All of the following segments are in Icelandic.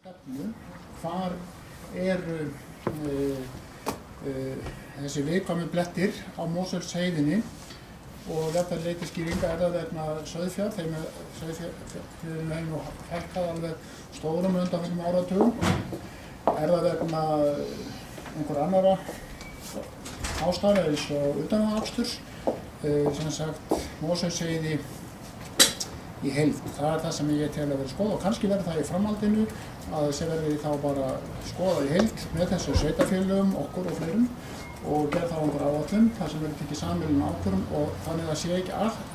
stefnu, hvar eru þessi viðkvæmu blettir á Mosfellsheiðinni og þetta leiti skýringa það vegna sauðfjár, þeim sauðfjárinn hefur nú hækkað alveg stórum undanfarnum áratugum. Það vegna einhver annarra ástæðna eins og utanvegaakstur, sem sagt Mosfellsheiði í heild. Það það sem ég tel að vera skoða og kannski verður það í framhaldinu að þessi verði þá bara skoða í heild með þessu sveitarfélögum, okkur og fleirum og gera þá einhver áætlun þar sem verður tekið sameiginlega ákvörðun og þannig að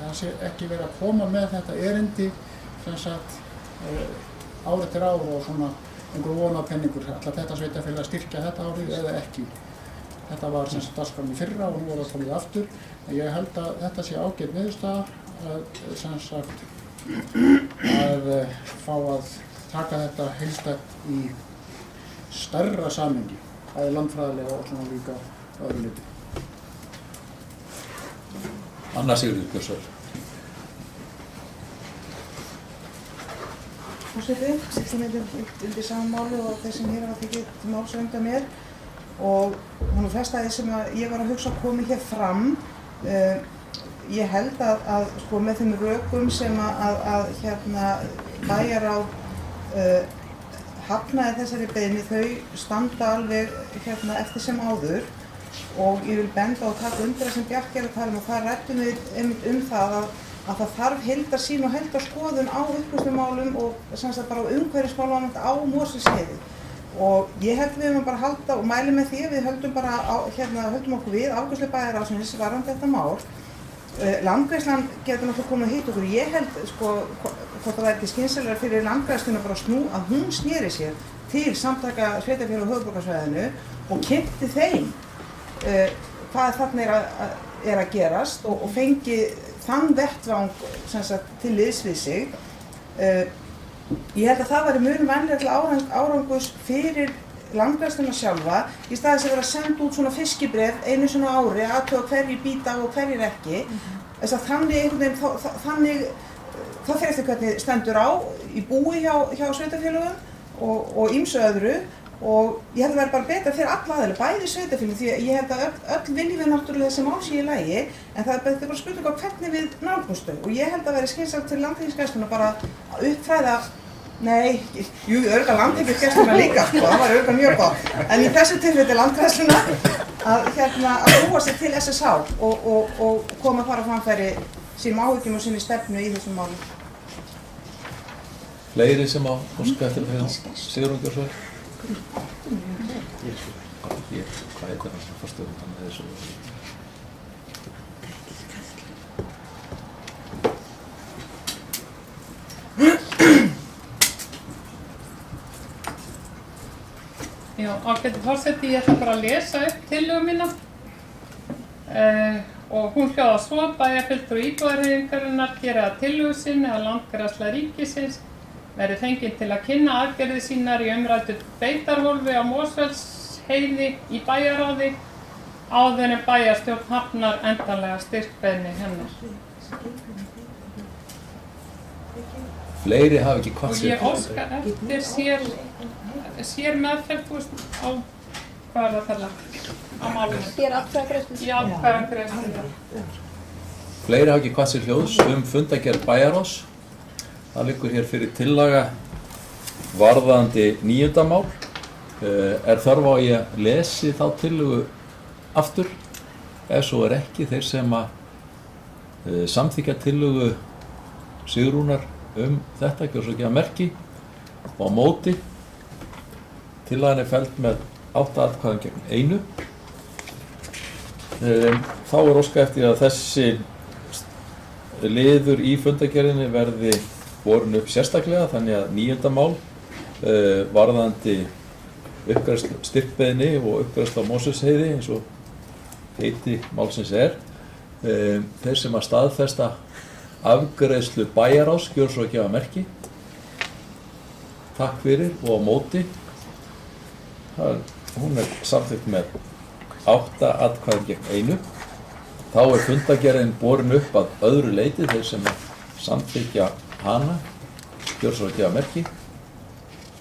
það sé ekki verið að koma með þetta erindi sem sagt ár eftir ár og svona einhver vonapenningur, ætlar þetta sveitarfélag að styrkja þetta árið eða ekki. Þetta var sem sagt dagskránni í fyrra og nú það komið aftur. En ég held að þetta sé ágæt niðurstaða sem sagt að fá að taka þetta heildstætt í stærra samhengi, bæði landfræðilega og svona líka öðru leyti. Anna Sigríður Björnsdóttir. Forseti, 16 undir sama máli og þeir sem hér hafa tekið til máls á undan mér og hún flest af því sem ég var að hugsa að komi hér fram. Ég held að sko, með þeim rökum sem bæjarráð hafnaði þessari beiðni, þau standa alveg eftir sem áður og ég vil benda og taka undir það sem Bjarki er að tala og það ræddum við einmitt það að það þarf heildarsýn og heildarskoðun á upplýsnumálum og sem sagt bara á umhverfismálum á Mosfellsheiði. Og ég held við bara halda og mæli með því að við höldum bara höldum okkur við afgreiðslu bæjarráðsins varðandi þetta mál. Landgræðslan getur náttúrulega komið hit okkur. Ég held sko hvort það ekki skynsamlegra fyrir landgræðsluna bara að hún sneri sér til samtaka sveitarfélaga á höfuðborgarsvæðinu og kynnti þeim hvað þarna er að gerast og fengi þann vettvang sem sagt til liðs við sig. Ég held að það væri mun vænlegra til árangurs fyrir landgræðsluna sjálfa í stað þess að vera að senda út svona fiskibréf einu svona ári að athuga hverjir býta og hverjir ekki. Þess að þannig einhvern veginn, þannig það fer eftir hvernig stendur á í búi hjá sveitarfélögum og ýmsu öðru og ég held að það væri bara betra fyrir alla aðila, bæði sveitarfélög því að ég held að öll viljum við náttúrulega þessi mál sé í lagi en það er bara spurning á hvernig við nálgumst þau og ég held að vera skynsamlegt til landhelgisgæslunnar bara að uppfræða. Nei, jú, örgulega landhelgisgæsluna líka, sko, það var örgulega mjög gott. En í þessu tilfelli landgræðsluna að búa sig til SSH og koma þar á framfæri sínum áhyggjum og sinni stefnu í þessum málum. Fleiri sem á óska eftir að hérna Sigrún Björnsdóttir. Hvað heitir hann sem forstöðumann með þessu? Já, ágæti forseti, ég ætla bara að lesa upp tillögu mína og hún hljóðar svo: bæjarfulltrúi íbúðarhreyfingarinnar gera að tillögu sinni að landgræðsla ríkisins verði fengin til að kynna aðgerðir sínar í umræddu beitarhólfi á Mosfellsheiði í bæjarráði áður en bæjarstjórn hafnar endanlega styrkbeiðni hennar. Fleiri hafa ekki hvað sér. Og ég óska eftir sér meðferð, þú veist, á hvað er það tala? Á málunum. Hér atkvæðagreiðslu. Já, atkvæðagreiðslu. Fleiri hafa ekki hvað sér hljóðs fundagerð bæjarráðs. Það liggur hér fyrir tillaga varðandi 9. mál. Er þörf á ég að lesi þá tillögu aftur? Ef svo er ekki, þeir sem að samþykkja tillögu Sigrúnar þetta, gjör svo ekki að merki og á móti. Tillagan er felld með 8 atkvæðum gegn 1. Þá er óskað eftir að þessi liður í fundagerðinni verði borin upp sérstaklega, þannig að 9. mál varðandi uppgræðslu styrkbeiðni og uppgræðslu á Mosfellsheiði eins og heiti málsins er. Þeir sem að staðfesta afgreiðslu bæjarráðs gjör svo ekki að merki. Takk fyrir og á móti. Hún er samþykkt með 8 atkvæðum gegn 1. Þá er fundagerðin borin upp að öðru leyti, þeir sem samþykkja hana gjör svo ekki að merki.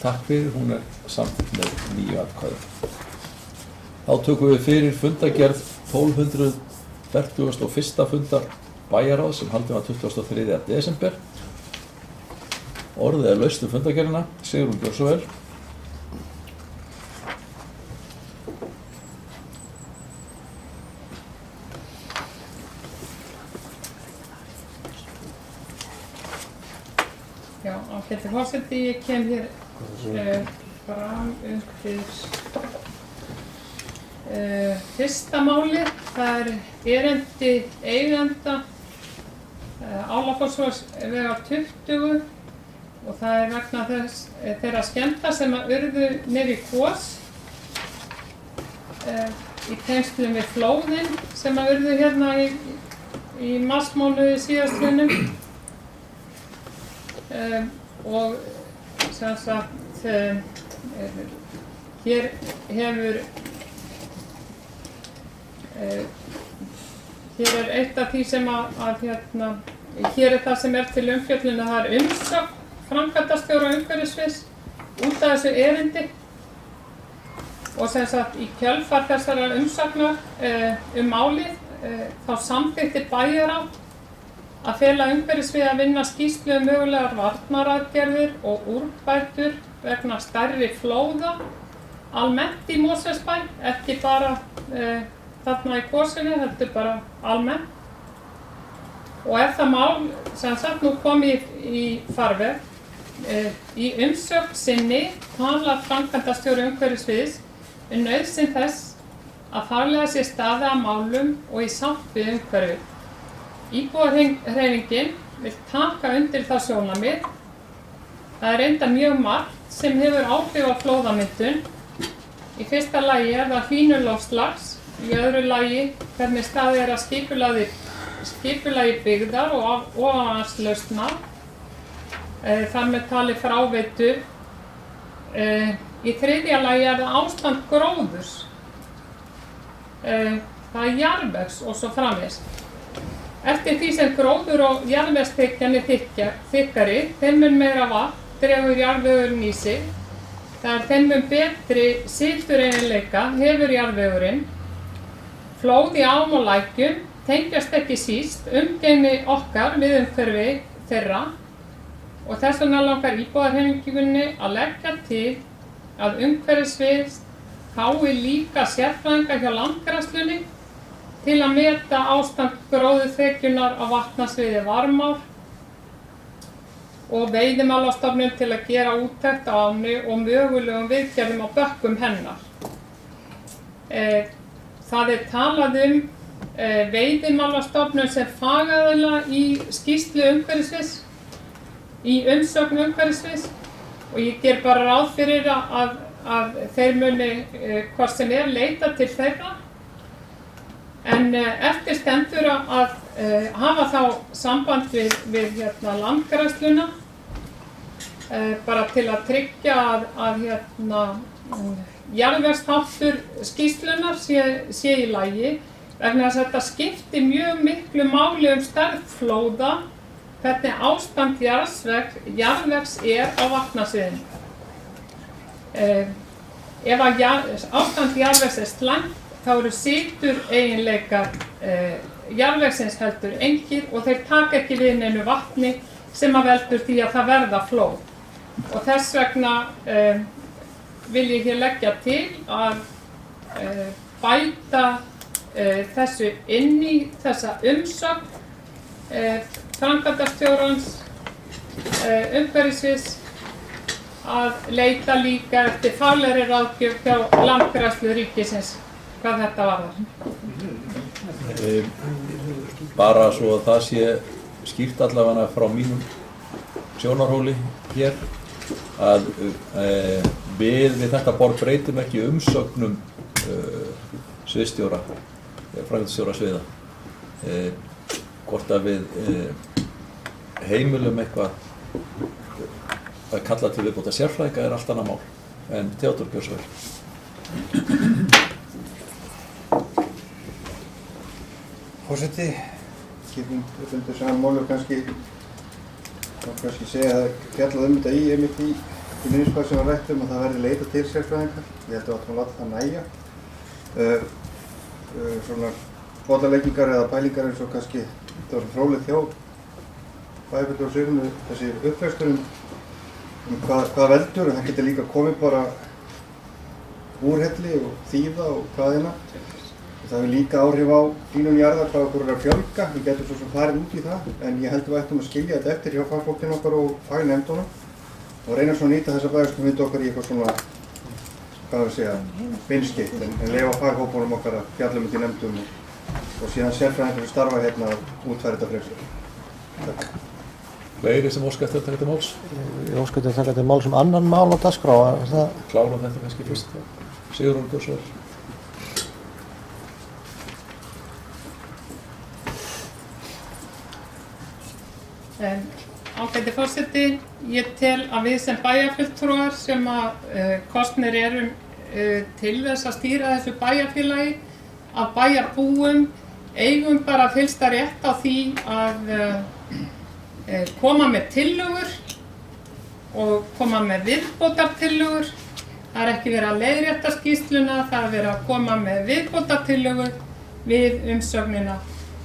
Takk fyrir, hún samþykkt með 9 atkvæðum. Þá tökum við fyrir fundargerð 1241. fundar bæjarráðs sem haldinn var 23. desember. Orðið laust fundargerðina. Sigrún gjörðu svo vel. Já, ágæti forseti, ég kem hér fram undir fyrsta málið. Það erindi eiganda Álafossvegar 20 og það vegna þeirra skemmda sem urðu niður í Kvoss í tengslum við flóðin sem urðu hérna í marsmánuði síðastliðnum. Og sem sagt hér hefur hér eitt af því sem hér það sem til umfjöllunar, það umsögn framkvæmdastjóra umhverfissviðs út af þessu erindi og sem sagt í kjölfar þessara umsagnar málið þá samþykkti bæjarráð að fela umhverfissviði að vinna skýrslu mögulegar varnaraðgerðir og úrbætur vegna stærri flóða almennt í Mosfellsbæ, ekki bara þarna í Kvosinni, heldur bara almennt. Og það mál sem sagt nú komið í farveg. Í umsögn sinni talar framkvæmdastjóri umhverfissviðs nauðsyn þess að faglega sé staðið að málum og í sátt við umhverfið. Íbúahreyfingin vill taka undir það sjónarmið. Það reyndar mjög margt sem hefur áhrif á flóðamyndun. Í fyrsta lagi það hlýnun loftslags, í öðru lagi hvernig staðið að skipulagi byggðar og ofanlandslausna, þar með talið fráveitu. Í þriðja lagi það ástand gróðurs, það jarðvegs og svo framvegis. Eftir því sem gróður og jarðvegsþekjan þykkari, þeim mun meira vatn dregur jarðvegurinn í sig. Þeim mun betri sytureiginleika hefur jarðvegurinn. Flóð í ám og lækjum tengjast ekki síst umgengni okkar við umhverfi þeirra og þess vegna langar íbúahreyfingunni að leggja til að umhverfissvið fái líka sérfræðinga hjá Landgræðslunni til að meta ástand gróðurþekjunnar á vatnasviði Varmár og Veiðimálastofnun til að gera úttekt á ánni og mögulegum viðgerðum á bökkum hennar. Það talað Veiðimálastofnun sem fagaðila í skýrslu umhverfissviðs, í umsögn umhverfissviðs og ég ger bara ráð fyrir að þeir muni hvort sem leita til þeirra. En eftir stendur að hafa þá samband við Landgræðsluna bara til að tryggja að jarðvegsþáttur skýrslunnar sé í lagi vegna þess að þetta skiptir mjög miklu máli stærð flóða, hvernig ástand jarðvegs á vatnasviðinu. Ef ástand jarðvegs slæmt þá eru sytureiginleikar jarðvegsins heldur engir og þeir taka ekki við neinu vatni sem veldur því að það verða flóð. Og þess vegna vil ég hér leggja til að bæta þessu inn í þessa umsögn framkvæmdastjórans umhverfissviðs að leita líka eftir faglegri ráðgjöf hjá Landgræðslu ríkisins hvað þetta varðar. Bara svo að það sé skýrt allavega frá mínum sjónarhóli hér að við þetta borð breytum ekki umsögnum sviðsstjóra, framkvæmdastjóra sviða. Hvort að við heimilum eitthvað að kalla til viðbóta sérfræðinga allt annað mál. En Theodór gjörðu svo vel. Forseti, getum undir saman málu kannski segja að fjallað þetta í í minnisblaði sem var rætt að það verði leitað til sérfræðinga. Ég held að við láta það nægja. Svona bollaleggingar eða pælingar eins og kannski þetta var fróðlegt hjá bæjarfulltrúa á Sigríði, þessi uppvextur hvað veldur, en það getur líka komið bara úrhelli og þýða og hvaðina. Það hefur líka áhrif á hlýnun jarðar hvað okkur er að fjölga, við getum svo sem farið út í það, en ég held að við ættum að skilja þetta eftir hjá fagfólkinu okkar og fagnefndunum og reyna svona að nýta þessa bæjarstjórnarmyndu okkar í eitthvað svona, hvað við segja, beinskeytt, en leyfa faghópunum okkar að fjalla þetta í nefndum og síðan sérfræðingar sem starfa hérna að útfæra þetta frekar. Takk. Fleiri sem óska eftir að taka til máls? Ég óska eftir að taka til máls annan mál á dagskrá. Klárum þetta kannski fyrst. Sigrún Björnsson. Ágæti forseti, ég tel að við sem bæjarfulltrúar sem að kosnir erum til þess að stýra þessu bæjarfélagi, að bæjarbúum eigum bara fyllsta rétt á því að koma með tillögur og koma með viðbótartillögur. Það er ekki verið að leiðrétta skýrsluna, það er verið að koma með viðbótartillögur við umsögnina.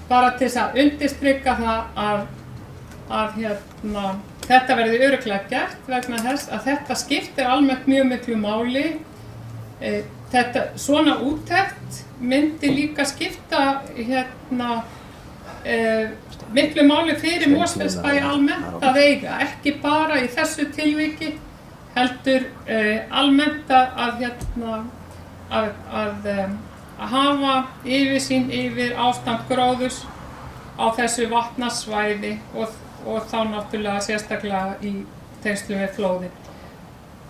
Bara til þess að undirstrika það að þetta verði örugglega gert vegna þess að þetta skiptir almennt mjög miklu máli. Svona úttekt myndi líka skipta miklu máli fyrir Mosfellsbæ almennt að eiga, ekki bara í þessu tilviki, heldur almennt að hafa yfirsýn yfir ástand gróðurs á þessu vatnasvæði og þá náttúrulega sérstaklega í tengslum við flóðin.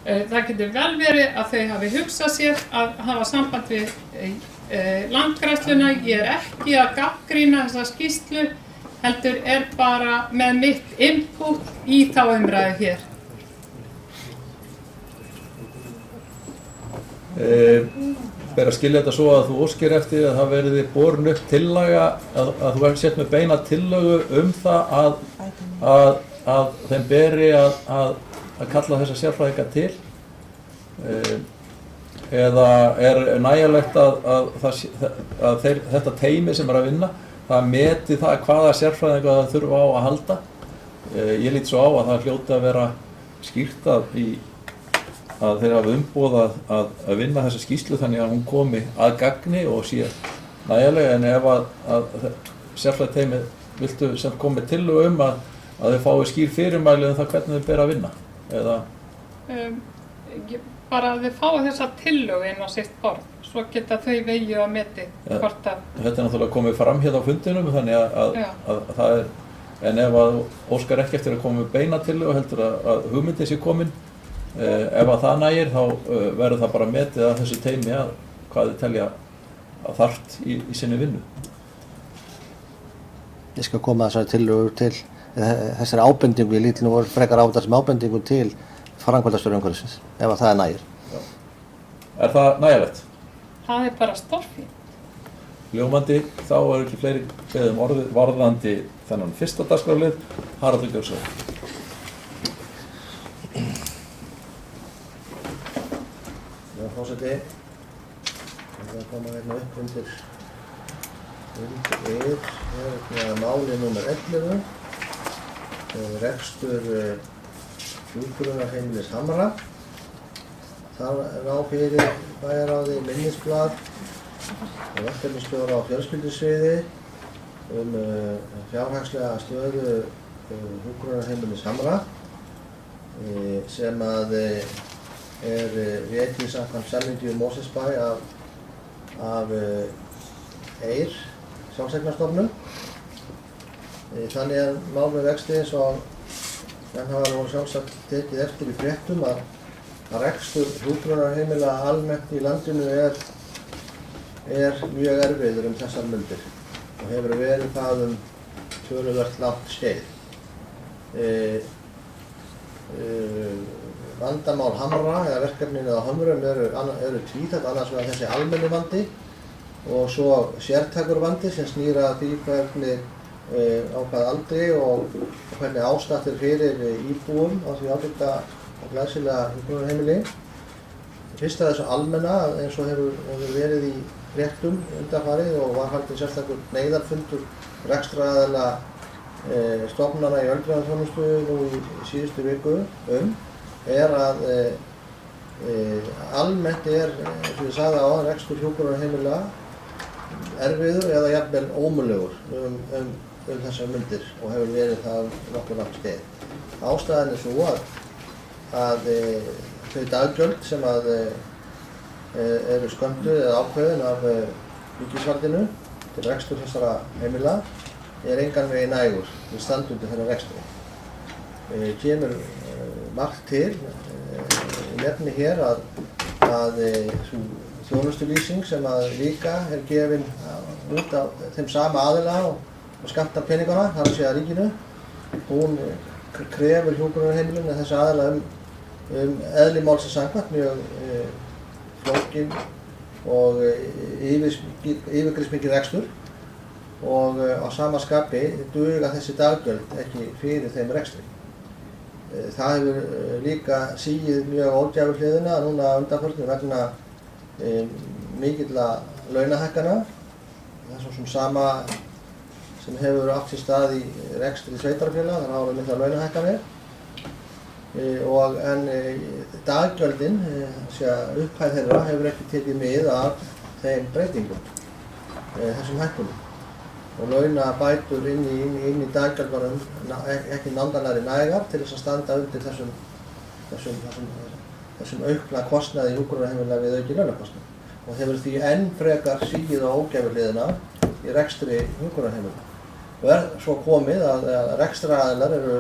Það getur vel verið að þau hafi hugsað sér að hafa samband við landgræðsluna. Ég er ekki að gagnrýna þessa skýrslu, heldur er bara með mitt input í þá umræðu hér. Ber að skilja þetta svo að þú óskir eftir að það verði borin upp tillaga, að þú verður sett með beina tillögu það að þeim beri að kalla þessa sérfræðinga til, eða er nægilegt að þetta teymi sem er að vinna, það meti það hvaða sérfræðinga það þurfa á að halda. Ég lít svo á að það hljóti að vera skýrt að þeir hafa umboð að vinna þessa skýrslu þannig að hún komi að gagni og sé nægilega, en ef að sérfræðiteymið viltu sem komi tillögu að þau fái skýr fyrirmæli það hvernig þau ber að vinna, eða? Bara að þau fái þessa tillögu inn á sitt borð, svo geta þau vegið að meti hvort að... Þetta er náttúrulega komið fram hérna á fundinum, þannig að það er, en ef að óskar ekki eftir að koma með beina tillögu heldur að hugmyndin sé komin, ef að það nægir þá verður það bara metið að þessu teymi að hvað þið telja að þarft í sinni vinnu. Ég skal koma þessari tillögur til þessari ábendingu, ég lít nú frekar á þessum ábendingu til framkvæmdastjóra umhverfisins, ef að það er nægir. Já. Er það nægilegt? Það er bara stórfínt. Ljómandi, þá er ekki fleiri beðið orðið varðandi þennan fyrsta dagskrárlið. Haraldur Björnsson. Já, forseti, það koma hérna upp undir máli nr. 11, rekstur hjúkrunarheimilis Hamra. Það á fyrir bæjarráði minnisblað og verkefnisstjóra á fjölskyldusviði fjárhagslega stöðu hjúkrunarheimilis Hamra sem að er rekið samkvæmt samningi við Mosfellsbæ af EIR, sjálfseignarstofnun. Þannig að mál með vexti eins og menn hafa nú sjálfsagt tekið eftir í fréttum að rekstur hjúkrunarheimila almennt í landinu er mjög erfiður þessar mundir og hefur verið það töluvert langt skeið. Vandamál Hamra eða verkefnin á Hamrum eru tvíþætt, annars vegar þessi almenni vandi og svo sértækur vandi sem snýr að því hvernig á hvað aldri og hvernig ástatt er fyrir íbúum á því ábyrgda og glæsilega hjúkrunarheimili. Fyrst af þessu almenna, eins og hefur verið í fréttum undanfarið og var haldinn sérstakur neyðarfundur rekstraraðila stofnana í öldrunarþjónustu nú í síðustu viku er að almennt eins og ég sagði áðan, rekstur hjúkrunarheimila erfiður eða jafnvel ómögulegur þessar mundir og hefur verið það nokkuð langt skeið. Ástæðan er svo að þau daggjöld sem eru skömmtuð eða ákveðin af ríkisvaldinu til rekstur þessara heimila engan veginn nægur við standa undir þennan rekstri. Kemur margt til, nefni hér að sú þjónustulýsing sem líka gefin út af þeim sama aðila og skammtar peningana, þar að segja ríkinu, hún krefur hjúkrunarheimilum þessa aðila eðli málsins samkvæmt mjög flókinn og yfirgripsmikinn rekstur og á sama skapi duga þessi daggjöld ekki fyrir þeim rekstri. Það hefur líka sigið mjög ógæfu hliðina núna undanförnu vegna mikilla launahækkana. Það er svo sem sama sem hefur átt sér stað í rekstri sveitarfélaga, þannig að það hafa miklar launahækkanir. En daggjöldin, upphæð þeirra, hefur ekki tekið mið af þeim breytingum, þessum hækkunum. Og launabætur inn í daggjöld var ekki nándalari nægar til þess að standa undir þessum aukna kostnaði hjúkrunarheimila við aukin launakostnað. Og hefur því enn frekar sigið á ógæfuhliðina í rekstri hjúkrunarheimila. Og svo komið að rekstraraðilar eru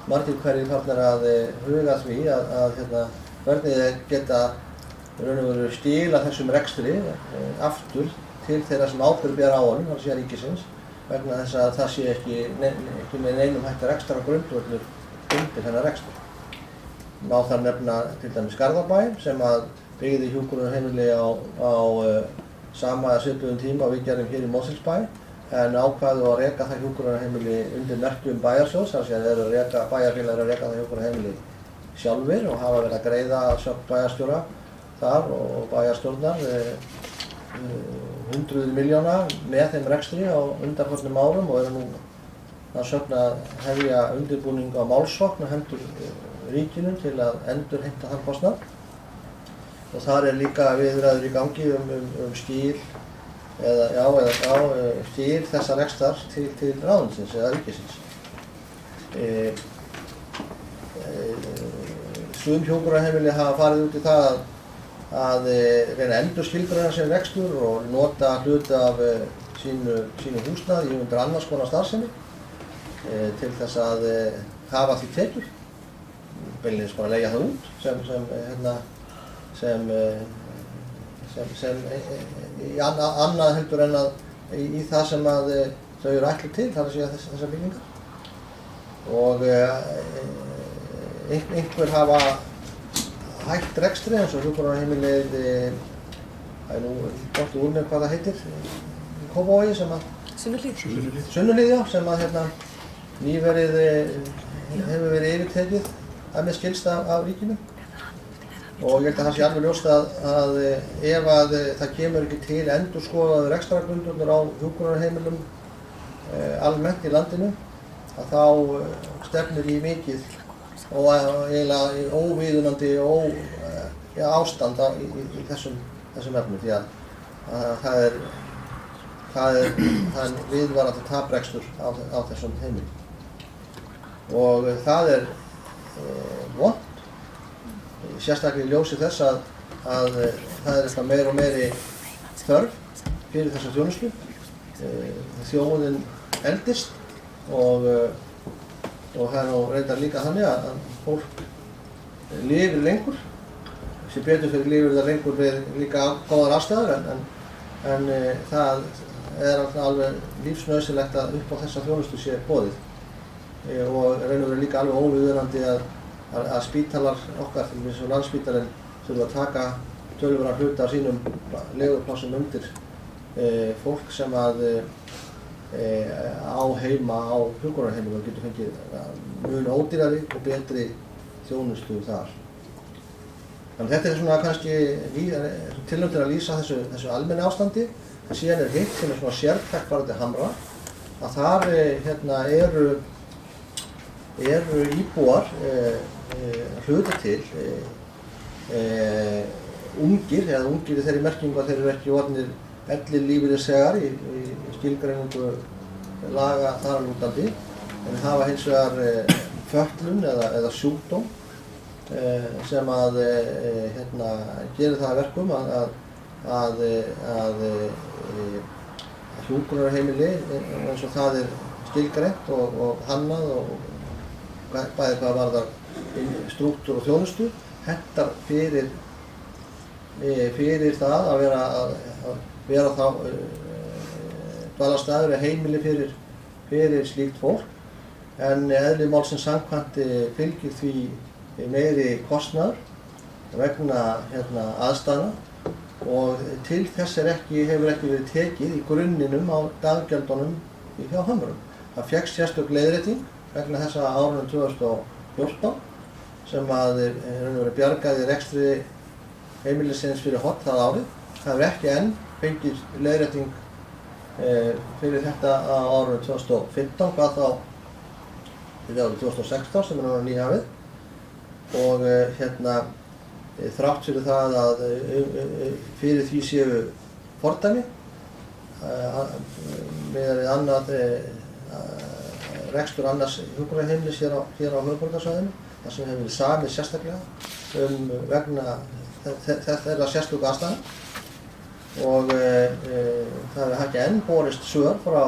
margir hverjir farnir að huga því að hvernig þeir geta stíla þessum rekstri aftur til þeirra sem ábyrgð bera á honum, þar sé ríkisins, vegna þess að það sé ekki með neinum hægt rekstrargrundvöllur undir þennan rekstur. Má þar nefna til dæmis Garðabæ sem byggði hjúkrunarheimili á sama eða svipuðum tíma og við gerum hér í Mosfellsbæ, en ákváðu að reka það hjúkrunarheimili undir merkjum bæjarsjóðs, þar sem þeir bæjarfélagar að reka það hjúkrunarheimili sjálfir og hafa verið að greiða sjálf bæjarstjóra þar og bæjarstjórnar hundruð milljóna með þeim rekstri á undanförnum árum og eru nú að sögn að hefja undirbúning á málsókn á hendur ríkinu til að endurheimta þann kostnað. Og þar er líka viðræður í gangi skil skil þessa rekstrar til ráðuneytisins eða ríkisins. Sum hjúkrunarheimili hafa farið út í það að reyna að endurskilgreina sinn rekstur og nota hluta af sínu húsnæði undir annars konar starfsemi til þess að hafa því tekjur, beinlínis bara leigja það út sem annað heldur en í það sem þau eru ætluð til, þar að segja þessar byggingar. Og einhver hafa hægt rekstri eins og hjúkrunarheimilið, það er nú gott úr með hvað það heitir, í Kópavogi sem Sunnuhlíð, já, sem nýverið hefur verið yfirtekið að með skilst af ríkinu. Og ég held að það sé alveg ljóst að ef það kemur ekki til endurskoðaður rekstrargrundvöllur á hjúkrunarheimilum almennt í landinu, að þá stefnir í mikið og eiginlega óviðunandi ástand í þessum efnum, því að það er viðvarandi taprekstur á þessum heimilum. Og það er vont, sérstaklega í ljósi þess að það er eitthvað meira og meiri þörf fyrir þessa þjónustu. Þjóðin eldist og það er nú reyndar líka þannig að fólk lifir lengur, sem betur fyrir lifir það lengur við líka góðar aðstæður, en það er alveg lífsnauðsynlegt að upp á þessa þjónustu sé boðið. Og raun og veru líka alveg óviðunandi að spítalar okkar, til eins og Landspítalinn, þurfa að taka töluverðan hluta af sínum leguplássum undir fólk sem á heima á hjúkrunarheimilum og getur fengið mun ódýrari og betri þjónustu þar. Þannig þetta svona kannski tilraun til að lýsa þessu almenni ástandi, en síðan hitt sem svona sértækt varðandi Hamra, að þar eru íbúar hluta til ungir í þeirri merkingu að þeir eru ekki orðnir ellilífeyrisþegar í skilgreiningu laga þar að lútandi, en hafa hins vegar fötlun eða sjúkdóm sem að gerir það að verkum að hjúkrunarheimili eins og það skilgreint og hannað og bæði hvað varðar strúktúr og þjónustu hentar fyrir það að vera þá dvalarstaður eða heimili fyrir slíkt fólk, en eðli málsins samkvæmt fylgir því meiri kostnaður vegna aðstæðna og til þess hefur ekki verið tekið í grunninum á daggjöldunum hjá Hamrum. Það fékkst sérstök leiðrétting vegna þessa árunum 2014 sem að bjargaði rekstri heimilisins fyrir horn það árið. Það hefur ekki enn fengið leiðrétting fyrir þetta á árunum 2015, hvað þá fyrir árið 2016 sem núna nýhafið. Og þrátt fyrir það að fyrir því séu fordæmi miðað við annað rekstur annars hjúkrunarheimilis hér á höfuðborgarsvæðinu, þar sem hefur verið samið sérstaklega vegna þeirra sérstöku aðstæðna og það hefur ekki enn borist svör frá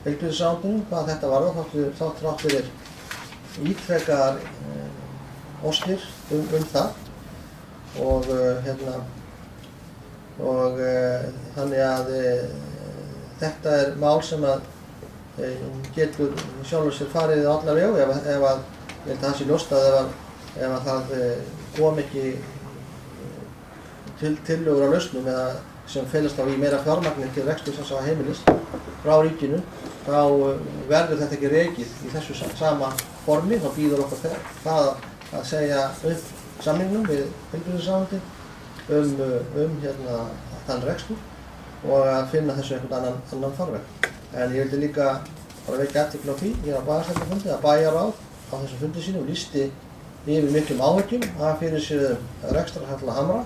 heilbrigðisráðuneytinu hvað þetta varðar, þrátt fyrir ítrekkaðar óskir það og þannig að þetta mál sem að getur sjálfur sér farið á alla vegu ef að ég held að það sé ljóst að ef það kom ekki tillögur á lausnum eða sem felast í meira fjármagni til reksturs þessa heimilis frá ríkinu, þá verður þetta ekki rekið í þessu sama formi. Þá býður okkur það að segja upp samningnum við heilbrigðisráðuneytið þann rekstur og að finna þessu einhvern annan farveg. En ég vildi líka bara vekja athygli á því hér á bæjarstjórnarfundi að bæjarráð á þessum fundi sínum lýsti yfir miklum áhyggjum af fyrirséðum rekstrarhalla Hamra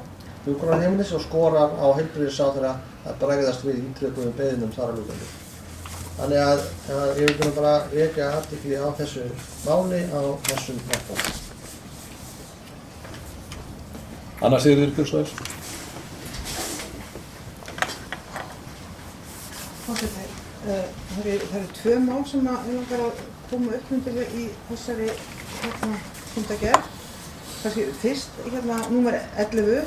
hjúkrunarheimilis og skorar á heilbrigðisráðherra að bregðast við ítrekuðum beiðnum þar að lútandi. Þannig að ég vildi bara vekja athygli á þessu máli á þessum vettvangi. Anna Sigríður Björnsdóttir. Það eru tvö mál sem ég langar að koma upp undir í þessari fundagerð. Kannski fyrst númer 11,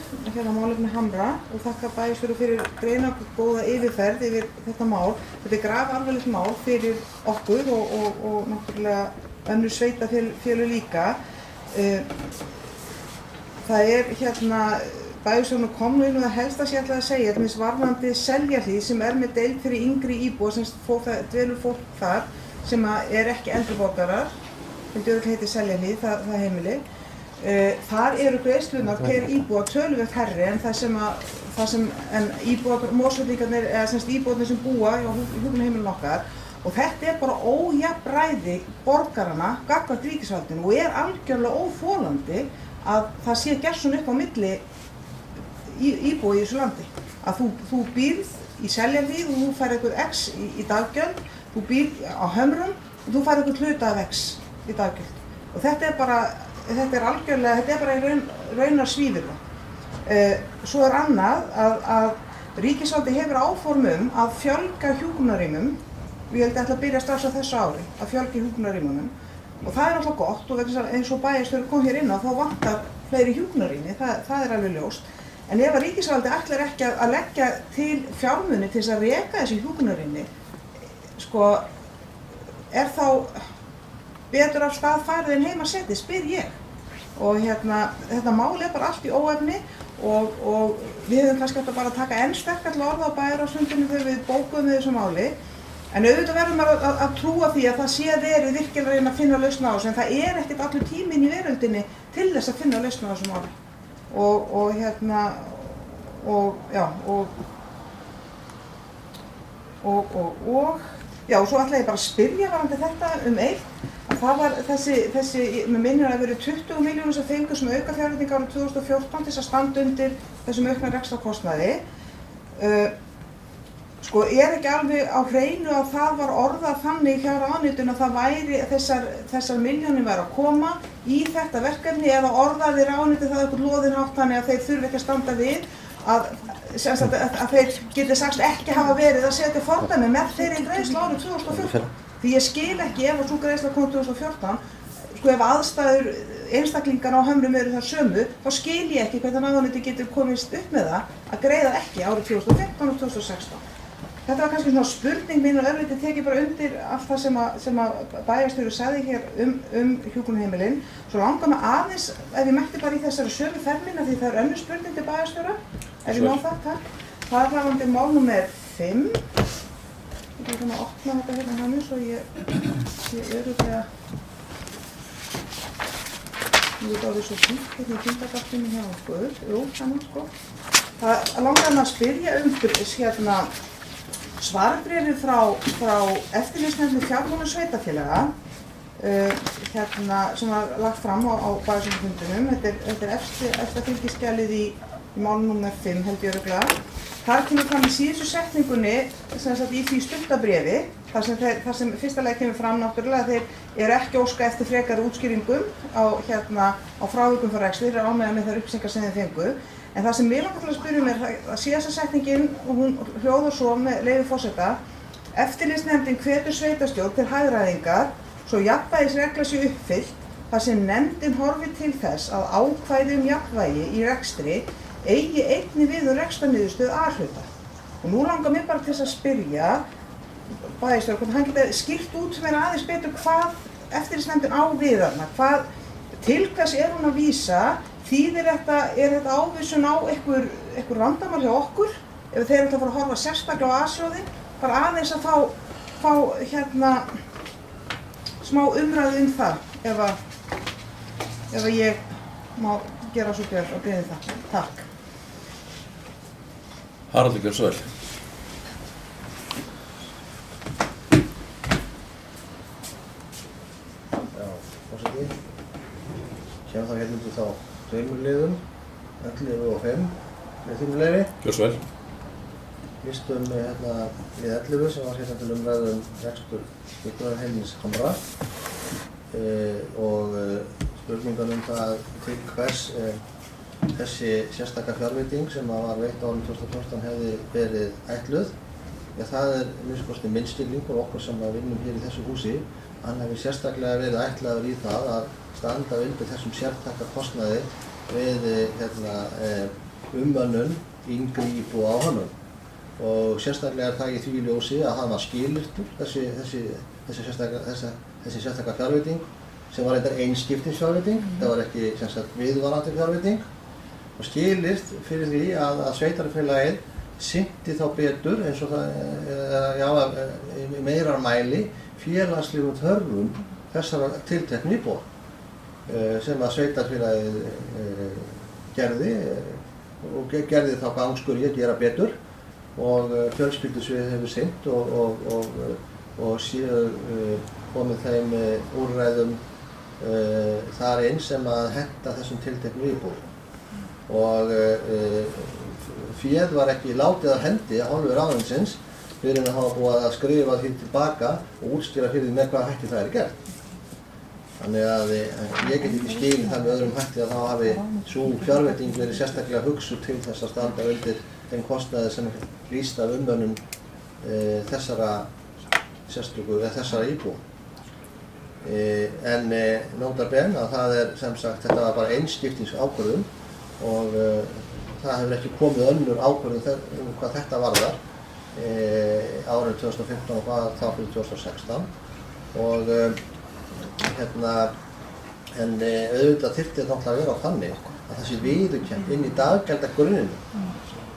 málefni Hamra, og þakka bæjarstjóra fyrir greinargóða yfirferð yfir þetta mál. Þetta er grafalvarlegt mál fyrir okkur og náttúrulega önnur sveitarfélög líka. Það bæjarstjórinn kom nú inn og það helsta sem ég ætlaði að segja, til dæmis varðandi Seljahlíð sem með deild fyrir yngri íbúa, sem dvelur fólk þar sem er ekki eldri borgarar, heldur örugglega heitir Seljahlíð, það heimili. Þar eru greiðslurnar per íbúa töluvert hærri en en Mosfellingarnir, eða íbúarnir sem búa á hjúkrunarheimilinu okkar, og þetta bara ójafnræði borgaranna gagnvart ríkisvaldinu og algjörlega óþolandi að það sé gert svona upp á milli íbúa í þessu landi. Að þú býrð í Seljahlíð og þú fær eitthvað X í daggjöld, þú býrð á Hömrum og þú fær eitthvað hluta af X í daggjöld. Og þetta er bara í raunar svívirða. Svo annað að ríkisvaldið hefur áform að fjölga hjúkrunarrýmum, og ég held að ætla að byrja strax á þessu ári, að fjölga hjúkrunarrýmunum. Og það er alltaf gott og eins og bæjarstjóri kom hér inn á, þá vantar fleiri hjúkrunarrými, það er alveg ljóst. En ef að ríkisvaldið ætlar ekki að leggja til fjármuni til þess að reka þessi hjúkrunarrými, er þá betur af stað farið en heima setið, spyr ég. Og þetta mál bara allt í óefni og við höfum kannski átt að bara taka enn sterkar til orða á bæjarráðsfundinum þegar við bókuðum við þessu máli. En auðvitað verður maður að trúa því að það sé verið virkilega að reyna að finna lausn á þessu, en það er ekkert allur tíminn í veröldinni til þess að finna lausn á þessu máli. Og svo ætla ég bara að spyrja varðandi þetta eitt, að það var þessi, með minnir að það verið 20 milljónir sem fengu sem aukafjárveiting árið 2014 til þess að standa undir þessum aukna rekstrarkostnaði. Sko, ekki alveg á hreinu að það var orðað þannig hjá ráðuneytinu að það væri, þessar milljónir væru að koma í þetta verkefni, eða orðaði ráðuneytið það eitthvað loðinhátt þannig að þeir þurfi ekki að standa við, að þeir geti sagst ekki hafa verið að setja fordæmi með þeirri greiðslu árið 2014. Því ég skil ekki ef sú greiðsla kom 2014, sko ef aðstæður einstaklingar á Hömrum eru þar sömu, þá skil ég ekki hvernig ráðuneytið getur komist upp með það að greiða ekki árið 2015 og 2016. Þetta var kannski svona spurning mín og örlítið tekið bara undir allt það sem að bæjarstjóri sagði hér hjúkrunarheimilin. Svo langar mig aðeins, ef ég mætti bara í þessari sömu fermina, því það er önnur spurning til bæjarstjóra. Ef ég má það, takk. Það er varðandi mál númer 5. Ég ætla að opna þetta hérna hann svo ég örugglega. Nú er það svo fínt, hérna í fíndagaftinu hjá okkur. Jú, þannig sko. Það langar mig að spyrja svarbréfið frá eftirlitsnefnd fjármálum sveitarfélaga sem var lagt fram á bæjarstjórnarfundinum. Þetta er efsta fylgiskjalið í málum númer 5 held ég örugglega. Þar kemur fram í síðustu setningunni, sem sagt í því stuttabréfi, þar sem fyrsta kemur fram náttúrulega að þeir eru ekki óska eftir frekari útskýringum á frávikum frá rekstri, þeir eru ánægðir með þær upplýsingar sem þeir fengu. En það sem mig langar til að spyrja að síðasta setningin, og hún hljóðar svo með leyfi forseta, eftirlitsnefndin hvetur sveitarstjórn til hagræðingar svo jafnvægisregla sé uppfyllt, þar sem nefndin horfir til þess að ákvæði jafnvægi í rekstri eigi einnig við rekstrarniðurstöðu A-hluta. Og nú langar mig bara til þess að spyrja bæjarstjóra hvort hann geti skýrt út mér aðeins betur hvað eftirlitsnefndin á við þarna, til hvers er hún að vísa. Er þetta ávísun á einhver vandamál hjá okkur? Ef þeir ætla að fara að horfa sérstaklega á A-sjóðinn, bara aðeins að fá smá umræðu það, ef ég má gera svo gjörð og beðið það. Takk. Haraldur, gjörðu svo vel. Já, forseti. Kemur þá hérna undir þá tveimur liðum, 11 og 5, með þínu leyfi. Gjörðu svo vel. Lýstum við 11 sem var hérna til umræðu rekstur hjúkrunarheimilis Hamra og spurningan það til hvers þessi sérstaka fjárveiting sem var veitt árið 2014 hefði verið ætluð. Það er minnst minn skilningur okkur sem vinnum hér í þessu húsi. Hann hefði sérstaklega verið ætlaður í það að standa undir þessum sértaka kostnaði við umönnun yngri íbúa á Hömrum. Og sérstaklega er það í því ljósi að hann var skilyrtur, þessi sérstaka fjárveiting, sem var reyndar einskiptingsfjárveiting, það var ekki viðvarandi fjárveiting, og skilyrt fyrir því að sveitarfélagið sinnti þá betur eins og það, í meira mæli, félagslegum þörfum þessara tilteknu íbúa sem að sveitarfélagið gerði og gerði þá gangskurði að gera betur og fjölskyldusvið hefur sinnt og komið þeim úrræðum þar inn sem að henta þessum tilteknu íbúum. Og féð var ekki látið af hendi af hálfu ráðuneytisins fyrir en að hafa búið að skrifa því tilbaka og útskýra fyrir því með hvaða hætti það er gert. Þannig að ég get ekki skilið það með öðrum hætti að þá hafi sú fjárveiting verið sérstaklega hugsuð til þess að standa undir þeim kostnaði sem hlýst af umönnun þessara íbúa. En nótar ben að það er sem sagt, þetta var bara einskiptingsákvörðun og það hefur ekki komið önnur ákvörðun hvað þetta varðar árið 2015 og hvað þá fyrir 2016 og en auðvitað þyrfti þetta náttúrulega að vera á þannig að það sé viðurkennt inn í daggjaldagrunninum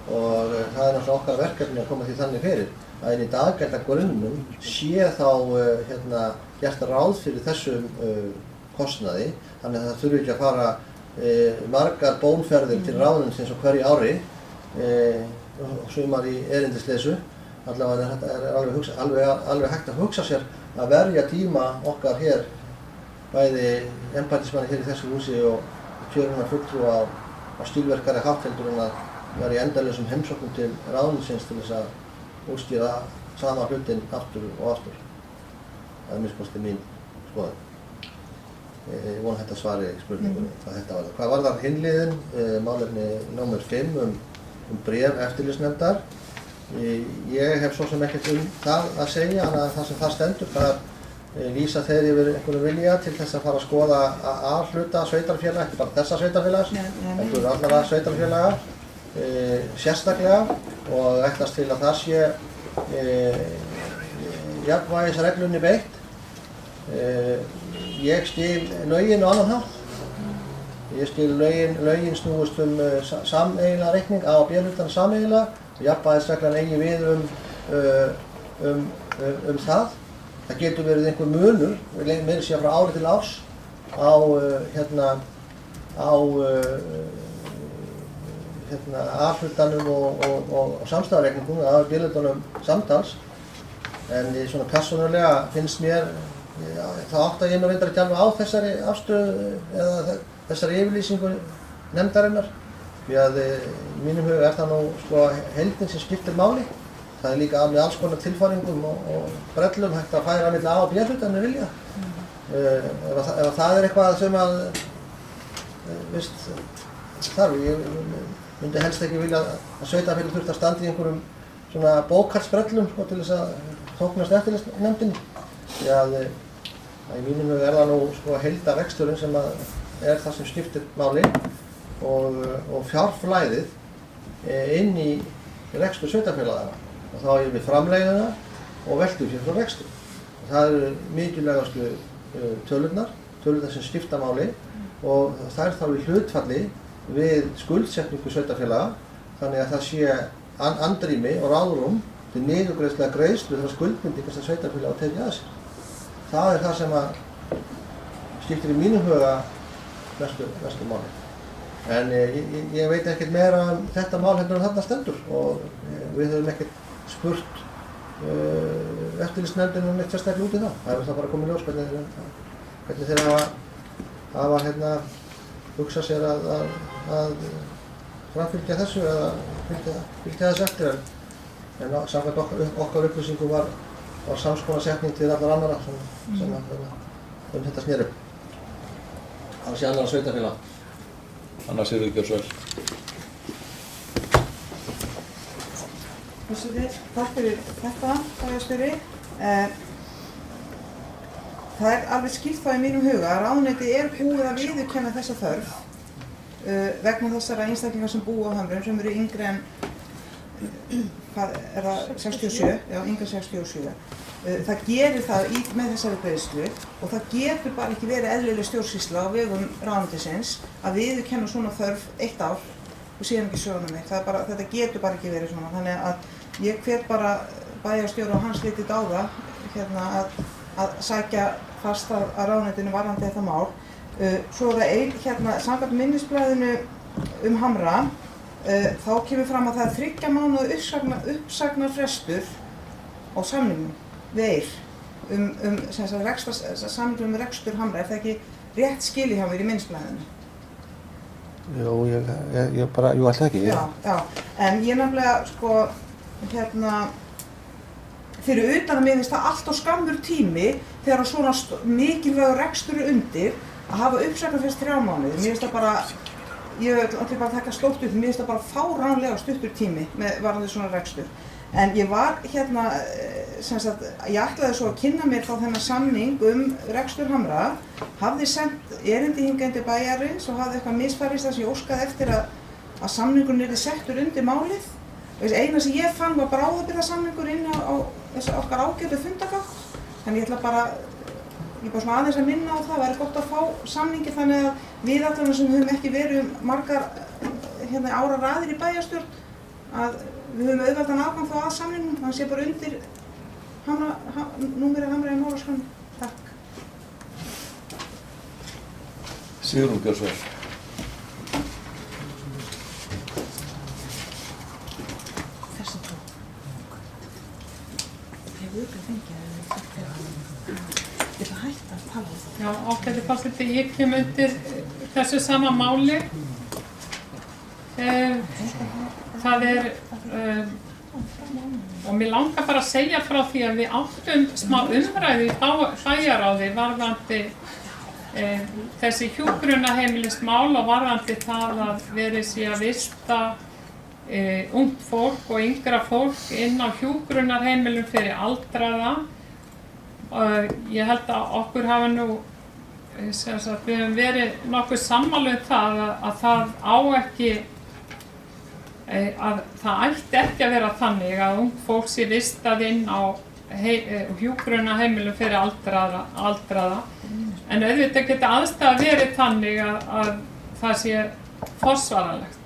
og það náttúrulega okkar verkefni að koma því þannig fyrir að inn í daggældagrunnum sé þá gert ráð fyrir þessum kostnaði, þannig að það þurfi ekki að fara margar bónferðir til ráðuneytisins á hverju ári og sumar í erindisleisu. Allavega alveg hægt að hugsa sér að verja tíma okkar hér, bæði embættismanni hér í þessu húsi og kjöruna fulltrúa á stílverkari hátt heldur en að vera í endalausum heimsóknum til ráðuneytisins til þess að útskýra sama hlutinn aftur og aftur. Það er minnst kosti mín skoðun. Ég vona þetta svari spurningunni hvað þetta var. Hvað varðar hinliðin, málefni númer 5 um bréf eftirlitsnefndar. Ég hef svo sem ekkert það að segja, annað en það sem það stendur, það lýsa þeir yfir einhverju vilja til þess að fara að skoða A-hluta sveitarfélaga, ekki bara þessa sveitarfélags, heldur allara sveitarfélaga sérstaklega og ætlast til að það sé jafnvægisreglunni beitt. Ég skil lögin á annan hátt. Ég skil lögin snúist sameiginlega reikning, A og B-hlutan sameiginlega. Jafnvægisreglan eigi við um það. Það getur verið einhver munur, meira sér frá ári til árs, á A-hlutanum og samstæðareikningum, A og B-hlutanum samtals. En svona persónulega finnst mér, það átta ég nú reyndar ekki alveg á þessari afstöðu eða þessari yfirlýsingu nefndarinnar. Því að í mínum huga það nú heildin sem skiptir máli. Það er líka með alls konar tilfæringum og brellum hægt að færa milli A og B-hluta en við vilja. Ef það er eitthvað sem að þarf, ég myndi helst ekki vilja að sveitarfélag þurfti að standa í einhverjum svona bókhaldsbrellum til þess að þóknast eftirlitsnefndinni. Því að í mínum huga það nú heildarreksturinn sem er það sem skiptir máli og fjárflæðið inn í rekstur sveitarfélagana. Og þá er við framleiðina og veltufé frá rekstur. Og það eru mikilvægastu tölurnar sem skipta máli og það er þá í hlutfalli við skuldsetningu sveitarfélaga þannig að það sé andrými og ráðrúm til niðurgreiðslega greiðslu þeirra skuldbindingar sem sveitarfélaga tekið að sér. Það er það sem skiptir í mínum huga mestu máli. En ég veit ekkert meira þetta mál heldur en þarna stendur og við höfum ekkert spurt eftirlitsnefndina neitt sérstaklega út í það. Það er það bara komið ljós hvernig þeir hafa hugsað sér að framfylgja þessu eða fylgja þess eftir. En samkvæmt okkar upplýsingum var samskonar setning til allar annara sem þetta snéri. Það sé annara sveitarfélag. Annars eru þið gjörð Takk fyrir þetta, bæjarstjóri. Það er alveg skýrt það í mínum huga að ráðuneytið er búið að viðurkenna þessa þörf vegna þessara einstaklingar sem búa á Hömrum sem eru yngri en, hvað er það, 67? Já, yngri 67. Það gerir það með þessari greiðslu og það getur bara ekki verið eðlileg stjórnsýsla á vegum ráðuneytisins að viðurkenna svona þörf 1 ár og síðan ekki söguna mig. Þetta getur bara ekki verið svona. Þannig að ég hvet bara bæjarstjóra og hans litið á það að sækja fast að ráðuneytinu varðandi þetta mál. Svo er það samkvæmt minnisblaðinu Hamra, þá kemur fram að það er 3 mánaða uppsagnarfrestur á samningum við samningum rekstur Hamra. Er það ekki rétt skilið hjá mér í minnisblaðinu? Jú, jú, alltaf ekki. Já, en ég nefnilega, fyrir utan að mér finnst það allt á skammur tími þegar svona mikilvægur rekstur er undir að hafa uppsagnarfrest 3 mánuði. Mér finnst það bara, ég ætla bara að taka stórt upp, mér finnst það bara fáránlega stuttur tími varðandi svona rekstur. En ég var ég ætlaði svo að kynna mér þá þennan samning rekstur Hamra, hafði sendt erindi hingað til bæjarins og hafði eitthvað misfarist þar sem ég óskaði eftir að samningurinn yrði settur undir málið. Eina sem ég fann var bráðabirgðasamningur inn á okkar ágætu fundagátt. Þannig ég bara svona aðeins að minna á það, væri gott að fá samningi þannig að við allavega sem höfum ekki verið margar ára raðir í bæjarstjórn að við höfum auðveldan aðgang þá að samningnum, hann sé bara undir númerið Hamra í málaskránni. Takk. Sigrún, gjörðu svo vel. Þessi tó. Hefur ykkur fengið að hætta að tala um það? Já, ágæti forseti, ég kem undir þessu sama máli. Það og mér langar bara að segja frá því að við áttum smá umræðu í bæjaráði varðandi þessi hjúkrunarheimilismál og varðandi það að verið sé að vista ungt fólk og yngra fólk inn á hjúkrunarheimilum fyrir aldraða. Ég held að okkur hafi nú, við höfum verið nokkuð sammála það að það á ekki, að það ætti ekki að vera þannig að ungt fólk sé vistað inn á hjúkrunarheimilum fyrir aldraða. En auðvitað geta aðstæða verið þannig að það sé forsvaranlegt.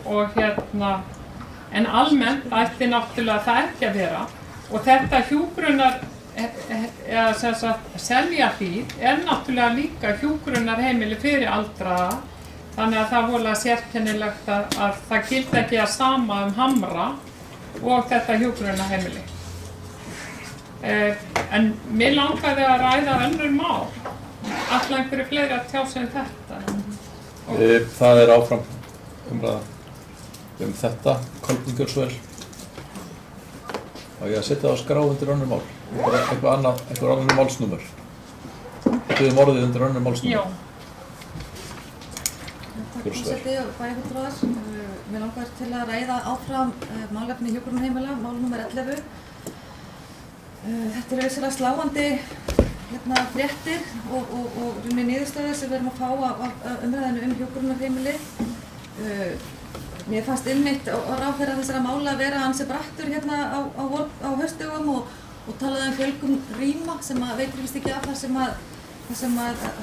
Og en almennt ætti náttúrulega það ekki að vera. Og þetta hjúkrunar, eða Seljahlíð náttúrulega líka hjúkrunarheimili fyrir aldraða. Þannig að það er voðalega sérkennilegt að það gildi ekki að sama Hamra og þetta hjúkrunarheimili. En mér langaði að ræða önnur mál. Ætla einhverju fleiri að tjá sig um þetta? Það er áfram umræða þetta. Kolbrún, gjörðu svo vel. Og ég að setja það á skrá undir önnur mál. Eitthvað önnur málsnúmer. Getum orðið undir önnur málsnúmer. Já. Takk forseti og bæjarfulltrúar. Mér langar til að ræða áfram málefni hjúkrunarheimila, mál númer 11. Þetta eru vissulega sláandi fréttir og niðurstöður sem við erum að fá af umræðinu hjúkrunarheimili. Mér fannst einmitt ráðherra þessara mála að vera ansi brattur á haustdögum og talaði fjölgun rýma sem veitir vist ekki af þar sem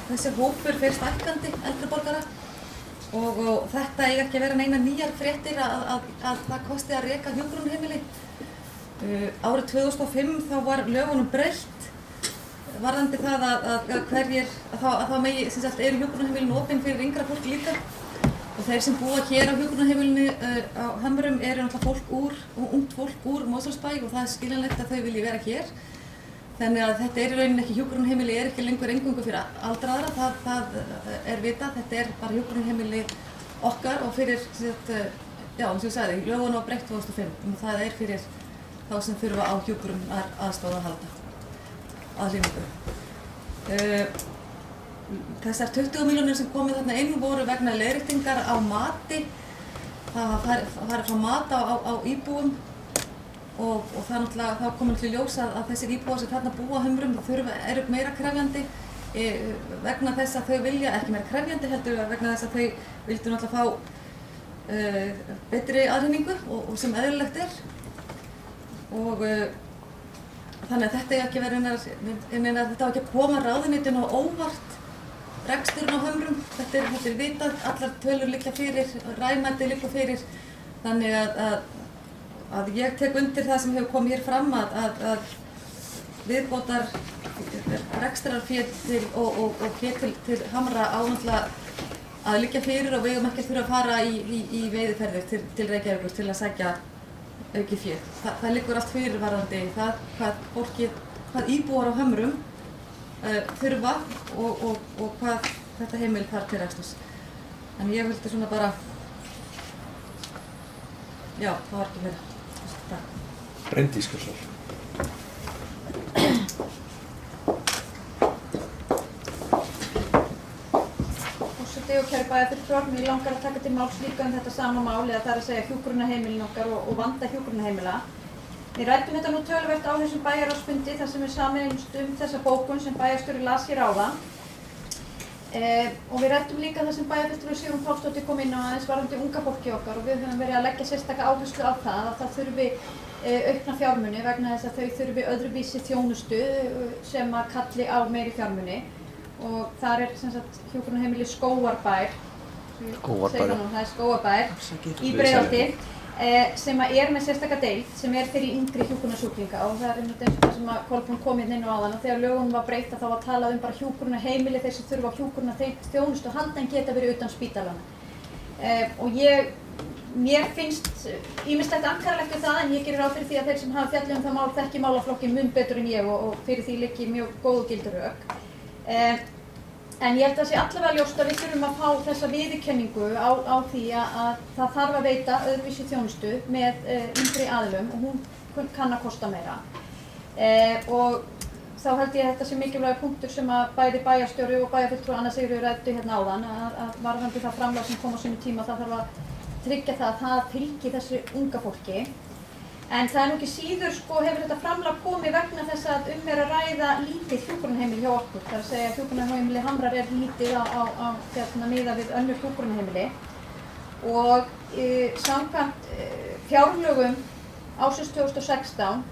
þessi hópur fer stækkandi eldri borgara. Og þetta eiga ekki að vera neina nýjar fréttir að það kosti að reka hjúkrunarheimili. Árið 2005 þá var lögunum breytt varðandi það að þá megi eru hjúkrunarheimilin opin fyrir yngra fólk líka. Og þeir sem búa hér á hjúkrunarheimilinu á Hamrum eru náttúrulega ungt fólk úr Mosfellsbæ og það er skiljanlegt að þau vilji vera hér. Þannig að þetta í rauninni ekki hjúkrunarheimili, ekki lengur eingöngu fyrir aldraðra, það vitað, þetta bara hjúkrunarheimili okkar og fyrir, eins og ég sagði, lögunum var breytt 2005 og það fyrir þá sem þurfa á hjúkrunaraðstoð að halda að hlýningu. Þessar 20 milljónir sem komið þarna inn voru vegna leiðréttingar á mati, það var frá mat á íbúum. Og það náttúrulega, þá kom náttúrulega ljós að þessir íbúar sem þarna búa á Humrum eru meira krefjandi vegna þess að þau vilja, ekki meira krefjandi heldur vegna þess að þau vildu náttúrulega fá betri aðreiningu og sem eðlilegt og þannig að þetta ekki verið þetta á ekki að koma ráðuneytinu á óvart reksturinn á Humrum, þetta er vitað, allar tölur liggja fyrir, ræðmæti liggja fyrir, þannig að ég tek undir það sem hefur komið hér fram að viðbótar rekstrarfé og fé til Hamra á náttúrulega að liggja fyrir og við eigum ekki að þurfa að fara í veiðiferðir til Reykjavíkur til að sækja aukið fé. Það liggur allt fyrir varðandi það hvað íbúar á Hamrum þurfa og hvað þetta heimil þarf til reksturs. En ég vildi svona bara, já, það var ekki meira. Bryndís, gjörðu svo vel. Forseti og kæru bæjarfulltrúar, mig langar að taka til máls líka þetta sama máli, það er að segja hjúkrunarheimilin okkar og vanda hjúkrunarheimila. Við ræddum þetta nú töluvert á þessum bæjarráðsfundi þar sem við sameinumst þessa bókun sem bæjarstjóri las hér áðan. Og við ræddum líka það sem bæjarfulltrúi Sigrún Pálsdóttir kom inn á aðeins varðandi unga fólki okkar og við höfum verið að leggja sérstaka áherslu á það að það þurfi aukna fjármuni vegna þess að þau þurfi öðruvísi þjónustu sem að kalli á meiri fjármuni og þar sem sagt hjúkrunarheimili Skógarbær, það er Skógarbær í Breiðholti. sem er með sérstaka deild sem er fyrir yngri hjúkrunarsjúklinga og það einmitt eins og það sem að Kolbrún kom inn á áðan að þegar lögunum var breytt þá var talað bara hjúkrunarheimili þeir sem þurfa á hjúkrunarþjónustu að halda en geta verið utan spítalana. Og mér finnst ýmislegt ankarlegt við það en ég gerir ráð fyrir því að þeir sem hafa fjallað það mál þekki málaflokkinn mun betur en ég og fyrir því liggi mjög góð og gild rök. En ég held að það sé allavega ljóst að við þurfum að fá þessa viðurkenningu á því að það þarf að veita öðruvísi þjónustu með yngri aðilum og hún kann að kosta meira. Og þá held ég að þetta sé mikilvægur punktur sem að bæði bæjarstjóri og bæjarfulltrúi Anna Sigríður ræddu hérna áðan að varðandi það framlag sem kom á sínu tíma það þarf að tryggja það að það fylgi þessu unga fólki. En það nú ekki síður hefur þetta framlag komið vegna þess að er að ræða lítið hjúkrunarheimili hjá okkur. Það er að segja að hjúkrunarheimili Hamrar er lítið á miðað við önnur hjúkrunarheimili. Og samkvæmt fjárlögum ársins 2016,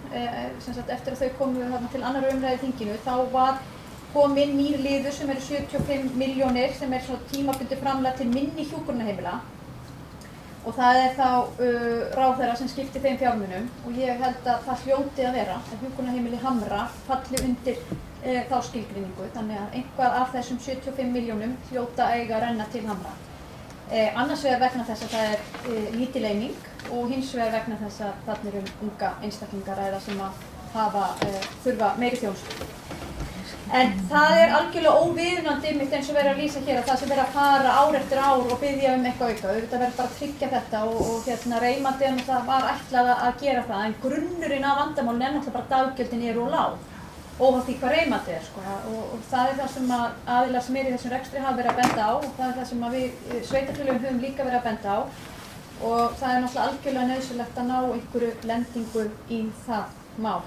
sem sagt eftir að þau komu til annarrar umræðu í þinginu, þá var kominn nýr liður sem eru 75 milljónir sem svona tímabundið framlag til minni hjúkrunarheimila. Og það er þá ráðherra sem skiptir þeim fjármunum og ég held að það hljóti að vera að hjúkrunarheimili Hamra falli undir þá skilgreiningu þannig að einhvað af þessum 75 milljónum hljóta eiga að renna til Hamra. Annars vegar vegna þess að það er lítil eining og hins vegar vegna þess að þarna unga einstaklingar ræða sem að þurfa meiri þjónustu. En það er algjörlega óviðunandi eins og verið að lýsa hér að það sem verið að fara ár eftir ár og biðja eitthvað auka. Auðvitað verður bara að tryggja þetta og reymandi það var ætlað að gera það en grunnurinn af vandamálinu er náttúrulega bara daggjöldin eru of lág. Óháð því hvað reymandi og það er það sem að aðilar sem í þessum rekstri hafa verið að benda á og það er það sem að við sveitarfélögum höfum líka verið að benda á og það er náttúrulega algjörlega nauðsynlegt að ná einhverju lendingu í það mál.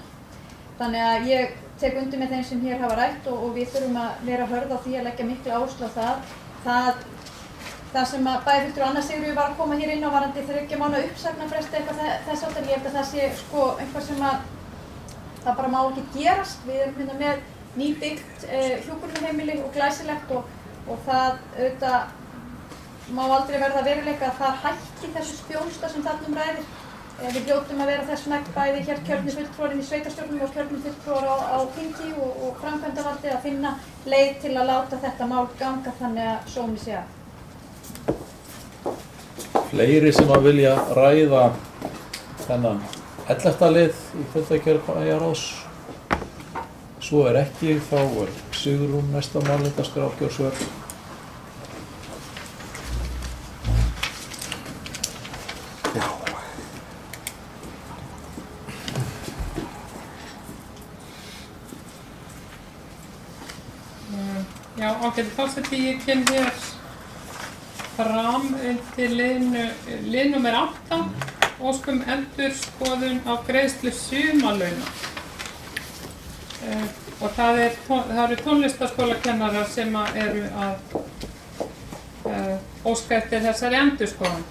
Þannig að ég tek undir með þeim sem hér hafa rætt og við þurfum að vera hörð á því að leggja mikla áherslu á það sem að bæjarfulltrúi Anna Sigríður var að koma hér inn á varðandi 3 mánaða uppsagnarfresti eitthvað þess háttar. Ég held að það sé eitthvað sem að það bara má ekki gerast. Við erum hérna með nýbyggt hjúkrunarheimili og glæsilegt og það auðvitað má aldrei verða veruleika að það hætti þessu þjónusta sem þarna ræðir. Við hljótum að vera þess vegna bæði hér kjörnir fulltrúar í sveitarstjórnum og kjörnir fulltrúar á þingi og framkvæmdarvaldi að finna leið til að láta þetta mál ganga þannig að sómi sé að. Fleiri sem að vilja ræða þennan 11. lið í fundargerð bæjarráðs. Svo er ekki, þá er Sigrún næsta mál þetta skrákjörsvörð. Já, ágæti forseti, ég kem hér fram undir lið númer 8, óskum endurskoðun á greiðslu sumarlauna. Og það eru tónlistarskólakennarar sem eru að óska eftir þessari endurskoðun.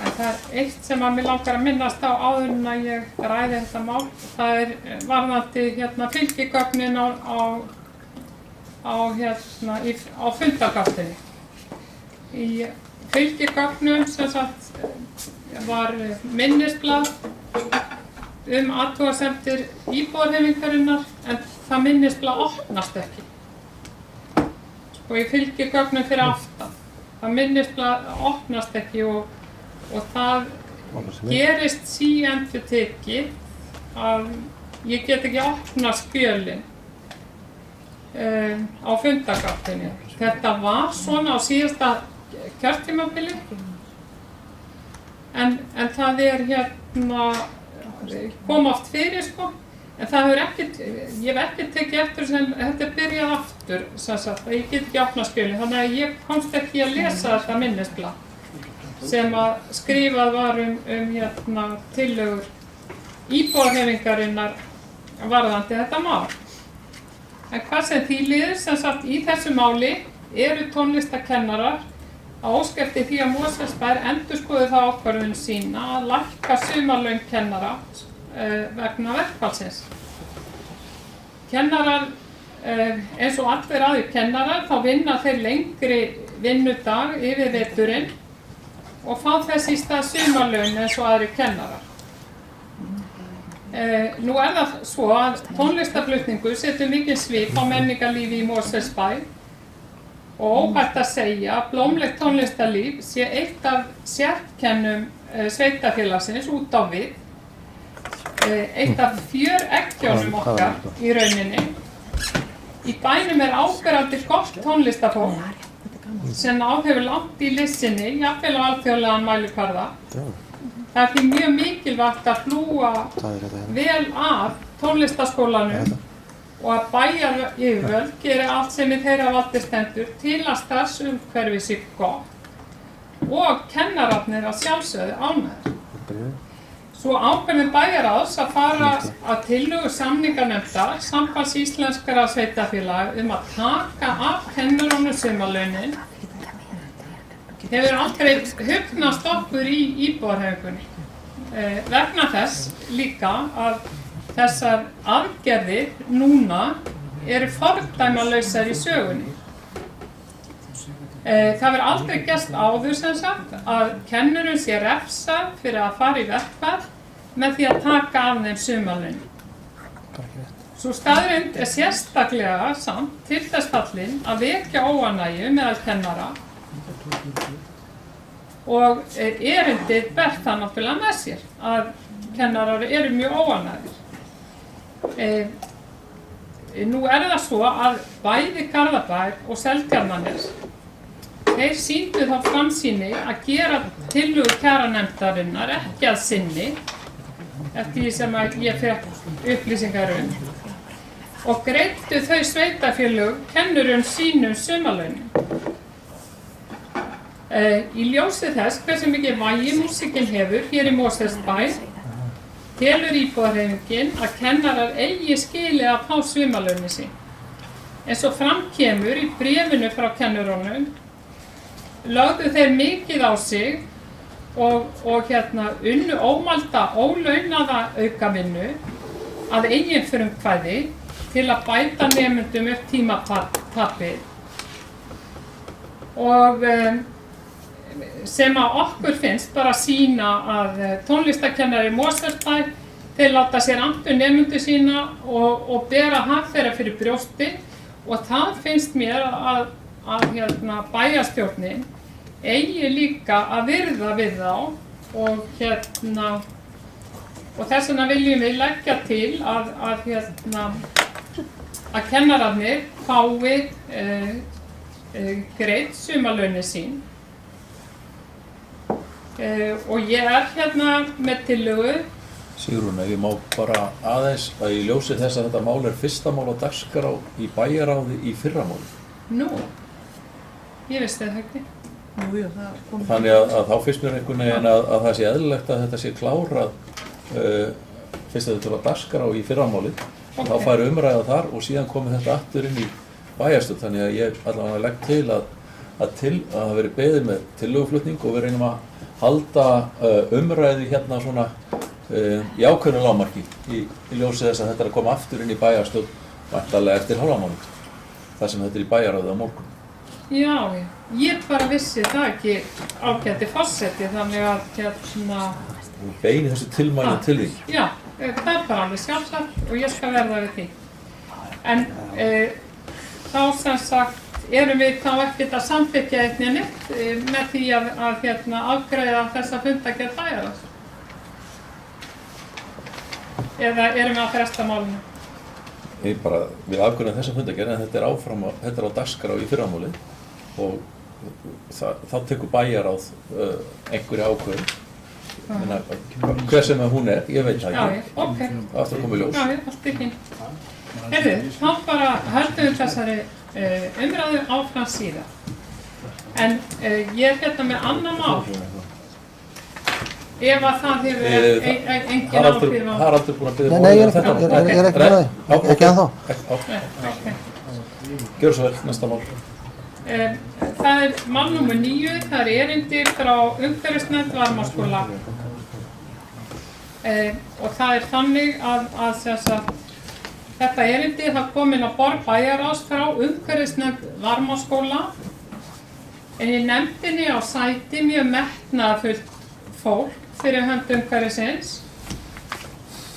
En það er eitt sem að mig langar að minnast á áður en að ég ræði þetta mál. Það er varðandi fylgigögnin á fundargáttinni. Í fylgigögnum sem sagt var minnisblað athugasemdir íbúðarhreyfingarinnar en það minnisblað opnast ekki. Í fylgigögnum fyrir aftan. Það minnisblað opnast ekki og það gerist síendurtekið að ég get ekki opnað skjölin á fundargáttinni. Þetta var svona á síðasta kjörtímabili en það er kom oft fyrir en það hefur ekkert, ég hef ekkert tekið eftir sem þetta er byrjað aftur sem sagt, að ég get ekki opnað skjölin þannig að ég komst ekki að lesa þetta minnisblað sem að skrifað var tillögur íbúðarhreyfingarinnar varðandi þetta mál. En hvað sem því líður, sem sagt í þessu máli eru tónlistarkennarar að óska eftir því að Mosfellsbær endurskoði þá ákvörðun sína að lækka sumarlaun kennara vegna verkfallsins. Kennarar, eins og allir aðrir kennarar, þá vinna þeir lengri vinnudag yfir veturinn og fá þess í stað sumarlaun eins og aðrir kennarar. Nú það svo að tónlistarflutningur setur mikinn svip á menningarlífi í Mosfellsbæ og óhætt að segja að blómlegt tónlistarlíf sé eitt af sérkennum sveitafélagsins út á við, eitt af fjöreggjónum okkar í rauninni. Í bænum áberandi gott tónlistarfólk sem hefur langt í listinni, jafnvel á alþjóðlegan mælikvarða. Það því mjög mikilvægt að hlúa vel að tónlistarskólanum og að bæjaryfirvöld geri allt sem í þeirra valdi stendur til að starfsumhverfi sé gott og kennararnir að sjálfsögðu ánægðir. Svo ákveðin bæjaráðs að fara að tillögu samninganefndar Sambands íslenskra sveitafélaga að taka af kennurunum sumarlaunin hefur aldrei hugnast okkur í íbúahreyfingunni vegna þess líka að þessar aðgerðir núna eru fordæmalausar í sögunni. Það verður aldrei gerst áður sem sagt að kennurum sé refsað fyrir að fara í verkfall með því að taka af þeim sumarlaun. Sú staðreynd sérstaklega samt til þess fallin að vekja óánægju meðal kennara og erindið ber það náttúrulega með sér að kennarar eru mjög óánægðir. Nú það svo að bæði Garðabær og Seltjarnarnes þeir sýndu þá framsýni að gera tillögu kjaranefndarinnar ekki að sinni eftir því sem ég fékk upplýsingar og greiddu þau sveitafélög kennurum sínum sumarlaunin. Í ljósi þess hversu mikið vægi músíkin hefur hér í Mosfellsbæ telur íbúahreyfingin að kennarar eigi skilið að fá sumarlaunin sín. Eins og fram kemur í bréfinu frá kennurunum lögðu þeir mikið á sig og unnu ómælda, ólaunaða aukavinnu að eigin frumkvæði til að bæta nemendum upp tímatapið og sem að okkur finnst bara sýna að tónlistarkennari í Mosfellsbæ þeir láta sér annt nemendur sína og bera hag þeirra fyrir brjósti og það finnst mér að bæjarstjórnin eigi líka að virða við þá og þess vegna viljum við leggja til að kennararnir fái greidd sumarlaunin sín og ég með tillögu. Sigrún, ef ég má bara aðeins að í ljósi þess að þetta mál fyrsta mál á dagskrá í bæjaráði í fyrramáli. Nú, ég vissi það ekki. Þannig að þá finnst mér einhvern veginn að það sé eðlilegt að þetta sé klárað fyrst að þetta var dagskrá í fyrramáli. Okay. Þá færi umræða þar og síðan komið þetta aftur inn í bæjarstöð. Þannig að ég allavega legg til að það veri beðið með tillöguflutning og við reynum að halda umræði svona í ákveðnu lágmarki í ljósi þess að þetta að koma aftur inn í bæjarstöð væntanlega eftir hálfamánuð þar sem þetta í bæjaráði á morgun. Já, ég bara vissi það ekki ágæti forseti þannig að beini þessu tilmæli til því. Já, það bara alveg sjálfsagt og ég skal verða við því. En þá sem sagt erum við þá ekkert að samþykkja neitt með því að afgreiða þessa fundargerð bæjarráðs? Eða erum við að fresta málinu? Við afgreiðum þessa fundargerð en þetta á dagskrá í fyrramáli og þá tekur bæjarráð einhverja ákvörðun. Hver sem hún ég veit það ekki. Já, ok. Aftur komið ljós. Já, allt er fínt. Þá bara höldum við þessari umræðu áfram síðar. En ég með annað mál. Ef að það hefur engin áhrif á... Haraldur búinn að biðja Nei, ég ekki ennþá. Gjörðu svo vel, næsta mál. Það mál númer 9, það erindi frá umhverfisnefnd Varmárskóla. Og það þannig að þetta erindi kom inn á borð bæjarráðs frá umhverfisnefnd Varmárskóla En í nefndinni á sæti mjög metnaðarfullt fólk fyrir hönd umhverfisins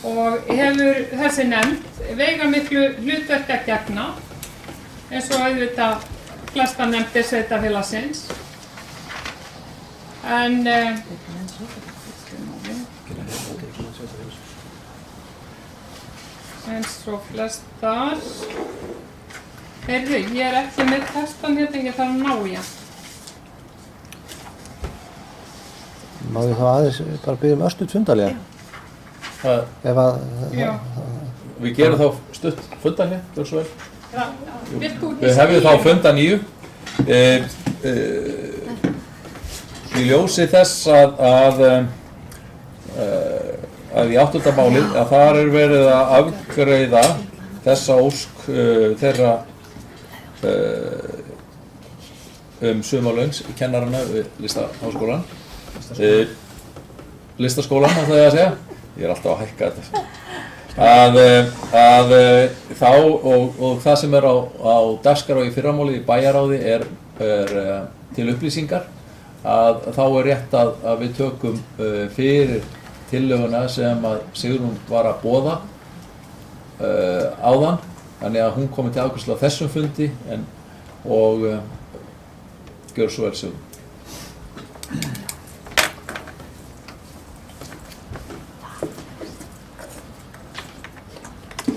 og hefur þessi nefnd veigamiklu hlutverk að gegna eins og auðvitað flesta nefndir sveitarfélagsins. En eins og flestar. Heyrðu, ég ekki með textan hérna, ég þarf að ná í hann. Má ég þá aðeins bara biðja örstutt fundarlega? Ef að... Já. Við gerum þá stutt fundarlega, gjör svo vel. Við hefum þá funda 9. Í ljósi þess að í 8. málið að þar verið að afgreiða þessa ósk þeirra sumarlaun kennarana við Listaháskólann, Listaskólann ætla ég að segja, ég alltaf að hækka þetta, að þá og það sem á dagskrá í fyrramáli í bæjaráði er til upplýsingar, að þá rétt að við tökum fyrir tillöguna sem að Sigrún var að boða áðan, þannig að hún komi til afgreiðslu á þessum fundi og gjör svo vel Sigrún.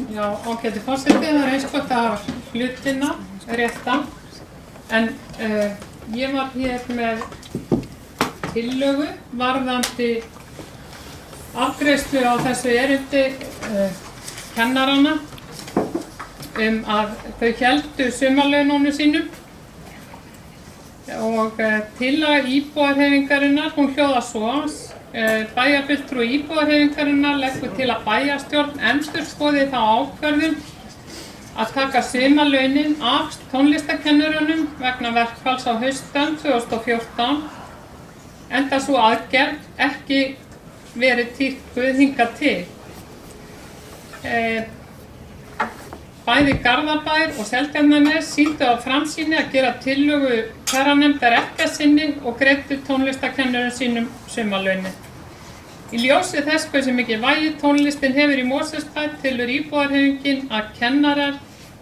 Já, ágæti forseti, það eins gott að hafa hlutina rétta, en ég var hér með tillögu varðandi afgreiðslu á þessu erindi kennarana að þau héldu sumarlaununum sínum og tillaga íbúahreyfingarinnar, hún hljóðar svo: bæjarfulltrúi íbúahreyfingarinnar leggur til að bæjarstjórn endurskoði þá ákvörðun að taka sumarlaunin af tónlistarkennurunum vegna verkfalls á haustönn 2014, enda sú aðgerð ekki verið tíðkuð hingað til. Bæði Garðabær og Seltjarnarnes sýndu á framsýni að gera tillögu kjaranefndar ekki að sinni og greiddu tónlistarkennurum sínum sumarlaunin. Í ljósi þess hversu mikið vægi tónlistin hefur í Mosfellsbæ telur íbúahreyfingin að kennarar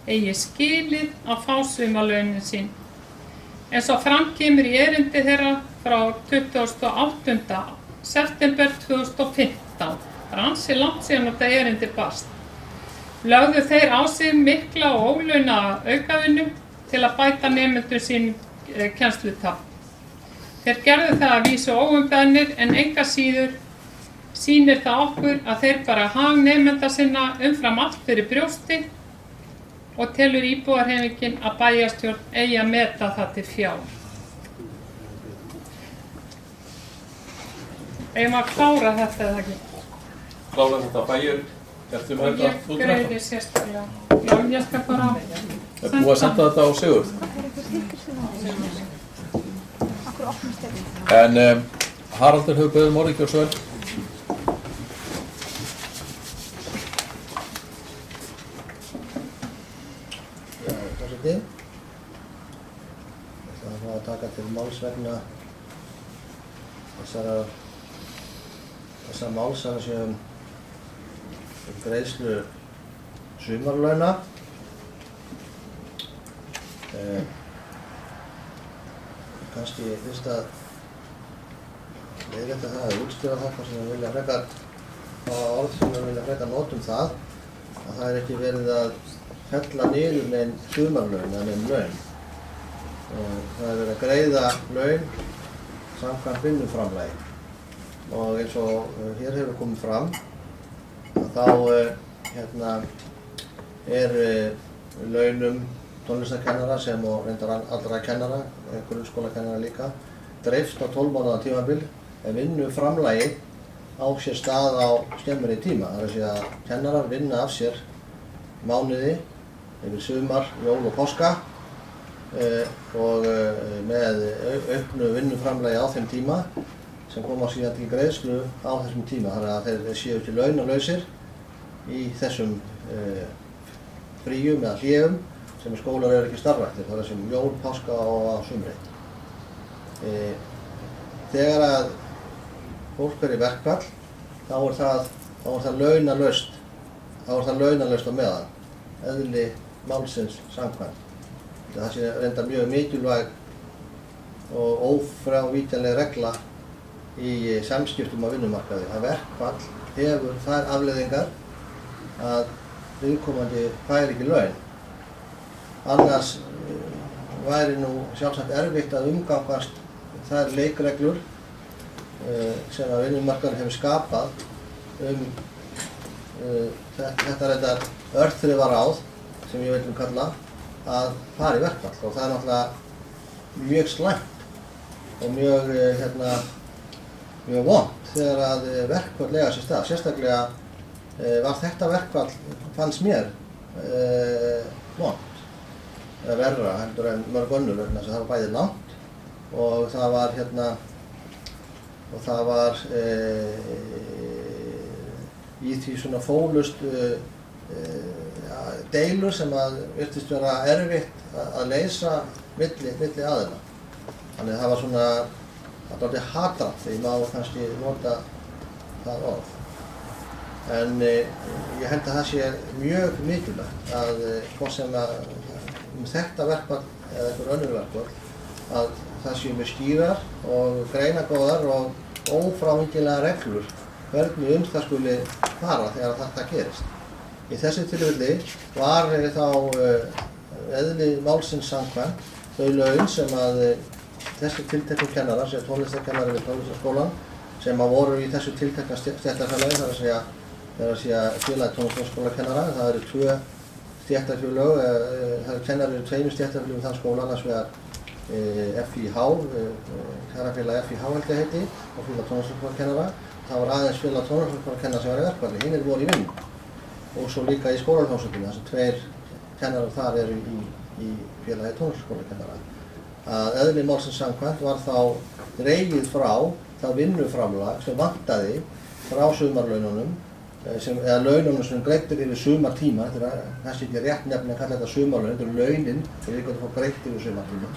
eigi skilið að fá sumarlaunin sín. Eins og fram kemur í erindi þeirra frá 28. september 2015, ansi langt síðan þetta erindi barst, lögðu þeir á sig mikla og ólaunaða aukavinnu til að bæta nemendum sín kennslutap. Þeir gerðu það að vísu óumbeðnir en enga síður sýnir það okkur að þeir bara hag nemenda sinna umfram allt fyrir brjósti og telur íbúahreyfingin að bæjarstjórn eigi að meta það til fjár. Eigum að klára þetta eða ekki? Klára þetta bæjar, ertu með þetta Ég greiði sérstaklega. Já, ég skal bara Er búið að senda þetta á Sigurð? En Haraldur hefur beðið orðið, gjör svo vel. Forseti, það var að taka til máls vegna þessar málsana sem greiðslu sumarlauna. Kannski fyrst að leiðrétta það að útskýra það sem við vilja frekar á orð sem við vilja frekar notum það að það er ekki verið að fella niður neinn sumarlaun eða neinn laun. Það er verið að greiða laun samkvæmt vinnuframlagi og eins og hér hefur komið fram að þá er launum tónlistarkennara sem og reyndar allra kennara, grunnskólakennara líka, dreift á 12 mánaða tímabil en vinnuframlagi á sér stað á skemmri tíma. Það er að segja að kennarar vinna af sér mánuði yfir sumar, jól og páska og með auknu vinnuframlagi á þeim tíma sem koma síðan til greiðslu á þessum tíma. Þannig að þeir séu ekki launalausir í þessum fríum eða hléum sem skólar eru ekki starfræktir, það er sem jól, páska og á sumri. Þegar að fólk í verkfall, þá er það launalaust á meðan, eðli málsins samkvæmt. Það sé reyndar mjög mikilvæg og ófrávíkjanleg regla í samskiptum á vinnumarkaði, að verkfall hefur þær afleiðingar að viðkomandi fær ekki laun. Annars væri nú sjálfsagt erfitt að umgangast þær leikreglur sem að vinnumarkaðurinn hefur skapað þetta reyndar örþrifaráð, sem ég vil kalla, að fara í verkfall. Og það er náttúrulega mjög slæmt og mjög vont þegar að verkfall eiga sér stað. Sérstaklega var þetta verkfall, fannst mér, vont, eða verra heldur en mörg önnur, vegna þess að það var bæði langt og það var í því svona fólust deilur sem að virtist vera erfitt að leysa milli aðila. Þannig að það var svona, það var dálítið hatrað, þegar ég má kannski nota það orð. En ég held að það sé mjög mikilvægt að hvort sem að þetta verkfall eða einhver önnur verkfall, að það séu með skýrar og greinagóðar og ófrávíkjanlegar reglur hvernig það skuli fara þegar þetta gerist. Í þessu tilfelli var þá eðli málsins samkvæmt þau laun sem að þessi tilteknu kennarar, sem tónlistarkennarar við tónlistarskólann, sem að voru í þessu tiltekna stéttarfélagi, það er að segja félagi tónlistarskólakennara. Það eru 2 stéttarfélög, það eru kennarar í 2 stéttarfélögum þann skóla, annars vegar FIH, kennarafélagi FIH held ég heiti, og félag tónlistarskólakennara. Það var aðeins félag tónlistarskólakennara sem var í verkfalli, hinir voru í vinnu. Og svo líka í skólahljómsveitinni, þar sem 2 kennarar þar eru í félagi tónlistarskólakennara. Að eðli málsins samkvæmt var þá dregið frá það vinnuframlag sem vantaði frá sumarlaununum, eða laununum sem greiddir yfir sumartíma. Þetta er kannski ekki rétt nefni að kalla þetta sumarlaun, þetta eru launin sem við getum fá greitt yfir sumartíma,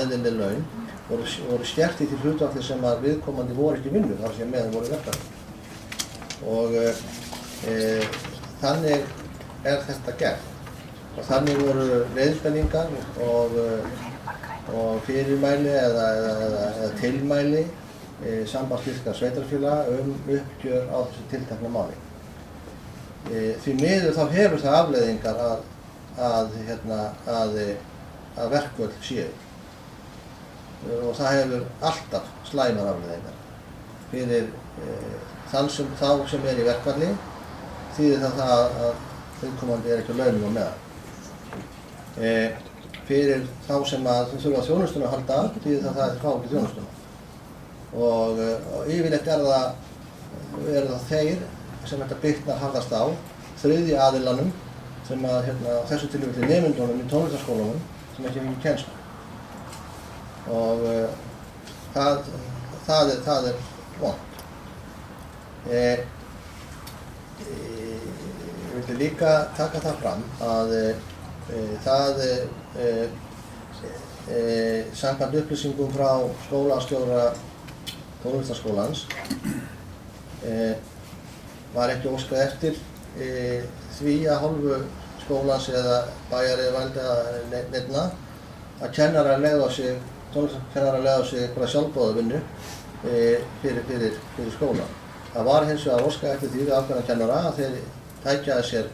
eðlileg laun, voru skert í því hlutfalli sem að viðkomandi voru ekki í vinnu, þar sem meðan voru verkfall. Og þannig þetta gert. Og þannig voru leiðbeiningar og fyrirmæli eða tilmæli sambandsstyrkra sveitarfélaga uppgjör á þessu tiltekna máli. Því miður þá hefur það afleiðingar að verkföll séu. Og það hefur alltaf slæmar afleiðingar. Fyrir þá sem í verkfalli þýðir það að viðkomandi ekki á launum á meðan. Fyrir þá sem þurfa þjónustuna að halda þýðir það að þeir fá ekki þjónustuna. Og yfirleitt eru það þeir sem þetta bitnar harðast á, þriðja aðilanum, sem að þessu tilfelli nemendunum í tónlistarskólanum sem ekki fengi kennslu. Og það er vont. Ég vildi líka taka það fram að samkvæmt upplýsingum frá skólastjóra tónlistarskólans var ekki óskað eftir því að hálfu skólans eða bæjaryfirvalda eða neinna að tónlistarkennarar legðu á sig einhverja sjálfboðavinnu fyrir skólan. Það var hins vegar óskað eftir því við ákveðna kennara að þeir tækja að sér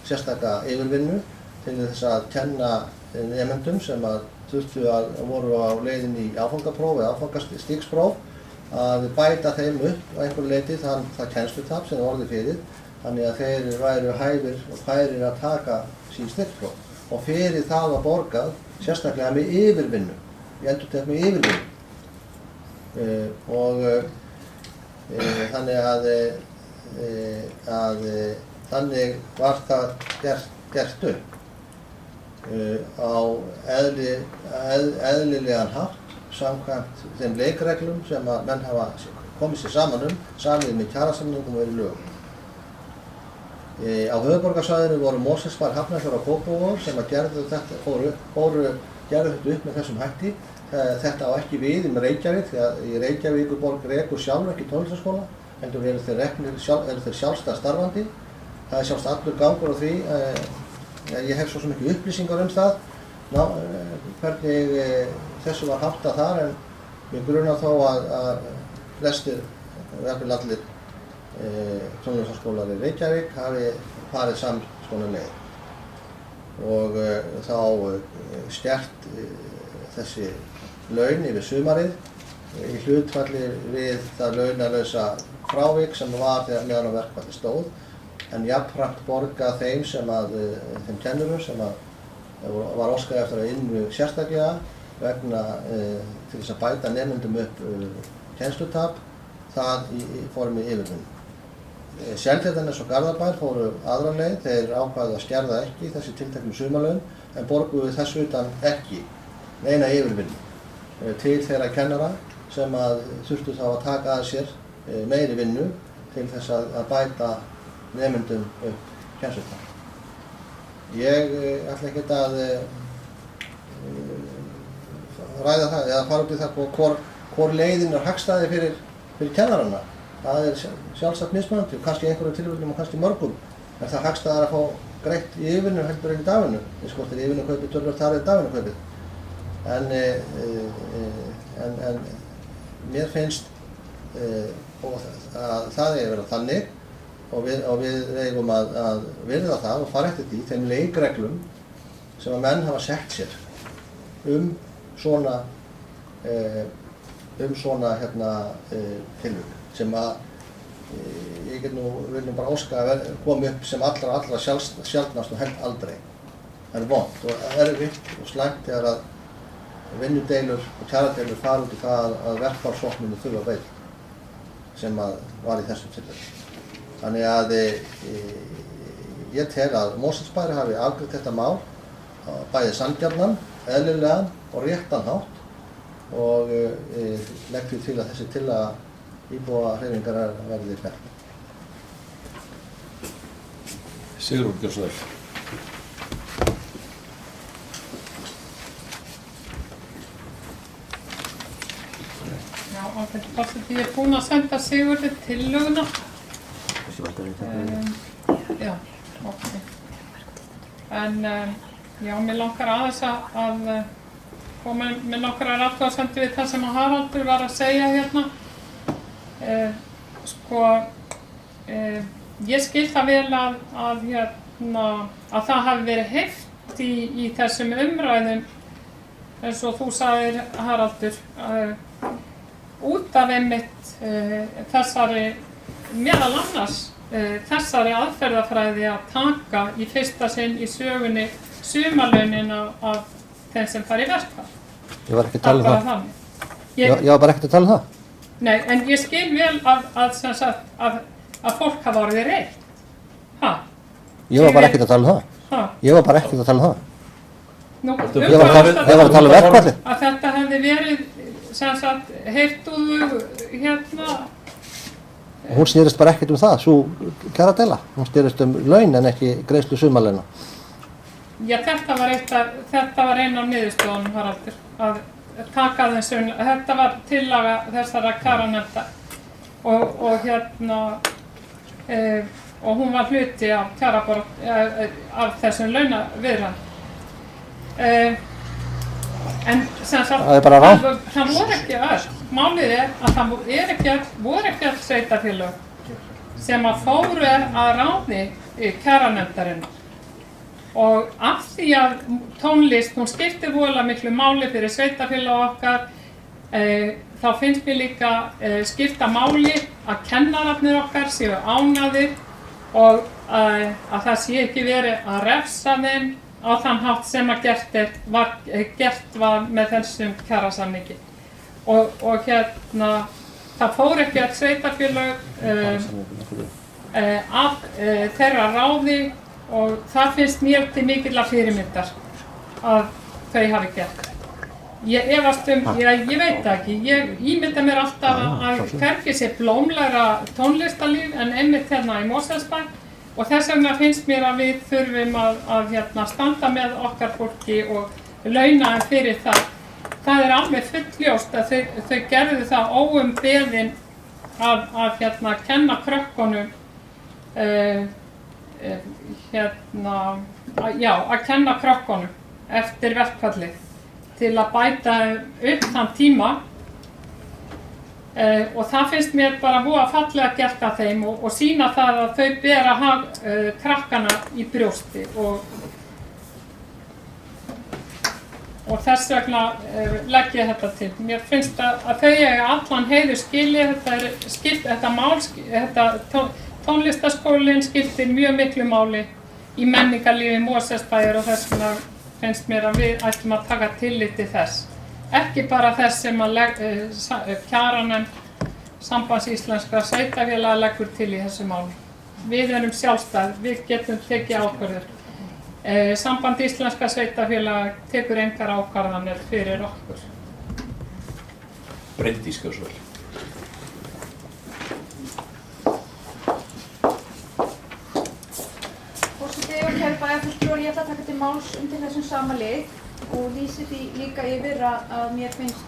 sérstaka yfirvinnu til þess að kenna nemendum sem að voru á leiðinni í áfangapróf eða áfangastigspróf, að bæta þeim upp á einhverju leyti það kennslutap sem orðið fyrir, þannig að þeir væru hæfir og færir að taka sín stigspróf. Og fyrir það var borgað sérstaklega með yfirvinnu, ég endurtek með yfirvinnu. Þannig var það gert upp á eðlilegan hátt samkvæmt þeim leikreglum sem að menn hafa komið sér saman samið með kjarasamningum og lögum. Á höfuðborgarsvæðinu voru Mosfellsbær, Hafnarfjörður og Kópavogur sem að gerðu þetta upp með þessum hætti. þetta á ekki við Reykjavík, því að í Reykjavíkurborg rekur sjálfur ekki tónlistarskóla, heldur eru þeir sjálfstæð starfandi. Það er sjálfst allur gangur á því. Ég hef svo mikið upplýsingar það, hvernig þessu var háttað þar, en ég grunar þó að flestir, jafnvel allir tónlistarskólar í Reykjavík hafi farið sams konar leið. Og þá skert þessi laun yfir sumarið í hlutfalli við það launalausa frávik sem var þegar meðan á verkfalli stóð, en jafnframt borga þeim þeim kennurum sem var óskað eftir að ynnu sérstaklega vegna til þess að bæta nemendum upp kennslutap, það í formi yfirvinnu. Seltjarnarnes og Garðabær fóru aðra leið, þeir ákváðu að skerða ekki þessi tilteknu sumarlaun, en borguðu þess utan ekki neina yfirvinnu til þeirra kennara sem þurftu þá að taka að sér meiri vinnu til þess að bæta nemendum upp kennslutap. Ég ætla ekkert að ræða það eða fara út í það hvor leiðin hagstæði fyrir kennarana. Það sjálfsagt mismunandi og kannski einhverjum tilfellum og kannski mörgum, en það hagstæðar að fá greitt í yfirvinnu heldur en í dagvinnu. Eins hvort yfirvinnukaupið töluvert þar dagvinnukaupið. En mér finnst að það eigi að vera þannig og við eigum að virða það og fara eftir því þeim leikreglum sem að menn hafa sett sér svona tilvik sem ég vil bara óska að koma upp sem allra sjaldnast og held aldrei. Það vont og erfitt og slæmt þegar að vinnudeilur og kjaradeilur fara út í það að verkfallsvopninu þurfa að beita sem var í þessum tilfelli. Þannig að ég tel að Mosfellsbær hafi afgreitt þetta mál bæði sanngjarnan, eðlilegan og réttan hátt og legg því til að þessi tillaga íbúahreyfingarinnar verði felld. Sigrún, gjörðu svo vel. Já, ágæti forseti, ég er búin að senda Sigurði tillöguna. Já, ok. En já, mér langar aðeins að koma með nokkrar athugasemdir við það sem Haraldur var að segja hérna. Ég skil það vel að það hafi verið heyrt í þessum umræðum eins og þú sagðir, Haraldur, út af einmitt þessari, meðal annars þessari aðferðafræði að taka í fyrsta sinn í sögunni sumarlaunin af þeim sem fara í verkfall. Ég var ekki að tala um það. Ég var bara ekkert að tala um það. Nei, en ég skil vel að fólk hafa orðið reitt. Ég var bara ekkert að tala um það. Ég var bara ekkert að tala um það. Ég var að tala um verkfallið. Að þetta hefði verið, heyrtuðu hérna. Hún snerist bara ekkert um það, svo kjaradeila. Hún snerist um laun en ekki greiðslu sumarlauna. Já, þetta var einn af niðurstöðunum, Haraldur, að taka þessu, þetta var tillaga þessara kjaranefnda og og hún var hluti af kjaraborð af þessum launaviðræðum. En sem sagt, það voru ekki öll. Málið að það voru ekki öll sveitarfélög sem að fóru að ráði kjaranefndarinnar. Og af því að tónlist, hún skiptir voðalega miklu máli fyrir sveitarfélag okkar, þá finnst mér líka skipta máli að kennararnir okkar séu ánægðir og að það sé ekki verið að refsa þeim á þann hátt sem að gert var með þessum kjarasamningi. Og það fór ekki að sveitarfélag af þeirra ráði og það finnst mér til mikilla fyrirmyndar að þau hafi gert. Ég efast ég veit það ekki. Ég ímynda mér alltaf að hvergi sé blómlegra tónlistarlíf en einmitt hérna í Mosfellsbæ og þess vegna finnst mér að við þurfum að standa með okkar fólki og launa fyrir það. það er alveg fullljóst að þau gerðu það óumbeðin að kenna krökkunum að kenna krökkunum eftir verkfallið til að bæta upp þann tíma og það finnst mér bara voða fallega gert af þeim og sýna það að þau bera krakkana í brjósti og þess vegna legg ég þetta til. Mér finnst að þau eiga allan heiður skilið, tónlistarskólinn skiptir mjög miklu máli í menningarlífi Mosfellsbæjar og þess vegna finnst mér að við ættum að taka tillit til þess. Ekki bara þess sem að kjaranefnd Sambands íslenskra sveitarfélaga leggur til í þessu máli. Við erum sjálfstæð, við getum tekið ákvörður. Samband íslenskra sveitarfélaga tekur engar ákvarðanir fyrir okkur. Bryndís Gjósvel. Forseti og kæru bæjarfulltrúar, ég ætla að taka til máls undir þessum sama lið og lýsi því líka yfir að mér finnst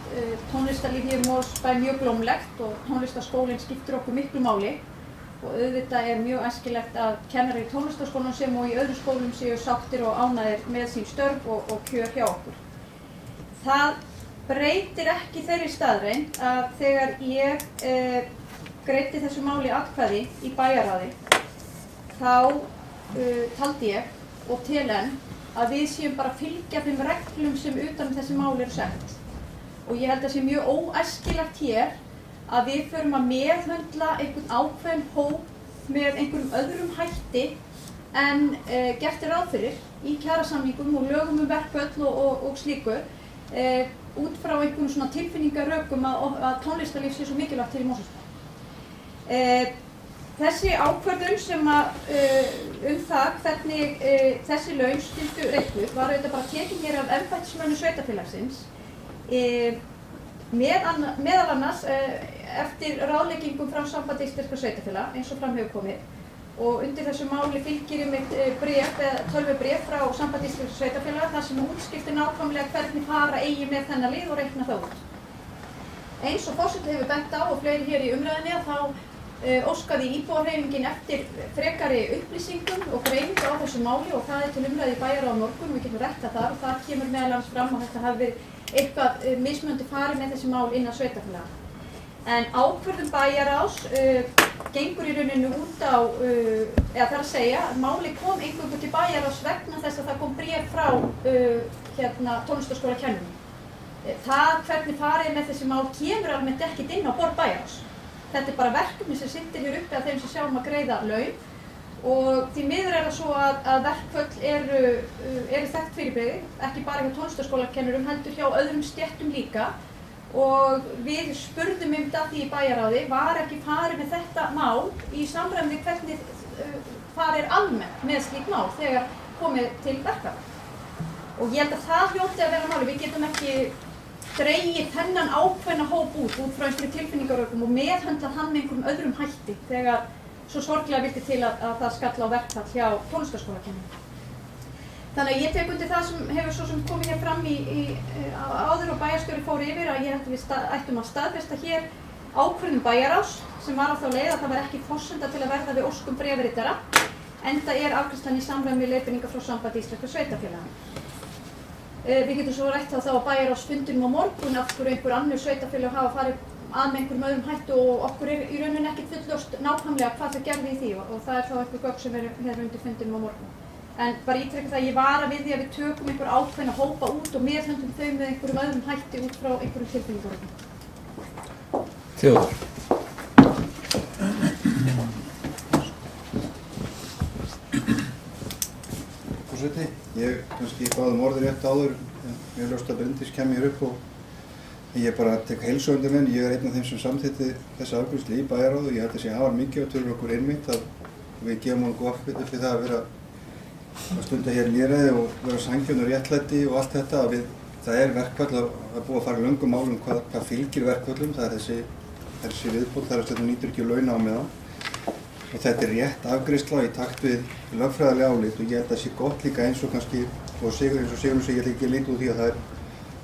tónlistarlíf hér í Mosfellsbæ mjög blómlegt og tónlistarskólinn skiptir okkur miklu máli og auðvitað er mjög æskilegt að kennarar í tónlistarskólanum sem og í öðrum skólum séu sáttir og ánægðir með sín störf og kjör hjá okkur. Það breytir ekki þeirri staðreynd að þegar ég greiddi þessu máli atkvæði í bæjarráði þá taldi ég og tel enn að við séum bara að fylgja þeim reglum sem utan þessi mál eru sett. Og ég held að sé mjög óæskilegt hér að við förum að meðhöndla einhvern ákveðinn hóp með einhverjum öðrum hætti en gert er ráð fyrir í kjarasamningum og lögum verkföll og slíku út frá einhverjum svona tilfinningarökum að tónlistarlíf sé svo mikilvægt hér í Mosfellsbæ. Þessi ákvörðun sem það hvernig þessi laun skyldu reiknuð var auðvitað bara tekin hér af embættismönnum sveitarfélagsins meðal annars eftir ráðleggingum frá Sambandi íslenskra sveitarfélaga eins og fram hefur komið og undir þessu máli fylgir tölvubréf frá Sambandi íslenskra sveitarfélaga þar sem útskiptir nákvæmlega hvernig fara eigi með þennan lið og reikna það út. Eins og forseti hefur bent á og fleiri hér í umræðinni að þá óskaði íbúahreyfingin eftir frekari upplýsingum og greiningu á þessu máli og það er til umræðu í bæjarráði á morgun og við getum rætt það þar og það kemur meðal annars fram að þetta hafi verið eitthvað mismunandi farið með þessi mál innan sveitarfélaga. En ákvörðun bæjarráðs gengur í rauninu út á, eða það er að segja, máli kom eingöngu til bæjarráðs vegna þess að það kom bréf frá tónlistarskólakennurunum. Það hvernig farið með þessi mál kemur almennt ekkert inn á borð bæjarráðs. Þetta er bara verkefni sem sittir hér uppi að þeim sem sjá að greiða laun og því miður er það svo að verkföll eru þekkt fyrirbrigði, ekki bara hjá tónlistarskólakennurum heldur hjá öðrum stéttum líka og við spurðum það því í bæjarráði var ekki farið með þetta mál í samræmi við hvernig farið almennt með slík mál þegar komið til verkfalla. Og ég held að það hljóti að vera máli, við getum ekki dregið þennan ákveðna hóp út frá einhverjum tilfinningarökum og meðhöndlað hann með einhverjum öðrum hætti þegar svo sorglega vildi til að það skall á verkfall hjá tónlistarskólakennurunum. Þannig að ég tek undir það sem hefur svo sem komið hér fram áður og bæjarstjóri fór yfir að ég held að við ættum að staðfesta hér ákvörðun bæjarráðs sem var á þá leið að það var ekki forsenda til að verða við óskum bréfritara enda er afgreiðslan í samræmi við leiðbeiningar frá Sambandi íslenskra sveitarfélaga. Við getum svo rætt þá á bæjarráðsfundinum á morgun af hverju einhver annur sveitarfélög hafa farið að með einhverjum öðrum hætti og okkur er í rauninni ekkert fulljóst nákvæmlega hvað það gerði í því og það er þá einhver gögn sem er hér undir fundinum á morgun. En bara ítreka það að ég vara við því að við tökum einhver ákveðna hópa út og meðhöndlum þau með einhverjum öðrum hætti út frá einhverjum tilfinningarökum. Theodór. Forseti, ég kannski báði orðið rétt áður, ég ljóst að Bryndís kemur hér upp og ég bara tek heilsu undir henni. Ég er einn af þeim sem samþykkti þessa afgreiðslu í bæjarráði og ég held að sé afar mikilvægt fyrir okkur einmitt að við gefum honum gott fyrir það að vera að stunda hér lýðræði og vera sanngjörn og réttlæti og allt þetta. Það er verkfall að búið að fara löngum málum hvað fylgir verkfallum, það er þessi viðbót, það er að þetta nýtur ekki launa á meðan. Og þetta er rétt afgreiðsla í takt við lögfræðilega álit og ég held að það sé gott líka eins og kannski, eins og Sigurður segir, ég ætla ekki að líta úr því að það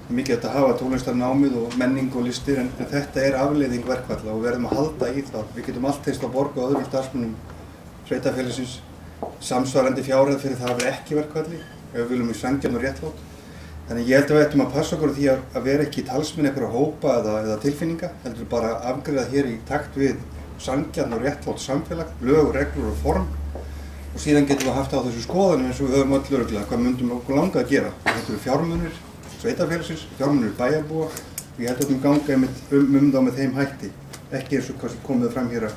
mikið þetta hafa tónlistarnámið og menning og listir en þetta er afleiðing verkfalla og við verðum að halda í það. Við getum allt teist að borga öðrum starfsmönnum sveitarfélagsins samsvarandi fjárhæð fyrir það að vera ekki verkfalli ef við viljum sanngjarn og réttlátt. Þannig ég held að við ættum að passa okkur á því að vera ekki talsmenn einhverja hópa eða tilfinninga, heldur bara að afgreiða hér í takt við sanngjarn og réttlátt samfélag, lög, reglur og form og síðan getum við haft á þessu skoðanum eins og við höfum öll örugglega hvað myndum okkur langa að gera. Þetta eru fjármunir sveitarfélagsins, fjármunir bæjarbúa og ég held að ganga einmitt þá með þeim hætti, ekki eins og hvað sem komið fram hér að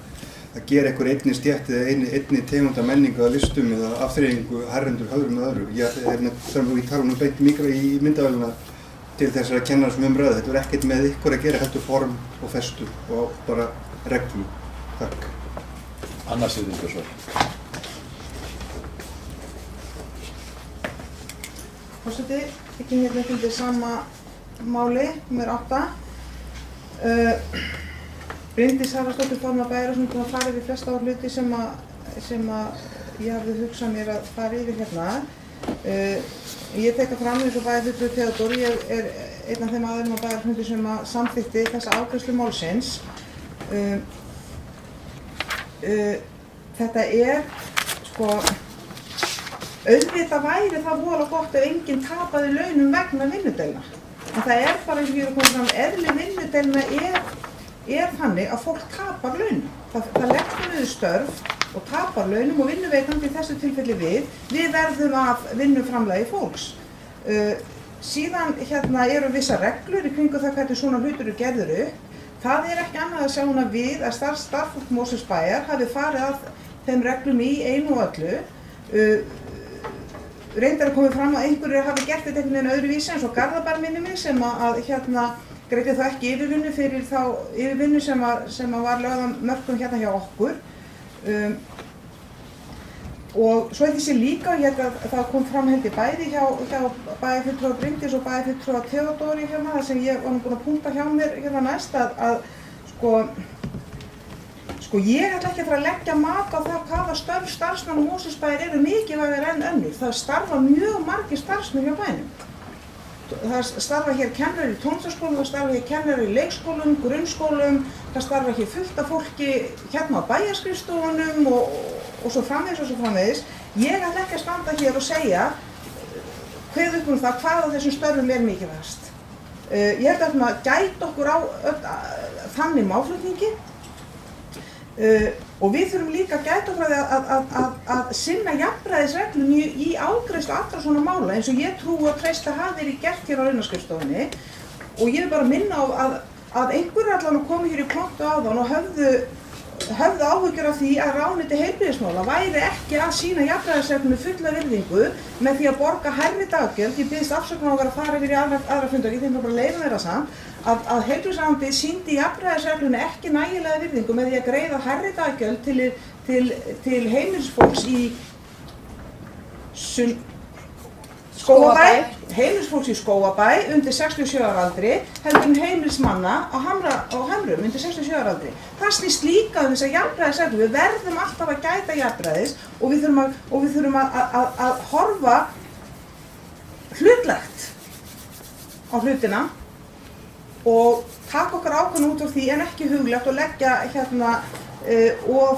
gera einhver einni stétt eða einni tegunda menningu eða listum eða afþreyingu herrendur höfrum með öðru. Ég þarf að tala beint mikra í myndavélina til þess að kenna þessum umræðu. Þetta er ekkert með ykkur að gera, heldur form og festu og bara reglu. Takk. Anna Sigríður. Forseti, ekki hérna undir sama máli, nr. 8. Bryndís Haraldsdóttir formaður bæjarráðs búin að fara yfir flesta hluti sem ég hafði hugsað mér að fara yfir hérna. Ég tek það fram eins og bæjarfulltrúi Theodór, ég er einn af þeim aðilum á bæjarfundi sem samþykkti þessa afgreiðslu málsins. Þetta er, auðvitað væri það voðalega gott ef enginn tapaði launum vegna vinnudeilna. En það er bara eins og ég er að koma fram, eðli vinnudeilna er þannig að fólk tapar launum. Það leggur niður störf og tapar launum og vinnuveitandi í þessu tilfelli við verðum af vinnuframlagi fólks. Síðan eru vissar reglur í kringu það hvernig svona hlutur eru gerður upp. Það er ekki annað að sjá við að starfsfólk Mosfellsbæjar hafi farið að þeim reglum í einu og öllu. Reyndar að komið fram að einhverjir hafi gert þetta einhvern veginn öðruvísi eins og Garðabær minnir mig sem að greiddi þá ekki yfirvinnu fyrir þá yfirvinnu sem var lögð af mörkum hjá okkur. Og svo þessi líka, það kom fram bæði hjá bæjarfulltrúa Bryndís og bæjarfulltrúa Theodóri þar sem ég var búin að punkta hjá mér næst að ég ætla ekki að fara að leggja mat á það hvaða störf starfsmanna Mosfellsbæjar eru mikilvægari en önnur. Það starfa mjög margir starfsmenn hjá bænum. Það starfa hér kennarar í tónlistarskólum, það starfa hér kennarar í leikskólum, grunnskólum, það starfa hér fullt af fólki á bæjarskrifstofunum og svo framvegis. Ég ætla ekki að standa hér og segja kveð upp það hvað af þessum störfum er mikilvægast. Ég held að maður gæti okkur á þannig málflutningi og við þurfum líka að gæta okkur að sinna jafnræðisreglum í afgreiðslu allra svona mála eins og ég trúi að treysta hafi verið gert hér á launaskrifstofunni og ég vil bara minna á að einhverjir allan komu hér í pontu áðan og höfðu áhyggjur af því að ráðuneyti heilbrigðismála væri ekki að sýna jafnræðisreglum með fulla virðingu með því að borga hærri daggjöld. Ég biðst afsökunar á að fara yfir í aðra fundar, ég þeim bara leyfa mér það samt að heilbrigðisráðuneytið sýndi jafnræðisreglunni ekki nægilega virðingu með því að greiða hærri daggjöld til heimilisfólks í Skógabæ undir 67 ára aldri heldur en heimilismanna á Hamrum undir 67 ára aldri. Það snýst líka þess að jafnræðisreglur. Við verðum alltaf að gæta jafnræðis og við þurfum að horfa hlutlegt á hlutina og taka okkar ákvörðun út úr því en ekki huglegt og leggja of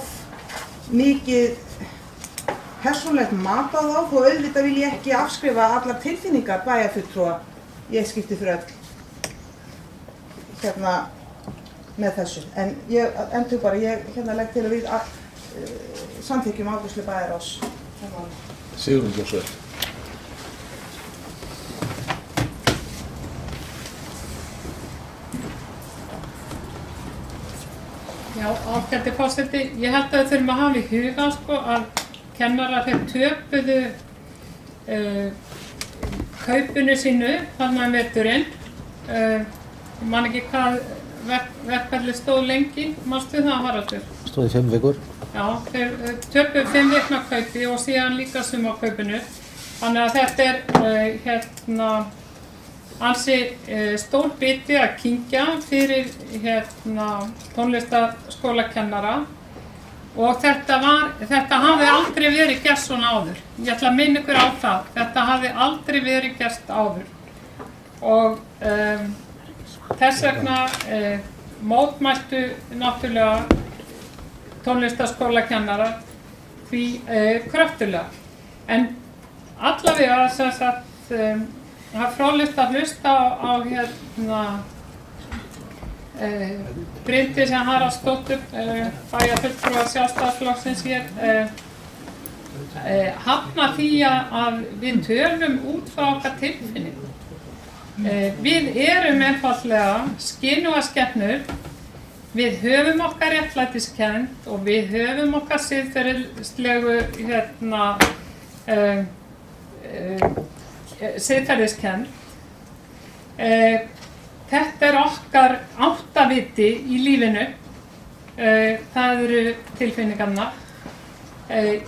mikið persónulegt mat á þá, þó auðvitað vil ég ekki afskrifa allar tilfinningar bæjarfulltrúa í eitt skipti fyrir öll með þessu. En ég endur bara, ég legg til að við samþykkjum afgreiðslu bæjarráðs. Sigrún Björnsdóttir. Já, ágæti forseti, ég held að við þurfum að hafa í huga að kennarar þeir töpuðu kaupinu sínu þarna veturinn. Ég man ekki hvað verkfallið stóð lengi, manstu það Haraldur? Stóð í 5 vikur. Já, þeir töpuðu 5 vikna kaupi og síðan líka sumarkaupinu. Þannig að þetta er ansi stór biti að kyngja fyrir tónlistarskólakennara og þetta hafði aldrei verið gert svona áður. Ég ætla að minna ykkur á það. Þetta hafði aldrei verið gert áður. og þess vegna mótmæltu náttúrulega tónlistarskólakennarar því kröftulega. En allavega sem sagt það er fróðlegt að hlusta á Bryndísi Haraldsdóttur, bæjarfulltrúa Sjálfstæðisflokksins hér, hafna því að við tölum út frá okkar tilfinningu. Við erum einfaldlega skynjugaskepnur, við höfum okkar réttlætiskennd og við höfum okkar siðferðislegu siðferðiskennd. Þetta er okkar áttaviti í lífinu, það eru tilfinningarnar.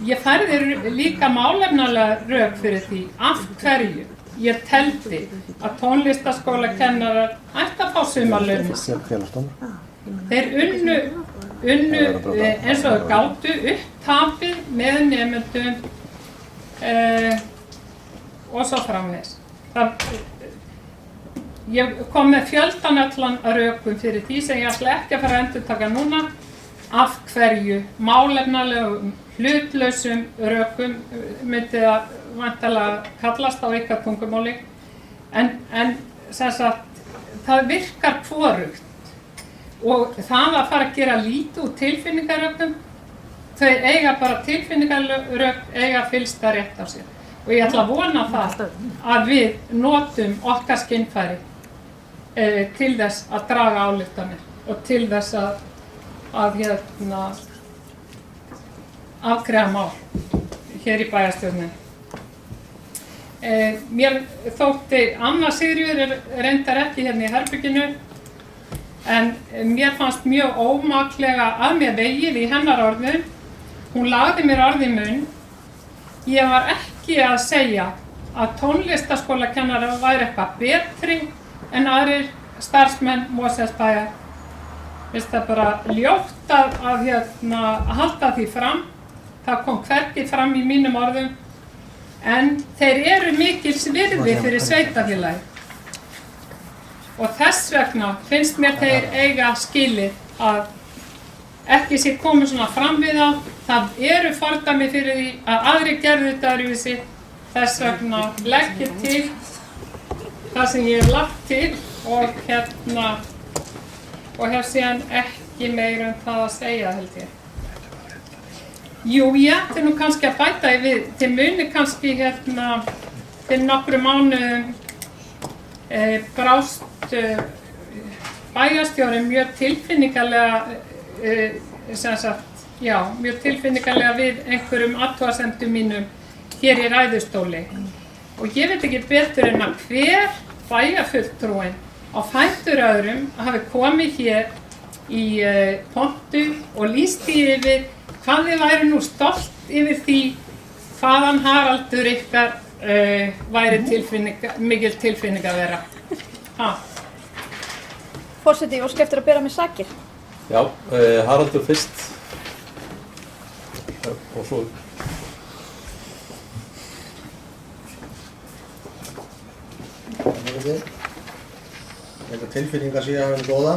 Ég færði líka málefnalega rök fyrir því af hverju ég teldi að tónlistarskólakennarar ættu að fá sumarlaun. Þeir unnu eins og þau gátu upptapið með nemendum og svo framvegis. Ég kom með fjöldan allan rökum fyrir því sem ég ætla ekki að fara að endurtaka núna, af hverju málefnalegum hlutlausum rökum myndi það væntanlega kallast á ykkar tungumáli, en sem sagt það virkar hvorugt og það að fara að gera lítið úr tilfinningarökum, þau eiga bara tilfinningarök, eiga fyllsta rétt á sér. Og ég ætla að vona það að við notum okkar skynfæri til þess að draga ályktanir og til þess að afgreiða mál hér í bæjarstjórninni. Mér þótti Anna Sigríður reyndar ekki hérna í herberginu, en mér fannst mjög ómaklega að mér vegið í hennar orðum. Hún lagði mér orð í munn. Ég var ekki að segja að tónlistarskólakennarar væri eitthvað betri en aðrir starfsmenn Mosfellsbæjar. Finnst það bara ljótt að halda því fram. Það kom hvergi fram í mínum orðum, en þeir eru mikils virði fyrir sveitarfélagið. Og þess vegna finnst mér þeir eiga skilið að ekki sé komið svona fram við það. Það eru fordæmi fyrir því að aðrir gerðu þetta öðruvísi. Þess vegna legg ég til það sem ég hef lagt til og hef síðan ekki meira það að segja, held ég. Jú, ég ætti nú kannski að bæta í við. Þið muni kannski fyrir nokkrum mánuðum brást bæjarstjórinn mjög tilfinningalega mjög tilfinningalega við einhverjum athugasemdum mínum hér í ræðustóli. Og ég veit ekki betur en að hver bæjarfulltrúinn á fætur öðrum hafi komið hér í pontu og lýst því yfir hvað þið væri nú stolt yfir því hvaðan Haraldur ykkar væri mikil tilfinning að vera. Forseti, ég óska eftir að bera mig sakir. Já, Haraldur fyrst og svo. Þetta tilfinningar sé að vera góða.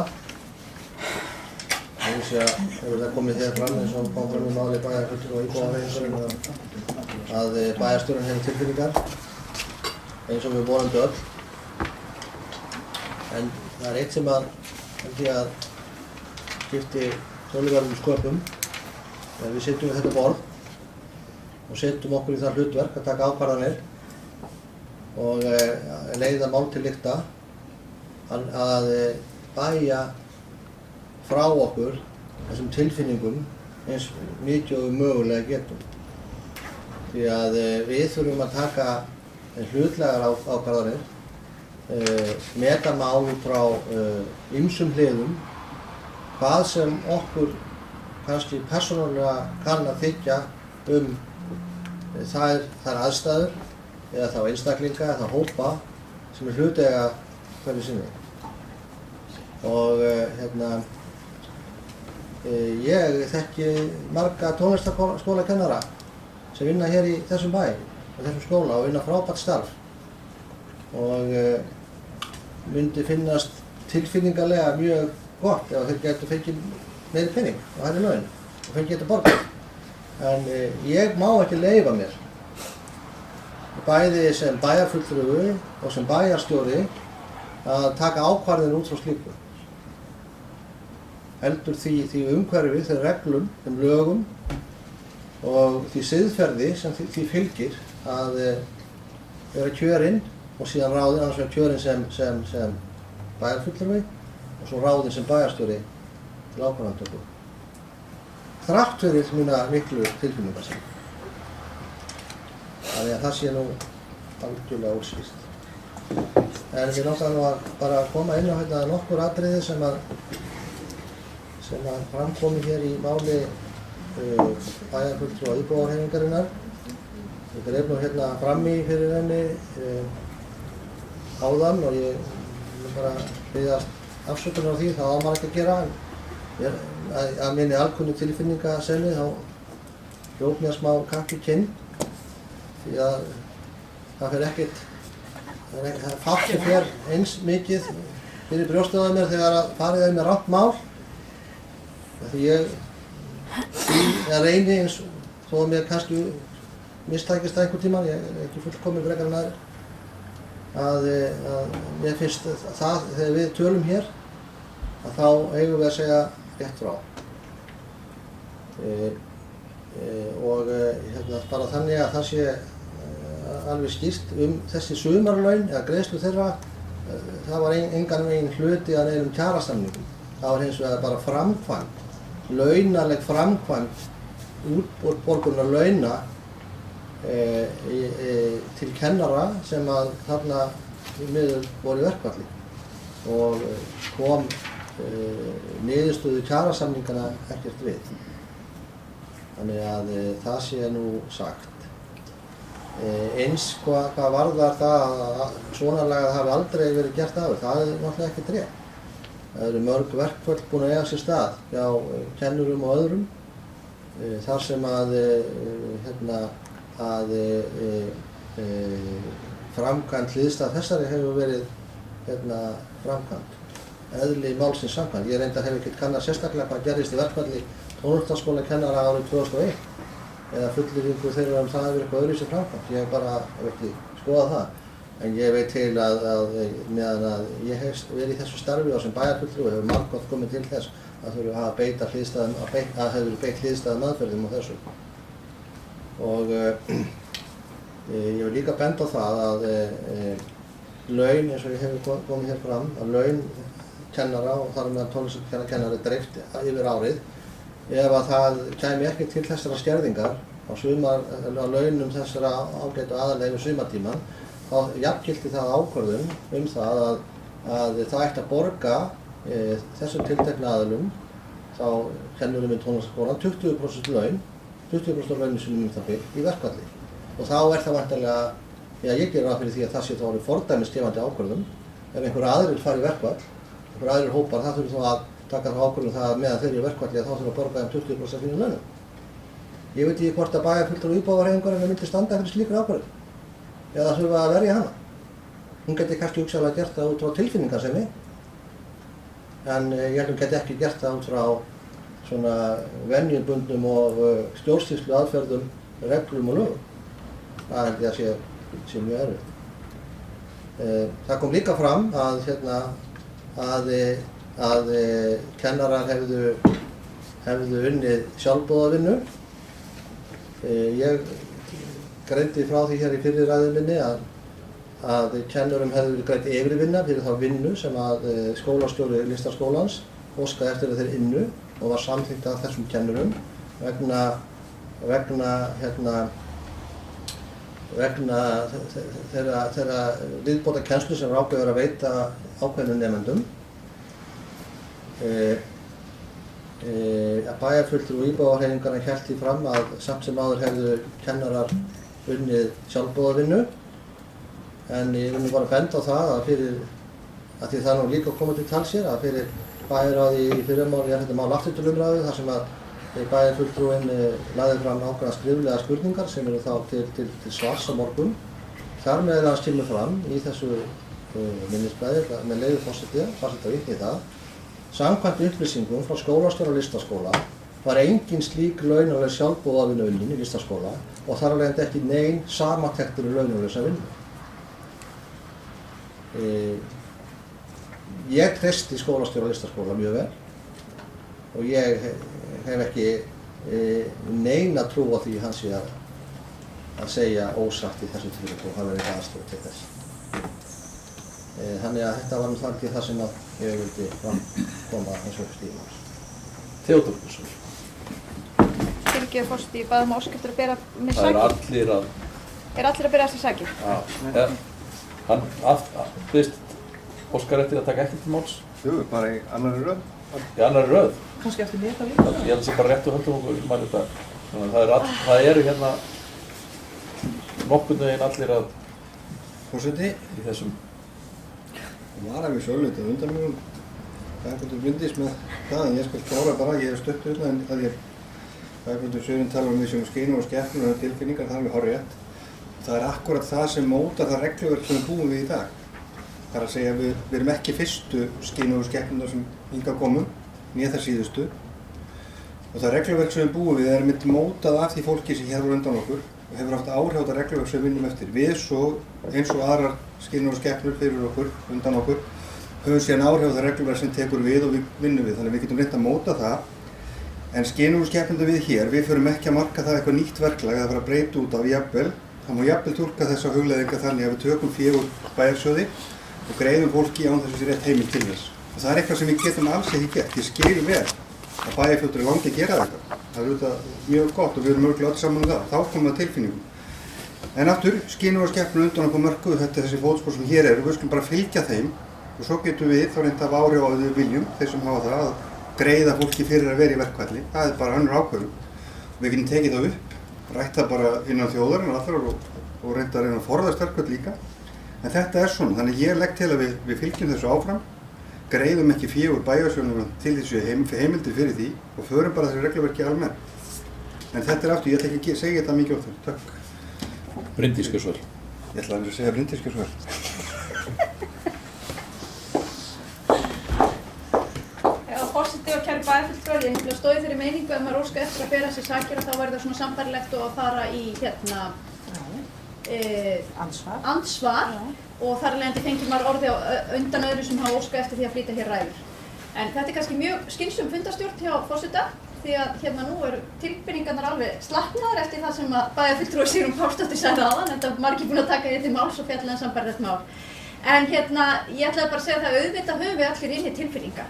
Það sé að hefur það komið þegar fram eins og kom fram í máli bæjarfulltrúa og íbúahreyfingarinnar að bæjarstjórinn hefur tilfinningar eins og við vonandi öll. En það er eitt sem held ég að skipti töluverðum sköpum þegar við sitjum við þetta borð og setjum okkur í það hlutverk að taka ákvarðanir og leiða mál til lykta að bæja frá okkur þessum tilfinningum eins mikið og við mögulega getum. Því að við þurfum að taka hlutlegar ákvarðanir, meta mál út frá ýmsum hliðum, hvað sem okkur kannski persónulega kann að þykja þær aðstæður eða þá einstaklinga eða hópa sem hlutlega hverju sinni. Og ég þekki marga tónlistarskólakennara sem vinna hér í þessum bæ, í þessum skóla og vinna frábært starf. Og myndi finnast tilfinningarlega mjög gott ef þeir getur fengið meiri pening og hærri laun og fengið þetta borgað. En ég má ekki leyfa mér, bæði sem bæjarfulltrúi og sem bæjarstjóri, að taka ákvarðanir út frá slíku. Heldur því umhverfi, þeim reglum, þeim lögum og því siðferði sem því fylgir að vera kjörinn og síðan ráðinn, annars vera kjörinn sem bæjarfulltrúi og svo ráðinn sem bæjarstjóri til ákvarðanatöku. Þrátt fyrir mína miklu tilfinningarsemi. Þannig að það sé nú algjörlega úrskýrt. En við langar nú að bara koma inn á hérna nokkur atriði sem að framkomi hér í máli bæjarfulltrúa íbúðarhreyfingarinnar. Ég greip nú hérna fram í fyrir henni áðan og ég vil bara biðjast afsökunar á því, það á maður ekki að gera. Að minni alkunnu tilfinningasemi þá hljóp mér smá kakk í kinn því að það fer ekkert, það fátt sem fer eins mikið fyrir brjóstið á mér þegar að farið er með rangt mál. Því ég reyni eins þó að mér kannski mistækist það einhvern tímann, ég er ekki fullkominn frekar en aðrir, að mér finnst það þegar við tölum hér að þá eigum við að segja rétt frá. Og bara þannig að það sé alveg skýrt þessi sumarlaun eða greiðslu þeirra, það var engan veginn hluti að neinum kjarasamningum. Það var hins vegar bara framkvæmd, launaleg framkvæmd útborgunar launa til kennara sem að þarna miður voru í verkfalli og kom niðurstöðu kjarasamningana ekkert við. Þannig að það sé nú sagt. Eins hvað varðar það að svona lagað hafi aldrei verið gert áður, það er náttúrulega ekkert rétt. Það eru mörg verkföll búin að eiga sér stað hjá kennurum og öðrum þar sem að framkvæmd hliðstæð þessari hefur verið framkvæmd. Eðli málsins samkvæmt. Ég reyndar hef ekkert kannað sérstaklega hvað gerðist í verkfalli tónlistarskóla kennara árið 2001 eða fullyrðingu þeirra það hefur eitthvað öðruvísi framkvæmt. Ég bara hef ekki skoðað það. En ég veit til að meðan að ég hef verið í þessu starfi og sem bæjarfulltrúi hefur margoft komið til þess að þurfa að beita hliðstæðum, að hefur beitt hliðstæðum aðferðum á þessu. Og ég vil líka benda á það að laun, eins og ég hefur komið hér fram, að laun kennara og þar með tónlistarkennari dreift yfir árið, ef að það kæmi ekki til þessara skerðingar á launum þessara ágætu aðalega yfir sumartíman, þá jafngilti það ákvörðun það að það ætti að borga þessum tiltekna aðilum, þá kennurum í tónlistarskólann 20% laun, 20% af launum sínum það í verkfalli. Og þá það væntanlega, ég gerir ráð fyrir því að það sé þá orðið fordæmisgefandi ákvörðun. Ef einhver aðrir fari í verkfall, einhver aðrir hópar, það þurfi þá að taka þá ákvörðun það meðan þeir eru í verkfalli að þá þurfa að borga þeim 20% af sínum launum. Ég veit ekki hvort að bæjarfulltrúi og íbúðarhreyfingarinnar myndi standa fyrir slíkri ákvörðun. Eða þurfa að verja hana. Hún geti kannski hugsanlega gert það út frá tilfinningarsemi, en ég held hún geti ekki gert það út frá svona venjubundnum og stjórnsýslu aðferðum, reglum og lögum. Það held ég að sé mjög erfitt. Það kom líka fram að kennarar hefðu unnið sjálfboðavinnu. Ég greindi frá því hér í fyrri ræðu minni að kennurum hefði verið greidd yfirvinna fyrir þá vinnu sem að skólastjóri listaskólans óskaði eftir að þeir ynnu og var samþykkt af þessum kennurum vegna þeirra viðbóta kennslu sem var ákveður að veita ákveðnum nemendum. Bæjarfulltrúi og íbúðarhreyfingarinnar hélt því fram að samt sem áður hefðu kennarar unnið sjálfboðavinnu, en ég vil nú bara benda á það að því það nú líka komið til tals hér að fyrir bæjarráði í fyrramáli þetta mál aftur til umræðu þar sem að bæjarfulltrúinn lagði fram ákveðnar skriflegar spurningar sem eru þá til svars á morgun. Þar meðal hans kemur fram í þessu minnisblaði með leyfi forseta vitni í það. Samkvæmt upplýsingum frá skólastjóra listaskóla var engin slík launaleg sjálfboðavinna unnin í listaskóla og þar af leiðandi ekki nein samantektir í launalausa vinnu. Ég treysti skólastjóra listaskóla mjög vel og ég hef ekki neina trú á því hann sé að segja ósatt í þessu tilfelli og hafa verið aðstoð til þess. Þannig að þetta var þar ekki það sem að ég vildi koma eins og stíma. Theodór Björnsson. Fyrirgefðu forseti, ég baði ósk eftir að bera mig Það sakir. allir að... Allir að bera þessi sakir? Já. Hann fyrst óskar eftir að taka ekki til máls? Jú, bara í annarri röð. Í annarri röð? Kannski eftir mér það líka? Ég held að það sé bara rétt og höldum okkur mæli þetta. Þannig að það eru hérna nokkurnu veginn allir að... Forseti? Í þessum... Það var alveg svolítið undan mjög. Bæjarfundur Bryndís með það, en ég skal klára bara, ég hef stöttu en að Bæjarfundur Söðurinn talar við sem skynur og skepnur og tilfinningar, það er alveg hárrétt. Það er akkurat það sem mótar það regluverk sem við búum við í dag. Það er að segja að við erum ekki fyrstu skynur og skepnur sem hingað komum, né það síðustu. Og það regluverk sem við búum við er myndi mótað af því fólki sem hér voru undan okkur og hefur haft áhrif á það regluverk sem við vinnum eftir. Við svo, eins og aðrar skynur og skepnur fyrir okkur, undan okkur, höfum síðan áhrif á það regluverk sem tekur við og við vinnum við. Þannig að við getum reynt að móta það. En skynur og skepnur við hér, við förum ekki að marka það eitthvað nýtt verklag eða fara að breyta út af jafnvel. Það má jafnvel túlka þessa hugleiðinga þannig að við tökum fé úr bæjarsjóði og greiðum fólki án þess að sé rétt heimild til þess. Og það er eitthvað sem við getum alls ekki gert. Ég skil vel að bæjarfjótur er langi að gera þetta. Það er auðvitað mjög gott og við erum örugglega öll saman um það. Þá komum við að tilfinningum. En aftur, skynur og skepnur undan okkur mörkuðu þetta þessi fótspor sem hér eru. Við skulum bara fylgja þeim og svo getum við þá reynt að hafa áhrif á að við viljum, þeir sem hafa það, að greiða fólki fyrir að vera í verkfalli. Það er bara önnur ákvörðun. Við getum tekið það upp, rætt það bara innan þjóðarinnar allar og reynda að reyna að forðast verkfall líka. En þetta er svona, þannig ég legg til að við fylgjum þessu áfram, greiðum ekki fé úr bæjarsjóðunum til þessu heimildir fyrir því og förum bara þessu regluverki almennt. En þetta er aftur, ég ætla ekki að segja þetta mikið oftar. Takk. Bryndís Gjörsvöll. Ég ætla að segja Bryndís Gjörsvöll. Forseti og kæru bæjarfulltrúar, ég hef stóðið þeirri meiningu að maður óska eftir að bera sér sakir og þá væri það svona sambarlegt og að fara í ansvar og þar af leiðandi fengir maður orði á undan öðru sem hafa óskað eftir því að flytja hér ræður. En þetta er kannski mjög skynsum fundarstjórn hjá forseta því að nú eru tilbyrningarnar alveg slaknaðar eftir það sem að bæjarfulltrúar Sigrún Pálsdóttir sagði áðan, enda margir búin að taka til máls og fjalla sambarlegt mál. En ég ætlaði bara að segja það auðvitað höfum við allir inni tilbyrningar.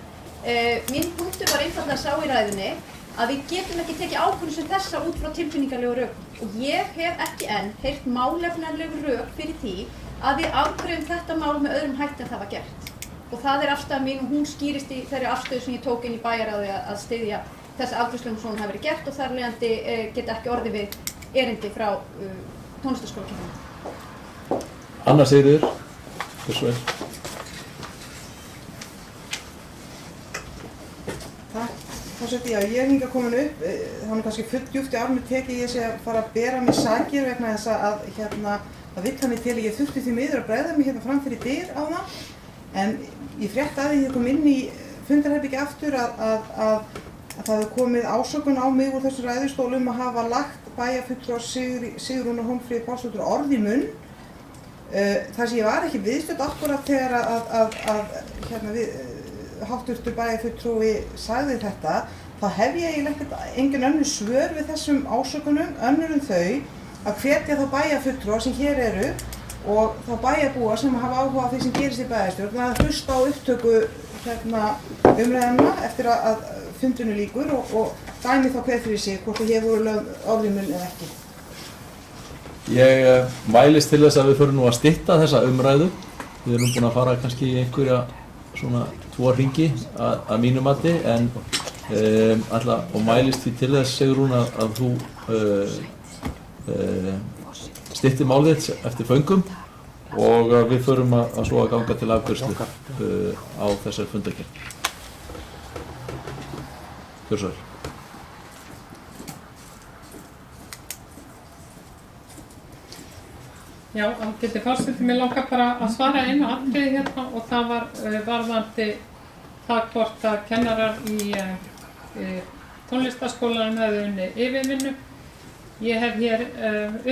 Mín punktur var einfallega sá í ræðunni að við getum ekki tekið ákvörðun sem þessa út frá tilfinningarlegu rökum og ég hef ekki enn heyrt málefnalegu rök fyrir því að við afgreiðum þetta mál með öðrum hætti en það var gert. Og það er afstaða mín og hún skýrist í þeirri afstöðu sem ég tók inn í bæjarráði að styðja þessa afgreiðslu sem hafi verið gert og þar af leiðandi geta ekki orðið við erindi frá tónlistarskólakennurum. Anna Sigríður, hversu vel? Forseti, já, ég er hingað komin upp, það er kannski fullt djúpt í árinu tekið ég sé að fara að bera mig sakir vegna þess að vill hann til ég þurfti því miður að bregða mig hérna fram fyrir dyr á það. En ég frétti að ég kom inn í fundarherbyggi aftur að það hefði komið ásökun á mig úr þessu ræðustólum að hafa lagt bæjarfulltrúar Sigrúnu Hólmfríði Pálsdóttur orð í munn. Þar sem ég var ekki viðstödd akkúrat þegar háttvirtur bæjarfulltrúi sagði þetta, þá hef ég eiginlega engin önnur svör við þessum ásökunum, önnur en þau að hvetja þá bæjarfulltrúa sem hér eru og þá bæjarbúa sem hafa áhuga á því sem gerist í bæjarstjórn að hlusta á upptöku umræðanna eftir að fundinu lýkur og dæmi þá hver fyrir sig hvort það hefur voru lögð orð í munn eða ekki. Ég mælist til þess að við förum nú að stytta þessa umræðu. Við erum búin að fara kannski í einhverja svona 2 hringi að mínu mati en og mælist því til þess Sigrún að þú styttir málið þitt eftir föngum og við förum að svo að ganga til afgreiðslu á þessari fundargerð. Gjörsvöll. Já, ágæti forseti, mér langar bara að svara einu atriði hérna og það var varðandi það hvort að kennarar í tónlistarskólanum hefðu unnið yfirvinnu. Ég hef hér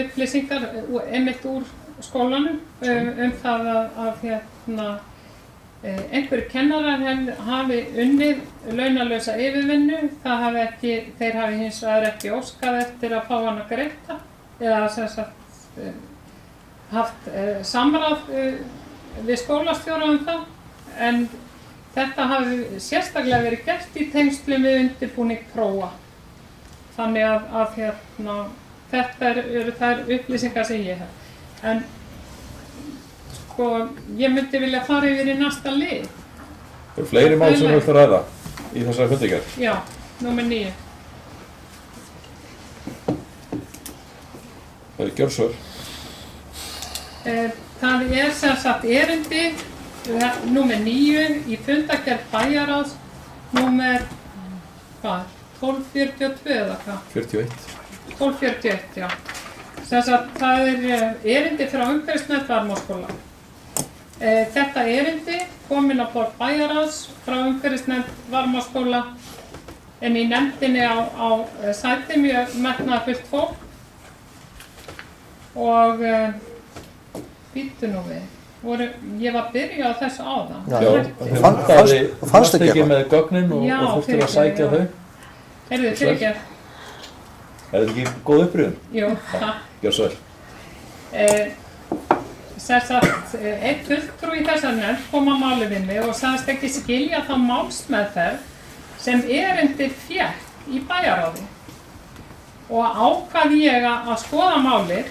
upplýsingar einmitt úr skólanum það að einhverjir kennarar hafi unnið launalausa yfirvinnu, þeir hafi hins vegar ekki óskað eftir að fá hana greidda eða sem sagt haft samráð við skólastjóra það, en þetta hafi sérstaklega verið gert í tengslum við undirbúning prófa. Þannig að þetta eru þær upplýsingar sem ég hef. En sko, ég myndi vilja fara yfir í næsta lið. Eru fleiri mál sem þú vilt að ræða í þessari fundargerð? Já, númer 9. Það er gjörsvör. Það er sem sagt erindi númer 9 í fundargerð bæjarráðs númer 1242 eða hvað? 41. 1241, já. Sem sagt það er erindi frá umhverfisnefnd Varmárskóla. Þetta erindi komin á borð bæjarráðs frá umhverfisnefnd Varmárskóla, en í nefndinni á sæti mjög metnaðarfullt fólk og býttu nú við. Ég var að byrja á þessu áðan. Já, fannst ekki með gögnin og fórstu að sækja þau? Heyrðu, fyrirgefðu. Er þetta ekki góð upprifun? Jú, takk. Gjör svo vel. Sem sagt, einn fulltrúi í þessar nefnd kom að máli við mig og sagðist ekki skilja þá málsmeðferð sem erindi fékk í bæjarráði. Og ákvað ég að skoða málið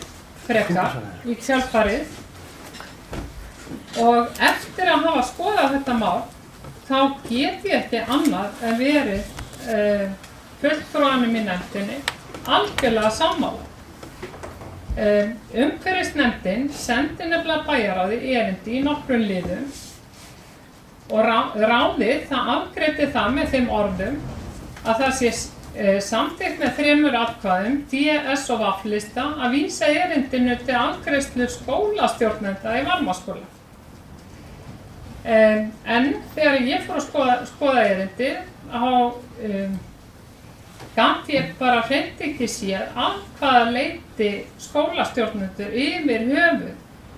frekar í kjölfarið. Og eftir að hafa skoðað þetta mál, þá get ég ekki annað en verið fulltrúanum í nefndinni algjörlega sammála. Umhverfisnefndin sendi nefnilega bæjarráði erindi í nokkrum liðum og ráðið það afgreiddi það með þeim orðum að það sé samþykkt með 3 atkvæðum DS og vaflista að vísa erindinu til afgreiðslu skólastjórnenda í Varmárskóla. En þegar ég fór að skoða erindi, gat ég bara hreint ekki séð af hvaða leyti skólastjórnendur yfir höfuð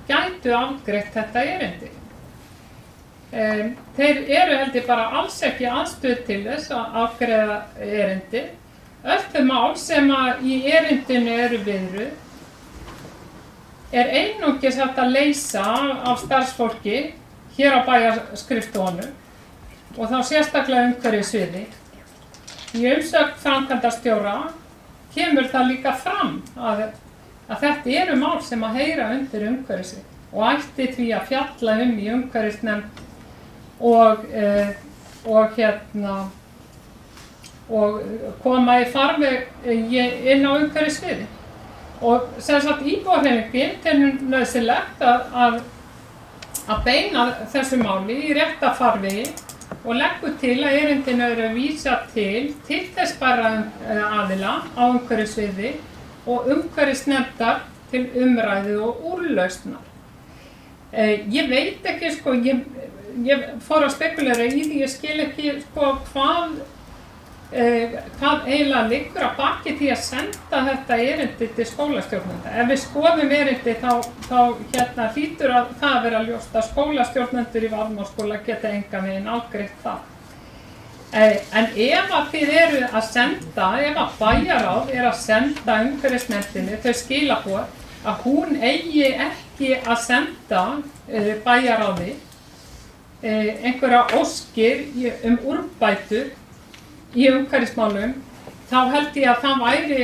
gætu afgreitt þetta erindi. Þeir eru held ég bara alls ekki aðstöðu til þess að afgreiða erindi. Öll þau mál sem í erindinu eru viðruð einungis hægt að leysa af starfsfólki hér á bæjarskrifstofunum og þá sérstaklega umhverfissviði. Í umsögn framkvæmdastjóra kemur það líka fram að þetta eru mál sem að heyra undir umhverfissvið og ætti því að fjalla í umhverfisnefnd og koma í farveg inn á umhverfissviði. Og sem sagt íbúahreyfingin telur nauðsynlegt að beina þessu máli í rétta farvegi og leggur til að erindinu eru að vísa til þess bæra aðila á umhverfissviði og umhverfisnefndar til umræðu og úrlausnar. Ég veit ekki, sko, ég fór að spekulera í því, ég skil ekki sko hvað eiginlega liggur að baki því að senda þetta erindi til skólastjórnenda. Ef við skoðum erindi þá hlýtur að það vera ljóst að skólastjórnendur í Varmárskóla geta engan veginn afgreitt það. En ef að þið eru að senda, ef að bæjarráð er að senda umhverfisnefndinni þau skilaboð að hún eigi ekki að senda bæjarráði einhverja óskir úrbætur í umhverfismálum, þá held ég að það væri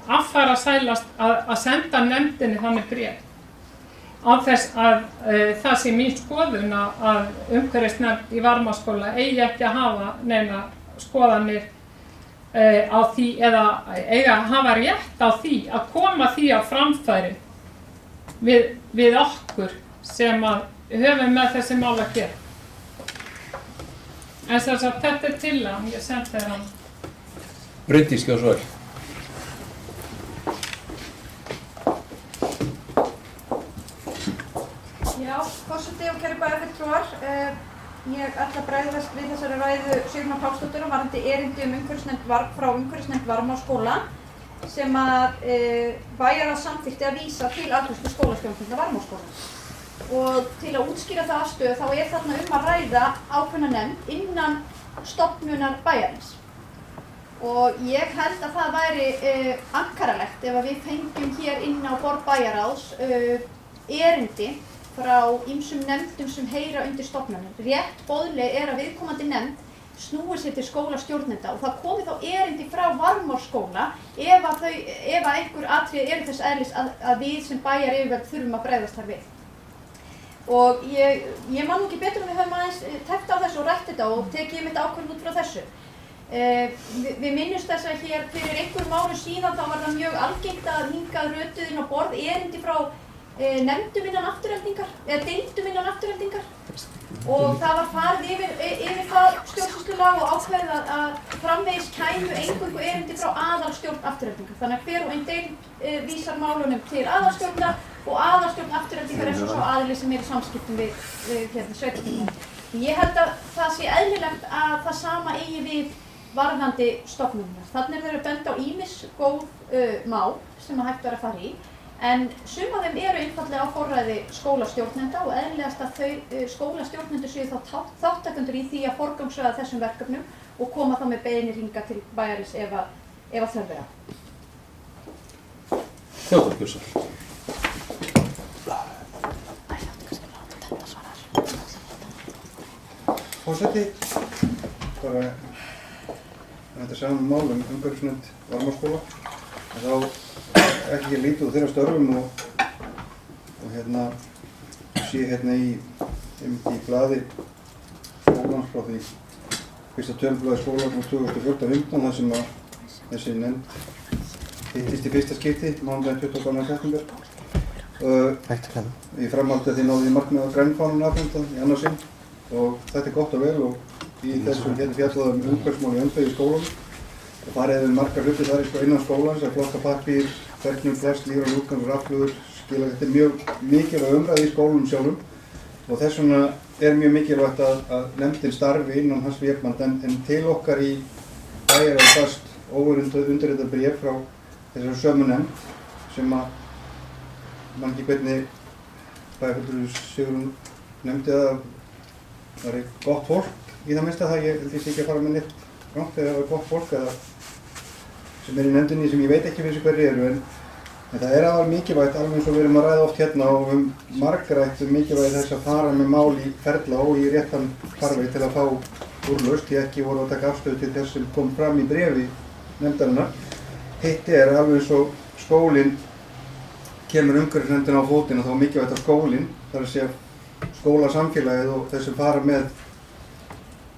affæra sælast að senda nefndinni þannig bréf. Af þess að það sé mín skoðun að umhverfisnefnd í Varmárskóla eigi ekki að hafa neina skoðanir á því eða eiga að hafa rétt á því að koma því á framfæri við okkur sem að höfum með þessi mál að gera. En þess að þetta er tillagan, ég sendi þér hann. Bryndís, gjör svo vel. Já, forseti og kæru bæjarfulltrúar, ég ætla að bregðast við þessari ræðu Sigrúnar Pálsdóttur varðandi erindi frá umhverfisnefnd Varmárskóla sem að bæjarráð samþykkti að vísa til afgreiðslu skólastjórnenda Varmárskóla. Og til að útskýra það afstöðu þá þarna að ræða ákveðna nefnd innan stofnunar bæjarins. Og ég held að það væri ankaralegt ef við fengjum hér inn á borð bæjarráðs erindi frá ýmsum nefndum sem heyra undir stofnanir. Rétt boðleg að viðkomandi nefnd snúi sér til skólastjórnenda og það komi þá erindi frá Varmárskóla ef einhver atriði eru þess eðlis að við sem bæjaryfirvöld þurfum að bregðast þar við. Og ég man ekki betur við höfum aðeins tekt á þessu og rætt þetta og tekið mitt ákvörðun út frá þessu. Við minnumst þess að hér fyrir einhverjum árum síðan þá var það mjög algengt að hingað rötuð inn á borð erindi frá nefndum innan afturheldingar, eða deildum innan afturheldingar og það var farið yfir það stjórnsýslulag og ákveðið að framvegis kæmu eingöngu erindi frá aðalstjórn afturheldingar. Þannig að hver og einn deild vísar málunum til aðalstjórnar og aðalstjórn afturheldingar svo aðili sem í samskiptum við sveitarstjórnina. Ég held að það sé eðlilegt að það sama eigi við varðandi stofnunar. Þannig þeir benda á ýmis góð mál sem hægt að fara í. En sum af þeim eru einfaldlega á forræði skólastjórnenda og eðlilegast að þau skólastjórnendur séu þá þátttakendur í því að forgangsraða þessum verkefnum og koma þá með beiðnir hingað til bæjarins ef þörf er á. Þjóðar Björnsson. Forseti, bara þetta saman mál umhverfisnefnd Varmárskóla þá ekki lítið úr þeirra störfum og sé í blaði skólans frá því fyrsta tölublaði skólans frá 2014-15 þar sem að þessi nefnd hittist í fyrsta skipti mánudaginn 22. september. Í framhaldi að því náði ég markmið á grænfánun afhenta í annað sinn og þetta gott og vel og í þessu fjallaði umhverfismál í öndvegi í skólanum og farið við margar hluti þar innan skólans að flokka pappír, fernum, plast, lífræn úrgang og rafhlöður. Þetta mjög mikilvæg umræða í skólunum sjálfum og þess vegna mjög mikilvægt að nefndin starfi innan hans véband en til okkar í bæjarráð barst óundirritað bréf frá þessari sömu nefnd sem að man ekki hvernig bæjarfulltrúi Sigrún nefndi að það væri gott fólk í það minnsta það ég held ég sé ekki að fara með neitt rangt eða það var gott fólk eða sem í nefndinni sem ég veit ekki fyrir hverju eru en það afar mikilvægt alveg eins og við erum að ræða oft hérna og margrætt mikilvægt þess að fara með mál í ferla og í réttan farveg til að fá úrlausn því ekki voru að taka afstöðu til þess sem kom fram í bréfi nefndarinnar. Hitt alveg eins og skólinn kemur umhverfisnefndin á fótinn og þá mikilvægt að skólinn, þar að segja skólasamfélagið og þeir sem fara með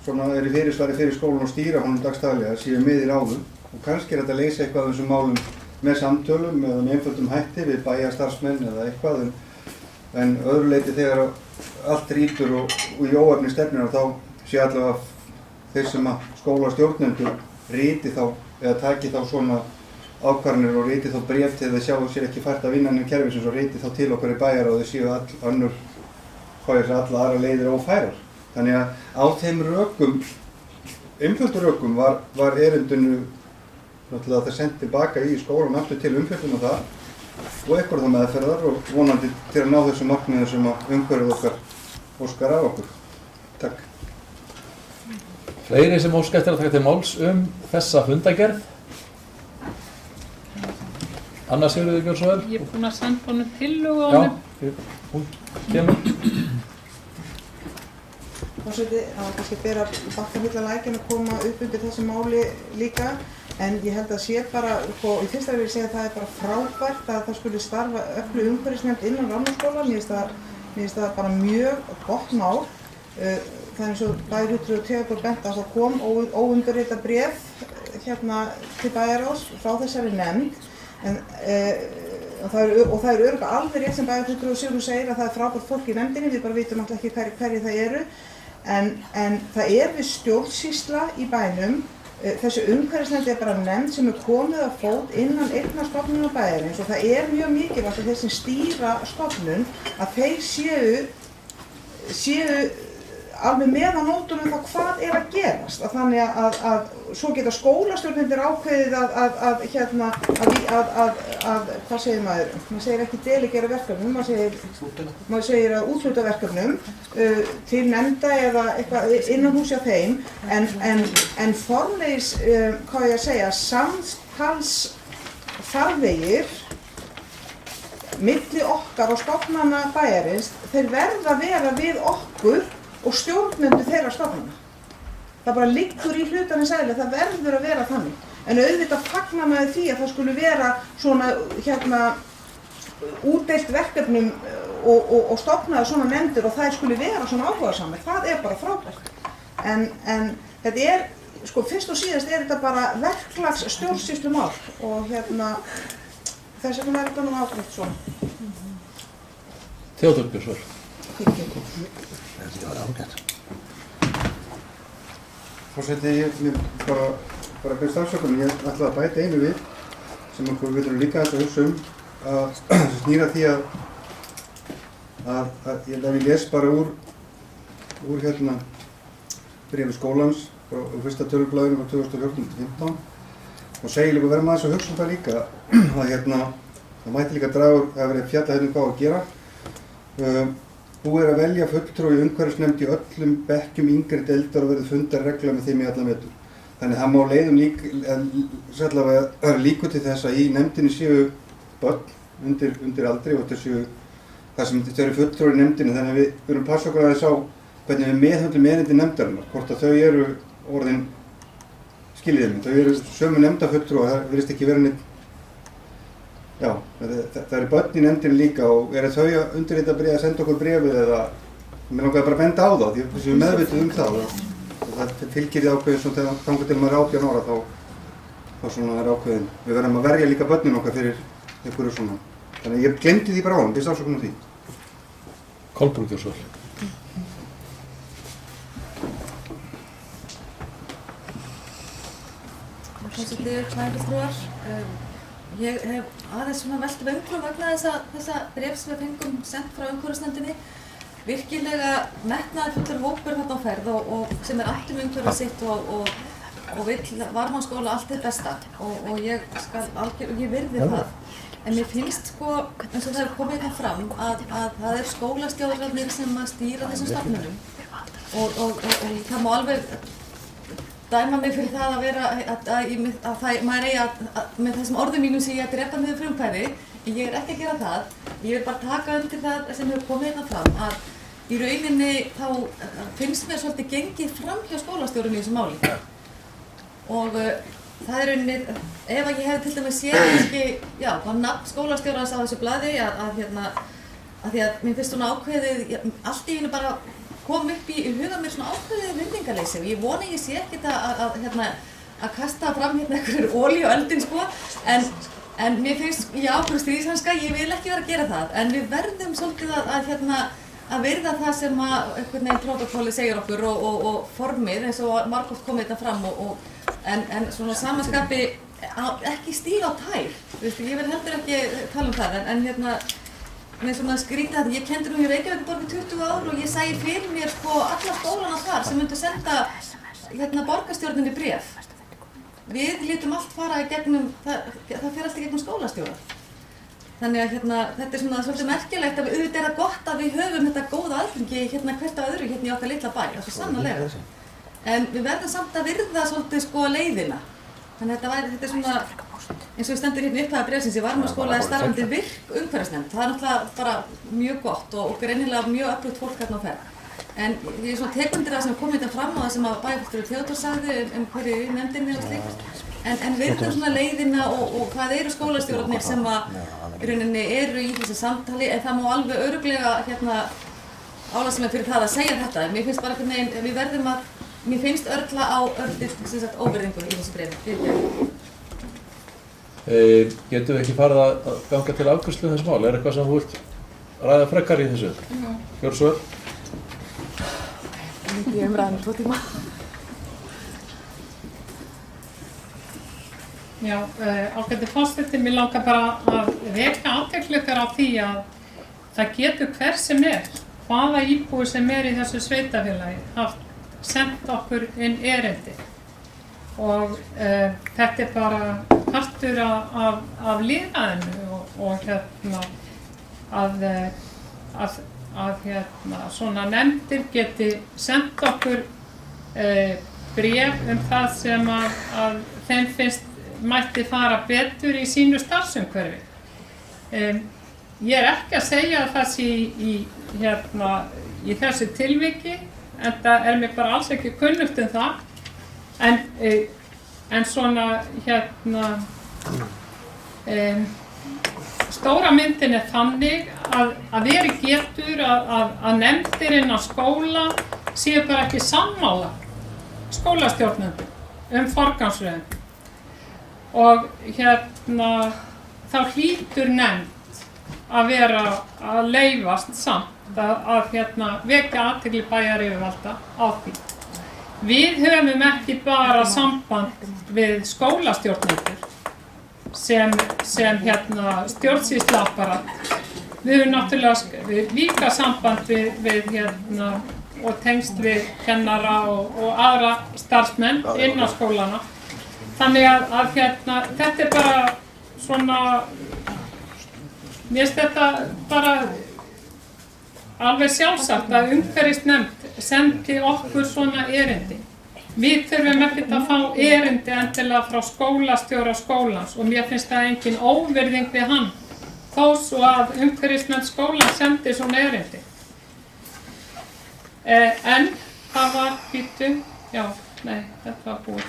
í fyrirsvari fyrir skólan og stýra honum dagstaglega séu með í ráðum og kannski þetta að leysa eitthvað af þessum málum með samtölum eða með einföldum hætti við bæjarstarfsmenn eða eitthvað en öðru leyti þegar allt rýtur og í óefni stefnir þá sé allavega þeir sem að skólastjórnendur riti þá eða taki þá svona ákvarðanir og riti þá bréf til þeir sjá sér ekki fært að vinna innan kerfisins og riti þá til okkar í bæjarráði séu alla aðra leiðir ófærar. Þannig að á þeim rökum, einföldu rökum var erindinu náttúrulega það sendt tilbaka í skólan aftur til umfjöllun og það og eitthvað þá meðferðar og vonandi til að ná þessu markmiðum sem að umhverfið okkar óskar af okkur. Takk. Fleiri sem óska eftir að taka til máls þessa fundagerð? Anna Sigríður Björnsson. Ég búin að senda honum tillögu á honum. Já, hún kemur. Forseti, það var kannski að bera bakka fulla lækinn að koma upp undir þessu máli líka en ég held að sé bara, í fyrsta vil ég segja að það bara frábært að það skuli starfa öflug umhverfisnefnd innan Varmárskóla. Mér finnst það bara mjög gott mál. Það eins og bæjarfulltrúi Theodór bent á það kom óundirritað bréf til bæjarráðs frá þessari nefnd og það er örugglega alveg rétt sem bæjarfulltrúi Sigrún segir að það er frábært fólk í nefndinni, við bara vitum alltaf ekki hverju það eru. En það við stjórnsýsla í bænum þessi umhverfisnefnd bara nefnd sem komið á fót innan einnar stofnunar bæjarins og það mjög mikilvægt að þeir sem stýra stofnun að þeir séu alveg með á nótunum það hvað að gerast. Að þannig að svo geta skólastjórnendur ákveðið hvað segir maður? Maður segir ekki delegera verkefnum, maður segir að úthluta verkefnum til nefnda eða eitthvað innan hús hjá þeim, en formlegis, hvað ég að segja, samtalsfarvegir milli okkar og stofnana bæjarins, þeir verða að vera við okkur og stjórnendur þeirra stofnana. Það bara liggur í hlutarins eðli, það verður að vera þannig. En auðvitað fagnar maður því að það skuli vera svona útdeilt verkefnum og stofnaði svona nefndir og þær skuli vera svona áhugasamir. Það bara frábært. En þetta sko fyrst og síðast þetta bara verklags stjórnsýslumál og þess vegna þetta nú ágreitt svona. Theodór Björnsson. Forseti, ég bara byrst afsökunum, ég ætlaði að bæta einu við sem við þurfum líka að hugsa að snýra því að ég les bara úr bréfi skólans úr fyrsta tölublaðinu frá 2014-15 og segir líka verðum aðeins að hugsa það líka að það mætti líka draga úr það verið fjalla hvað að gera. Búið að velja fulltrúi umhverfisnefnd í öllum bekkjum yngri deildar og verið fundar regla með þeim í allan vetur. Þannig það má leiðum líku til þess að í nefndinni séu börn undir aldri og það sem þau eru fulltrúi í nefndinni, þannig að við erum passa okkur aðeins á hvernig við meðhöndlum erindi nefndarinnar, hvort að þau eru orðin skiljiðum. Þau eru sömu nefndafulltrúi og það virðist ekki vera neitt. Já, það eru börn í nefndinni líka og þau undirrita að senda okkur bréfið eða mér langaði bara að benda á það því að við séum meðvituð það og það fylgir því ákveðin svona þegar þangað til maður er 18 ára þá svona ákveðin. Við verðum að verja líka börnin okkar fyrir einhverju svona. Þannig að ég glemdi því bara á hann, byrst afsökunum því. Kolbrún Björnsson. Forseti, klæðarfulltrúar. Ég hef aðeins svona velt vöngum vegna þessa bréfs sem við fengum sent frá umhverfisnefndinni. Virkilega metnaðarfullur hópur þarna á ferð og sem allt umhverfið sitt og vill Varmárskóla allt hið besta og ég virði það. En mér finnst sko, eins og það komið hérna fram, að það skólastjórarnir sem að stýra þessum stofnunum og það má alveg dæma mig fyrir það að vera maður eigi með þessum orðum mínum sé ég að drepa niður frumkvæði. Ég ekki að gera það. Ég vil bara taka undir það sem hefur komið hérna fram að í rauninni þá finnst mér svolítið gengið fram hjá skólastjórunum í þessu máli. Og það rauninni, ef ég hef til dæmis séð nafn skólastjórans á þessu blaði að því að mér finnst svona ákveðið, allt í einu bara kom upp í huga mér svona ákveðið virðingarleysi og ég vona ég sé ekkert að kasta fram einhverjur olíu á eldinn sko en mér finnst ég ákveður stríðshanska, ég vil ekki vera að gera það en við verðum svolítið að virða það sem að einhvern veginn prótókollið segir okkur og formið eins og margoft komið þetta fram en svona samanskapi ekki stíga á tær, ég vil heldur ekki tala um það en með svona skrítið að ég kenndi nú í Reykjavíkurborg í 20 ár og ég sæi fyrir mér sko alla skólana þar sem myndu senda borgarstjórninni bréf. Við létum allt fara í gegnum, það fer allt í gegnum skólastjóra. Þannig að þetta svona svolítið merkilegt að auðvitað það gott að við höfum þetta góða aðgengi hvert að öðru í okkar litla bæ, það sannarlega. En við verðum samt að virða svolítið sko leiðina. Þannig að þetta svona eins og við stendur hérna upphæða bréfsins í Varmárskóla starfandi virk umhverfisnefnd. Það náttúrulega bara mjög gott og greinilega mjög öflugt fólk hérna á ferð. En ég svona tek undir það sem kom hérna fram á það sem að bæjarfulltrúi Theodór sagði hverju í nefndinni og slíkt. En virðum svona leiðina og hvað eru skólastjórarnir sem að í rauninni eru í þessu samtali en það má alveg örugglega álasið mig fyrir það að segja þetta. Mér finnst bara einhvern veginn, við verðum að mér finnst örla á óvirðingu í þessu bréfi. Getum við ekki farið að ganga til afgreiðslu þess mál? Eitthvað sem þú vilt ræða frekar í þessu? Björnsson? Ég umræðum 2 tíma. Já, ágæti forseti, mér langar bara að vekja athygli ykkar á því að það getur hver sem hvaða íbúi sem í þessu sveitafélagi haft sendt okkur inn erindi og þetta bara partur af lýðræðinu og hérna að hérna svona nefndir geti sendt okkur bréf það sem að þeim finnst mætti fara betur í sínu starfsumhverfi. Ég ekki að segja að það sé í þessu tilviki, en það mér bara alls ekki kunnugt það, en svona stóra myndin þannig að veri getur að nefndir inn á skóla séu bara ekki sammála skólastjórnendum forgangsröðun og þá hlýtur nefnd að vera að leyfast samt að vekja athygli bæjaryfirvalda á því. Við höfum ekki bara samband við skólastjórnendur sem stjórnsýsluapparat. Við höfum náttúrulega líka samband við og tengst við kennara og aðra starfsmenn inn á skólana. Þannig að þetta bara svona, mér finnst þetta bara alveg sjálfsagt að umhverfisnefnd sendi okkur svona erindi. Við þurfum ekkert að fá erindi endilega frá skólastjóra skólans og mér finnst það engin óvirðing við hann þó svo að umhverfisnefnd skólans sendi svona erindi. En það var þetta var búið.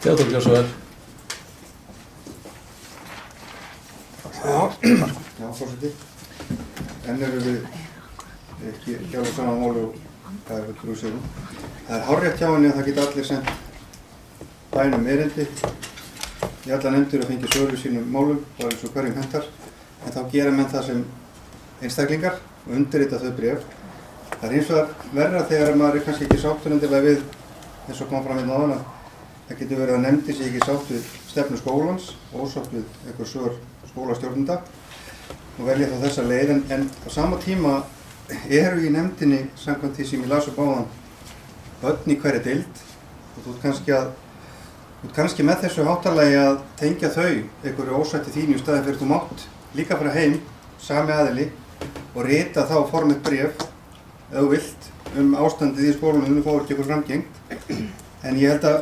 Theodór Björnsson. Já, forseti. Enn erum við ekki alveg saman máli og það fulltrúi Sigrún. Það hárrétt hjá henni að það geta allir sendt bænum erindi í alla nefndir og fengið svör við sínum málum, bara eins og hverjum hentar, en þá gera menn það sem einstaklingar og undirrita þau bréf. Það hins vegar verra þegar maður kannski ekki sáttur endilega við, eins og kom fram hérna áðan, að það getur verið að nefndi sig ekki sátt við stefnu skólans og ósátt við einhver svör skólastjórnenda og velja þá þessa leið, en á sama tíma eru í nefndinni, samkvæmt því sem ég las upp áðan, börn í hverri deild og þú ert kannski með þessu háttalagi að tengja þau einhverju ósætti þínu í staðinn fyrir þú mátt líka fara heim, sami aðili og rita þá formið bréf ef þú vilt ástandið í skólanum, þú fór ekki ykkur framgengt, en ég held að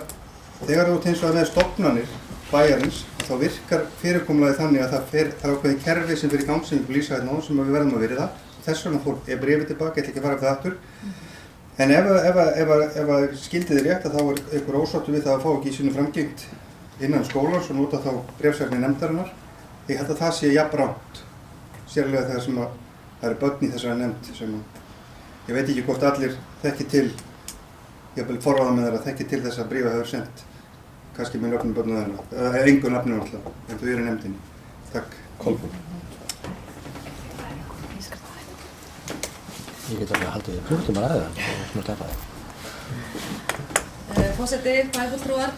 þegar þú ert hins vegar með stofnanir bæjarins, þá virkar fyrirkomulagið þannig að það er ákveðin kerfi sem fyrir í gang sem ég lýsa hérna á sem við verðum að virða. Þess vegna bréfið tilbaka, ég ætla ekki að fara upp það aftur. En ef skildið er rétt að þá er einhver ósáttur við það að fá ekki í sínu framgengt innan skólans og nota þá bréfsefni nefndarinnar. Ég held að það sé jafnrátt, sérlega þegar sem það eru börn í þessari nefnd sem ég veit ekki hvort allir þekki til, jafnvel forráðamenn þeirra þekki til þess að bréfið hefur sendt, kannski með nöfnum börnum þeirra, engu nöfnum alltaf, en þau eru í nefndinni. Takk. Kolbrún. Ég get alveg haldið klukkutíma að ræða, það er svona tæpaði. Forseti, bæjarfulltrúar,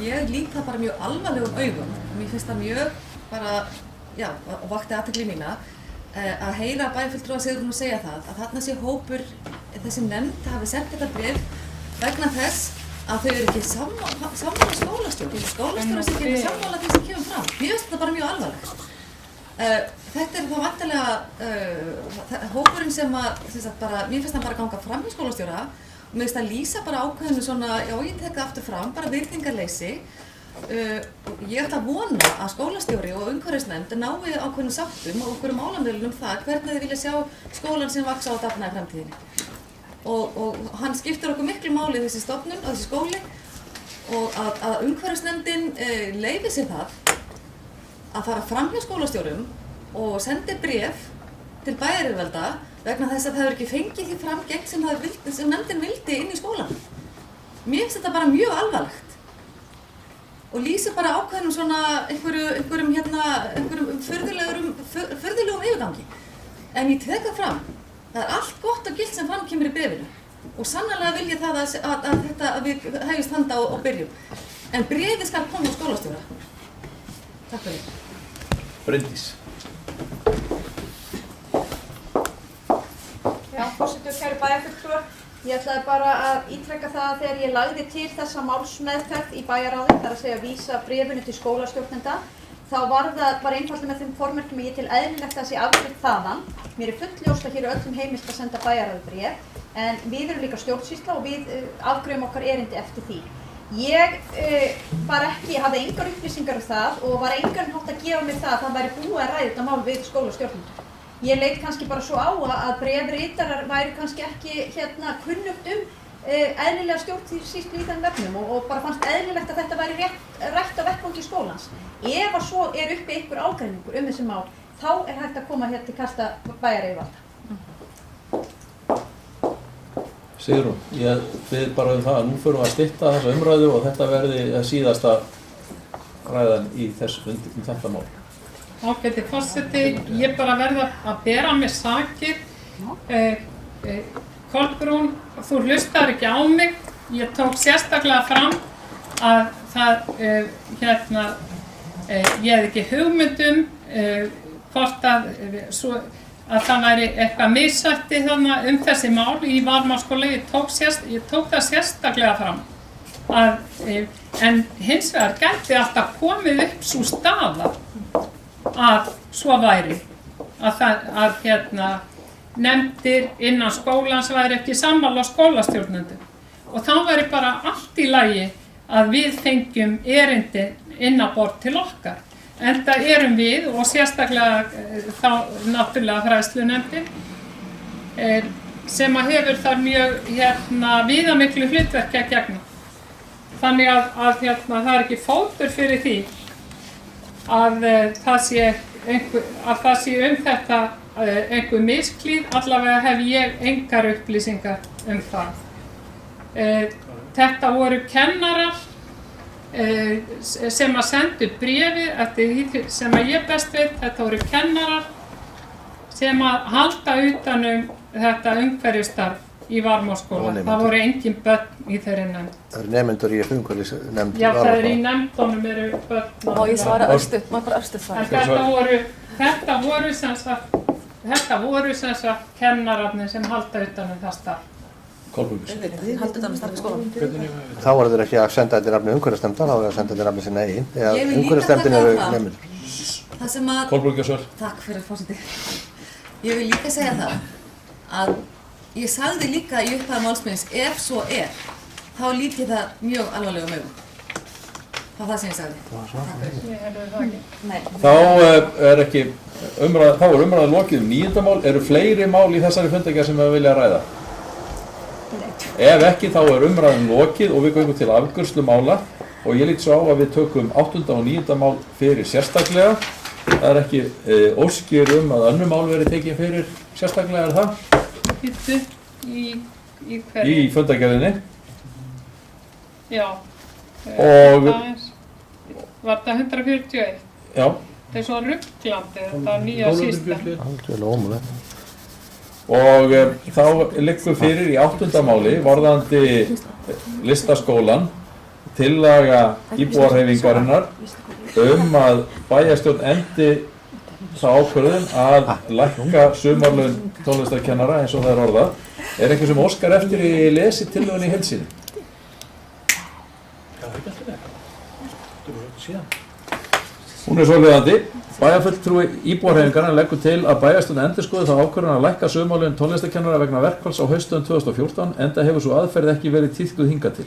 ég lít það bara mjög alvarlegum augum. Mér finnst það mjög bara, og vakti athygli mína, að heyra bæjarfulltrúar Sigrún segja það, að þarna sé hópur, þessi nefnd hafi sent þetta bréf vegna þess að þau eru ekki sammála skólastjóri. Skólastjóri sem ekki sammála því sem kemur fram. Mér finnst þetta bara mjög alvarlegt. Þetta þá vantarlega hópurinn sem bara, mér finnst hann bara ganga fram í skólastjóra og mér finnst það lýsa bara ákveðinu svona, ég tek það aftur fram, bara virðingarleysi. Ég ætla að vona að skólastjóri og umhverfisnefnd nái ákveðnum sáttum og okkur málamiðlunum það hvernig þið vilja sjá skólann sem vaxa og dafna í framtíðinni. Og hann skiptir okkur miklu máli þessi stofnun og þessi skóli og að umhverfisnefndin leyfi sér það að fara fram hjá skólastjórum og sendi bréf til bæjaryfirvalda vegna þess að það hefur ekki fengið því framgengt sem nefndin vildi inn í skólan. Mér finnst þetta bara mjög alvarlegt og lýsir bara ákveðnum svona einhverjum furðulegum yfirgangi. En ég tek það fram, það er allt gott og gilt sem fram kemur í bréfinu og sannarlega vil ég það að við hefjumst handa og byrjum. En bréfið skal koma á skólastjóra. Takk fyrir. Bryndís. Já, forseti og kæru bæjarfulltrúar. Ég ætlaði bara að ítreka það að þegar ég lagði til þessa málsmeðferð í bæjarráði, þar að segja vísa bréfinu til skólastjórnenda, þá var það bara einfaldlega með þeim formerkjum ég til eðlilegt að það sé afgreitt þaðan. Mér er fullljóst að hér er öllum heimilt að senda bæjarráði bréf, en við erum líka stjórnsýsla og við afgreiðum okkar erindi eftir því. Ég hafði engar upplýsingar það og var engan hátt að gefa mér það að það væri búið að ræða þetta mál við skólastjórnendur. Ég leit kannski bara svo á að bréfritarar væru kannski ekki kunnugt eðlilega stjórnsýslu í þeim vefnum og bara fannst eðlilegt að þetta væri rætt á vettvangi skólans. Ef að svo er uppi einhver ágreiningur þessi mál, þá er hægt að koma hér til kasta bæjaryfirvalda. Sigrún, ég bið bara það að nú förum við að stytta þessa umræðu og þetta verði síðasta ræðan í þetta mál. Ágæti forseti, ég bara verða að bera mig sakir. Kolbrún, þú hlustar ekki á mig. Ég tók sérstaklega fram að ég hef ekki hugmyndum hvort að það væri eitthvað missætti þarna þessi mál í Varmárskóla. Ég tók það sérstaklega fram. En hins vegar gæti alltaf komið upp sú staða að svo væri að nefndir innan skólans væri ekki sammála skólastjórnendum og þá væri bara allt í lagi að við fengjum erindi inn á borð til okkar. Enda erum við og sérstaklega þá náttúrulega fræðslunefndin sem að hefur þar mjög viðamiklu hlutverki að gegna. Þannig að það er ekki fótur fyrir því að það sé þetta einhver misklíð, allavega hef ég engar upplýsingar það. Þetta voru kennarar sem að sendu bréfið eftir því sem að ég best veit, þetta voru kennarar sem að halda utan þetta umhverfisstarf í Varmárskóla. Það voru engin börn í þeirri nefnd. Það eru nemendur í umhverfisnefnd. Já, það í nefndunum eru börn. Má ég svara örstutt, má bara örstutt svara. Þetta voru sem sagt kennararnir sem halda utan það starf. Kolbrún. Halda utan starf í skólanum. Þá voru þeir ekki að senda þetta nafni umhverfisnefndar, þá voru þeir að senda þetta nafni sinna eigin. Umhverfisnefndin eru nemendur. Kolbrún Gjörsvör. Takk fyrir forseti. Ég vil líka segja það að ég sagði líka í upphafi málsins, ef svo þá lít ég það mjög alvarlegum augum. Það var það sem ég sagði. Þá er umræða lokið 9. mál. Eru fleiri mál í þessari fundargerð sem við vilja ræða? Ef ekki, þá er umræðan lokið og við göngum til afgreiðslu mála og ég lít svo á að við tökum 8. og 9. mál fyrir sérstaklega. Það er ekki óskir að önnur mál verið tekin fyrir sérstaklega, það? Í hverju? Í fundargerðinni. Já. Og var það 141? Já. Það er svo rugglandi, þetta nýja sísta. Algjörlega ómulegt. Og þá liggur fyrir í 8. máli varðandi listaskólan tillaga íbúahreyfingarinnar að bæjarstjórn endi þá ákvörðun að lækka sumarlaun tónlistarkennara eins og það er orðað. Er einhver sem óskar eftir í lesi tillögunni í heild sinni? Hún er svoleiðandi. Bæjarfulltrúi íbúahreyfingarinnar leggur til að bæjarstjórn endurskoði þá ákvörðun að lækka sumarlaun tónlistarkennara vegna verkfalls á haustönn 2014 enda hefur svo aðferð ekki verið tíðkuð hingað til.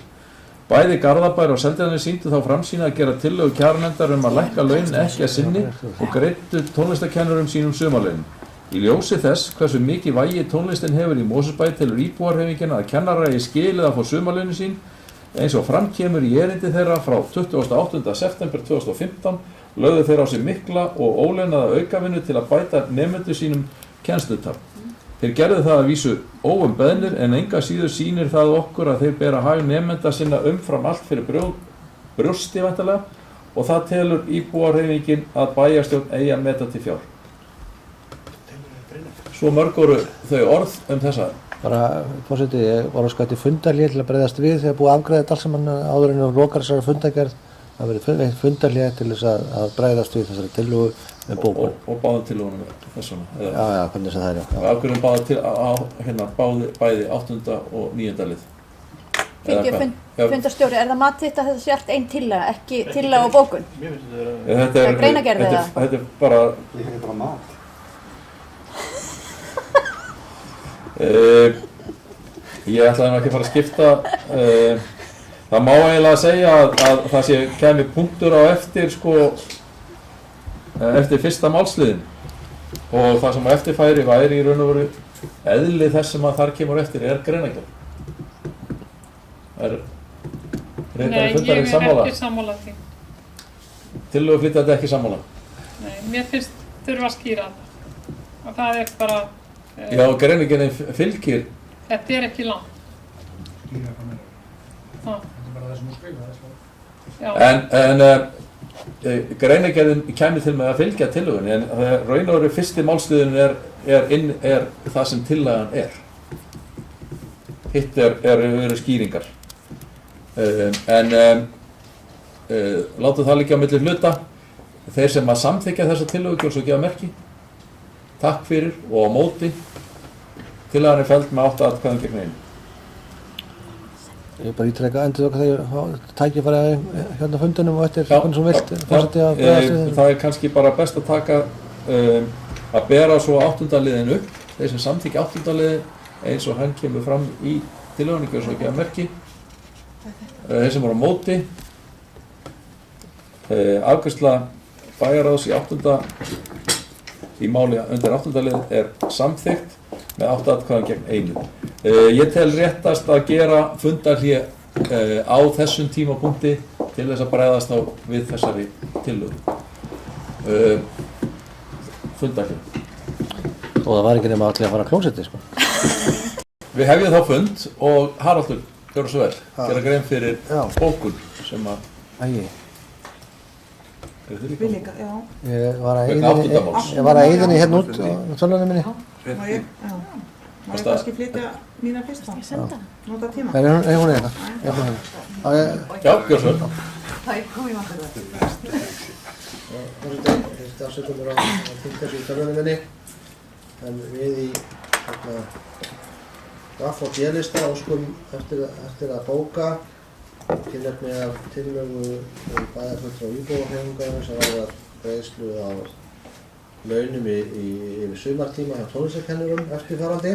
Bæði Garðabær og Seltjarnarnes sýndu þá framsýni að gera tillögu kjaranefndar að lækka launin ekki að sinni og greiddu tónlistarkennurum sínum sumarlaunin. Í ljósi þess hversu mikið vægi tónlistin hefur í Mosfellsbæ telur íbúahreyfingin að kennarar eigi skilið að fá sumarlaunin sín eins og fram kemur í erindi þeirra frá 28. september 2015 lögðu þeir á sig mikla og ólaunaða aukavinnu til að bæta nemendum sínum kennslutarf. Þeir gerðu það að vísu óumbeðnir en enga síður sýnir það okkur að þeir bera hag nemenda sinna umfram allt fyrir brjósti væntanlega og það telur íbúahreyfingin að bæjarstjórn eigi að meta til fjár. Svo mörg voru þau orð þessa Bara, fórseti, ég var að skæti fundarlið til að bregðast við þegar búið að afgreiða þetta alls saman áður en lokar þessari fundargerð. Það verið fundarlið til þess að bregðast við þessari tillögu með bókun. Og báðum tillögunum þessum? Já, hvernig sem það er, já. Og afgreiðum bæði 8. og 9. lið? Fundarstjóri, er það mat þitt að þetta sé allt einn tillaga, ekki tillaga og bókun? Þetta er greinagerð eða? Þetta er bara... Ég hef bara mat. Ég ætlaði nú ekki að fara að skipta. Það má eiginlega segja að það kemi punktur á eftir, eftir fyrsta málsliðin. Og það sem á eftirfæri væri í raun og veru eðli þess sem að þar kemur eftir er greinagerð. Nei, ég er ekki sammála því. Tillöguflytjandi ekki sammála? Nei, mér finnst þurfa að skýra það. Og það er bara... Já, greinagerðin fylgir... Þetta er ekki langt. Skýra hvað meira. Þetta er bara það sem þú skrifa, En greinagerðin kæmi til með að fylgja tillögunni, en raun og veru fyrsti málsliðurinn er það sem tillagan er. Hitt eru skýringar. Látum það liggja á milli hluta. Þeir sem að samþykkja þessa tillögu gjörðu svo gefa merki. Takk fyrir og á móti. Tillagan er felld með 8 atkvæðum gegn 1. Ég bara ítreka endur okkar þegar tækifæri hérna á fundinum og eftir hvernig sem vilt fórseti að bregðast við. Það er kannski bara best að taka að bera svo 8. liðin upp. Þeir sem samþykkja 8. liðin eins og hann kemur fram í tillögunni gjörðu svo gefa merki. Þeir sem voru á móti. Afgreiðsla bæjarráðs í máli undir 8. lið er samþykkt með 8 atkvæðum gegn 1. Ég tel réttast að gera fundarhlé á þessum tímapunkti til þess að bregðast á við þessari tillögu. Fundarhlé. Og það var ekki nema allir að fara að klósetti, Við hefjum þá fund og Haraldur, gjörðu svo vel, gera grein fyrir bókun sem að... Við líka, já. Ég var að eyðinni hérna út á tölvunni minni. Má ég kannski flytja mína fyrst þá? Nota tíma? Nei, hún er hérna. Já, gjörðu svo vel. Það kom í vantar það. Þetta afsökum mér á þingast í tölvunni minni. En við í Raff og D-lista óskum eftir að bóka tilefni af tillögu bæjarfulltrúa og íbúahreyfingarinnar sem varðar greiðslu á launum yfir sumartíma hjá tónlistarkennurum eftirfarandi.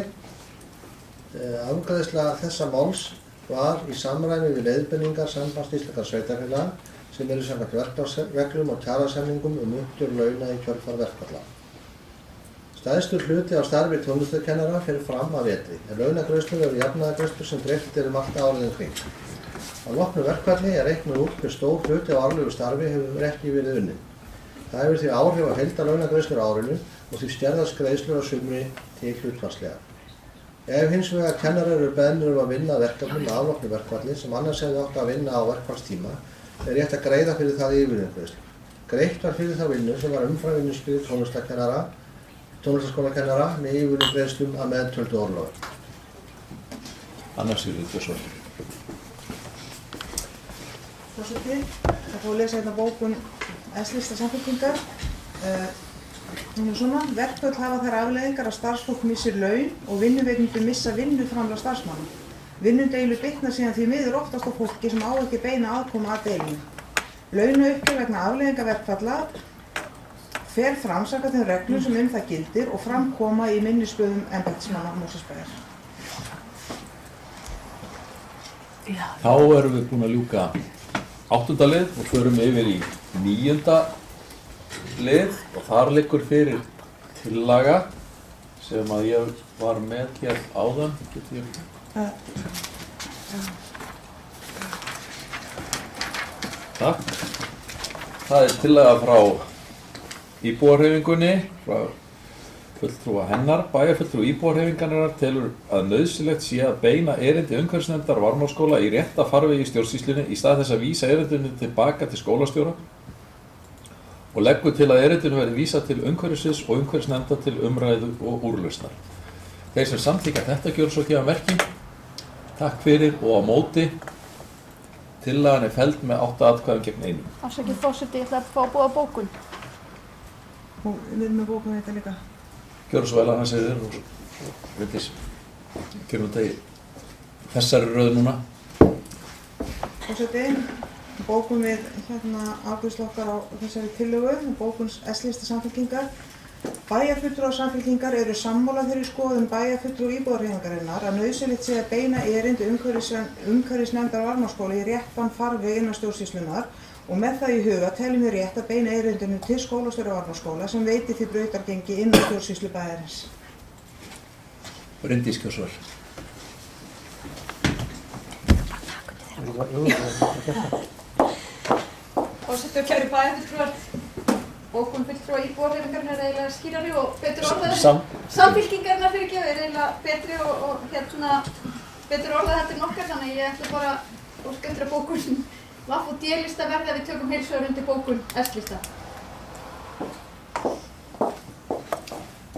Afgreiðsla þessa máls var í samræmi við leiðbeiningar Sambands íslenskra sveitarfélaga sem eru samkvæmt verklagsreglum og kjarasamningum uppgjör launa í kjölfar verkfalla. Stærstur hluti á starfi tónlistarkennara fer fram að vetri, en launagreiðslur eru jafnaðargreiðslur sem dreift eru allt árið kring. Á loknu verkfalli er reiknað út hve stór hluti á árlegu starfi hefur ekki verið unnið. Það hefur því áhrif á heildarlaunagreiðslur á árinu og því skerðast greiðslur á sumri til hlutfallslega. Ef hins vegar kennarar eru beðnir að vinna verkefnum að afloknu verkfalli sem annars hefði átt að vinna á verkfallstíma er rétt að greiða fyrir það yfirvinnugreiðslu. Greitt var fyrir þá vinnu sem var umfram vinnuskrið tónlistarskólakennara með yfirvinnugreiðslum að meðtöldu orlofi. Annars er þetta svo. Forseti, það fór að lesa hérna bókun S-lista Samfylkingar. Hún er svona: verkföll hafa þær afleiðingar að starfsfólk missir laun og vinnuveitendur missa vinnuframlag starfsmanna. Vinnudeilur bitna síðan því miður oftast á fólki sem á ekki beina aðkomu að deilinu. Launauppgjör vegna afleiðinga verkfalla fer fram samkvæmt þeim reglum sem það gildir og framkoma í minnisblöðum embættismanna Mosfellsbæjar. Þá erum við búin að ljúka 8. lið og förum yfir í 9. lið og þar liggur fyrir tillaga sem að ég var með hér áðan. Takk. Það er tillaga frá íbúahreyfingunni, frá fulltrúa hennar. Bæjarfulltrúi íbúahreyfingarinnar telur að nauðsynlegt sé að beina erindi umhverfisnefndar Varmárskóla í rétta farvegi í stjórnsýslunni í stað þess að vísa erindinu tilbaka til skólastjóra og leggur til að erindinu verði vísað til umhverfisins og umhverfisnefndar til umræðu og úrlausnar. Þeir sem samþykja þetta gjöra svo gefa merki. Takk fyrir og á móti. Tillagan felld með 8 atkvæðum gegn 1. Afsakið forseti, ég ætla að fá að búa bókun. Og við erum með bókun þetta líka. Gjöra svo vel annars þér og Bryndís. Kjörum þetta í þessari röð núna. Forseti, bókum við afgreiðslu okkar á þessari tillögu, bókun S-lista Samfylkingar. Bæjarfulltrúar Samfylkingar eru sammála þeirri skoðun bæjarfulltrúa íbúðarhreyfingarinnar að nauðsynlegt sé að beina erindi umhverfisnefndar Varmárskóla í réttan farveg innan stjórnsýslunnar og með það í huga teljum við rétt að beina erindinu til skólastjóra Varmárskóla sem veiti því brautargengi innan stjórnsýslu bæjarins. Bryndís kjósvel. Forseti og kæru bæjarfulltrúar, bókun fulltrúa íbúðarhreyfingarinnar er eiginlega skýrari og betur orðaður. Samfylkingarinnar fyrirgefið er eiginlega betri og betur orðað þetta en okkar, þannig að ég ætla bara að óska eftir að bókun VAF og D-lista verði að við tökum heils hugar undir bókun S-lista.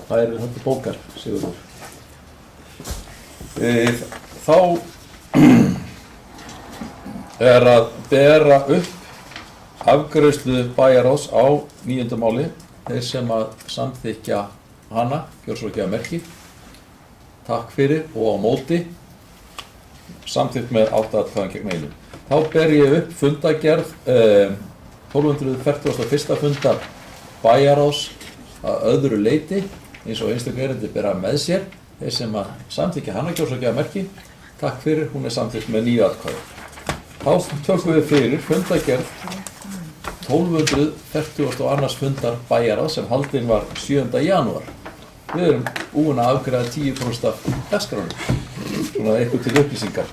Það eru þetta bókar, Sigurður. Þá er að bera upp afgreiðslu bæjarráðs á 9. máli. Þeir sem að samþykja hana, gjör svo gefa merki. Takk fyrir og á móti. Samþykkt með 8 atkvæðum gegn 1. Þá ber ég upp fundagerð 1241. fundar bæjarráðs að öðru leyti, eins og einstaklega erindi bera með sér. Þeir sem að samþykja hana, gjör svo gefa merki. Takk fyrir, hún er samþykkt með 9 atkvæðum. Þá tökum við fyrir fundagerð 1242. fundar bæjarráðs sem haldinn var 7. janúar. Við erum búin að afgreiða 10% af dagskránum, svona eitthvað til upplýsingar.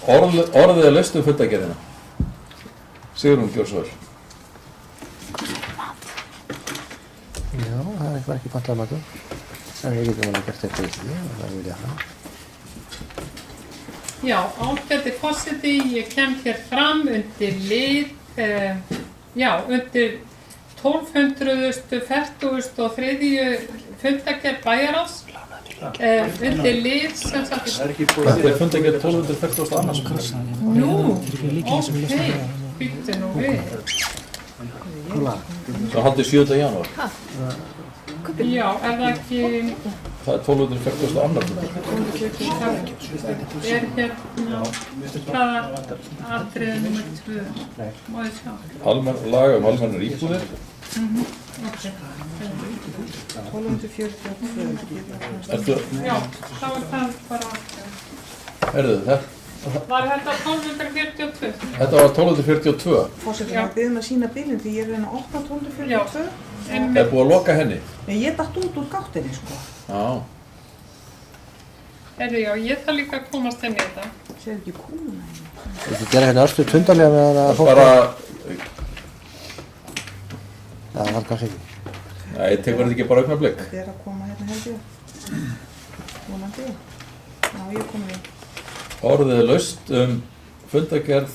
Orðið er laust fundagerðina. Sigrún, gjör svo vel. Já, það er eitthvað ekki pantað matur. En við getum alveg gert þetta í því, það vil ég hafa. Já, ágæti forseti, ég kem hér fram undir lið, undir 1243. fundagerð bæjarráðs, undir lið sem sagt... Þetta er fundagerð 1242. Nú, ok, býttu nú við. Það haldið 7. janúar. Já, er það ekki... Það er 1242. Það er hérna, hvaða atriði nr. 2, má ég sjá? Laga almennar íbúðir. Ok. 1242. Já, þá er það bara... Herðu, Var þetta 1242? Þetta var 1242. Forseti, maður biður að sína bílinn því ég er að opna 1242. Það er búið að loka henni. Nei, ég datt út úr gáttinni, sko. Já. Já, ég þarf líka að komast henni í þetta. Sér ekki kúluna henni. Þú getur gera hérna örstuð tundarlega með það fólk. Bara... Já, það var kannski ekki. Nei, tekur þetta ekki bara augnablik. Þetta er að koma hérna held ég. Vonandi. Já, ég kom við. Orðið er laust fundagerð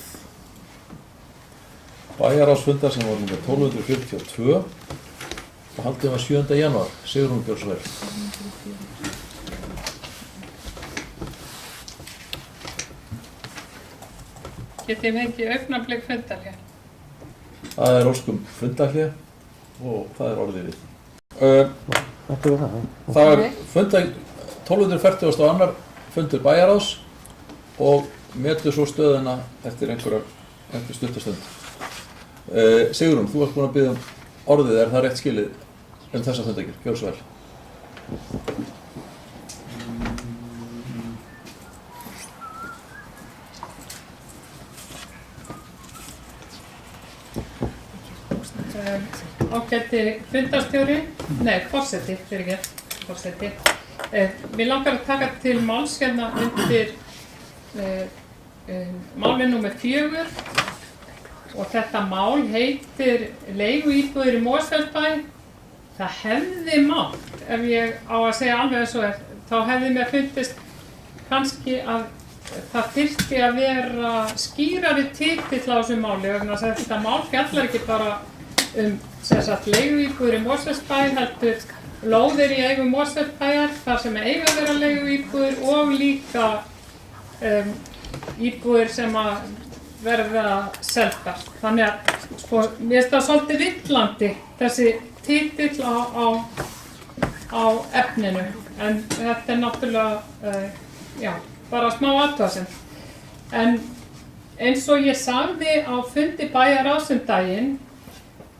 bæjarráðsfundar sem var númer 1242 og haldið var 7. janúar. Sigrún, gjör svo vel. Get ég fengið augnablik fundarhlé? Það er óskum fundarhlé og það er orðið við. Það er 1242. fundur bæjarráðs og metur svo stöðuna eftir stuttastund. Sigrún, þú ert búin að biðja orðið, er það rétt skilið þessa fundagerð? Gjör svo vel. Ágæti fundarstjóri, forseti, forseti. Mér langar að taka til máls hérna undir málið númer 4 og þetta mál heitir leiguíbúðir í Mosfellsbæ. Það hefði mátt, ef ég á að segja alveg eins og er, þá hefði mér fundist kannski að það þyrfti að vera skýrari titill á þessu máli vegna þess að þetta mál fjallar ekki bara sem sagt leiguíbúðir í Mosfellsbæ heldur lóðir í eigu Mosfellsbæjar þar sem eiga að vera leiguíbúðir og líka íbúðir sem að verða seldar. Þannig að sko, mér finnst það svolítið villandi þessi titill á efninu, en þetta náttúrulega bara smá athugasemd. En eins og ég sagði á fundi bæjarráðs daginn,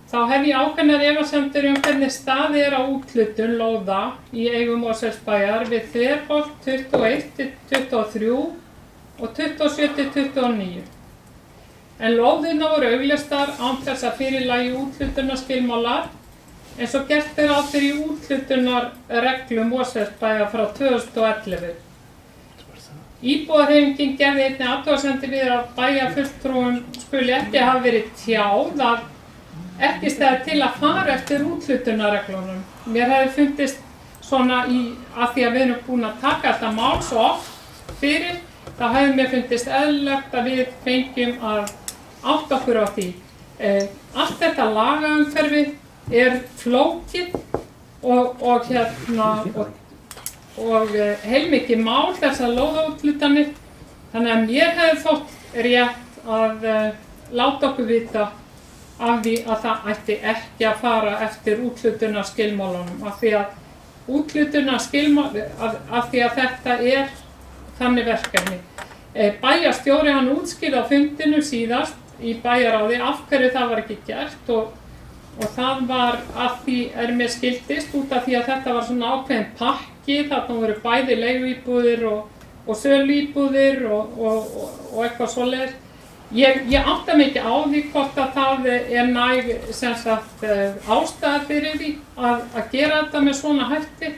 þá hef ég ákveðnar efasemdir hvernig staðið á úthlutun lóða í eigu Mosfellsbæjar við Þverholt 21-23 og 27-29. En lóðirnar voru auglýstar án þess að fyrir lægi úthlutunarskilmálar eins og gert ráð fyrir í úthlutunarreglum Mosfellsbæjar frá 2011. Íbúðarhreyfingin gerði einnig athugasemdir við að bæjarfulltrúum skuli ekki hafa verið tjáð að ekki stæði til að fara eftir úthlutunarreglunum. Mér hefði fundist svona að því að við erum búin að taka þetta mál svo oft fyrir, þá hefði mér fundist eðlilegt að við fengjum að átta okkur á því. Allt þetta lagaumhverfi flókið og heilmikið mál þessar lóðaúthlutanir, þannig að mér hefði þótt rétt að láta okkur vita af því að það ætti ekki að fara eftir úthlutunarskilmálunum af því að þetta þannig verkefni. Bæjarstjóri hann útskýrði á fundinum síðast í bæjarráði af hverju það var ekki gert og það var að því mér skildist út af því að þetta var svona ákveðin pakki, þarna voru bæði leiguíbúðir og söluíbúðir og eitthvað svoleiðis. Ég átta mig ekki á því hvort að það næg sem sagt ástæða fyrir því að gera þetta með svona hætti,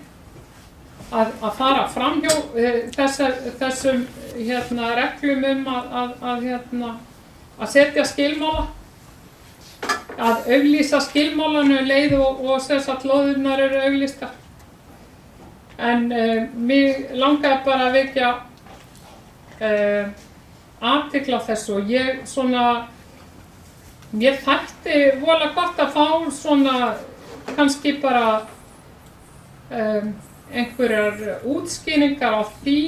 að fara framhjá þessum reglum að setja skilmála, að auglýsa skilmálanu leið og sem sagt lóðirnar eru auglýstar. En mig langaði bara að vekja athygli á þessu og mér þætti voðalega gott að fá svona kannski bara einhverjar útskýringar á því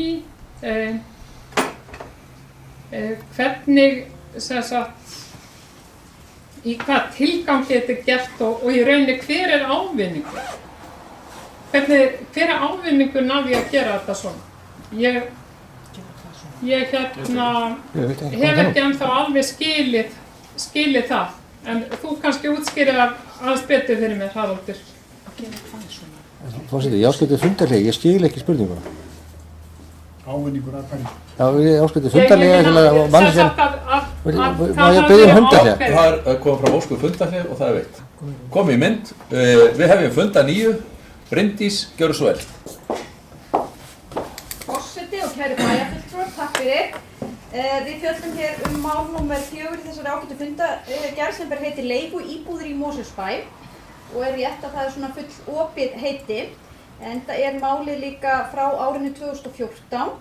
hvernig sem sagt í hvað tilgangi þetta gert og í rauninni hver ávinningur? Hver ávinningur af því að gera þetta svona? Ég hef ekki ennþá alveg skilið það, en þú kannski útskýrir aðeins betur fyrir mér, Haraldur. Forseti, ég áskildi fundarlega, ég skil ekki spurninguna. Ávinningur af hverju? Já, ég áskildi fundarlega til að mannskja. Má ég biðja fundarlega? Það kom frá ósku fundarlega og það veitt. Kom í mynd, við hefum funda 9, Bryndís, gjörðu svo vel. Forseti og kæru bæjarfulltrúar, takk fyrir. Við fjöllum hér mál númer 4 í þessari ágætu fundargerð sem heitir leiguíbúðir í Mosfellsbæ og rétt að það svona full opið heiti, en það málið líka frá árinu 2014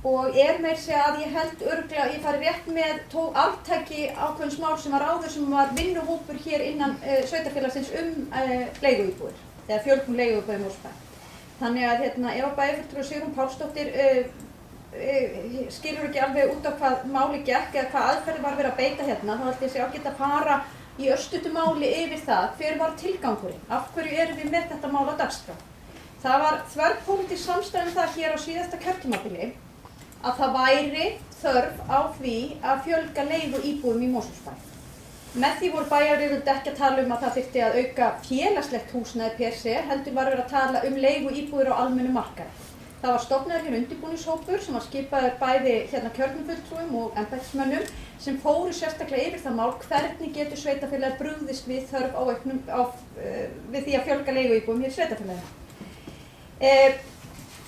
og meira segja að ég held örugglega að ég fari rétt með arftaki ákveðins mál sem var áður sem var vinnuhópur hér innan sveitarfélagsins leiguíbúðir eða fjölgun leiguíbúða í Mosfellsbæ. Þannig að ef bæjarfulltrúi Sigrún Pálsdóttir skilur ekki alveg út á hvað máli gekk eða hvað aðferði var verið að beita hérna, þá held ég sé ágætt að fara í örstuttu máli yfir það hver var tilgangurinn, af hverju erum við með þetta mál á dagskrá. Það var þverpólitísk samstaða það hér á síðasta kjörtímabili að það væri þörf á því að fjölga leiguíbúðum í Mosfellsbæ. Með því voru bæjaryfirvöld ekki að tala að það þyrfti að auka félagslegt húsnæði per se, heldur var verið að tala leiguíbúðir á almennu markaði. Það var stofnaður hér undirbúningshópur sem var skipaður bæði kjörnum fulltrúum og embættismönnum sem fóru sérstaklega yfir það mál hvernig getur sveitarfélagið brugðist við þörf við því að fjölga leiguíbúðum hér í sveitarfélaginu.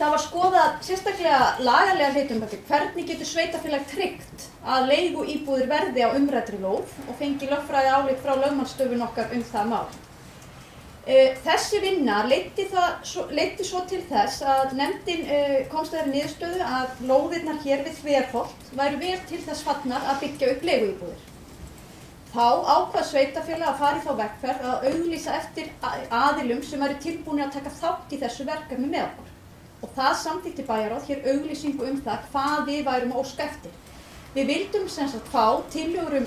Það var skoðað sérstaklega lagalega hlutum hvernig getur sveitarfélag tryggt að leiguíbúðir verði á umræddri lóð og fengi lögfræði álit frá lögmannsstofun okkar það mál. Þessi vinna leiddi svo til þess að nefndin komst að þeirri niðurstöðu að lóðirnar hér við Þverholt væru vel til þess fallnar að byggja upp leiguíbúðir. Þá ákvað sveitarfélag að fara í þá vegferð að auglýsa eftir aðilum sem væru tilbúnir að taka þátt í þessu verkefni með okkur. Og það samþykkti bæjarráð hér auglýsingu það hvað við værum að óska eftir. Við vildum sem sagt fá tillögur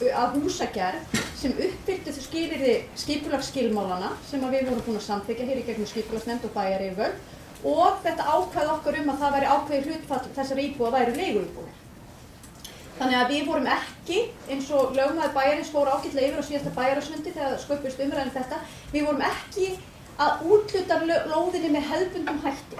að húsagerð sem uppfylltu þau skilyrði skipulagsskilmálana sem við vorum búin að samþykkja hér í gegnum skipulagsnefnd og bæjaryfirvöld og þetta ákvað okkur að það væri ákveðið hlutfall þessara íbúða væru leiguíbúðir. Þannig að við vorum ekki, eins og lögmaður bæjarins fór ágætlega yfir á síðasta bæjarráðsfundi þegar sköpuðust umræðan þetta, við vorum ekki að úthluta lóðinni með hefðbundnum hætti.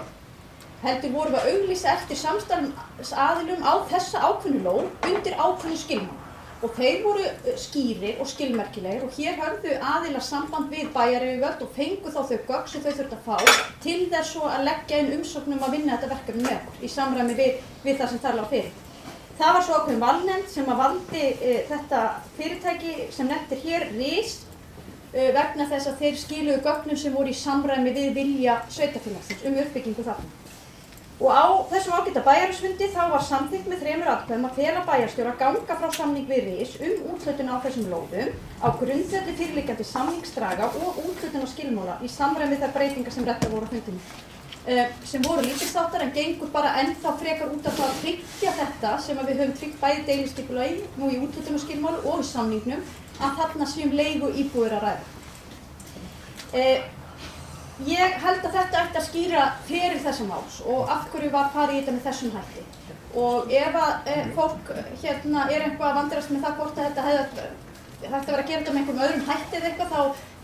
Heldur vorum við að auglýsa eftir samstarfsaðilum á þessa ákveðnu lóð undir ákveðnu skilmál. Og þeir voru skýrir og skilmerkilegir og hér höfðu aðilar samband við bæjaryfirvöld og fengu þá þau gögn sem þau þurftu að fá til þess svo að leggja inn umsókn að vinna þetta verkefni með okkur í samræmi við það sem þar lá fyrir. Það var svo ákveðin valnefnd sem að valdi þetta fyrirtæki sem nefnt hér RIS vegna þess að þeir skiluðu gögnum sem voru í samræmi við vilja sveitarfélagsins uppbyggingu þarna. Og á þessum ágæta bæjarráðsfundi þá var samþykkt með 3 atkvæðum að fela bæjarstjóra að ganga frá samning við RIS úthlutun á þessum lóðum á grundvelli fyrirliggjandi samningsdraga og úthlutun á skilmála í samræmi við þær breytingar sem ræddar voru á fundinum. Sem voru lítilsháttar en gengur bara ennþá frekar út af það að tryggja þetta sem við höfum tryggt bæði deiliskipulagi nú í úthlutunarskilmáli og í samningnum að þarna séum leiguíbúðir að ræða. Ég held að þetta ætti að skýra feril þessa máls og af hverju var farið í þetta með þessum hætti. Og ef að fólk hérna er eitthvað að vandrast með það hvort að þetta hefði hægt að vera að gera þetta með einhverjum öðrum hætti eða eitthvað,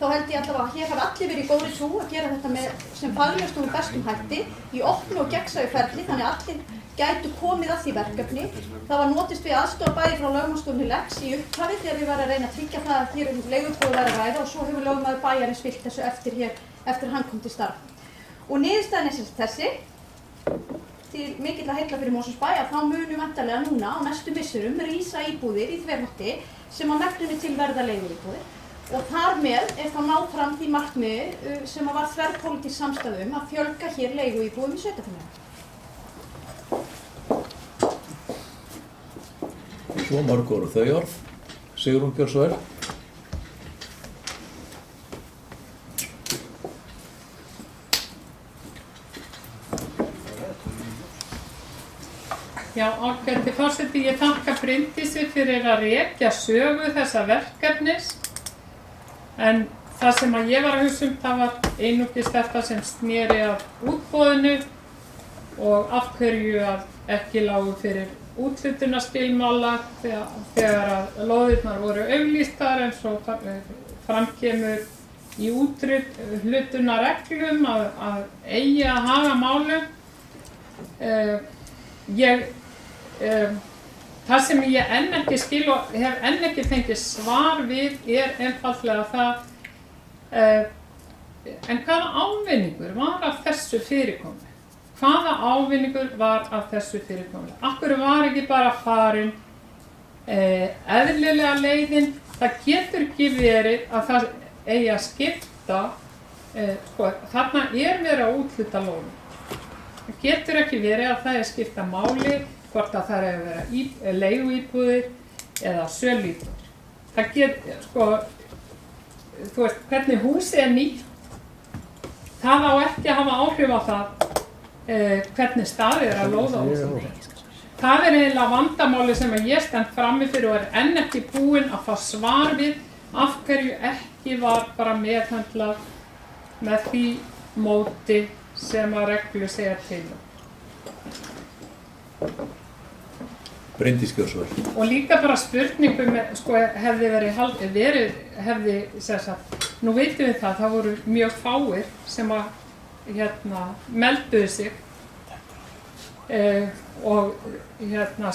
þá held ég allavega að hér hafi allir verið í góðri trú að gera þetta sem faglegustum og bestum hætti í opnu og gegnsæju ferli, þannig að allir gætu komið að því verkefni. Það var notist við aðstoð bæði frá lögmannsstofunni Lex í upphafi þegar við varum að reyna að tryggja það að hér leiguíbúðir væri að ræða og svo hefur lögmaður bæjarins fylgt þessu eftir að hann kom til starf. Og niðurstaðan er þessi, til mikilla heilla fyrir Mosfellsbæ að þá munum væntanlega núna á næstu misserum rísa íbúðir í Þverholti sem að megninu til verða leiguíbúðir og þar með þá náð fram því markmiði sem var þverpólitísk samstaða að fjölga hér leiguíbúðum í sveitarfélaginu. Svo mörg voru þau orð. Sigrún, gjörðu svo vel. Já, ágæti forseti, ég þakka Bryndísi fyrir að rekja sögu þessa verkefnis en það sem að ég var að hugsa það var einungis þetta sem sneri af útboðinu og af hverju að ekki lágu fyrir úthlutunarskilmála þegar að lóðirnar voru auglýstar eins og framkemur í úthlutunarreglum að eigi að haga málum. Það sem ég enn ekki skil og hef enn ekki fengið svar við einfaldlega það en hvaða ávinningur var af þessu fyrirkomulagi? Hvaða ávinningur var af þessu fyrirkomulagi? Af hverju var ekki bara farin eðlilega leiðin? Það getur ekki verið að það eigi að skipta þarna verið að úthluta lóðum. Það getur ekki verið að það er skipta máli hvort að það er að vera leiguíbúðir eða söluíbúðir. Það getur, þú veist, hvernig húsið er nýtt, það á ekki að hafa áhrif á það hvernig staðið er að lóða húsið. Það er eiginlega vandamáli sem að ég stend frammi fyrir og er enn ekki búin að fá svar við af hverju ekki var bara meðhöndlað með því móti sem að reglu segja til. Bryndís, gjörðu svo vel. Og líka bara spurningum hefði nú vitum við það voru mjög fáir sem að melduðu sig og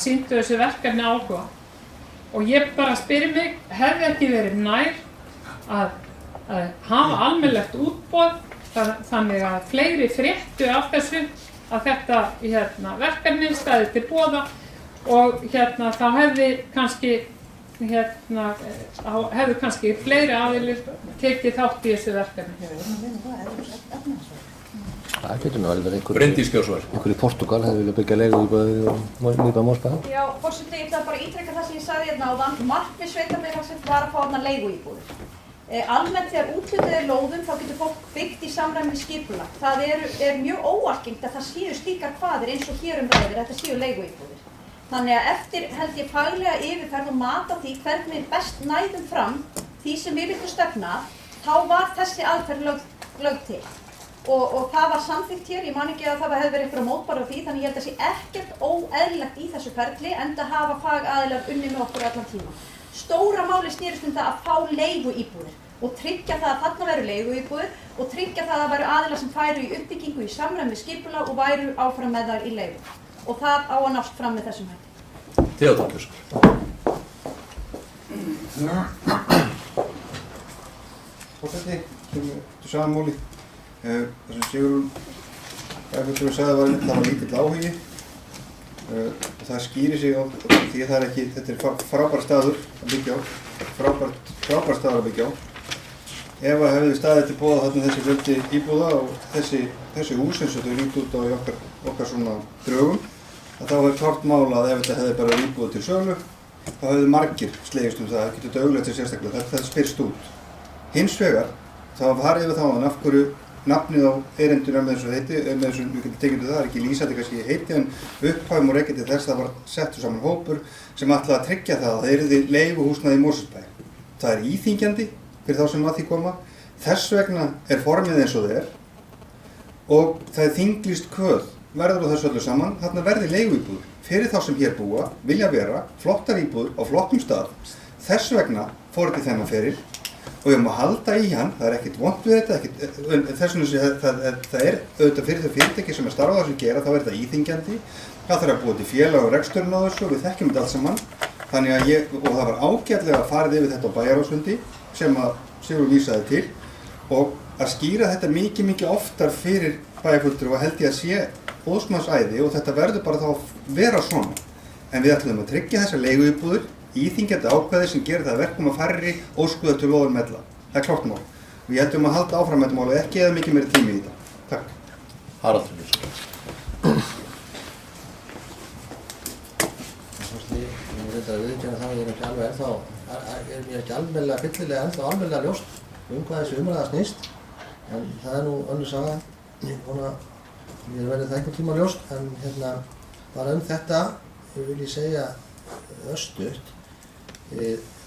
sýndu þessu verkefni áhuga og ég bara spyr mig, hefði ekki verið nær að hafa almennilegt útboð þannig að fleiri fréttu af þessu að þetta verkefni stæði til boða og þá hefði kannski fleiri aðilar tekið þátt í þessu verkefni. Það getur nú vel verið Bryndís Gjósvar. einhver í Portúgal hefði viljað byggja leiguíbúðir og nýpa Mosfellsbæ. Já, forseti, ég ætla bara að ítreka það sem ég sagði hérna áðan. Markmið sveitarfélagsins var að fá þarna leiguíbúðir. Almennt þegar úthlutað er lóðum þá getur fólk byggt í samræmi við skipulag. Það er mjög óalgengt að það séu slíkar kvaðir eins og hér ræðir, þetta séu leiguíbúðir. Þannig að eftir held ég faglega yfirferð og mat á því hvernig við best næðum fram því sem við vildum stefna, þá var þessi aðferð lögð til. Og það var samþykkt hér, ég man ekki að það hefði verið einhverja mótbára á því, þannig ég held að sé ekkert óeðlilegt í þessu ferli enda hafa fagaðilar unnið með okkur allan tíma. Stóra máli snýrist það að fá leiguíbúðir og tryggja það að þarna veru leiguíbúðir og tryggja það að það væru aðilar sem færu í uppbyggingu í samræmi skipulag og væru áfram með þær í leigu. Og það á að nást fram með þessum hætti. Theodór Gjósvar. Forseti, til sama máli. Það sem Sigurður sagði var það var lítill áhugi og það skýrir sig á því að þetta er frábær staður að byggja á, frábær staður að byggja á. Ef að hefði staðið til boða þarna þessi fjöldi íbúða og þessi hús eins og þau líti út á í okkar svona drögum, að þá er klárt mál að ef þetta hefði bara íbúða til sölu, þá hefði margir slegist það, það getur auglegt til sérstaklega, þetta spyrst út. Hins vegar, þá farið við þaðan af hverju nafnið á erinduna með þessu heiti, með þessu, við getum tekið það, er ekki lýsandi kannski heiti, en upphæfum og rekið til þess að það var settur saman hópur sem ætlaði að tryggja það að það yrði leiguhúsnæði í Mosfellsbæ. Það er íþyngjandi fyrir þá sem að því koma, þess vegna er formið eins og það er og það er þinglýst kvöð verður á þessu öllu saman, þarna verði leiguíbúður fyrir þá sem hér búa, vilja vera, flottar íbúður á flottum stað, þess vegna fór þetta í þennan feril og ég má halda í hann, það er ekkert vont við þetta, þess vegna það er auðvitað fyrir þau fyrirtæki sem er starfað að sem gera, þá er þetta íþyngjandi, það þarf að búa til félag og reksturinn á þessu og við þekkjum þetta allt saman, þannig að og það var ágætlega farið yfir þetta á Bæjarráðsfundi sem að Sigurður vísaði til og að skýra þetta mikið oftar fyrir bæjarfulltrúa held ég að sé óðsmannsæði og þetta verður bara þá að vera svona, en við ætlum að tryggja þessar leiguíbúðir íþyngjandi ákvæði sem gerir það verkum að færri óskuða til loður mella. Það er klárt mál. Og ég ætlum að halda áfram með þetta mál og ekki eða mikið meiri tími í þetta. Takk. Haraldur Gjósvar. Ég veit að viðurkenna það að ég er ekki alveg almennilega fyllilega ennþá almennilega ljóst hvað þessi umræða snýst. En það er nú önnur saga. Ég verði það einhvern tíma ljóst, en bara þetta vil ég segja östugt.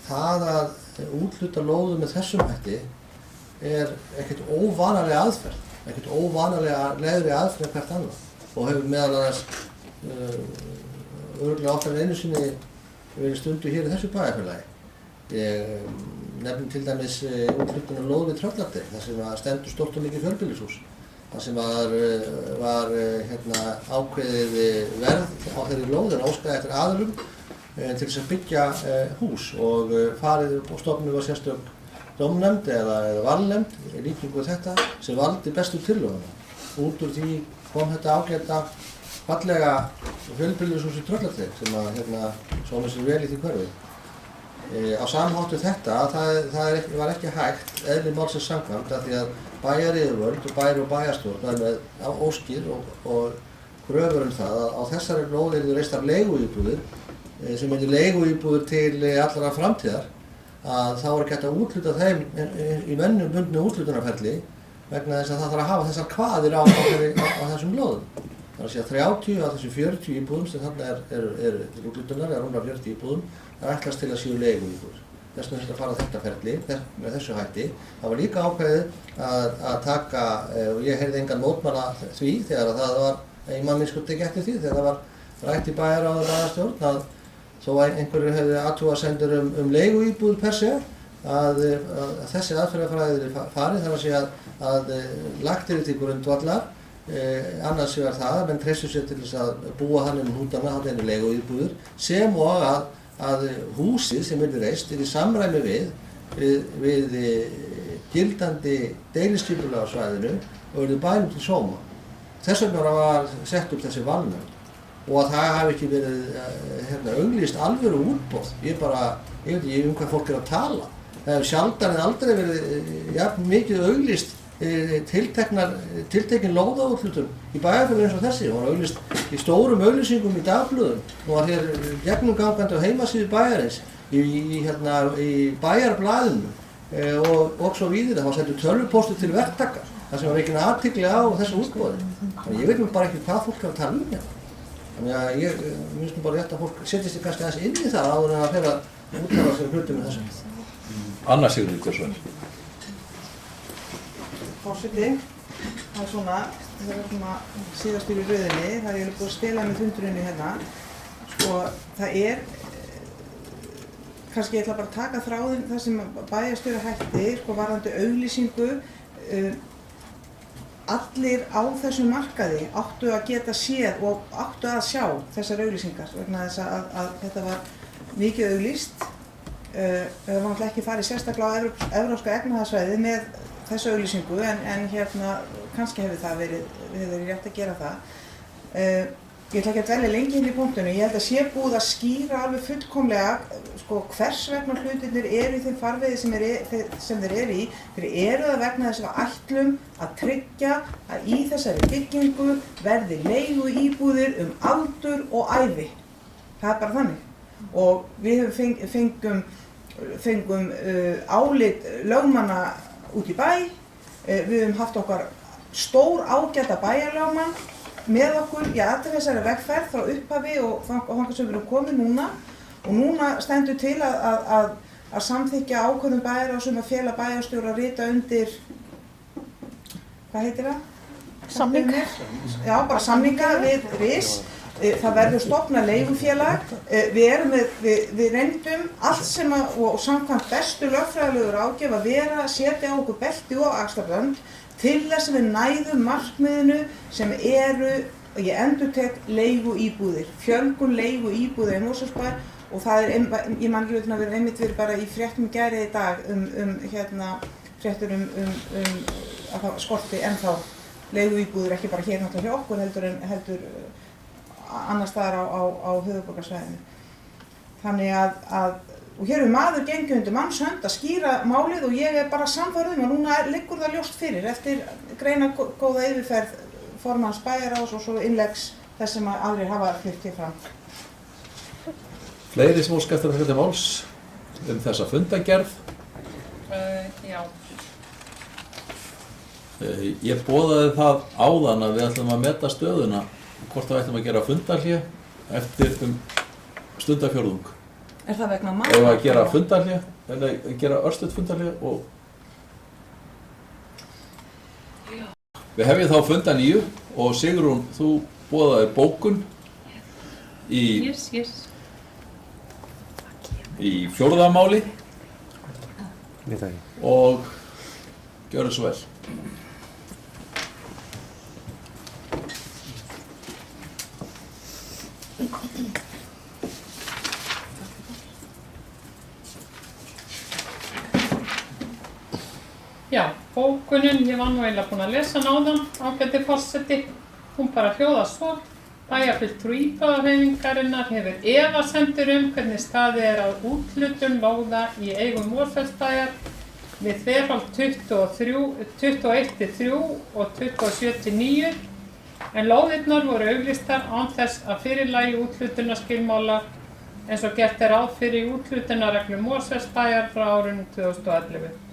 Það að úthluta lóðum með þessum hætti er ekkert óvanalega aðferð, ekkert óvanalega legri aðferð en hvert annað og hefur meðal annars örugglega oftar en einu sinni verið stundu hér í þessu bæjarfélagi. Ég nefnum til dæmis úthlutun af lóð við Tröllardyr, þar sem stendur stórt og mikið fjölbýlishús. Það sem var ákveðið verð á þeirri lóð en óskaði eftir aðilum til þess að byggja hús og farið og stofnuð var sérstök dómnefnd eða valnefnd í líkingu við þetta sem valdi bestu tillöguna. Út úr því kom þetta ágæta fallega fjölbýlishús í Tröllardyr sem sómið sér vel í því hverfi. Á samháttu þetta það var ekki hægt eðli málsins samkvæmt af því að bæjaryfirvöld og bæjar og bæjarstjórn var með óskir og kröfur það að á þessari lóð yrðu reistar leiguíbúðir sem yrðu leiguíbúðir til allra framtíðar að þá er ekki hægt að úthluta þeim í bundnu úthlutunarferli vegna þess að það þarf að hafa þessar kvaðir á þessum lóðum. Það er að segja 30 af þessum 40 íbúðum sem þarna eru til úthlutunar, eða rúmlega 40 íbúðum, það ætlast til að séu leiguíbúðir. Þess vegna að fara þetta ferli með þessu hætti. Það var líka ákveðið að taka, og ég heyrði engan mótmæla því þegar það var, ég man minnskot ekki eftir því, þegar það var rætt í bæjarráði og bæjarstjórn að þó að einhverjir hefði athugasemdir leiguíbúð per se, að þessi aðferðafræði er farið, þar að segja að lagt er til grundvallar, annars vegar það að menn treystur sér til þess að búa þannig hnútana á þenni leiguíbúður, sem og að húsið sem yrði reist í samræmi við gildandi deiliskipulag á svæðinu og yrði bænum til sóma. Þess vegna var sett upp þessi valnefnd og að það hafi ekki verið auglýst alvöru útboð. Ég veit ekki hvað fólk er að tala. Það hefur sjaldan en aldrei verið jafn mikið auglýst tiltekin lóðaúthlutun í bæjarfélögum eins og þessi. Hún var auglýst í stórum auglýsingum í dagblöðum. Hún var hér gegnumgangandi á heimasíðu bæjarins, í bæjarblaðinu og svo víðir. Það var settur tölvupóstur til verktaka, þar sem var ekki athygli á þessu útboði. Þannig ég veit nú bara ekki hvað fólk er að tala um hérna. Þannig að ég finnst nú bara rétt að fólk setjist sig kannski aðeins inn í það áður en að fer að úttala sér hlutum með þessu. Anna Sigríður Björnsson. Forseti, það er svona síðastur í röðinni, það er búið að stela með hundruninni hérna. Sko, það er, kannski ég ætla bara að taka þráðinn það sem bæjarstjóri hætti, sko varðandi auglýsingu. Allir á þessum markaði áttu að geta séð og áttu að sjá þessar auglýsingar vegna þess að þetta var mikið auglýst. Það var náttúrulega ekki farið sérstaklega á evrópska efnahagssvæðið með þessu auglýsingu en hérna kannski hefur það verið rétt að gera það. Ég ætla ekki að dvelja lengi inn í punktinu. Ég held að sé búið að skýra alveg fullkomlega sko, hvers vegna hlutirnir eru í þeim farvegi sem þeir eru í. Þeir eru það vegna þess að við ætlum að tryggja að í þessari byggingu verði leiguíbúðir aldur og ævi. Það er bara þannig. Og við fengum álit lögmanna út í bæ. Við höfum haft okkar stór ágæta bæjarlögmann með okkur í allri þessari vegferð frá upphafi og þangað sem við erum komið núna. Og núna stendur til að samþykkja ákvörðun bæjarráðs að fela bæjarstjóra að rita undir, hvað heitir það? Samninga. Já, bara samninga við RIS. Það verður stofnað leigufélag. Við reyndum allt sem og samkvæmt bestu lögfræðilegu ráðgjöf að setja á okkur belti og axlabönd til þess að við næðum markmiðinu sem eru, og ég endurtek, leiguíbúðir, fjölgun leiguíbúðir í Mosfellsbæ og það ég man ekki að við einmitt bara í fréttum gærið í dag fréttur að það skorti ennþá leiguíbúðir ekki bara hér náttúrulega hjá okkur heldur annars staðar á höfuðborgarsvæðinu. Þannig og hér er maður gengið undir mannshönd að skýra málið og ég er bara sannfærð að núna liggur það ljóst fyrir eftir greinargóða yfirferð formanns bæjarráðs og svo innleggs þess sem aðrir hafa flytt hér fram. Fleiri sem óska eftir að taka til máls þessa fundargerð? Já. Ég boðaði það áðan að við ætlum að meta stöðuna hvort við ætlum að gera fundarhlé eftir stundarfjórðung. Er það vegna mála? Ef að gera fundarhlé, eða gera örstutt fundarhlé og við hefjum þá funda 9 og Sigrún, þú boðaðir bókun í fjórða máli og gjörðu svo vel. Já, bókunin, ég var nú eiginlega búin að lesa hana áðan, ágæti forseti. Hún bara hljóðar svo. Bæjarfulltrúi íbúðarhreyfingarinnar hefur efasemdir hvernig staðið er á úthlutun lóða í eigum Mosfellsbæjar við þverfald 21-3 og 27-9 en lóðirnar voru auglýstar án þess að fyrirlægi úthlutunarskilmála eins og gert er ráð fyrir í úthlutunarreglum Mosfellsbæjar frá árinu 2011.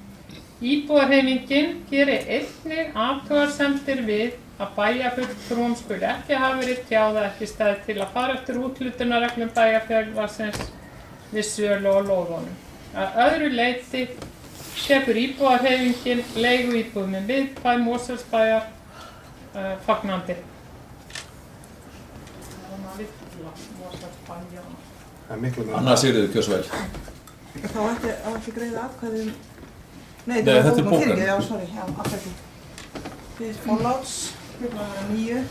Íbúðarhreyfingin gerir einnig athugasemdir við að bæjarfulltrúum skuli ekki hafa verið tjáð að ekki stæði til að fara eftir úthlutunarreglum bæjarfélagsins við sölu og lóðunum. Að öðru leyti tekur íbúðarhreyfingin leiguíbúðum með viðbæ Mosfellsbæjar fagnandi. Anna Sigríður, gjörðu svo vel. Þá ætti að greiða atkvæði Nei, þetta er bókan. Já, sorry, já, afsakið. Við forláts, hérna 9.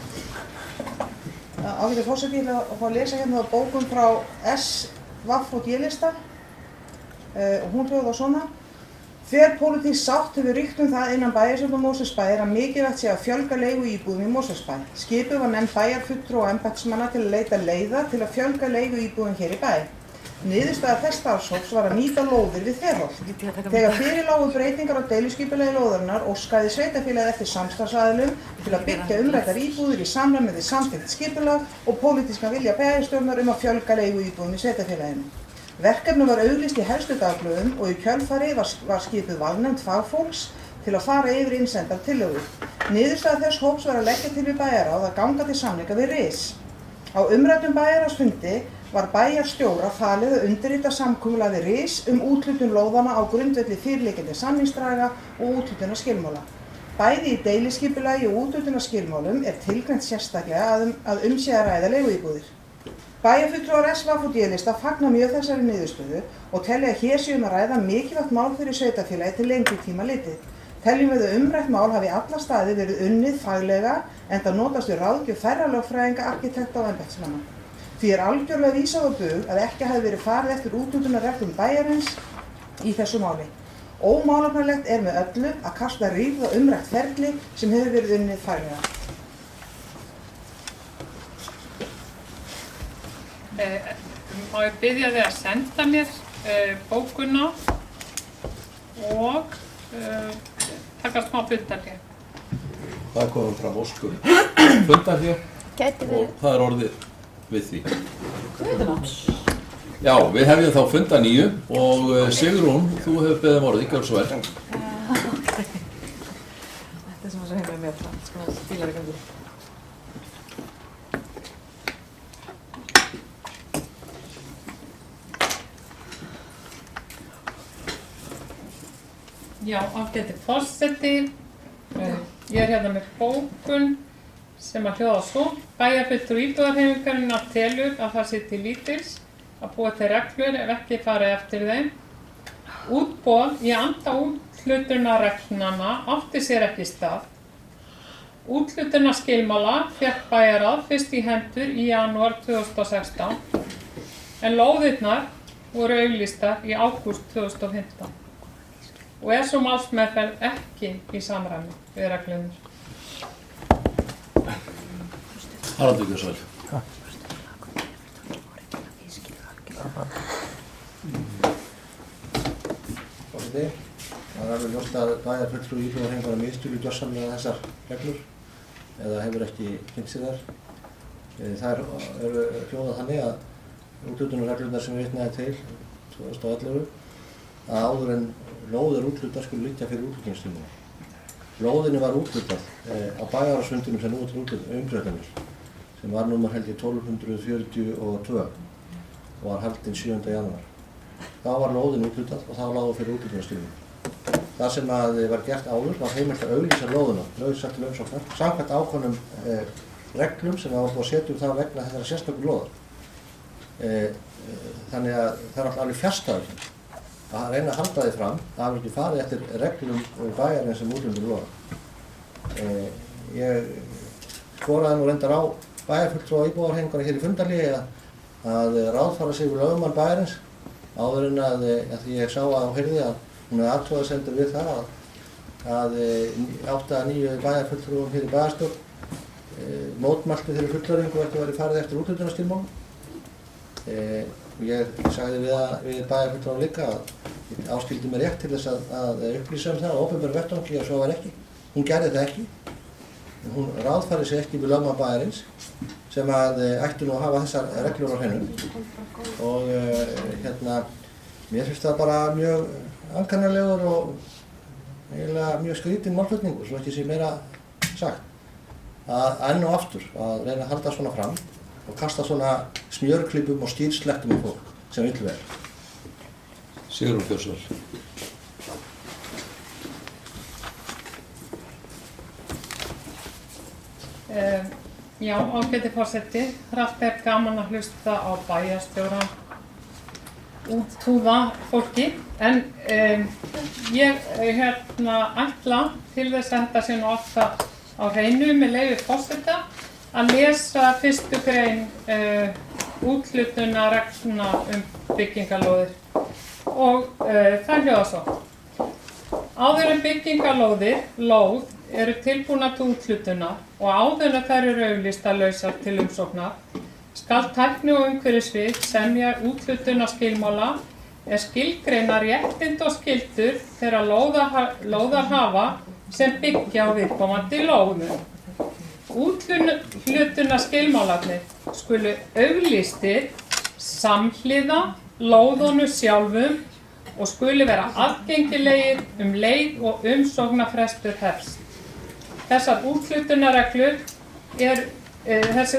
Ágæti forseti, ég ætla að fá að lesa hérna á bókum frá SVG-lista og hún hljóðar svona. Þverpólitísk sátt hefur ríkt það innan bæjarstjórnar Mosfellsbæjar að mikilvægt sé að fjölga leiguíbúðum í Mosfellsbæ. Skipið var nefnd bæjarfulltrúa og embættismanna til að leita leiða til að fjölga leiguíbúðum hér í bæ. Niðurstaða þess starfshóps var að nýta lóðir við Þverholt. Þegar fyrir lágu breytingar á deiliskipulagi lóðarinnar óskaði sveitarfélagið eftir samstarfsaðilum til að byggja umræddar íbúðir í samræmi við samþykkt skipulag og pólitískan vilja bæjarstjórnar að fjölga leiguíbúðum í sveitarfélaginu. Verkefnið var auglýst í helstu dagblöðum og í kjölfarið var skipuð valnefnd fagfólks til að fara yfir innsendar tillögur. Niðurstaða þess hóps var að leggja til við bæjarráð að ganga til samninga við RIS. Á umræddum bæjarráðsfundi var bæjarstjóra falið að undirrita samkomulag við RIS úthlutun lóðanna á grundvelli fyrirliggjandi samningsdraga og úthlutunarskilmála. Bæði í deiliskipulagi og úthlutunarskilmálum tilgreint sérstaklega að sé að ræða leiguíbúðir. Bæjarfulltrúar SVF og D-lista fagna mjög þessari niðurstöðu og telja að hér sé að ræða mikilvægt mál fyrir sveitarfélagi til lengri tíma litið. Teljum við að umrætt mál hafi alla staði verið unnið faglega enda notast við ráðgjöf færra lögfræðinga, arkitekta og embættismanna. Því algjörlega vísað á bug að ekki hafi verið farið eftir úthlutunarreglum bæjarins í þessu máli. Ómálefnalegt með öllu að kasta rýrð á umrætt ferli sem hefur verið unnið faglega. Má ég biðja þig að senda mér bókuna og taka smá fundarhlé. Það komum fram óskum fundarhlé og það er orðið við því. Já, við hefjum þá funda 9 og Sigrún, þú hefur beðið orðið, gjör svo vel. Þetta sem að heima með það, svona stílar í gangi. Já, ágæti forseti. Ég er hérna með bókun sem að hljóða svo. Bæjarfulltrúi íbúðarhreyfingarinnar telur að það sé til lítils að búa til reglur ef ekki farið eftir þeim. Útboð í anda úthlutunarreglnanna átti sér ekki stað. Úthlutunarskilmála fékk bæjarráð fyrst í hendur í janúar 2016 en lóðirnar voru auglýstar í ágúst 2015. Og svo málsmeðferð ekki í samræmi við reglurnar. Haraldur Gjörsvæl. Forseti, það alveg ljóst að bæjarfulltrúi íbúðarhreyfingarinnar misskilur gjörsamlega þessar reglur eða hefur ekki kynnt sér þær. Þær eru hljóðað þannig að úthlutunarreglurnar sem við vitnaði til 2011 að áður en lóð úthlutað skuli liggja fyrir útflutningstímanum. Lóðinni var úthlutað á bæjarráðsfundinum sem nú til umfjöllunar sem var númer held ég 1242 og var haldinn 7. janúar. Þá var lóðin úthlutað og þá lágu fyrir útflutningstímanum. Það sem að var gert áður var heimilt að auglýsa lóðina, lausar til umsóknar, samkvæmt ákveðnum reglum sem var búið að setja það vegna þessara sérstöku lóðar. Þannig að það er alltaf alveg fjarstæður að reyna að halda því fram að hafa ekki farið eftir reglum bæjarins sem úthlutun lóðar. Ég skoraði nú reyndar á bæjarfulltrúa íbúðarhreyfingarinnar hér í fundarhlé að ráðfæra sig við lögmann bæjarins áður en að því ég sá að heyrði að hún hefði athugasemdir við það að 8 að 9 bæjarfulltrúum hér í bæjarstjórn mótmæltu þeirri fullyrðingu að ekki væri farið eftir úthlutunarskilmálum. Ég sagði við bæjarfulltrúann líka að ég áskildi mér rétt til þess að upplýsa það á opinberum vettvangi að svo var ekki. Hún gerði það ekki. Hún ráðfærði sig ekki við lögmann bæjarins sem að ættu nú að hafa þessar reglur á hreinu og mér finnst það bara mjög ankannalegur og eiginlega mjög skrítinn málflutningur, svo ekki sé meira sagt. Að enn og aftur að reyna að halda svona fram og kasta svona smjörklípum og skýrslettum á fólk sem vill vel. Sigrún Gjörsvæl. Já, ágæti forseti. Þrátt gaman að hlusta á bæjarstjórann úthúða fólki en ég ætla til þess að þetta sé nú alltaf á hreinu með leyfi forseta að lesa fyrstu grein úthlutunarreglna byggingarlóðir og það hljóðar svo. Áður en byggingarlóðir eru tilbúnar til úthlutunar og áður en þær eru auglýstar lausar til umsóknar skal tækni- og umhverfissvið semja úthlutunarskilmála er skilgreina réttindi og skyldur þeirra lóðarhafa sem byggja á viðkomandi lóðum. Úthlutunarskilmálarnir skulu auglýstir samhliða lóðunum sjálfum og skulu vera aðgengilegir leið og umsóknarfrestur hefst. Þessir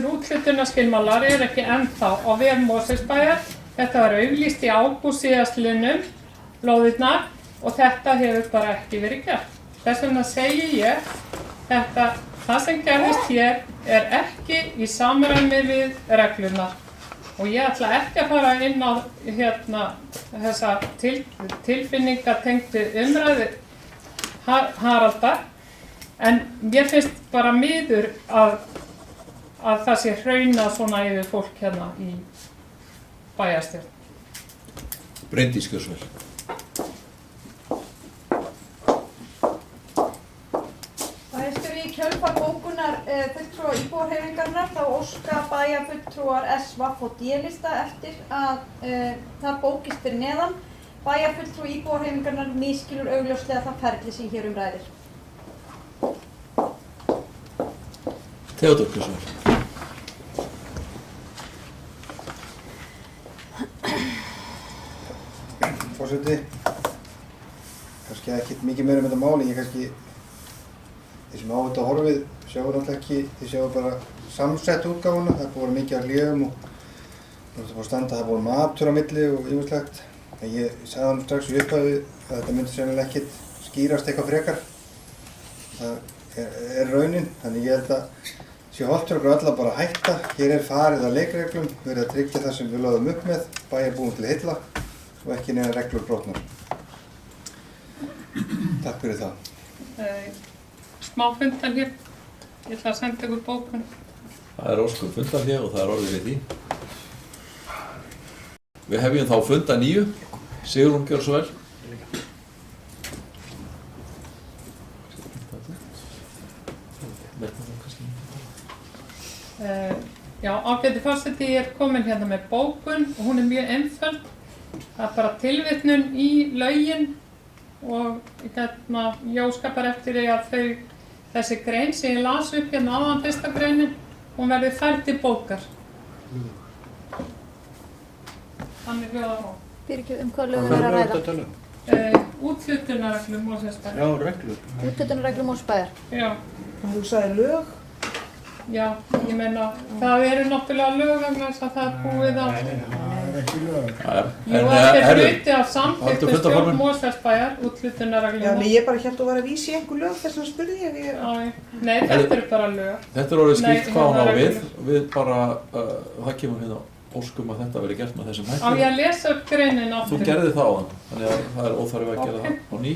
úthlutunarskilmálar ekki ennþá á vef Mosfellsbæjar. Þetta var auglýst í ágúst síðastliðnum, lóðirnar, og þetta hefur bara ekki verið gert. Þess vegna segi ég, það sem gerðist hér ekki í samræmi við reglurnar. Og ég ætla ekki að fara inn á þessa tilfinningatengdu umræðu Haraldar, en mér finnst bara miður að það sé hraunað svona yfir fólk hérna í bæjarstjórn. Bryndís Gjörsvel. Bæjarstjóri, í kjölfar bókunar fulltrúa íbúahreyfingarinnar þá óska bæjarfulltrúar SVF og D-lista eftir að það bókist fyrir neðan. Bæjarfulltrúi íbúahreyfingarinnar misskilur augljóslega það ferli sem hér ræðir. Theodór Gjörsvel. Forseti, kannski ekkert mikið meira þetta máli, ég kannski, þeir sem á þetta horfið sjáu náttúrulega ekki, þeir sjáu bara samsett útgáfuna, það er búið að vera mikið af hléum og það er búið að standa, það er búið matur á milli og ýmislegt. En ég sagði hann strax í upphafi að þetta myndi sennilega ekkert skýrast eitthvað frekar. Það er raunin, þannig ég held að sé hollt fyrir okkur alla bara að hætta. Hér farið að leikreglum, verið að tryggja það sem við lögðum upp með, bæjarbúum til heilla og ekki neina reglur brotnar. Takk fyrir það. Smá fundarhlé. Ég ætla að senda ykkur bókun. Það óskum fundarhlé og það orðið við því. Við hefjum þá funda 9. Sigrún Gjörsvel. Já, ágæti forseti, ég komin hérna með bókun og hún mjög einföld. Það bara tilvitnun í lögin og ég óska bara eftir því að þessi grein sem ég las upp hérna áðan, fyrsta greinin, hún verði færð til bókar. Þannig hljóðar hún. Fyrirgefðu, hvað lögum við að ræða? Úthlutunarreglur Mosfellsbæjar. Já, reglur. Úthlutunarreglur Mosfellsbæjar. Já. Þú sagði lög? Já, ég meina, það náttúrulega lög vegna þess að það búið að... Ekki lög. Jú, þetta hluti af samþykktu stjórn Mosfellsbæjar, úthlutunarreglur. Já, en ég bara hélt að vera að vísa í einhver lög þess að spurði ég. Nei, þetta bara lög. Þetta orðið skýrt hvað hún á við bara, það kemur hérna óskum að þetta verið gert með þessum hætti. Á ég að lesa upp greinin aftur? Þú gerði það áðan, þannig að það óþarfi að gera það á ný.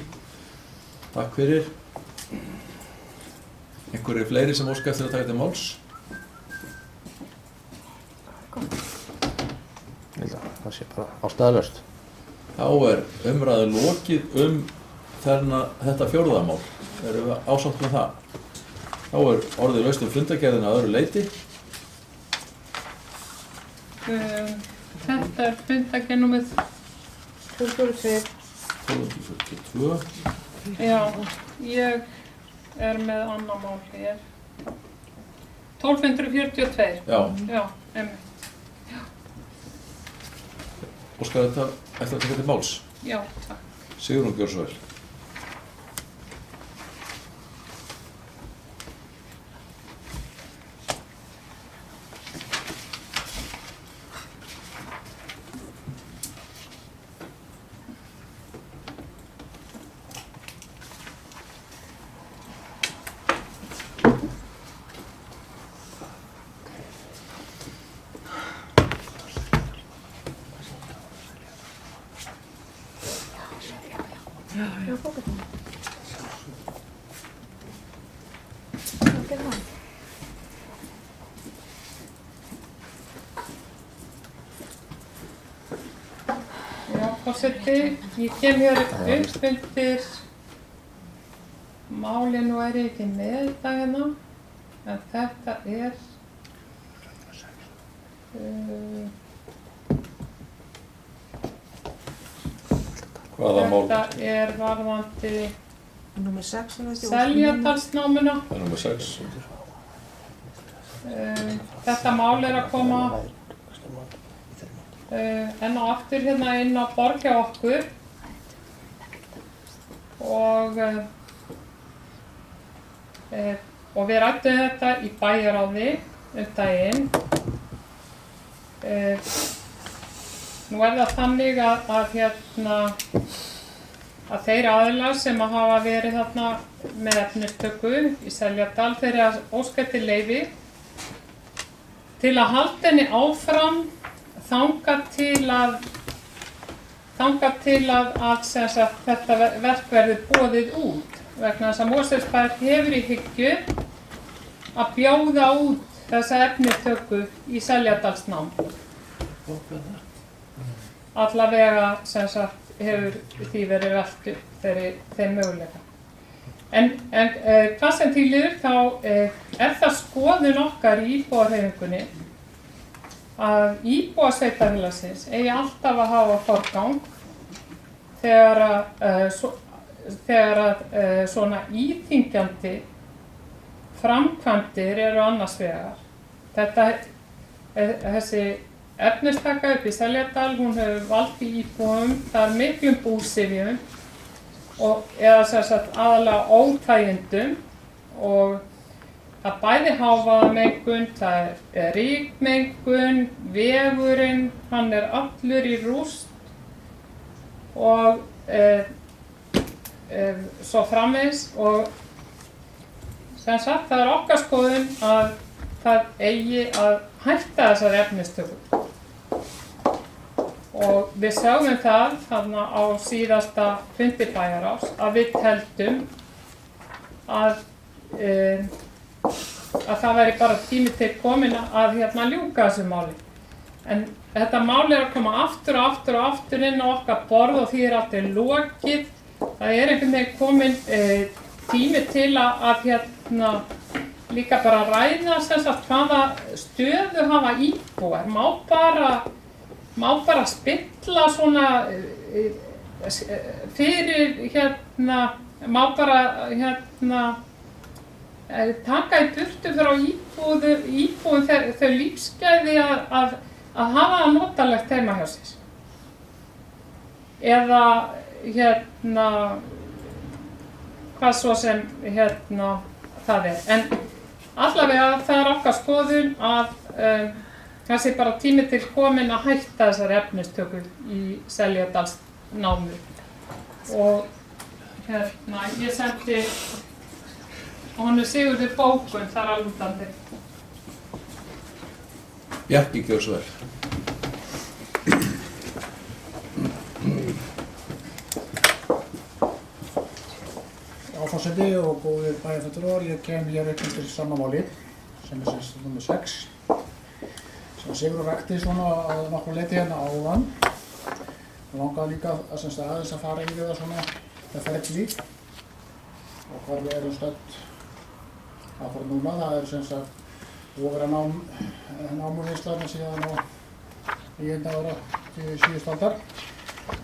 Takk fyrir. Einhverjir fleiri sem óska eftir að taka til máls? Það sé bara ástæðalaust. Þá umræðu lokið þetta fjórðamál. Erum við ásamt með það? Þá orðið laust fundargerðina að öðru leyti. Þetta fundargerð númer 1242. Já, ég með annað mál hér. 1242. Já, einmitt. Óskar þetta eftir að taka til máls? Já, takk. Sigrún Gjörsvel. Forseti, ég kem hér upp undir málið, nú ég ekki með þetta hérna, en þetta Hvaða mál? Þetta er varðandi Númer 6 er það ekki? Seljadalsnámuna. Það er númer 6. Þetta mál er að koma enn og aftur hérna inn á borð hjá okkur og við ræddum þetta í bæjaráði daginn. Nú er það þannig að þeir aðilar sem að hafa verið þarna með efnistöku í Seljadal, þeir eru að óska eftir leyfi til að halda henni áfram þangað til að sem sagt, þetta verk verði boðið út, vegna þess að Mosfellsbær hefur í hyggju að bjóða út þessa efnistöku í Seljadalsnám. Allavega sem sagt hefur því verið velt upp þeim möguleika. En hvað sem því líður þá er það skoðun okkar í íbúahreyfingunni að íbúar sveitarfélagsins eigi alltaf að hafa forgang þegar svona íþyngjandi framkvæmdir eru annars vegar. Þessi efnistaka upp í Seljadal, hún hefur valdið íbúum, það er miklum búsifjum eða sem sagt aðalega óþægindum og það bæði hávaðamengun, það er rykmengun, vegurinn, hann er allur í rúst og svo framvegis og sem sagt það er okkar skoðun að það eigi að hætta þessari efnistöku. Og við sjáum það þarna á síðasta fundi bæjarráðs að við teldum að það væri bara tími til komin að ljúka þessu máli. En þetta mál er að koma aftur og aftur og aftur inn á okkar borð og því er aldrei lokið. Það er einhvern veginn komin tími til að líka bara ræða sem sagt hvaða stöðu hafa íbúar. Má bara spilla svona fyrir má bara taka í burtu frá íbúum þau lífsgæði að hafa það notalegt heima hjá sér. Eða hvað svo sem það er. En allavega það er okkar skoðun að það sé bara tími til komin að hætta þessari efnistöku í Seljadalsnámu. Og ég sendi honum Sigurði bókun þar að lútandi. Bjarki, gjör svo vel. Forseti og góðir bæjarfulltrúar, ég kem hér upp undir sama máli sem er sem nummer 6 sem Sigurður rakti svona að nokkuð leyti hérna áðan. Ég langaði líka aðeins að fara yfir það svona með ferli og hvar við erum stödd akkúrat núna. Það er sem sagt búið að vera námuvinnsla síðan á 9. ára til síðustu aldar.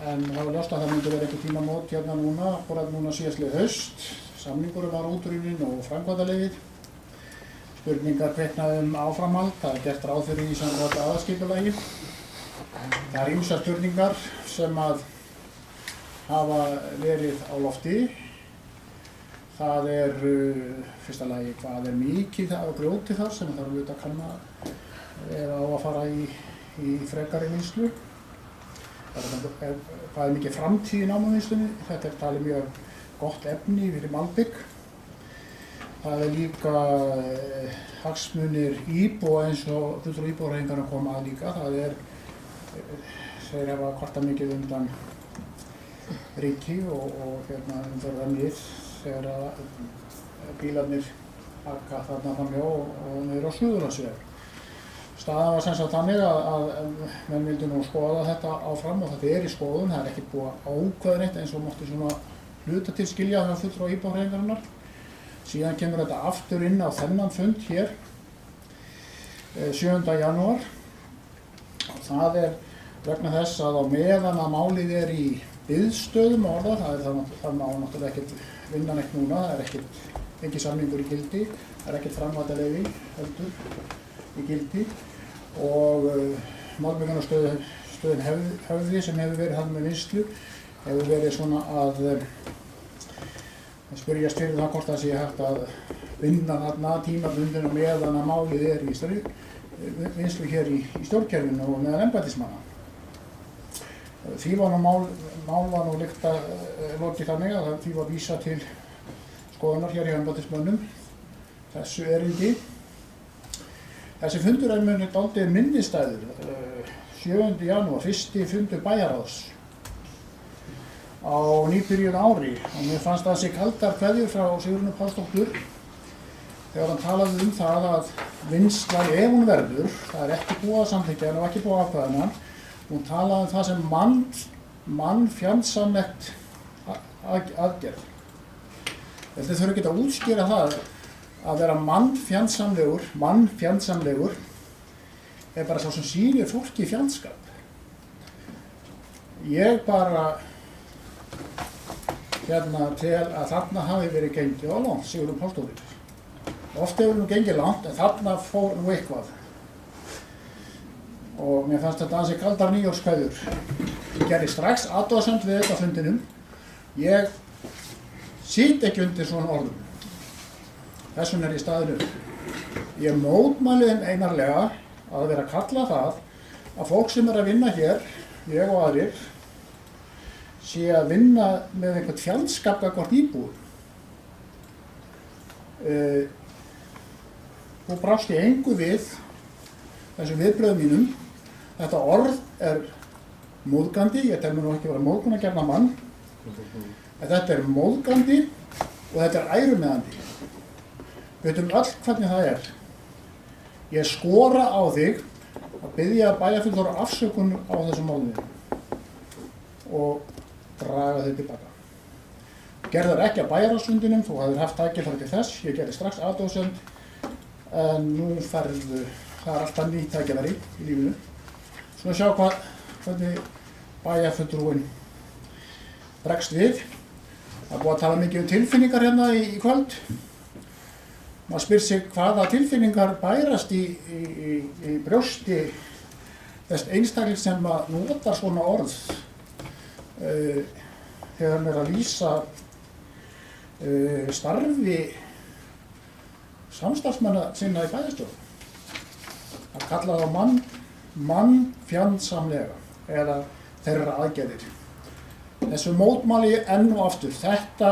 En það var ljóst að það myndi vera eitthvað tímamót hérna núna, akkúrat núna síðastlið haust. Samningur var útrunninn og framkvæmdaleyfið. Spurningar kviknaði áframhald, það er gert ráð fyrir í samkvæmt aðalskipulagi. Það er ýmsar spurningar sem að hafa verið á lofti. Það er fyrsta lagi hvað er mikið af grjóti þar sem þarf auðvitað að kanna eða á að fara í frekari vinnslu. Hvað er mikið framtíð í námuvinnslunni. Þetta er talið mjög gott efni fyrir malbygg. Það er líka hagsmunir íbúa eins og fulltrúar íbúahreyfinganna koma að líka. Það er, þeir hafa kvartað mikið undan ríki og umferðarnið þegar bílarnir aka þarna framhjá og niður á Suðurlandsveg. Staðan var sem sagt þannig að menn vildu nú skoða þetta áfram og þetta er í skoðun. Það er ekki búið að ákveða neitt eins og mátti svona hluta til skilja þegar fulltrúar íbúahreyfingarinnar. Síðan kemur þetta aftur inn á þennan fund hér 7. janúar það vegna þess að á meðan að málið í biðstöðum orða, það má náttúrulega ekkert vinna neitt núna, það engin samningur í gildi, það ekkert framhaldaleyfi heldur í gildi og Málmenngunarstöðin Höfði sem hefur verið hann með vinnslu hefur verið svona að spyrjast fyrir það hvort það sé hægt að vinna þarna tímabundin og meðan að málið í vinnslu hér í stjórnkerfinu og meðan embættismanna. Því var mál var nú líkt að lokið þannig að því var vísað til skoðunar hér í embættismönnum þessu erindi. Þessi fundur munið dálítið minnistæður 7. janúar, fyrsti fundur bæjarráðs á nýbyrjuðu ári og mér fannst það sig kaldar kveðjur frá Sigrúnu Pálsdóttur þegar hann talaði það að vinnsla ef hún verður, það ekki búið að samþykkja en ekki búið að ákveða hún talaði það sem mannfjandsamlegt aðgerð. Þið þurfum ekki að útskýra það að vera mannfjandsamlegur bara sá sem sýnir fólki fjandskap. Ég bara tel að þarna hafi verið gengið á langt, Sigrún Pálsdóttir. Oft hefur nú gengið langt en þarna fór nú eitthvað. Og mér fannst þetta ansi kaldar nýjárskveðjur. Ég gerði strax athugasemd við þetta fundinum. Ég sit ekki undir svona orðum. Þessum ég staðinn upp. Ég mótmæli þeim einarlega að vera að kalla það að fólk sem að vinna hér, ég og aðrir, sé að vinna með einhvern fjandskap gagnvart íbúum. Þú brást í engu við þessum viðbröðum mínum. Þetta orð móðgandi, ég tel mér nú ekki vera móðgunargjarna mann, en þetta móðgandi og þetta ærumeðandi. Við veitum öll hvernig það Ég skora á þig að biðja bæjarfulltrúa afsökun á þessum málum og draga þau tilbaka. Gerðar ekki að bæjarráðsfundinum, þú hafðir haft tækifæri til þess, ég gerði strax athugasemd, en nú það alltaf ný tækifæri í lífinu. Svona sjá hvernig bæjarfulltrúinn bregst við. Það búið að tala mikið tilfinningar hérna í kvöld. Maður spyr sig hvaða tilfinningar bærast í brjósti þess einstakling sem notar svona orð þegar hann að lýsa starfi samstarfsmanna sinna í bæjarstjórn. Að kalla þá mannfjandsamlega eða þeirra aðgerðir. Þessu mótmæli enn og aftur. Þetta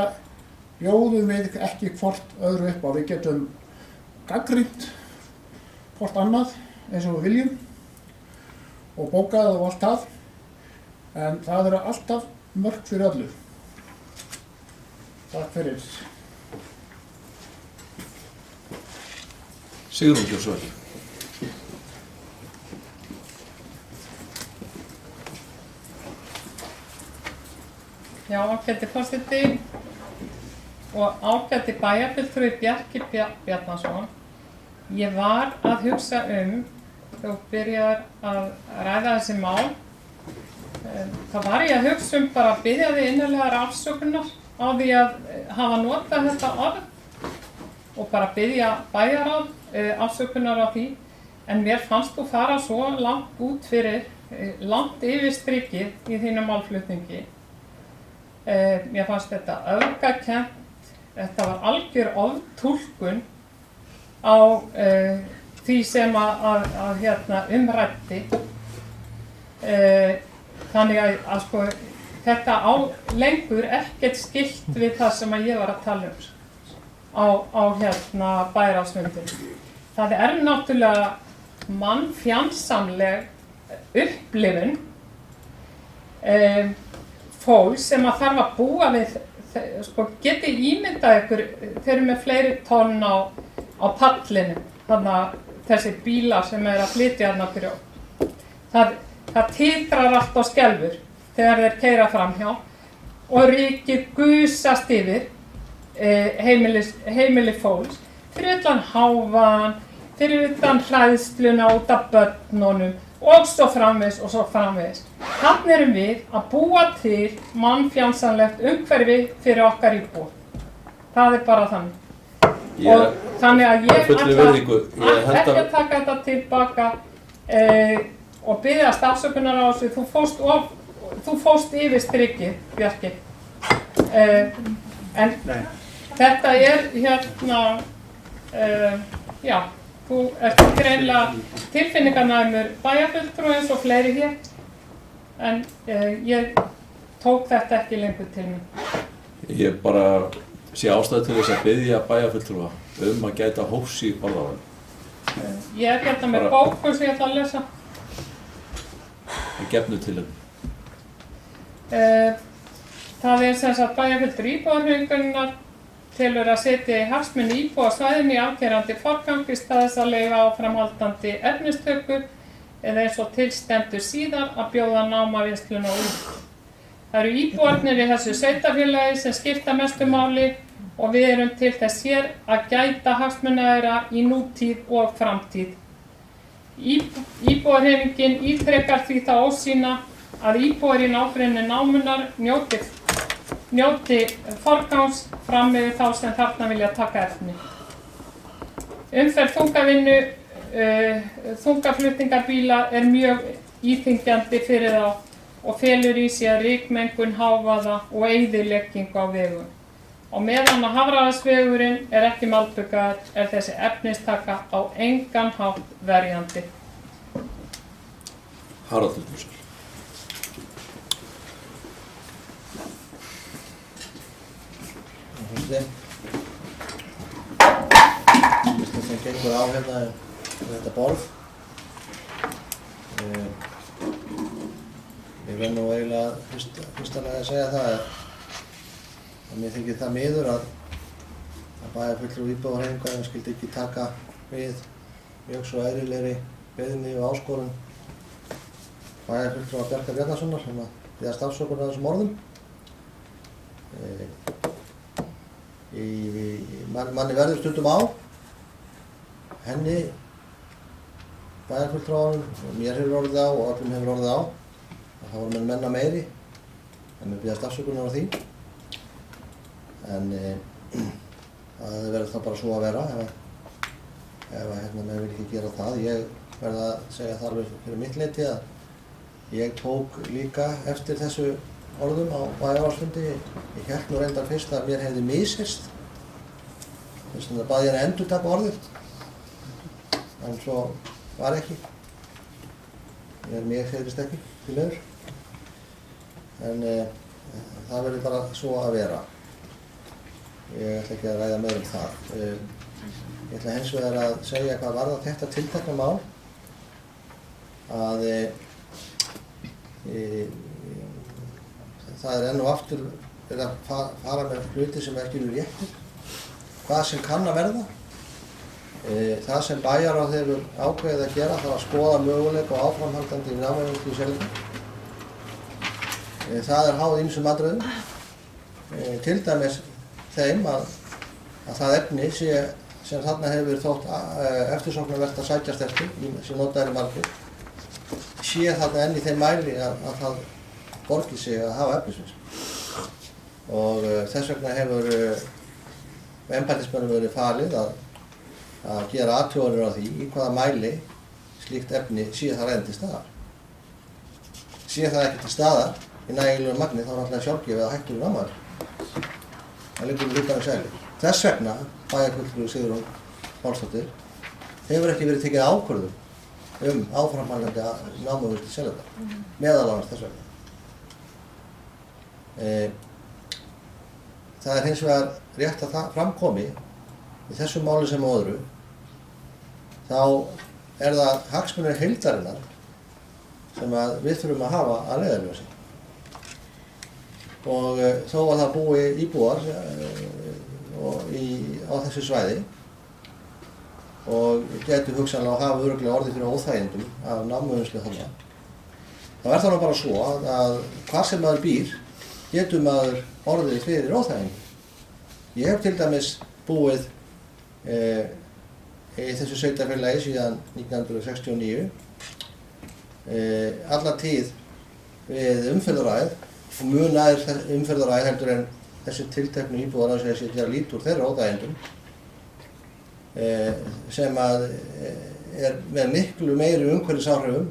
bjóðum við ekki hvort öðru upp á. Við getum gagnrýnt hvort annað eins og við viljum og bókað og allt það, en það eru alltaf mörk fyrir öllu. Takk fyrir. Sigrún Björnsvöld. Já, ágæti forseti og ágæti bæjarfulltrúi Bjarki Bjarnason. Ég var að hugsa þegar þú byrjar að ræða þessi mál, þá var ég að hugsa bara að biðja þig innilegar afsökunar á því að hafa notað þetta orð og bara biðja bæjarráð afsökunar á því, en mér fannst þú fara svo langt út fyrir, langt yfir strikið í þínu málflutningi. Mér fannst þetta öfgakennt, þetta var algjör oftúlkun á því sem að umræddi. Þannig að sko, þetta á lengur ekkert skylt við það sem að ég var að tala á bæjarráðsfundinum. Það náttúrulega mannfjandsamleg upplifun fólks sem að þarf að búa við, sko, getið ímyndað ykkur, þeir eru með fleiri tonn á pallinu, þannig að þessi bílar sem að flytja þarna fyrir það titrar allt á skelfur þegar þeir keyra framhjá og rykið gusast yfir heimili fólks, fyrir utan hávaðann, fyrir utan hræðsluna út af börnunum og svo framvegis og svo framvegis. Þannig erum við að búa til mannfjandsamlegt umhverfi fyrir okkar íbúa. Það er bara þannig. Og þannig að ég ætla ekki að taka þetta tilbaka og biðjast afsökunar á þessu. Þú fórst yfir strikið, Bjarki. En þetta er já, þú ert greinilega tilfinninganæmur bæjarfulltrúi eins og fleiri hér. En ég tók þetta ekki lengur til mín. Ég bara sé ástæðu til þess að biðja bæjarfulltrúa að gæta hófs í orðaval. Ég er hérna með bóku sem ég ætla að lesa. Það gefnu til henni. Það er sem sagt bæjarfulltrúi íbúðarhreyfingarinnar telur að setja í hagsmuni íbúa á svæðinu í afgerandi forgang í stað þess að leyfa áframhaldandi efnistöku eða eins og til stendur síðar að bjóða námavinnsluna út. Það eru íbúarnir í þessu sveitarfélagi sem skipta mestu máli og við erum til þess hér að gæta hagsmuna þeirra í nútíð og framtíð. Íbúarhreyfingin ítrekar því þá ósýna að íbúar í nágrenni námunnar njóti forgangs fram yfir þá sem þarna vilja taka efni. Umferð þungaflutningabíla er mjög íþyngjandi fyrir þá og felur í sér rykmengun, hávaða og eyðileggingu á vegum. Og meðan að Hafraðasvegurinn er ekki malbikaður er þessi efnistaka á engan hátt verjandi. Haraldur Búsar. Fyrst sem gengur á hérna þetta borð. Ég verð nú eiginlega fyrstanlega að segja það að mér þykir það miður að bæjarfulltrúi íbúðarhreyfingarinnar skyldi ekki taka við mjög svo eðlilegri beiðni og áskorun bæjarfulltrúa Bjarka Bjarnasonar sem að biðjast afsökunar á þessum orðum. Manni verður stundum á henni, bæjarfulltrúanum, og mér hefur orðið á og öllum hefur orðið á og þá voru menn meiri en mér biðjast afsökunar á því. En það verður þá bara svo að vera ef menn vil ekki gera það. Ég verð að segja þar fyrir mitt leyti að ég tók líka eftir þessu orðum á bæjarráðsfundi. Ég hélt nú reyndar fyrst að mér hefði misheyrst. Þess vegna bað ég að endurtaka orðið. En svo var ekki. Mér heyrðist ekki, því miður. En það verður bara svo að vera. Ég ætla ekki að ræða meira það. Ég ætla hins vegar að segja hvað varðar þetta tiltekna mál. Að það er enn og aftur verið að fara með hluti sem ekki eru réttir. Hvað sem kann að verða. Það sem bæjarráð hefur ákveðið að gera þarf að skoða möguleika og áframhaldandi námavinnslu í Seljavík. Það er háð ýmsum atriðum. Til dæmis þeim að það efni sem þarna hefur þótt eftirsóknarvert að sækjast eftir, sem notaðir í margir, sé þarna enn í þeim mæli að það borgi sig að hafa efnisvinnslu. Og þess vegna hefur embættismönnum verið falið að gera athuganir á því í hvaða mæli slíkt efni sé það enn til staðar. Sé það ekki til staðar í nægilegu magni þá er alltaf sjálfgefið að hættur námaður. Það liggur hlutarins eðli. Þess vegna, bæjarfulltrúi Sigrún Pálsdóttir, hefur ekki verið tekið ákvörðun áframhaldandi námavinnslu í Seljavík, meðal annars þess vegna. Það er hins vegar rétt að það framkomi í þessu máli sem öðru, þá er það hagsmunir heildarinnar sem við þurfum að hafa að leiðarljósi. Og þó að það búi íbúar á þessu svæði og getur hugsanlega að hafa örugglega orðið fyrir óþægindum af námuvinnslu þarna, þá er það nú bara svo að hvar sem maður býr getur maður orðið fyrir óþægindum. Ég hef til dæmis búið í þessu sveitarfélagi síðan 1969 alla tíð við umferðaræð og mun aðeins umferðaræð heldur en þessi tilteknu íbúðar að segja gera lít úr þeirra óþægindum sem að með miklu meiri umhverfisáhrifum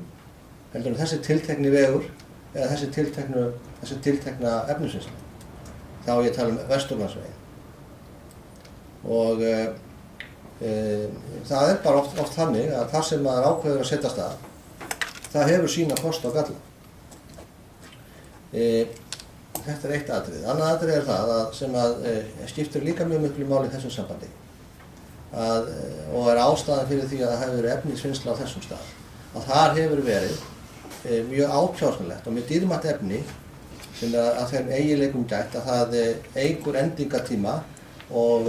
heldur en þessi tiltekni vegur eða þessi tiltekna efnisvinnsla. Þá ég tala Vesturlandsveginn. Og það bara oft þannig að það sem maður ákveður að setja af stað, það hefur sína kosti og galla. Þetta eitt atriði. Annað atriði það sem skiptir líka mjög miklu máli í þessum sambandi og ástæðan fyrir því að það hefur verið efnisvinnsla á þessum stað. Að þar hefur verið mjög ákjósanlegt og mjög dýrmætt efni sem að þeim eiginleikum gætt að það eykur endingartíma og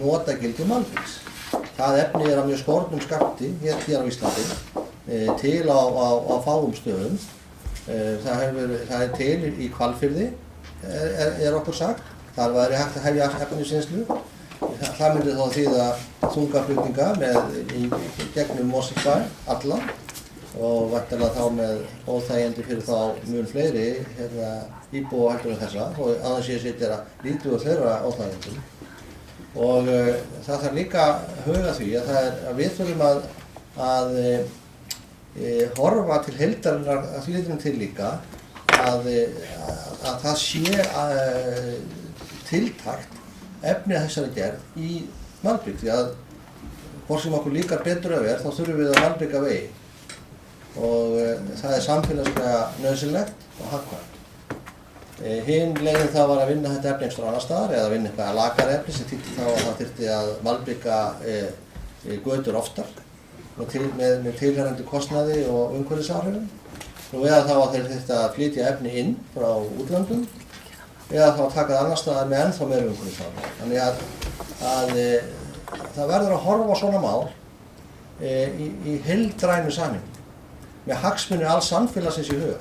notagildi malbíks. Það efni af mjög skornum skammti hér á Íslandi til á fáum stöðum. Það til í Hvalfirði, okkur sagt. Þar væri hægt að hefja efnisvinnslu. Það myndi þá þýða þungaflutninga í gegnum Mosfellsbæ allan og væntanlega þá með óþægindi fyrir þá mun fleiri íbúa heldur en þessa og aðeins ég setja lítið úr þeirra óþægindum. Og það þarf líka að huga því að við þurfum að horfa til heildarinnar að því leytinu til líka að það sé tiltakt efni að þessari gerð í malbik því að hvort sem okkur líkar betur að þá þurfum við að malbika vegi og það samfélagslega nauðsynlegt og hagkvæmt. Hin leiðin það var að vinna þetta efni einhverstaðar annars staðar eða vinna eitthvað lakara efni sem þýddi þá að það þyrfti að malbika götur oftar með tilheyrandi kostnaði og umhverfisáhrifum eða þá að þeir þyrfti að flytja efni inn frá útlöndum eða þá að taka það annars staðar með ennþá meira umhverfisáhrifum. Þannig að það verður að horfa á svona mál í heildrænu samhengi með hagsmuni alls samfélagsins í huga.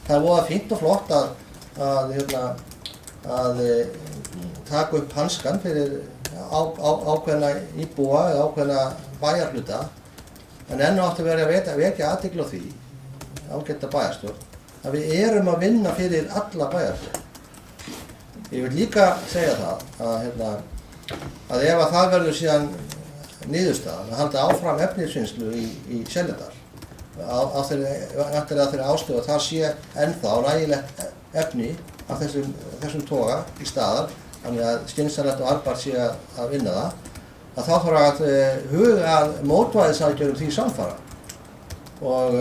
Það voða fínt og flott að taka upp hanskan fyrir ákveðna íbúa eða ákveðna bæjarhluta en enn átti að vera að vekja athygli á því, ágæta bæjarstjórn, að við erum að vinna fyrir alla bæjarstjórn. Ég vil líka segja það að ef það verður síðan niðurstaðan að halda áfram efnisvinnslu í Seljadal á þeirri ástöðu að það sé ennþá nægilegt efni af þessum toga í staðar, þannig að skynsamlegt og arðbært sé að vinna það, að þá þarf að huga að mótvægisaðgerðum því samfara. Og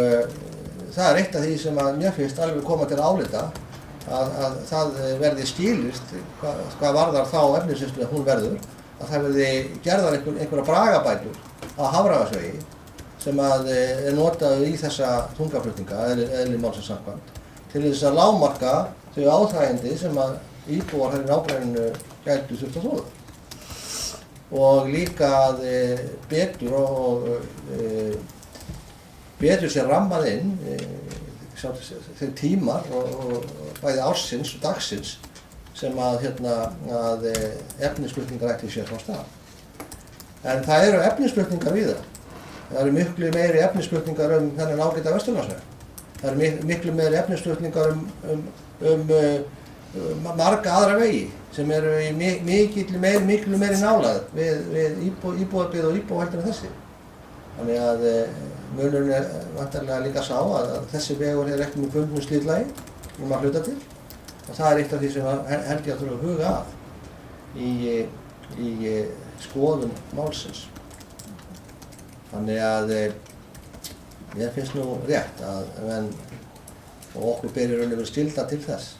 það eitt af því sem að mér finnst alveg koma til álita að það verði skilist hvað varðar þá efnisvinnslu hún verður, að það verði gerðar einhverja bragabætur á Hafravarsvegi sem notaðu í þessa þungaflutninga, eðli málsins samkvæmt, til þess að lágmarka þau áþægindi sem að íbúar hér í nágrenninu gætu þurft að þola. Og líka að betur sér rammað inn þeir tímar og bæði ársins og dagsins sem að efnisflutningar ætti sér frá stað. En það eru efnisflutningar víða. Það eru miklu meiri efnisflutningar þennan ágæta Vesturlandsveg. Það eru miklu meiri efnisflutningar marga aðra vegi sem eru í miklu meiri nálægð við íbúðarbyggð og íbúa heldur en þessi. Þannig að munurinn vantarlega líka sá að þessi vegur ekki með bundnu slitlagi hluta til og það eitt af því sem held ég að þurfa að huga að í skoðun málsins. Þannig að mér finnst nú rétt að og okkur ber í raun og veru skylda til þess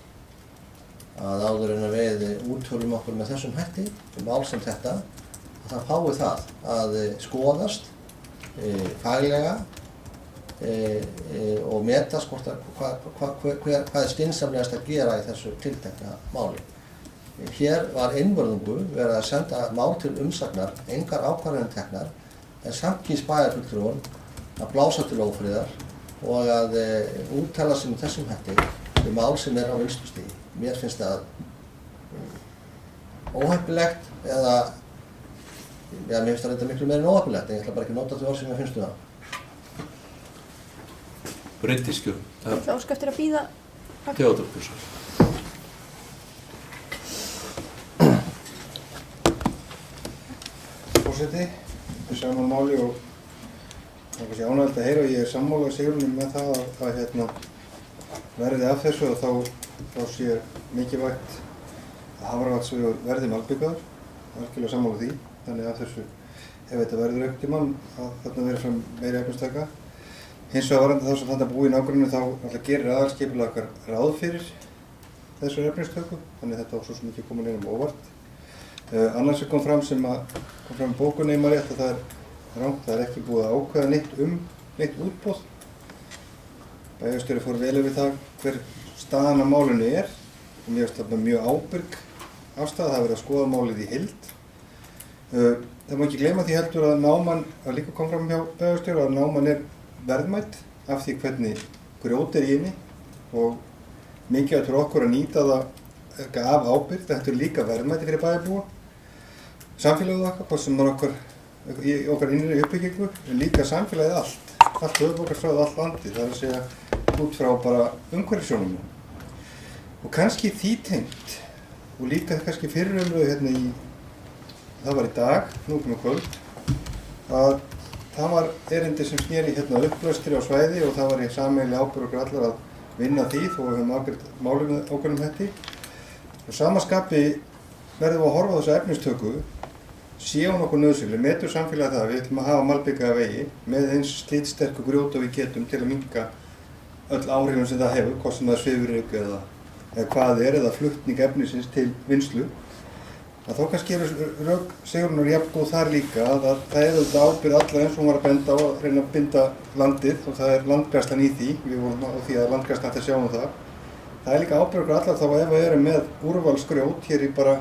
að áður en að við úttölum okkur með þessum hætti mál sem þetta, að það fái það að skoðast faglega og metast hvað skynsamlegast að gera í þessu tiltekna máli. Hér var einvörðungu verið að senda mál til umsagnar, engar ákvarðanir teknar, en samt kýs bæjarfulltrúinn að blása til ófriðar og að úttala sig með þessum hætti við mál sem á vinnslustigi. Mér finnst það óheppilegt eða mér finnst það reynda miklu meira en óheppilegt, en ég ætla bara ekki að nota þau orð sem mér finnst það. Bryndís Skjölm. Ég ætla að óska eftir að bíða. Theodór Björnsson. Forseti, þetta saman máli og það er kannski ánægilegt að heyra og ég sammála Sigrúnu með það að verði af þessu og þá sé mikilvægt að Hafravatnsvegur verði malbikaður, algjörlega sammála því, þannig af þessu ef þetta verður einhvern tímann að þarna verið fram meiri efnistaka. Hins vegar varðandi þá sem þarna búi í nágrenninu þá alltaf gerir aðalskipulag okkar ráð fyrir þessu efnistöku, þannig þetta var svo sem ekki komið neinum óvart. Annars sem kom fram í bókunni maður rétt að það er rangt, það er ekki búið að ákveða neitt útboð. Bæjarstjóri fór vel yfir það hver staðan á málinu er og mér finnst það mjög ábyrg afstaða, það er verið að skoða málið í heild. Það má ekki gleyma því heldur að náman, að líka kom fram hjá bæjarstjóra, að náman er verðmætt af því hvernig grjót er í henni og mikilvægt fyrir okkur að nýta það af ábyrgð, þetta er líka verðmætti fyrir bæjarbúa. Samfélagið okkar, hvað sem er í okkar innri uppbyggingu, er líka samfélagið allt höfuðborgarsvæðið, allt landið, það er að segja út frá bara umhverfissjónarmiðum. Og kannski því tengt, og líka kannski fyrir umröðu það var í dag, nú komið kvöld, að það var erindi sem sneri upplöstri á svæði og það var í sameiginlega ábyrgð okkur allar að vinna því þó við höfum afgreitt málum ákveðnum hætti. Og sama skapi verðum við að horfa á þessa efnistöku, sé hún okkur nauðsynleg, metur samfélagið það, við ætlum að hafa malbikaða vegi með eins slitsterku grjót og við getum til að minnka öll áhrifin sem það hefur, hvort sem það er svifryk eða hvað eða flutning efnisins til vinnslu. Að þá kannski rök Sigrúnar jafn góð þar líka að það er auðvitað ábyrgð alla eins og hún var að benda á að reyna að binda landið og það er landgræðslan í því, við vorum á því að landgræðslan ætti að sjá um það. Það er líka ábyrgð okkur allar þá ef við erum með úrvalsgrjót hér í bara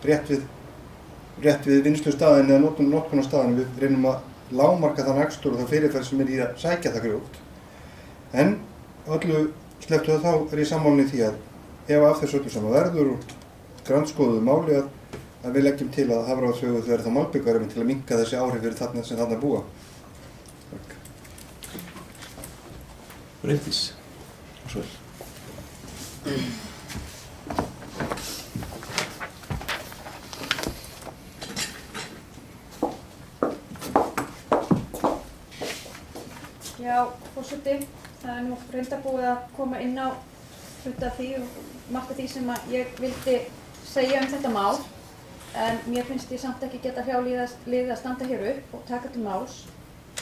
rétt við vinnslustaðinn eða notkunarstaðinn, við reynum að lágmarka þann akstur og það fyrirferð sem er í að sækja það grjót. En öllu slepptu þá er ég sammála í því að ef af þessu öllu saman verður og grandskoðuðu máli að við leggjum til að Hafravatnsvegur verði þá malbikaður til að minnka þessi áhrif fyrir þarna sem þarna búa. Takk. Bryndís. Svo vel. Já, forseti, það er nú reyndar búið að koma inn á hluta því og margt af því sem ég vildi segja þetta mál. En mér finnst ég samt ekki geta liðið að standa hér upp og taka til máls.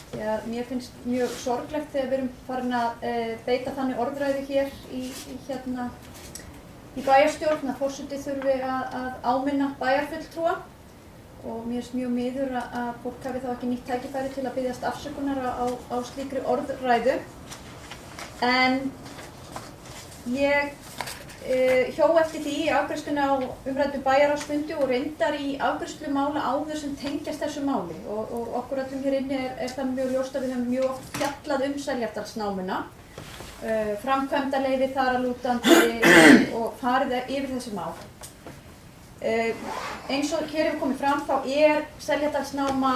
Því að mér finnst mjög sorglegt þegar við erum farin að beita þannig orðræðu hér í bæjarstjórn að forseti þurfi að áminna bæjarfulltrúa. Og mér finnst mjög miður að fólk hafi þá ekki nýtt tækifæri til að biðjast afsökunar á slíkri orðræðu. En ég hjó eftir því í afgreiðslunni á umræddu bæjarráðsfundi og reyndar í afgreiðslu mála áður sem tengjast þessu máli og okkur öllum hér inni er það mjög ljóst að við höfum mjög oft fjallað Seljardalsnámuna, framkvæmdaleyfi þar að lútandi og farið yfir þessi mál. Eins og hér hefur komið fram þá er Seljardalsnáma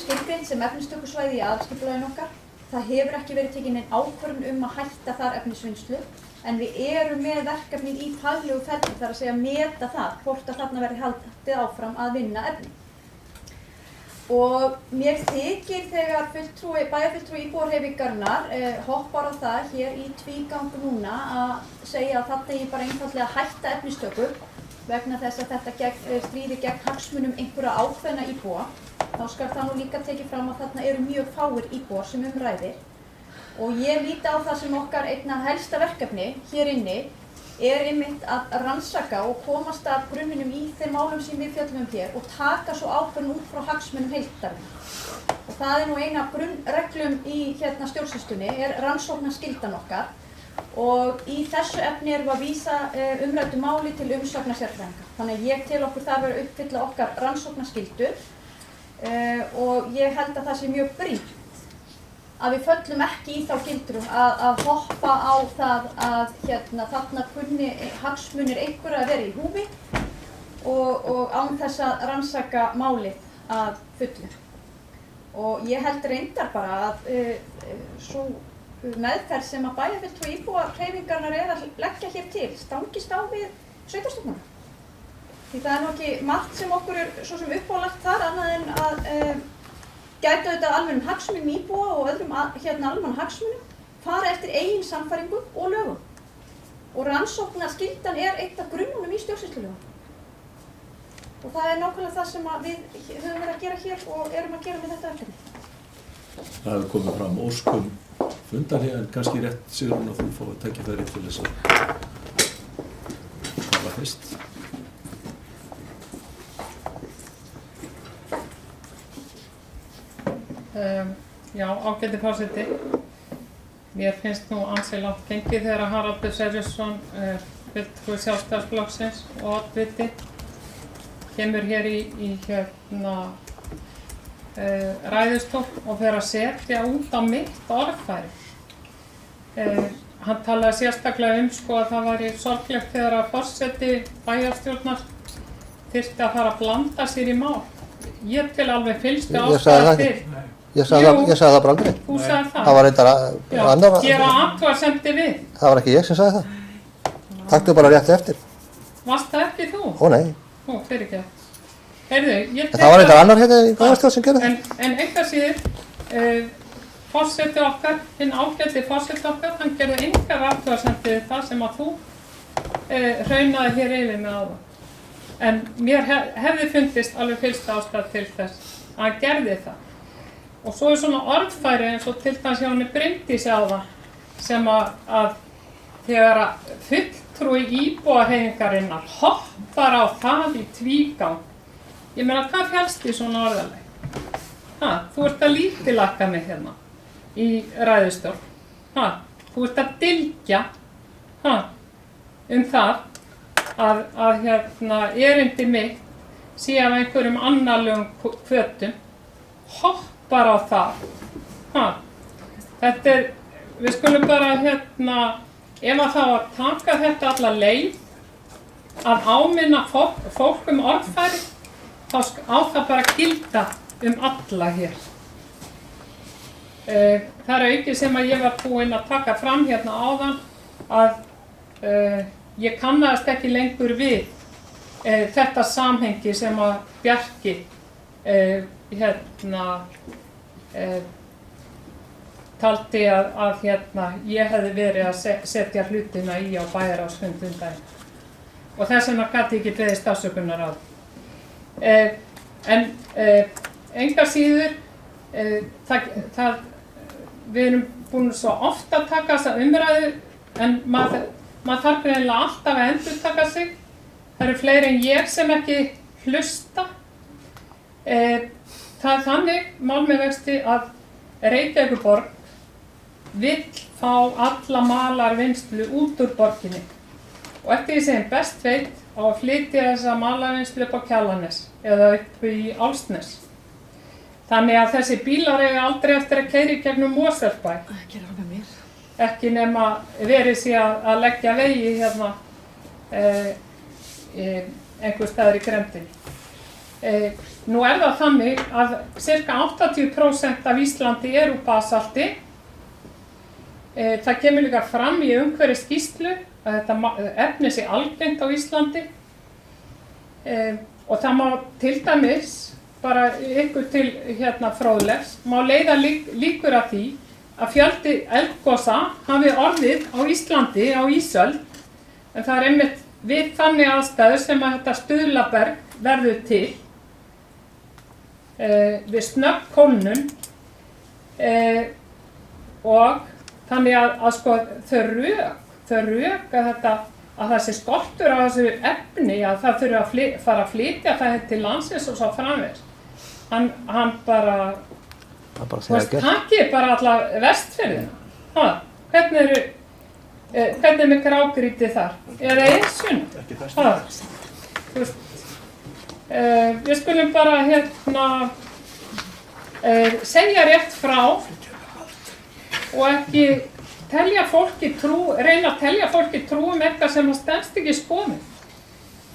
skilgreind sem efnistökusvæði í aðalskipulaginu okkar. Það hefur ekki verið tekin nein ákvörðun að hætta þar efnisvinnslu. En við erum með verkefnið í faglegu ferli, þar að segja meta það, hvort að þarna verði haldið áfram að vinna efni. Og mér þykir þegar bæjarfulltrúi íbúahreyfingarinnar hoppar á það hér í tvígang núna að segja að þetta er bara einfaldlega að hætta efnistöku vegna þess að þetta stríðir gegn hagsmunum einhverja ákveðna íbúa. Þá skal það nú líka tekið fram að þarna eru mjög fáir íbúar sem ræðir. Og ég líti á það sem okkar einna helsta verkefni hér inni er einmitt að rannsaka og komast að grunninum í þeim málum sem við fjöllum hér og taka svo ákvörðun út frá hagsmunum heildarinnar. Og það er nú eina af grunnreglum í stjórnsýslunni, er rannsóknarskyldan okkar og í þessu efni erum við að vísa umræddu máli til umsagna sérfræðinga. Þannig að ég tel okkur þar vera að uppfylla okkar rannsóknarskyldu og ég held að það sé mjög brýnt að við föllum ekki í þá gildrum að hoppa á það að þarna kunni hagsmunir einhverja að vera í húfi og án þess að rannsaka málið að fullu. Og ég held reyndar bara að sú meðferð sem að bæjarfulltrúi íbúahreyfingarinnar að leggja hér til stangist á við sveitarstjórnina. Því það nú ekki margt sem okkur svo sem uppálagt þar annað en að gæta auðvitað almennum hagsmunum íbúa og öðrum almannahagsmunum, fara eftir eigin sannfæringu og lögum. Og rannsóknarskyldan eitt af grunnunum í stjórnsýslulögum. Og það nákvæmlega það sem við höfum verið að gera hér og erum að gera með þetta verkefni. Það hefur komið fram óskum fundarlega, en kannski rétt, Sigrún, að þú fái tækifæri til þess að tala fyrst. Já, ágæti forseti. Mér finnst nú ansi langt gengið þegar Haraldur Sverrisson, fulltrúi Sjálfstæðisflokksins og oddviti, kemur hér í ræðustól og fer að setja út á mitt orðfæri. Hann talaði sérstaklega að það væri sorglegt þegar að forseti bæjarstjórnar þyrfti að fara að blanda sér í mál. Ég til alveg fyllstu ástæða til. Ég sagði það bara aldrei. Þú sagði það? Það var reyndar annar. Gera athugasemdir við. Það var ekki ég sem sagði það. Taktu bara rétt eftir. Varst það ekki þú? Ó nei. Ó, fyrirgefðu. Heyrðu, ég það var reyndar annar hérna í Bæjarstjórn sem gerði það. En eitthvað síður, forseti okkar, hinn ágæti forseti okkar, hann gerði engar athugasemdir við það sem að þú hraunaði hér yfir með áðan. En mér hefði fundist alveg fyllsta ástæða til þess að hann gerði það. Og svo svona orðfæri eins og til dæmis hjá henni Bryndísi áðan sem að þegar að fulltrúi íbúahreyfingarinnar hoppar á það í tvígang. Ég meina, hvað félst í svona orðaleg? Þú ert að lítilakka mig hérna í ræðustól. Þú ert að dylgja það að erindi mitt sé af einhverjum annarlegum hvötum. Hoppar á það. Þetta við skulum bara ef að það að taka þetta alla leið að áminna fólk orðfæri, þá á það bara að gilda alla hér. Það er aukið sem að ég var búinn að taka fram hérna áðan að ég kannaðist ekki lengur við þetta samhengi sem að Bjarki taldi að ég hefði verið að setja hlutina í á bæjarráðsfundum daginn. Og þess vegna gat ég ekki beðist afsökunar á. En engar síður, við erum búin svo oft að taka þessa umræðu, en maður þarf greinilega alltaf að endurtaka sig. Það eru fleiri en ég sem ekki hlusta. Það þannig mál með vexti að Reykjavíkurborg vill fá alla malarvinnslu út úr borginni. Og eftir því sem best veit á að flytja þessa malarvinnslu upp á Kjalarnes eða upp í Álfsnes. Þannig að þessi bílar eiga aldrei eftir að keyra í gegnum Mosfellsbæ. Ekki nema verið sé að leggja vegi hérna einhver staðar í Grendinni. Nú það þannig að cirka 80% af Íslandi úr basalti. Það kemur líka fram í umhverfisskýrslu að þetta efni sé algengt á Íslandi. Og það má til dæmis, bara ykkur til fróðlegs, má leiða líkur að því að fjöldi eldgosa hafi orðið á Íslandi á ísöld, en það einmitt við þannig aðstæður sem að þetta stuðlaberg verður til við snögg kólnun og þannig að sko þau rök að þessi skortur á þessu efni að það þurfi að fara að flytja það til landsins og svo framvegis. Hann bara takkið bara alla Vestfirðina. Hvernig með grágrýtið þar? Eða Eirsund? Við skulum bara segja rétt frá og ekki reyna að telja fólki trú eitthvað sem stenst ekki skoðun.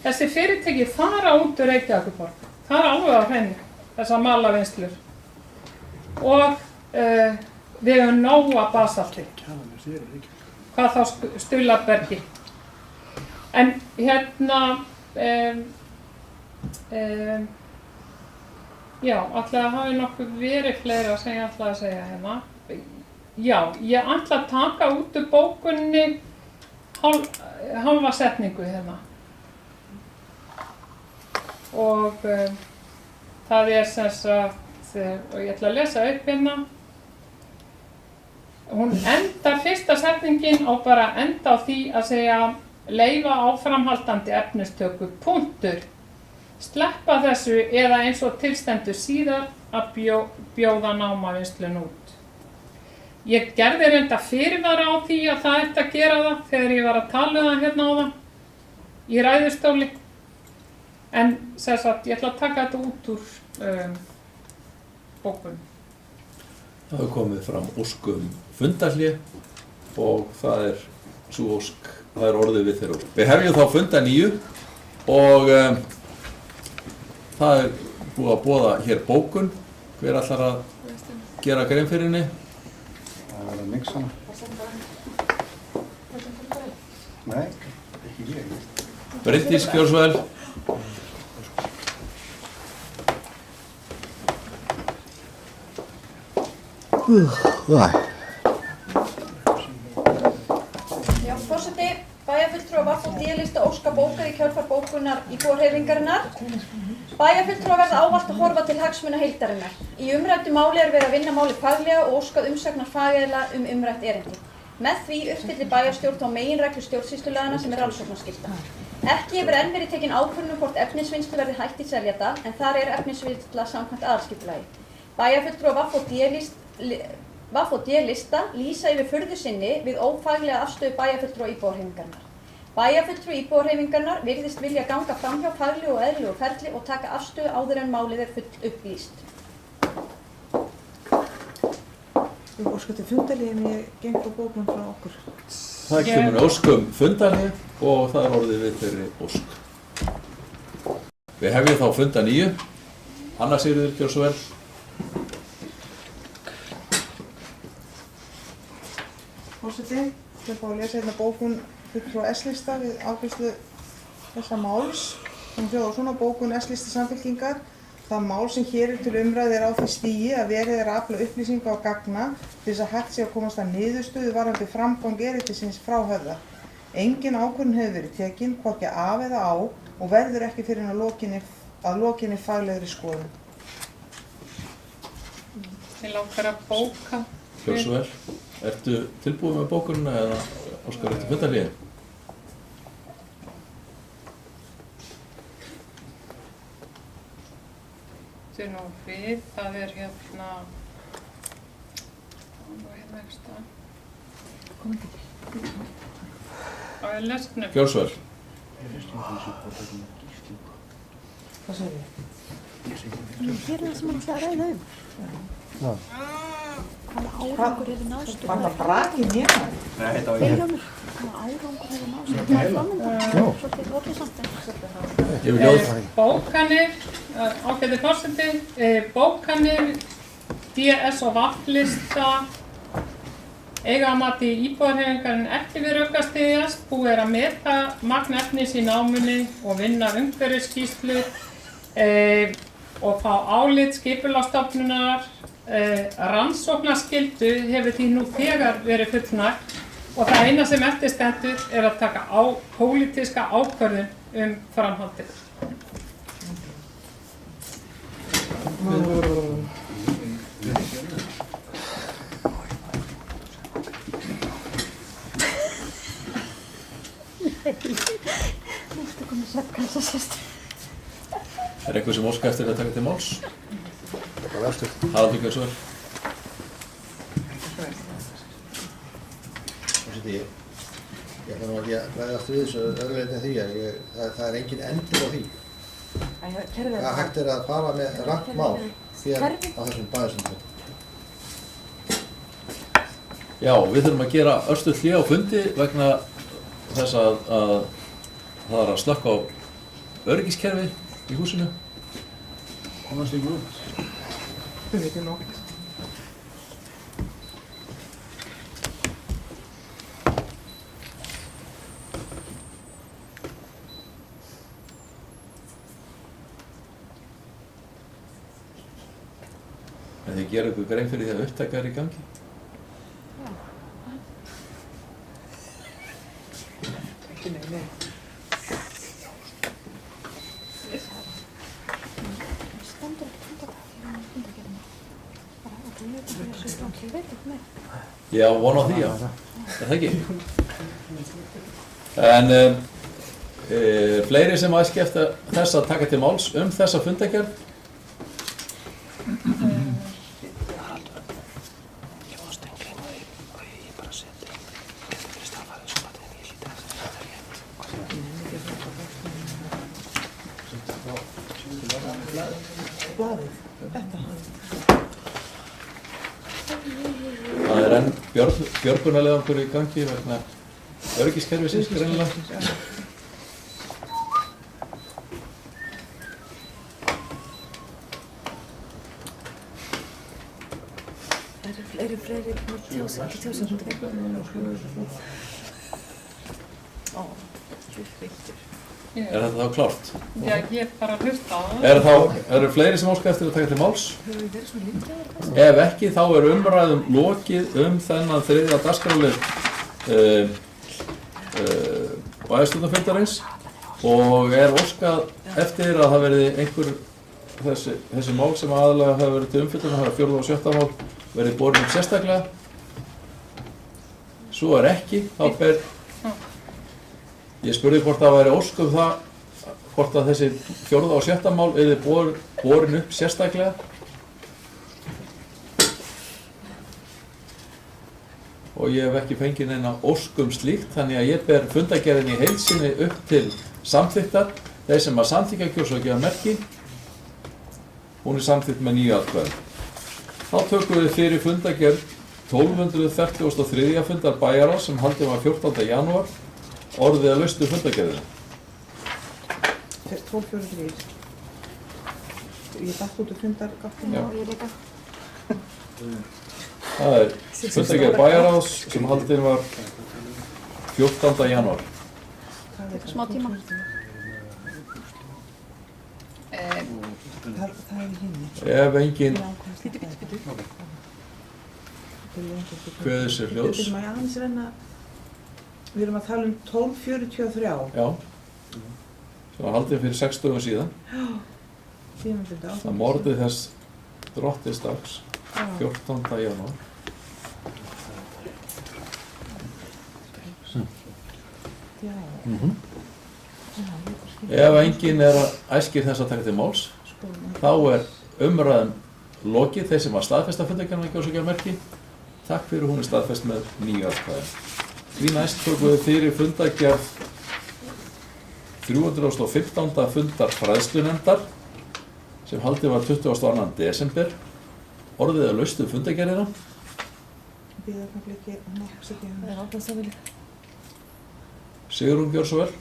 Þessi fyrirtæki fara út úr Reykjavíkurborg. Það alveg á hreinu, þessar malarvinnslur. Og við höfum nóg af basalti, hvað þá Stuðlabergi. En hérna, já, ætla að hafi nokkuð verið fleira sem ég ætla að segja hérna. Já, ég ætla að taka út úr bókunni hálfa setningu hérna. Og það sem sagt, og ég ætla að lesa upp hérna. Hún endar, fyrsta setningin á bara enda á því að segja leyfa áframhaldandi efnistöku, punktur. Sleppa þessu eða eins og tilstendur síðar að bjóða námavinnslun út. Ég gerði reynda fyrirvara á því að það ætti að gera það þegar ég var að tala um það hérna á það í ræðustóli. En sem sagt, ég ætla að taka þetta út úr bókunum. Það hefur komið fram ósk fundarhlé og það sú ósk, það orðið við þeirra ósk. Við hefjum þá funda 9 og það búið að boða hér bókun. Hver ætlar að gera grein fyrir henni? Það verður mix hana. Nei, ekki ég. Bryndís, gjörðu svo vel. Já, forseti, bæjarfulltrúar VAFL og D-lista óska bókað í kjölfar bókunar íbúahreyfingarinnar. Bæjarfulltrúar verða ávallt að horfa til hagsmuna heildarinnar. Í umræddu máli verið að vinna máli faglega og óskað umsagnar fagaðila umrætt erindi. Með því uppfyllir bæjarstjórn þá meginreglu stjórnsýslulaganna sem rannsóknarskylda. Ekki hefur enn verið tekin ákvörðun hvort efnisvinnslu verði hætt í Seljadal en þar efnisvinnsla samkvæmt aðalskipulagi. Bæjarfulltrúar VAFL og D-lista lýsa yfir furðu sinni við ófaglega afstöðu bæjarfulltrúa íbúahreyfingarinnar. Bæjarfulltrúi íbúahreyfingarinnar virðist vilja ganga framhjá faglegu og eðlilegu ferli og taka afstöðu áður en málið full upplýst. Ég óska til fundarhlé en ég geng á bókun frá okkur. Það kemur ósk fundarhlé og það orðið við þeirri ósk. Við hefjum þá funda 9. Anna Sigríður, gjörðu svo vel. Forseti, ég fá að lesa hérna bókun fulltrúa S-lista við afgreiðslu þessa máls. Hún hljóðar svona: bókun S-lista Samfylkingar. Það mál sem hér til umræðu á því stigi að verið að afla upplýsinga og gagna til þess að hægt sé að komast að niðurstöðu varðandi framgang erindisins frá höfða. Engin ákvörðun hefur verið tekin, hvorki af eða á, og verður ekki fyrr en að lokinni faglegri skoðun. Ég langar að bóka. Gjörðu svo vel. Ertu tilbúið með bókunina eða óskar eftir fundarhlé? Þetta nú við, það hérna ekki stað. Á ég lesnum. Gjörðu svo vel. Hvað segir ég? Hér það sem hann ætlaði að ræða Já. Hvaða árangur hefur náðst? Var það brakið mér? Nei, þetta var ég. Hvaða árangur hefur náðst? Það er framöndan. Svolítið opið samt. Bókanir, ágæti forseti, bókanir, DS og VAFL-lista, eiga að mati íbúahreyfingarinnar ekki við rökkastyðjast, búið að meta magn efnis í námunni og vinna umhverfisskýrslu og fá álit skipulagsstofnunar. Rannsóknarskyldu hefur því nú þegar verið fullnægt og það eina sem eftir stendur að taka pólitíska ákvörðun framhaldið. Næstu komið svefnkassa sérst. Eitthvað sem óska eftir að taka til máls? Haraldur, gjörðu svo vel. Forseti, ég ætla nú ekki að ræða aftur við þessu öðruleiti en því að það er engin endur á því. Það hægt að fara með rangt mál hér á þessum bæjarstjórnarfundi. Já, við þurfum að gera örstutt hlé á fundi vegna þess að það að slökkva á öryggiskerfi í húsinu. Komast ykkur út. Þú veitir nótt. En þið gerir ykkur grein fyrir því að upptaka í gangi? Ekki nei. Stendur ekki fundagerðina. Bara að þú veit ekki meir. Já, von á því, já. Er það ekki? En fleiri sem æski eftir þess að taka til máls þessa fundagerð? Það enn björgunarleiðangur í gangi vegna öryggiskerfisins greinilega. Fleiri tjóðsöndir. Er þetta þá klárt? Já, ég bara hlusta á það. Eru fleiri sem óska eftir að taka til máls? Ef ekki, þá umræðum lokið þennan þriðja dagskrárlið bæjarstjórnarfundarins og óskað eftir að það verði einhver þessi mál sem aðalega hafa verið til umfjöllunar, það 4. og 7. mál, verði borin sérstaklega. Svo ekki, þá ber ég spurði hvort það væri ósk það hvort að þessi 4. og 7. mál yrði borin upp sérstaklega. Og ég hef ekki fengið neina ósk slíkt, þannig að ég ber fundagerðin í heild sinni upp til samþykktar. Þeir sem að samþykkja kjósa að gefa merki, hún samþykkt með 9 atkvæðum. Þá tökum við fyrir fundagerð 1243. fundar bæjarráðs sem haldið var 14. janúar. Orðið að laustu fundagerðina. 1243. Ég dætt út fundargáttinu. Já, ég líka. Það fundagerð bæjarráðs sem haldið var 14. janúar. Smá tíma. Það hinni. Ef engin kveður sér hljóðs. Við erum að tala 1243. Já. Sem var haldið fyrir 6 dögum síðan. Það morðið þess drottistags 14. janúar. Ef engin æskir þess að taka til máls, þá umræðan lokið. Þeir sem að staðfesta fundagerðina kjósa að gefa merki. Takk fyrir, hún staðfest með 9 atkvæðum. Því næst tökum við fyrir fundagerð 315. fundar fræðslunefndar sem haldið var 22. desember. Orðið að laustu fundagerðina. Sigrún, gjör svo vel.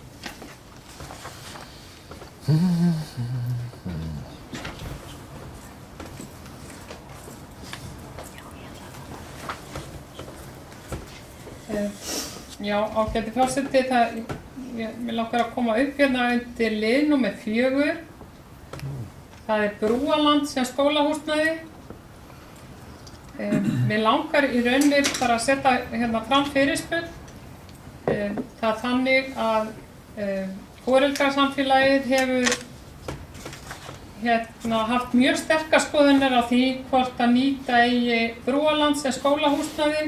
Já, ágæti forseti, mér langar að koma upp hérna undir lið númer 4. Það Brúaland sem skólahúsnæði. Mér langar í rauninni bara að setja hérna fram fyrirspurn. Það þannig að foreldrasamfélagið hefur haft mjög sterkar skoðanir á því hvort að nýta eigi Brúaland sem skólahúsnæði.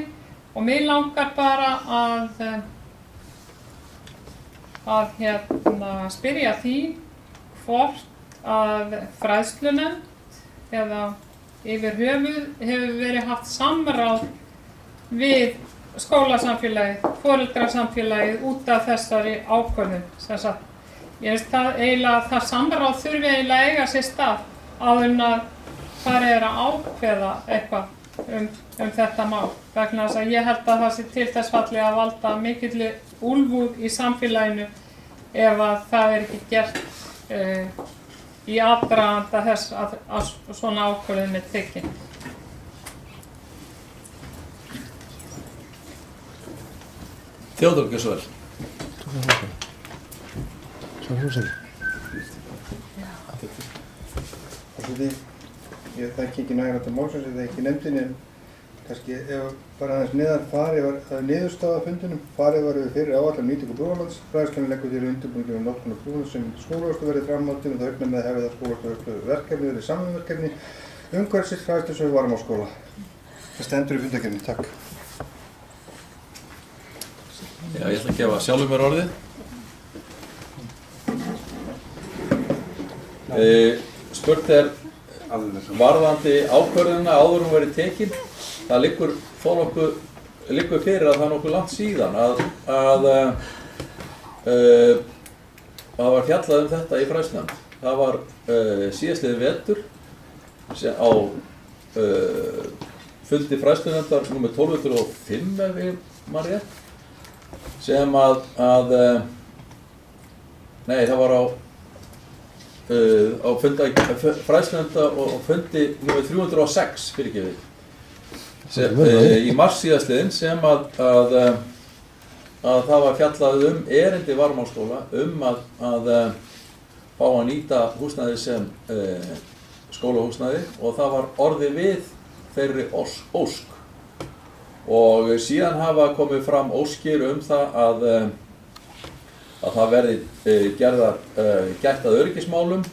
Og mig langar bara að spyrja því hvort að fræðslunefnd eða yfir höfuð hefur verið haft samráð við skólasamfélagið, foreldrasamfélagið út af þessari ákvörðun. Ég veist það samráð þurfi eiginlega að eiga sér stað áður en að farið að ákveða eitthvað þetta mál, vegna þess að ég held að það sé til þess fallið að valda mikilli úlfúð í samfélaginu ef að það ekki gert í aðdraganda þess að svona ákvörðun tekin. Theodór, gjör svo vel. ég þekki ekki nægilega til málsins, ég þekki nefndinni, en kannski ef bara aðeins neðar farið var að niðurstaða fundinum, farið var við fyrir áallan nýtingu brúarlands, fræðslan leggur til undirbúningi um notkun brúarlands sem skólavörstu verið framhaldinu og það aukna með hefði að skólavörstu verkefni verið samvinnuverkefni, umhverfis fræðslusögu Varmárskóla. Það stendur í fundargerðinni, takk. Já, ég ætla að gefa sjálfur mér orðið. Spurt er varðandi ákvörðunina áður hún verið tekin. Það liggur fyrir að það er nokkuð langt síðan að það var fjallað um þetta í fræðslunefnd. Það var síðastliðinn vetur á fundi fræðslunefndar nr. 1205 ef ég man rétt, sem nei, það var á fræðslunefnda og fundi nr. 306 fyrirgefið í mars síðastliðinn sem að það var fjallað um erindi Varmárskóla að fá að nýta húsnæði sem skólahúsnæði og það var orðið við þeirri ósk. Og síðan hafa komið fram óskir það að það verði gætt að öryggismálum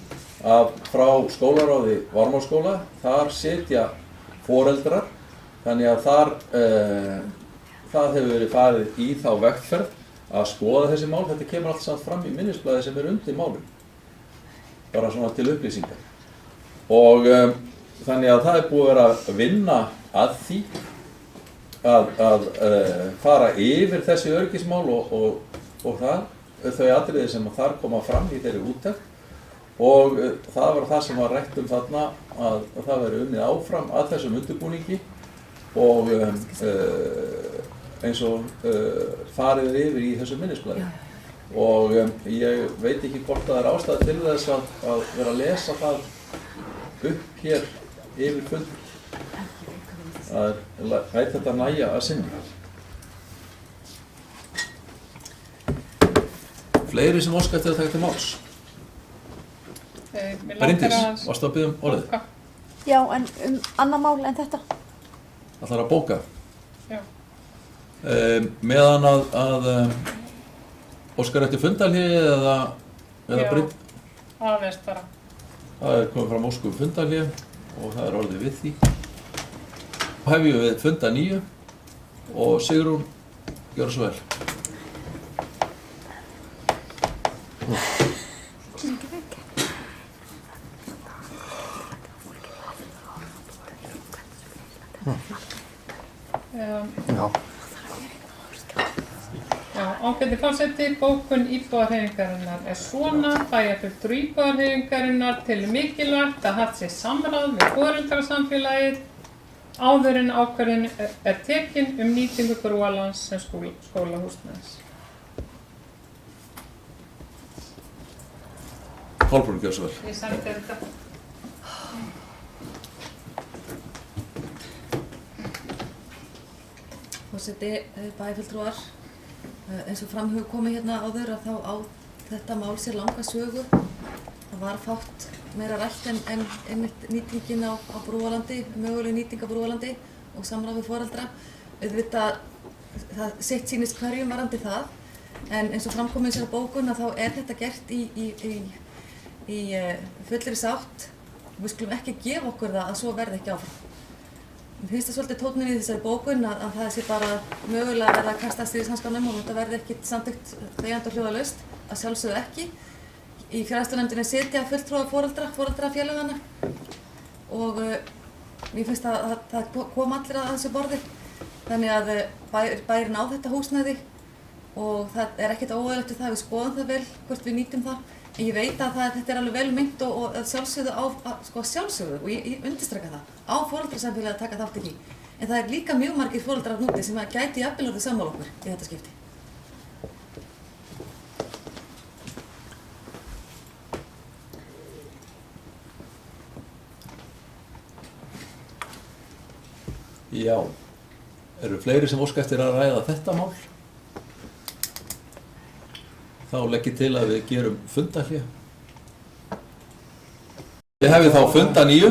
frá skólaráði Varmárskóla. Þar sitja foreldrar, þannig að það hefur verið farið í þá vegferð að skoða þessi mál. Þetta kemur allt samt fram í minnisblaði sem er undir málum, bara svona til upplýsingar. Og þannig að það er búið að vera að vinna að því að fara yfir þessi öryggismál og þau atriði sem þar koma fram í þeirri úttekt. Og það var það sem var rætt um þarna að það veri unnið áfram að þessum undirbúningi og eins og farið yfir í þessu minnisblaði. Og ég veit ekki hvort það er ástæða til þess að vera að lesa það upp hér yfir fundur. Það læt þetta nægja að sinna. Fleiri sem óska eftir að taka til máls? Bryndís, varstu að biðja um orðið? Já, en annað mál en þetta? Það þarf að bóka? Já. Meðan að óskar eftir fundarhléi eða Bryndís? Já, aðeins bara. Það er komið fram óskum fundarhléi og það er orðið við því. Hefjum við funda 9 og Sigrún, gjörðu svo vel. Ágæti forseti, bókun íbúðarhreyfingarinnar er svona: bæjarfulltrúi íbúðarhreyfingarinnar telur mikilvægt að haft sé samráð við foreldrasamfélagið áður en ákvörðun er tekin nýtingu brúarlands sem skólahúsnæðis. Kolbrún, gjörðu svo vel. Ég sendi þetta. Forseti, bæjarfulltrúar, eins og fram hefur komið hérna áður að þá á þetta mál sér langa sögu. Það var fátt meira rætt en einmitt nýtingin á Brúarlandi, möguleg nýting á Brúarlandi og samráð við foreldra. Auðvitað, það sitt sýnist hverjum varandi það, en eins og fram komið í þessari bókun að þá er þetta gert í fullri sátt. Við skulum ekki gefa okkur það að svo verði ekki áfram. Mér finnst það svolítið tónninn í þessari bókun að það sé bara mögulega að verða að kasta stríðshanskanum og þetta verði ekkert samþykkt þegjandi og hljóðalaust, að sjálfsögðu ekki. Í fræðslunefndinni sitja fulltrúar foreldrafélagana og mér finnst að það kom allir að þessu borði. Þannig að bærinn á þetta húsnæði og það er ekkert óeðlilegt við það, við skoðum það vel hvort við nýtum það. En ég veit að þetta er alveg vel mynd og sjálfsögðu, og ég undirstrika það, á foreldrasamfélagið að taka þátt í því. En það er líka mjög margir foreldrar núti sem gæti jafnvel orðið sammála okkur í þetta skipti. Já, eru fleiri sem óska eftir að ræða þetta mál? Þá legg ég til að við gerum fundarhlé. Við hefum þá funda 9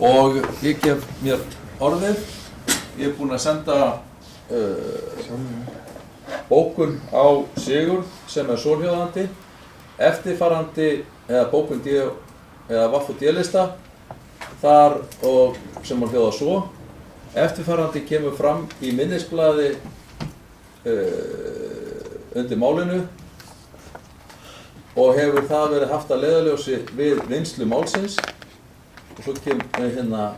Og ég gef mér orðið. Ég er búinn að senda bókun á Sigurð sem svohljóðandi, eftirfarandi eða bókun eða vaff- og D-lista þar og sem hún hljóðar svo: eftirfarandi kemur fram í minnisblaði undir málinu og hefur það verið haft að leiðarljósi við vinnslu málsins. Og svo kemur hérna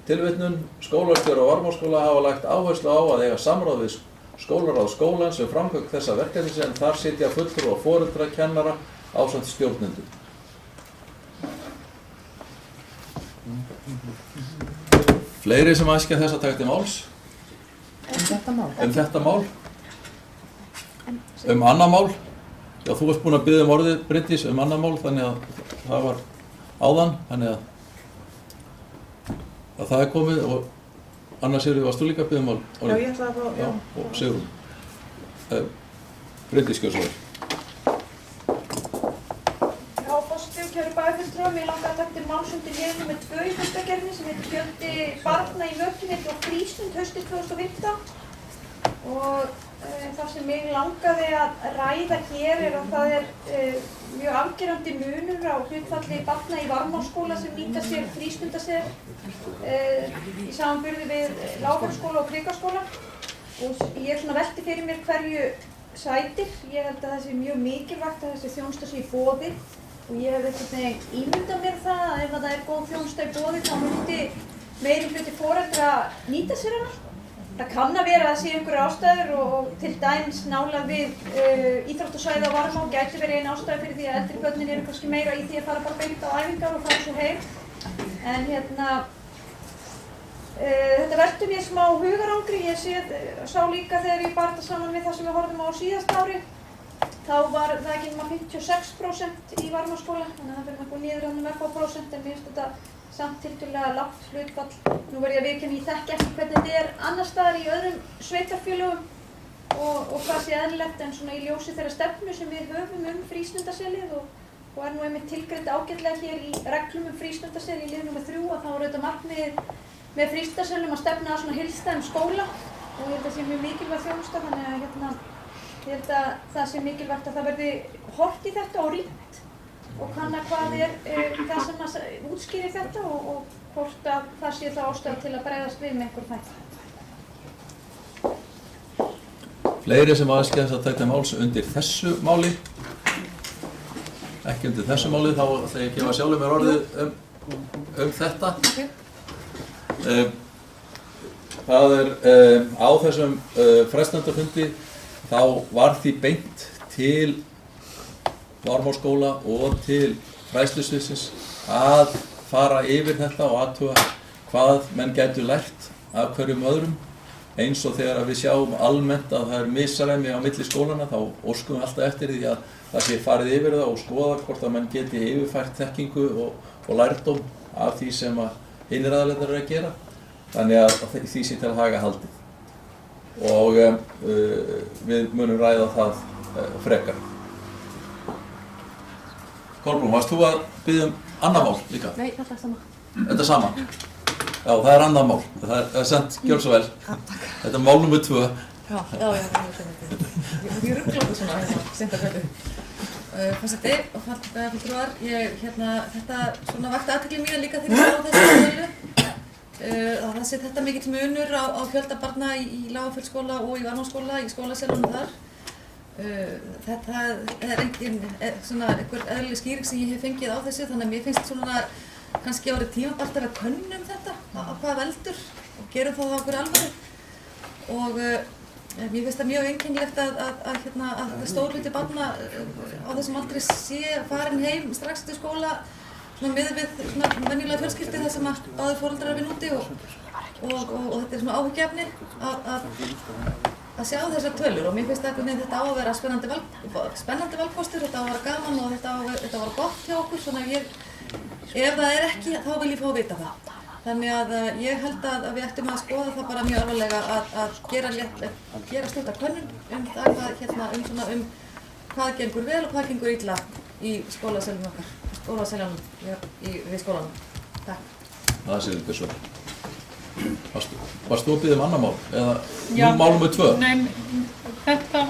tilvitnun: skólastjóri á Varmárskóla hafa lagt áherslu á að eiga samráð við skólaráð skólans um framkvæmd þessa verkefnis en þar sitja fulltrúar og foreldra kennara ásamt stjórnendum. Fleiri sem æskja þess að taka til máls? Þetta mál? Annað mál? Já, þú varst búin að biðja orðið, Bryndís, annað mál, þannig að það var áðan, þannig að það komið. Og Anna Sigríður, varst þú líka að biðja orðið? Já, ég ætlaði að fá, já. Og Sigrún. Bryndís, gjörðu svo vel. Já, forseti og kæru bæjarfulltrúar, mig langar að taka til máls undir lið númer 2 í fundargerðinni sem heitir fjöldi barna í mötuneyti og frístund haustið 2015. Og það sem mig langaði að ræða hér að það mjög afgerandi munur á hlutfalli barna í Varmárskóla sem nýta sér frístundaseðil í samanburði við Lágfellsskóla og Krikaskóla. Og ég velti fyrir mér hverju sætir. Ég held að það sé mjög mikilvægt að þessi þjónusta sé í boði og ég hef einhvern veginn ímyndað mér það að ef það góð þjónusta í boði þá myndi meiri hluti foreldra nýta sér hana. Það kann að vera að það sé einhverjar ástæður og til dæmis nálægt við íþróttasvæði á Varmá gæti verið ein ástæða fyrir því að eldri börnin eru kannski meira í því að fara bara beint á æfingar og fara svo heim. En þetta veldur mér smá hugarangri. Ég sá líka þegar ég bar þetta saman við það sem við horfðum á síðasta ári. Þá var það ekki nema 56% í Varmárskóla, þannig að það fyrir eitthvað niður með eitthvað prósent, en mér finnst þetta samt tiltölulega lágt hlutfall. Nú verð ég að viðurkenna, ég þekki ekki hvernig þetta er annars staðar í öðrum sveitarfélögum og hvað sé eðlilegt, en svona í ljósi þeirra stefnu sem við höfum frístundaseðlið og er nú einmitt tilgreint ágætlega hér í reglum frístundaseðl í lið númer 3 að þá er auðvitað markmiðið með frístundaseðlum að stefna að svona heildstæðum skóla og ég held að sé mjög mikilvæg þjónusta, þannig að ég held að það sé mikilvægt að það verði horft í þetta og rýnt og kanna hvað það sem útskýrir þetta og hvort að það sé þá ástæða til að bregðast við með einhver þætti. Fleiri sem æskja þess að taka máls undir þessu máli? Ekki undir þessu máli, þá ætla ég að gefa sjálfur mér orðið þetta. Það á þessum frestandafundi þá var því beint til Varmárskóla og til fræðslusviðsins að fara yfir þetta og athuga hvað menn gætu lært af hverjum öðrum. Eins og þegar við sjáum almennt að það misræmi á milli skólana þá óskum við alltaf eftir því að það sé farið yfir það og skoða hvort að menn geti yfirfært þekkingu og lærdóm af því sem að hinir aðilarnir eru að gera. Þannig að því sé til að haga haldið. Og við munum ræða það frekar. Kolbrún, varst þú að biðja annað mál líka? Nei, þetta sama. Þetta sama? Já, það annað mál. Það sendt, gjörðu svo vel. Þetta mál nr. 2. Já, ég ruggla svona seint að kvöldu. Forseti og fulltrúar, þetta svona vakti athygli mína líka þegar ég sá þessu tölu. Það sé þetta mikill munur á fjölda barna í Lágfellsskóla og í Varmárskóla í skólaselunum þar. Þetta engin einhver eðlileg skýring sem ég hef fengið á þessu, þannig að mér finnst svona kannski árið tímabært að við könnum þetta á hvað veldur og gerum það á okkur alvöru. Og mér finnst það mjög einkennilegt að stór hluti barna á þessum aldri sé farin heim strax til skóla miðað við venjulega fjölskyldi þar sem báðir foreldrar eru úti og þetta er svona áhyggjuefni að sjá þessar tölur og mér finnst þetta á að vera spennandi valkostur, þetta á að vera gaman og þetta var gott hjá okkur, svona ef það er ekki þá vil ég fá að vita það. Þannig að ég held að við ættum að skoða það bara mjög alvarlega að gera stutta könnun hvað gengur vel og hvað gengur illa í skólaselunum okkar, við skólanum. Takk. Það sé líka svo. Varst þú að biðja annar mál? Eða Já, mál nr. 2? Nei, þetta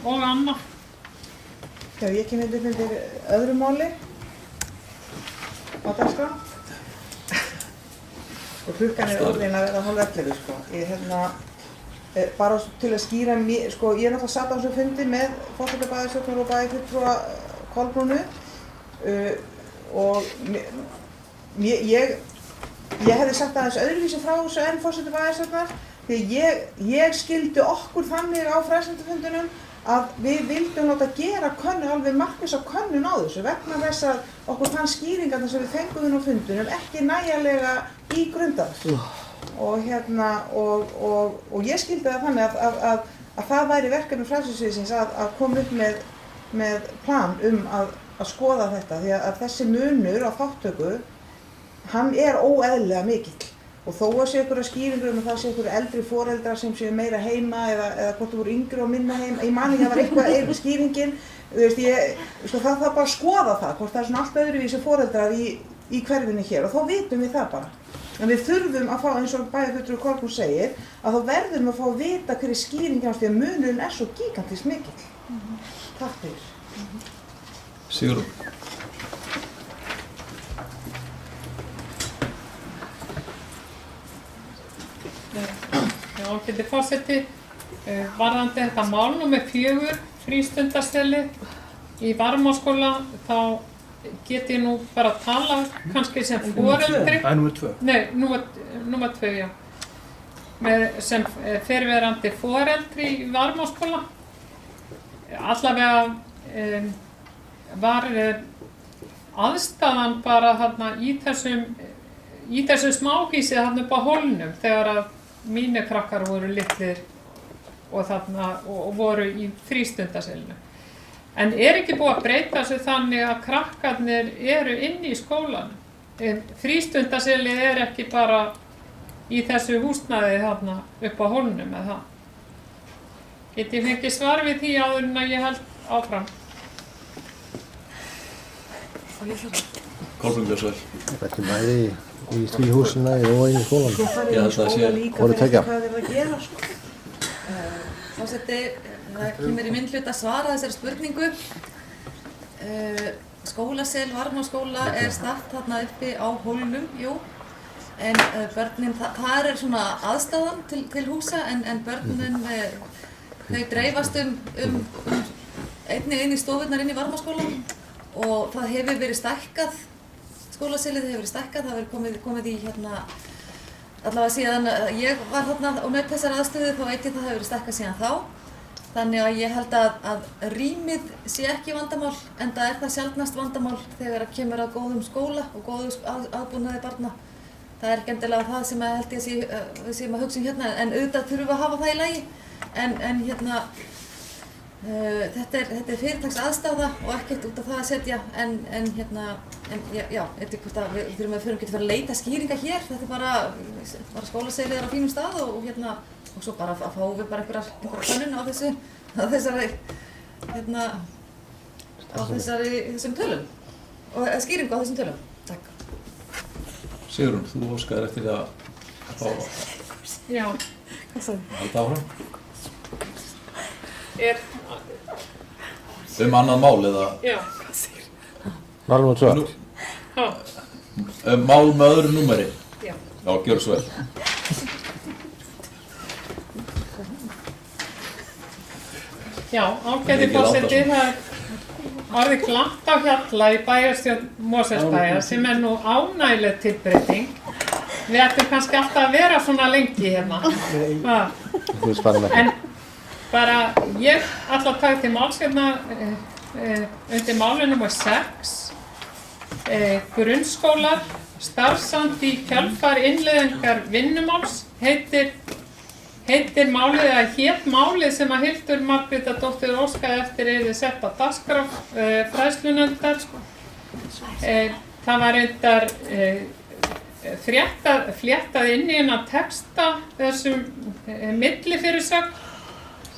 og annað. Já, ég kem hérna undir öðru máli á dagskrá. Og klukkan orðin að vera 10:30 sko. Ég bara til að skýra mér, sko, ég náttúrulega satt á þessum fundi með forseta bæjarstjórnar og bæjarfulltrúa Kolbrúnu og ég hefði sagt aðeins öðruvísi frá þessu en forseta bæjarstjórnar því ég skildi okkur þannig á fræðslundafundunum að við vildum láta gera alveg markvissa könnun á þessu vegna þess að okkur fann skýringarnar sem við fengum inn á fundunum ekki nægjanlega ígrundaðar. Og og ég skildi það þannig að það væri verkefni fræðslusviðsins að koma upp með plan að skoða þetta því að þessi munur á þáttöku hann óeðlilega mikill og þó að sé einhverja skýringur að það sé einhverju eldri foreldrar sem séu meira heima eða hvort þú voru yngri og minna heima ég man ekki að það var eitthvað skýringin það þarf bara að skoða það hvort það er svona allt öðruvísi foreldrar í hverfinu hér og þá vitum við það bara. En við þurfum að fá, eins og bæjarfulltrúi Kolbrún segir, að þá verðum við að fá að vita hverju skýringin því að munurinn svo gigantískt mikill. Takk fyrir. Sigrún. Já, getur forseti, varðandi þetta mál nr. 4, frístundaseðli í Varmárskóla, þá get ég nú bara að tala kannski sem foreldri. Það nr. 2. Nei, nr. 2, já. Sem fyrrverandi foreldri í Varmárskóla. Allavega var aðstæðan bara þarna í þessu smáhýsi þarna upp á Hólnum þegar að mínir krakkar voru litlir og voru í frístundaseðlinu. En ekki búið að breyta þessu þannig að krakkarnir eru inni í skólanum. Frístundaseðli ekki bara í þessu húsnæði þarna upp á Hólnum eða það. Get ég fengið svar við því áður en að ég held áfram? Kolbrún Björnsvel. Þetta bæði í því húsnæði og inn í skólanum. Svo farið í skóla líka Voru tveggja. hvað þeir að gera sko. Forseti, það kemur í minn hlut að svara þessari spurningu. Skólasel Varmárskóla statt þarna uppi á Hólnum, jú. En börnin, það svona aðstæðan til húsa en börnin þau dreifast einnig inn í stofurnar inn í Varmárskólanum og það hefur verið stækkað, skólaselið hefur verið stækkað, það hefur komið í allavega síðan ég var þarna og naut þessar aðstöðu þá veit ég það hefur verið stækkað síðan þá. Þannig að ég held að rýmið sé ekki vandamál en það það sjaldnast vandamál þegar að kemur að góðum skóla og góðu aðbúnaði barna. Það ekki endilega það sem að held ég að séum að hugsa hérna en auðvitað þurfum við að hafa það í lagi. En þetta fyrirtaks aðstafa og ekkert út af það að setja já, hvort að við þurfum að getum að leita skýringa hér, þetta bara skólaseilið á fínum stað og svo bara að fáum við bara einhverja könnun á þessum tölum og skýringu á þessum tölum. Takk. Sigrún, þú óskaðir eftir að fá Já. halda áfram. Annað mál eða? Já. Mál nr. 2. Mál með öðru númeri? Já. Já, gjörðu svo vel. Já, ágæti forseti, það orðið glatt á Hjalla í bæjarstjórn Mosfellsbæjar sem nú ánægileg tilbreyting. Við ættum kannski alltaf að vera svona lengi hérna. En bara ég ætla að taka til máls hérna undir máli nr. 6. Grunnskólar, starfsandi í kjölfar innleiðingar vinnumáls heitir málið eða hét málið sem að Hildur Margrétardóttir óskaði eftir yrði sett á dagskrá fræðslunefndar. Það var reyndar fléttað inn í innan texta þessum millifyrirsögn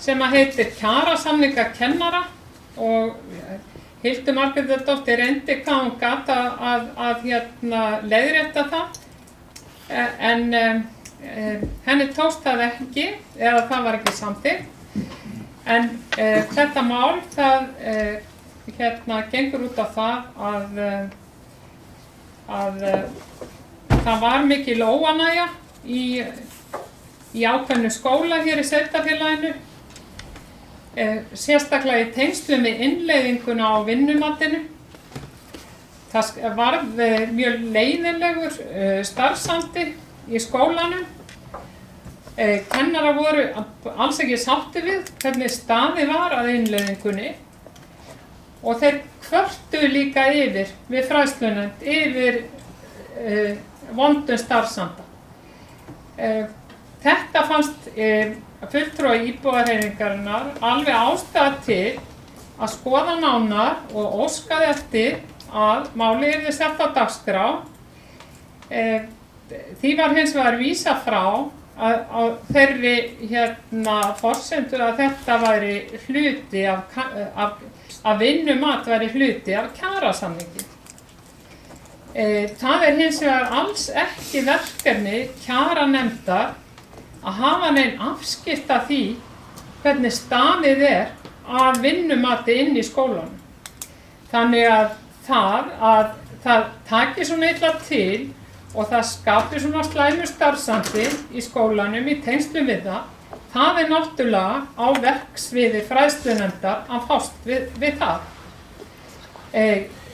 sem að heitir kjarasamningar kennara og Hildur Margrétardóttir reyndi hvað hún gat að leiðrétta það. en henni tókst það ekki, eða það var ekki samþykkt. En þetta mál, það gengur út á það að það var mikil óánægja í ákveðnu skóla hér í sveitarfélaginu, sérstaklega í tengslum við innleiðinguna á vinnumatinu. Það varð mjög leiðinlegur starfsandi í skólanum. Kennarar voru alls ekki sátti við hvernig staðið var að innleiðingunni og þeir kvörtuðu líka við fræðslunefnd yfir vondum starfsanda. Þetta fannst fulltrúa íbúahreyfingarinnar alveg ástæða til að skoða nánar og óskaði eftir að málið yrði sett á dagskrá. Því var hins vegar vísað frá á þeirri forsendu að þetta væri hluti að vinnumat væri hluti af kjarasamningi. Það hins vegar alls ekki verkefni kjaranefndar að hafa nein afskipti af því hvernig staðið að vinnumati inn í skólanum. Þannig að það taki svona illa til og það skapi svona slæmur starfsandi í skólanum í tengslum við það náttúrulega á verksviði fræðslunefndar að fást við það.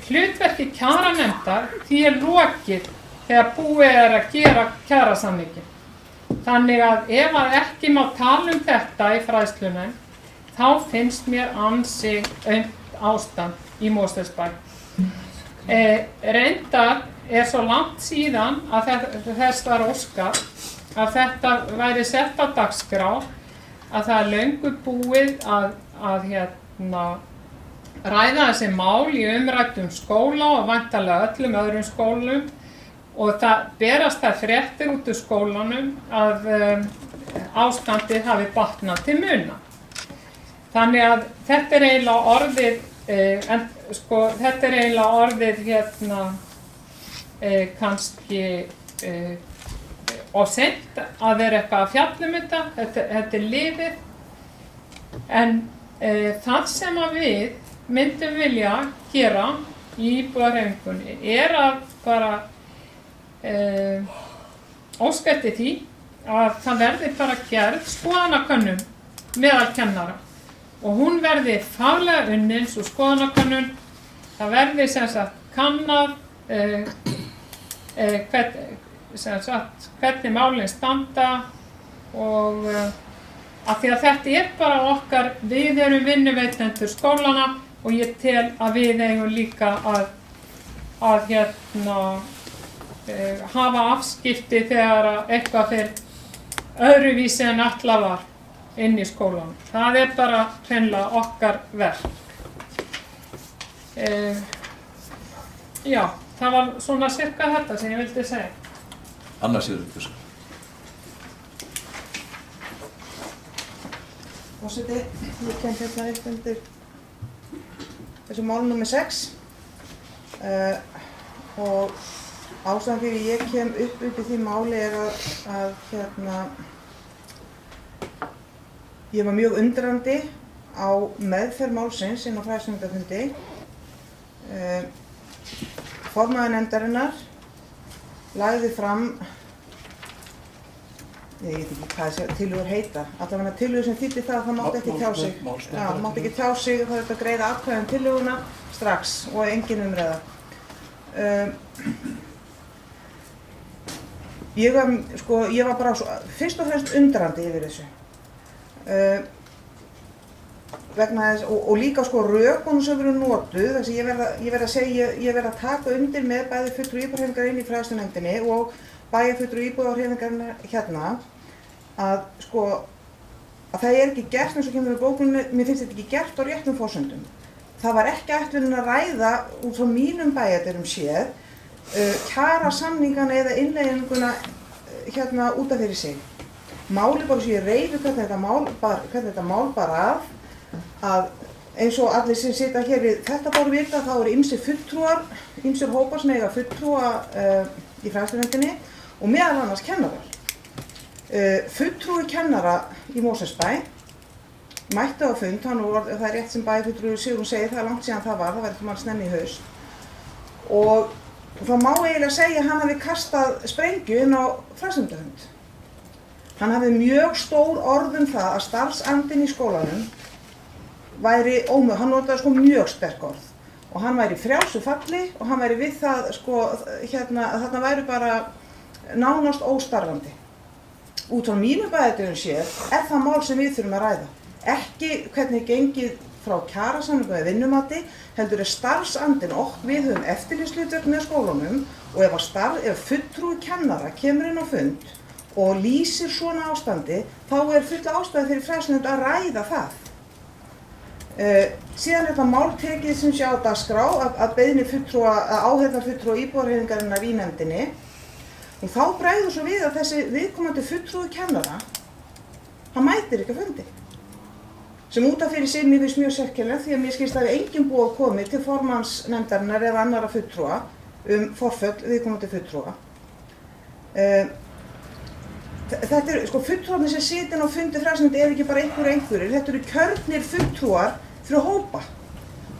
Hlutverki kjaranefndar því lokið þegar búið að gera kjarasamninginn. Þannig að ef ekki má tala þetta í fræðslunefnd, þá finnst mér ansi aumt ástand í Mosfellsbæ. Reyndar svo langt síðan að þess var óskað að þetta væri sett á dagskrá að það löngu búið að ræða þessi mál í umræddum skóla og væntanlega öllum öðrum skólum og það berast það fréttir út úr skólanum að ástandið hafi batnað til muna. Þannig að þetta eiginlega orðið kannski of seint að vera eitthvað að fjalla þetta liðið, en það sem við myndum vilja gera í íbúahreyfingunni að bara óska eftir því að það verði bara gerð skoðanakönnun meðal kennara og hún verði faglega unnin svo skoðanakönnun, það verði sem sagt kannað hvernig málin standa og af því að þetta bara okkar, við erum vinnuveitendur skólana og ég tel að við eigum líka að hafa afskipti þegar eitthvað fyrir öðruvísi en ætlað var inn í skólanum. Það bara hreinlega okkar verk. Já, það var svona cirka þetta sem ég vildi segja. Anna Sigurður. Forseti, ég kem upp undir þessu mál nr. 6 og ástæðan fyrir ég kem upp undir því máli að ég var mjög undrandi á meðferð málsins inn á fræðslunefndarfundi. Formaður nefndarinnar lagði fram, ég veit ekki hvað þessi tillögur heita, allavega tillögur sem þýddi það að það mátti ekki tjá sig. Já, mátti ekki tjá sig, það að greiða atkvæði tillöguna strax og engin umræða. Ég var bara fyrst og fremst undrandi yfir þessu. Vegna þess, og líka rökunum sem eru notuð, þess að ég verð að taka undir með bæði fulltrúa íbúahreyfingar inn í fræðslunefndinni og bæjarfulltrúa íbúahreyfingarinnar að það ekki gert eins og kemur í bókunni, mér finnst þetta ekki gert á réttum forsendum. Það var ekki ætlunin að ræða út frá mínum bæjardyrum séð kjarasamningana eða innleiðinguna út af fyrir sig. Málið bara sem ég reifi hvernig þetta mál bara að eins og allir sem sita hér við þetta bara vita, þá eru ýmsir fulltrúar, ýmsir hópar sem eiga fulltrúa í fræðslunefndinni og meðal annars kennarar. Fulltrúi kennara í Mosfellsbæ mætti á fund, það rétt sem bæjarfulltrúi Sigrún segir, það langt síðan það var ekki mann snemmi í haust. Og það má eiginlega segja að hann hafi kastað sprengju inn á fræðslumdafund. Hann hafi mjög stór orð það að starfsandinn í skólanum væri ómögulegur, hann notaði mjög sterk orð. Og hann væri frjálsu falli og hann væri við það að þarna væri bara nánast óstarfandi. Út frá mínum bæjardyrum séð það mál sem við þurfum að ræða. Ekki hvernig gengið frá kjarasamningum eða vinnumati, heldur starfsandinn við höfum eftirlitshlutverk með skólanum og ef fulltrúi kennara kemur inn á fund og lýsir svona ástandi, þá full ástæða fyrir fræðslunefnd að ræða það. Síðan þetta mál tekið sem sé á dagskrá að beiðni áheyrnarfulltrúa íbúðarhreyfingarinnar í nefndinni og þá bregður svo við að þessi viðkomandi fulltrúi kennara, hann mætir ekki að fundi. Sem út af fyrir sig mér finnst mjög sérkennilegt því að mér skilst að enginn búið komið til formannsnefndarinnar eða annarra fulltrúa forföll viðkomandi fulltrúa. Þetta fulltrúarnir sem sitja á fundi fræðslunefndar ekki bara einhverjir, þetta eru kjörnir fulltrúar fyrir hópa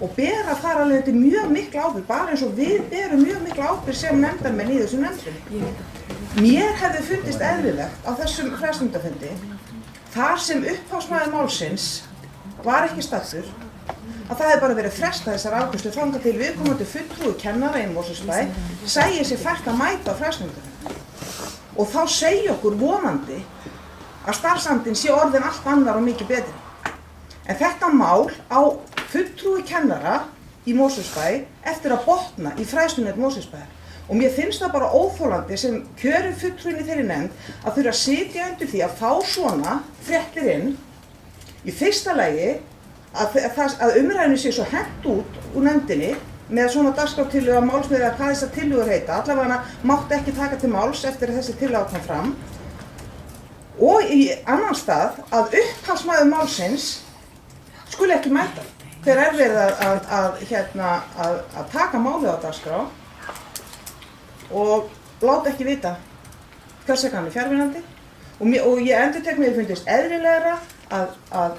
og bera þar alveg þetta mjög mikla ábyrgð, bara eins og við berum mjög mikla ábyrgð sem nefndarmenn í þessum nefndinni. Mér hefði fundist eðlilegt á þessum fræðslunefndarfundi, þar sem upphafsmaður málsins var ekki staddur, að það hefði bara verið frestað þessar afgreiðslu þangað til viðkomandi fulltrúi kennara í Mosfellsbæ sæi sig fært að mæta á fræðslunefndarfundi. Og þá segja okkur vonandi að starfsandinn sé orðin allt annar og mikið betri. En þetta mál á fulltrúi kennara í Mosfellsbæ eftir að botna í fræðslunefnd Mosfellsbæjar. Og mér finnst það bara óþolandi sem kjörin fulltrúin í þeirri nefnd að þurfa að sitja undir því að fá svona fréttir inn í fyrsta lagi að umræðinu sé svo hent út úr nefndinni með svona dagskrártillögu að málsmiðra hvað þessar tillögur heita, allavega mátti ekki taka til máls eftir að þessi tillaga kom fram. Og í annan stað að upphafsmaður málsins skuli ekki mæta. Hver verið að taka málið á dagskrá og láta ekki vita hvers vegna hann fjarvinandi. Og ég endurtek mér fundist eðlilegra að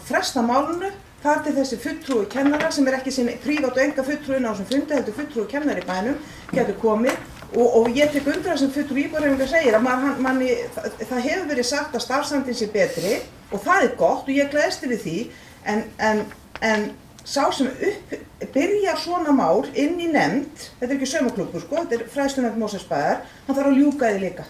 fresta málinu þar til þessi fulltrúi kennara sem ekki sinni prívat og enga fulltrúin á þessum fundi, heldur fulltrúi kennari í bænum, getur komið og ég tek undir það sem fulltrúi íbúðarhreyfingar segir að það hefur verið sagt að starfsandinn sé betri og það gott og ég gleðst yfir því en sá sem byrjar svona mál inn í nefnd, þetta ekki saumaklúbbur þetta fræðslunefnd Mosfellsbæjar, hann þarf að ljúka því líka.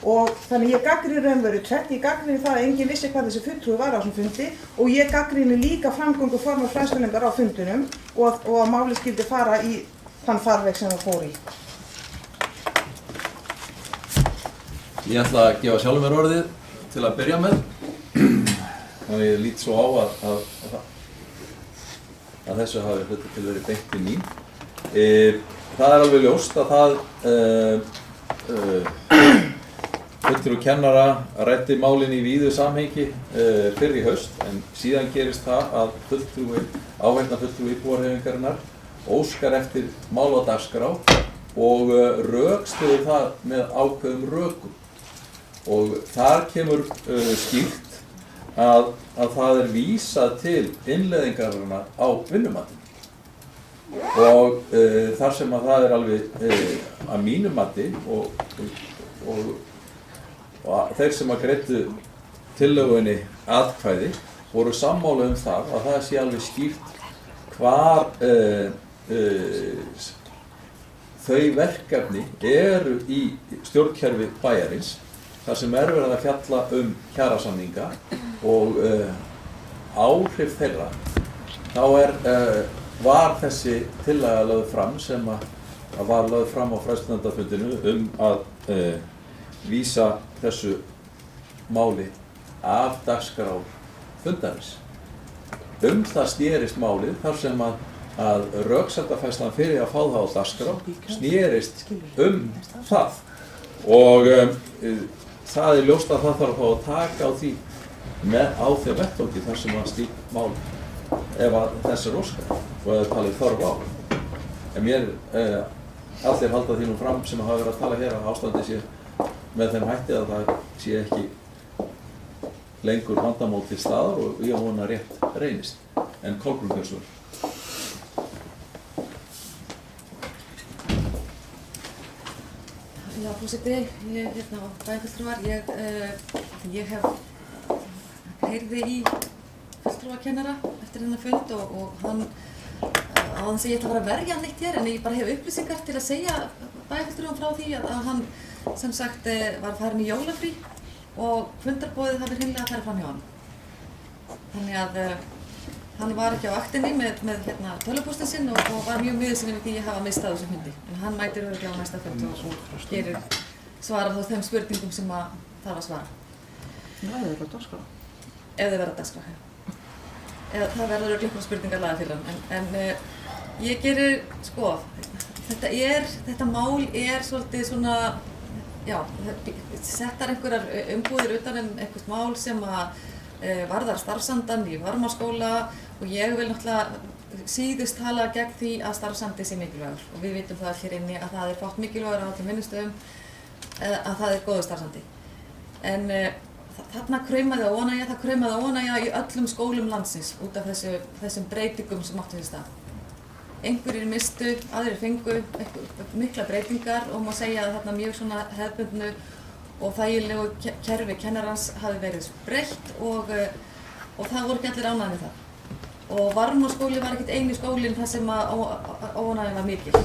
Og þannig ég gagnrýni raunveru tvennt, ég gagnrýni það að enginn vissi hvað þessi fulltrúi var á þessum fundi og ég gagnrýni líka framgöngu formanns fræðslunefndar á fundunum og að málið skyldi fara í þann farveg sem það fór í. Ég ætla að gefa sjálfum mér orðið til að byrja með. Þannig ég lít svo á að þessu hafi hluti til verið beint til mín. Það alveg ljóst að fulltrúi kennara ræddi málin í víðu samhengi fyrr í haust, en síðan gerist það að áheyrnarfulltrúi íbúðarhreyfingarinnar óskar eftir mál á dagskrá og rökstyður það með ákveðum rökum. Og þar kemur skýrt að það vísað til innleiðingarinnar á vinnumatinu. Og þar sem að það alveg að mínu mati og þeir sem að greiddu tillögunni atkvæði voru sammála það að það sé alveg skýrt hvar þau verkefni eru í stjórnkerfi bæjarins, þar sem verið að fjalla kjarasamninga og áhrif þeirra. Þá var þessi tillaga lögð fram sem að var lögð fram á fræðslunefndarfundinu að vísa þessu máli af dagskrá fundarins. Það snerist málið þar sem að röksemdafærslan fyrir að fá það á dagskrá snerist það. Og það ljóst að það þarf að taka á því á þeim vettvangi þar sem að slík mál ef að þess óskað og ef það talið þörf á. En mér, allir halda því nú fram sem hafa verið að tala hér að ástandi sé með þeim hætti að það sé ekki lengur vandamál til staðar og ég vona rétt reynist. En Kolbrún Björnsson. Já, forseti, ég bæjarfulltrúar, ég hef heyrði í fulltrúakennara eftir þennan fund og hann, á þess að ég ætla að vera að verja hann eitt hér, en ég bara hef upplýsingar til að segja bæjarfulltrúan frá því að hann sem sagt var farin í jólafrí og fundarboðið hafi hreinlega farið fram hjá hann. Þannig að hann var ekki á vaktinni með tölvupóstinn sinn og var mjög miður sinni við því að hafa mistað þessum fundi. En hann mætir örugglega á næsta fund og svarar þá þeim spurningum sem að þarf að svara. Ef þið verða á dagskrá. Ef þið verða á dagskrá, eða það verður örugglega einhverjar spurningar lagðar fyrir hann. En ég gerir, sko, þetta mál svolítið svona, já, settar einhverjar umbúðir utan eitthvað mál sem að varðar starfsandann í Varmárskóla og ég vil náttúrulega síðust tala gegn því að starfsandi sé mikilvægur og við vitum það hér inni að það fátt mikilvægur á öllum vinnustöðum að það góður starfsandi. En þarna kraumaði óánægja í öllum skólum landsins út af þessum breytingum sem áttu sér stað. Einhverjir mistu, aðrir fengu mikla breytingar og má segja að þarna mjög svona hefðbundnu og þægilegu kerfi kennarans hafi verið breytt og það voru ekki allir ánægðir með það. Og Varmárskóli var ekkert eini skólinn þar sem óánægjan var mikil.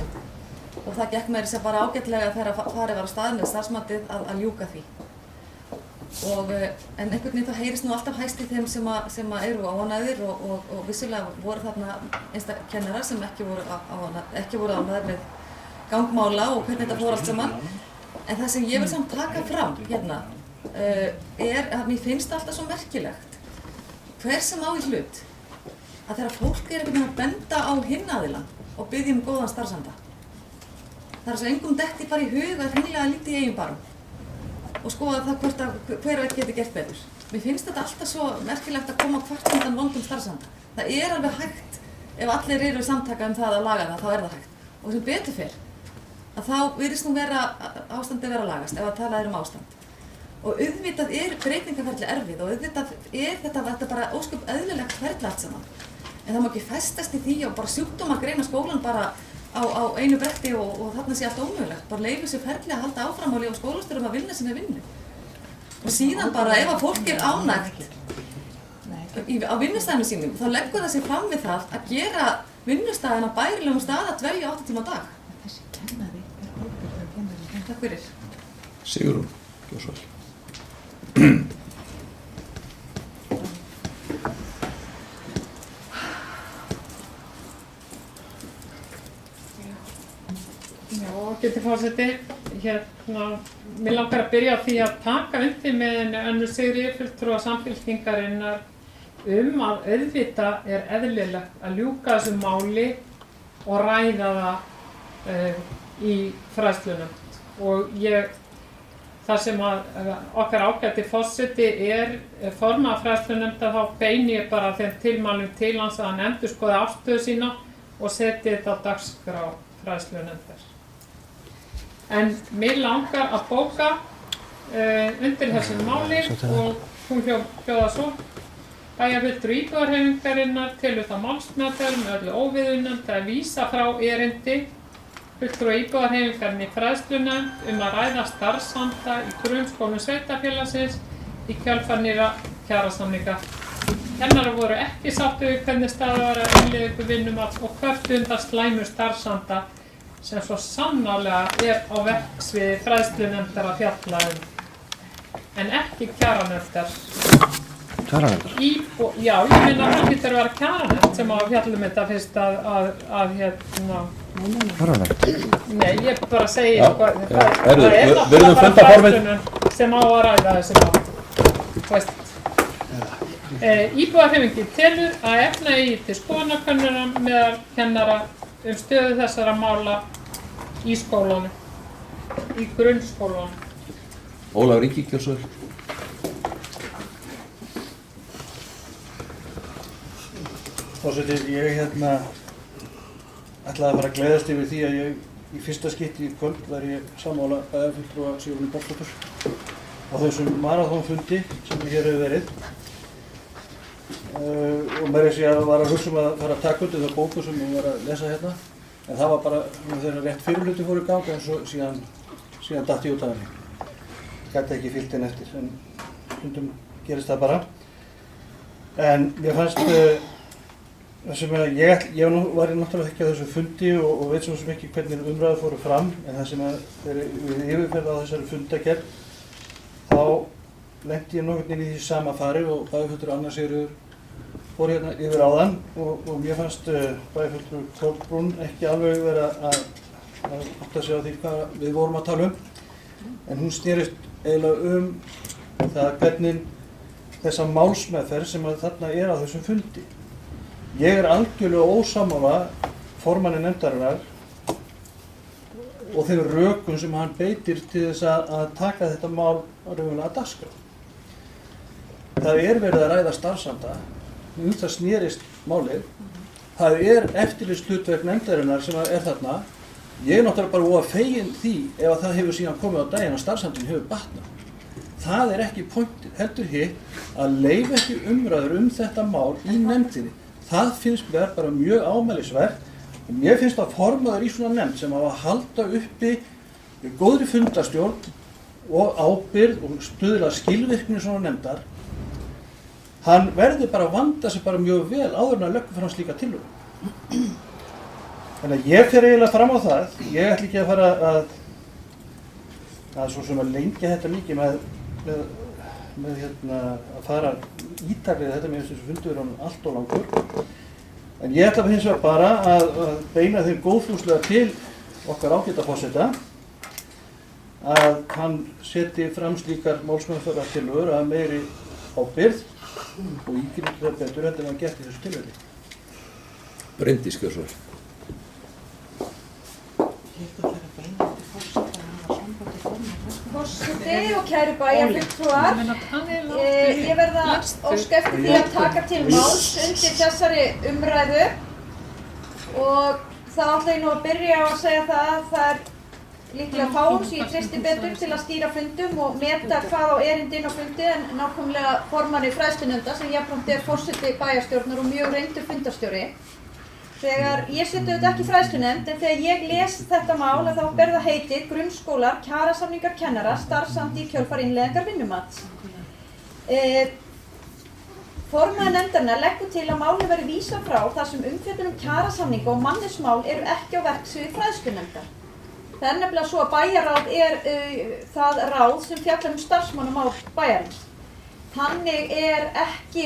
Og það gekk mér sem bara ágætlega þegar farið var á stað með starfsmatið að ljúka því. En einhvern veginn þá heyrist nú alltaf hæst í þeim sem eru óánægðir og vissulega voru þarna einstakir kennarar sem ekki voru ánægðir með gangmála og hvernig þetta fór allt saman. En það sem ég vil samt taka fram hérna að mér finnst alltaf svo merkilegt hver sem á í hlut að þegar fólk einhvern veginn að benda á hinn aðilann og biðja góðan starfsanda. Það svo engum detti bara í hug að hreinlega líta í eigin barm og skoða það hvort að hver veit geti gert betur. Mér finnst þetta alltaf svo merkilegt að koma hvort undan vondum starfsanda. Það alveg hægt, ef allir eru samtaka það að laga það, þá það hægt. Og sem betur fyrr, að þá virðist nú ástandið vera að lagast ef að tala ástand. Og auðvitað breytingaferli erfið og auðvitað þetta bara ósköp eðlilegt ferli allt saman. En það má ekki festast í því og bara sjúkdóma greina skólan bara á einu bretti og þarna sé allt ómögulegt. Bara leyfa sér ferli að halda áfram og leyfa skólastjórum að vinna sinni vinnu. Og síðan bara ef að fólk ánægt á vinnustæðinu sínum, þá leggur það sig fram við það að gera vinnustæðina bærilegum stað að dvelja 8 tíma á dag. Kennari ábyrgður kennari. Takk fyrir. Sigrún Gjósvall. Já, geti forseti, mér langar að byrja á því að taka undir með önnur Sigríði fulltrúa Samfylkingarinnar að auðvitað eðlilegt að ljúka þessu máli og ræða það í fræðslunefnd. Og þar sem okkar ágæti forseti formaður fræðslunefndar, þá beini ég bara þeim tilmælum til hans að hann endurskoði afstöðu sína og setji þetta á dagskrá fræðslunefndar. En mér langar að bóka undir þessu máli og hún hljóðar svo. Bæjarfulltrúi íbúðarhreyfingarinnar telur það málsmeðferð með öllu óviðunandi að vísa frá erindi fulltrúa íbúðarhreyfingarinnar í fræðslunefnd að ræða starfsanda í grunnskólum sveitarfélagsins í kjölfar nýrra kjarasamninga. Kennarar voru ekki sáttir við hvernig staðið var að innleiða upp vinnumat og kvörtuðu undan slæmu starfsanda sem svo sannarlega á verksviði fræðslunefndar að fjalla en ekki kjaranefndar. Kjaranefndar? Já, ég meina það hlýtur að vera kjaranefnd sem á að fjalla þetta fyrst Kjaranefnd? Nei, ég bara segi það Virðum fundarformið sem á að ræða þessi mál. Íbúðarhreyfingin telur að efna eigi til skoðanakönnunar meðal kennara stöðu þessara mála í skólanum, í grunnskólanum. Ólafur Ingi Gjósvall. Forseti, ég ætlaði að fara að gleðast yfir því að ég í fyrsta skipti í kvöld var ég sammála bæjarfulltrúa Sigrúnu Björnsdóttur á þessum maraþonfundi sem hér hefur verið. Og meira að segja var að hugsa að fara að taka undir það bóku sem ég var að lesa hérna. En það var bara þegar rétt fyrirhluti fór í gang og svo síðan datt ég út af henni. Gæti ekki fylgt henni eftir, en stundum gerist það bara. En mér fannst það sem ég var náttúrulega ekki á þessu fundi og veit svo sem ekki hvernig umræður fóru fram, en það sem þegar við yfirferða á þessari fundagerð, þá lenti ég nokkurn veginn í því sama fari og bæjarfulltrúi Anna Sigríður fór hérna yfir áðan og mér fannst bæjarfulltrúi Kolbrún ekki alveg vera að átta sig á því hvað við vorum að tala en hún snerist eiginlega það hvernig þessa málsmeðferð sem þarna á þessum fundi. Ég algjörlega ósammála formanni nefndarinnar og þeim rökum sem hann beitir til þess að taka þetta mál raunverulega að dagskrá. Það verið að ræða starfsanda, það snerist málið. Það eftirlitshlutverk nefndarinnar sem þarna. Ég náttúrulega bara voða feginn því ef það hefur síðan komið á daginn að starfsandinn hefur batnað. Það ekki pointið, heldur hitt að leyfa ekki umræður þetta mál í nefndinni. Það finnst mér bara mjög ámælisvert og mér finnst að formaður í svona nefnd sem á að halda uppi góðri fundarstjórn og ábyrgð og stuðla skilvirkni svona nefndar. Hann verði bara að vanda sig bara mjög vel áður en að löggu fyrir hans slíka tillögu. Þannig að ég fer eiginlega fram á það, ég ætla ekki að fara að svo sem að lengja þetta mikið með að fara ítarlega þetta með þessu fundur allt og langur. En ég ætla hins vegar bara að beina þeim góðfúslega til okkar ágæta forseta að hann setji fram slíkar málsmeðferðartillögur að meiri ábyrgð og ígrípa það betur en hann gert í þessu tilfelli. Bryndís Gjörsvöld. Forseti og kæru bæjarfulltrúar, ég verð að óska eftir því að taka til máls undir þessari umræðu og þá ætla ég nú að byrja á að segja það að líklega fáum sem ég treysti betur til að stýra fundum og meta hvað á erindin á fundi en nákvæmlega formanni fræðslunefndar sem jafnframt forseti bæjarstjórnar og mjög reyndur fundarstjóri. Þegar ég seti auðvitað ekki fræðslunefnd en þegar ég les þetta mál þá ber það heitið grunnskólar, kjarasamningar kennara, starfsandi í kjölfar innleiðingar vinnumats. Formaður nefndarinnar leggur til að máli verði vísað frá þar sem umfjöllun kjarasamninga og mannauðsmál eru ekki á verksviði fræðslunefndar. Það nefnilega svo að bæjarráð það ráð sem fjallar starfsmannamál bæjarins. Þannig ekki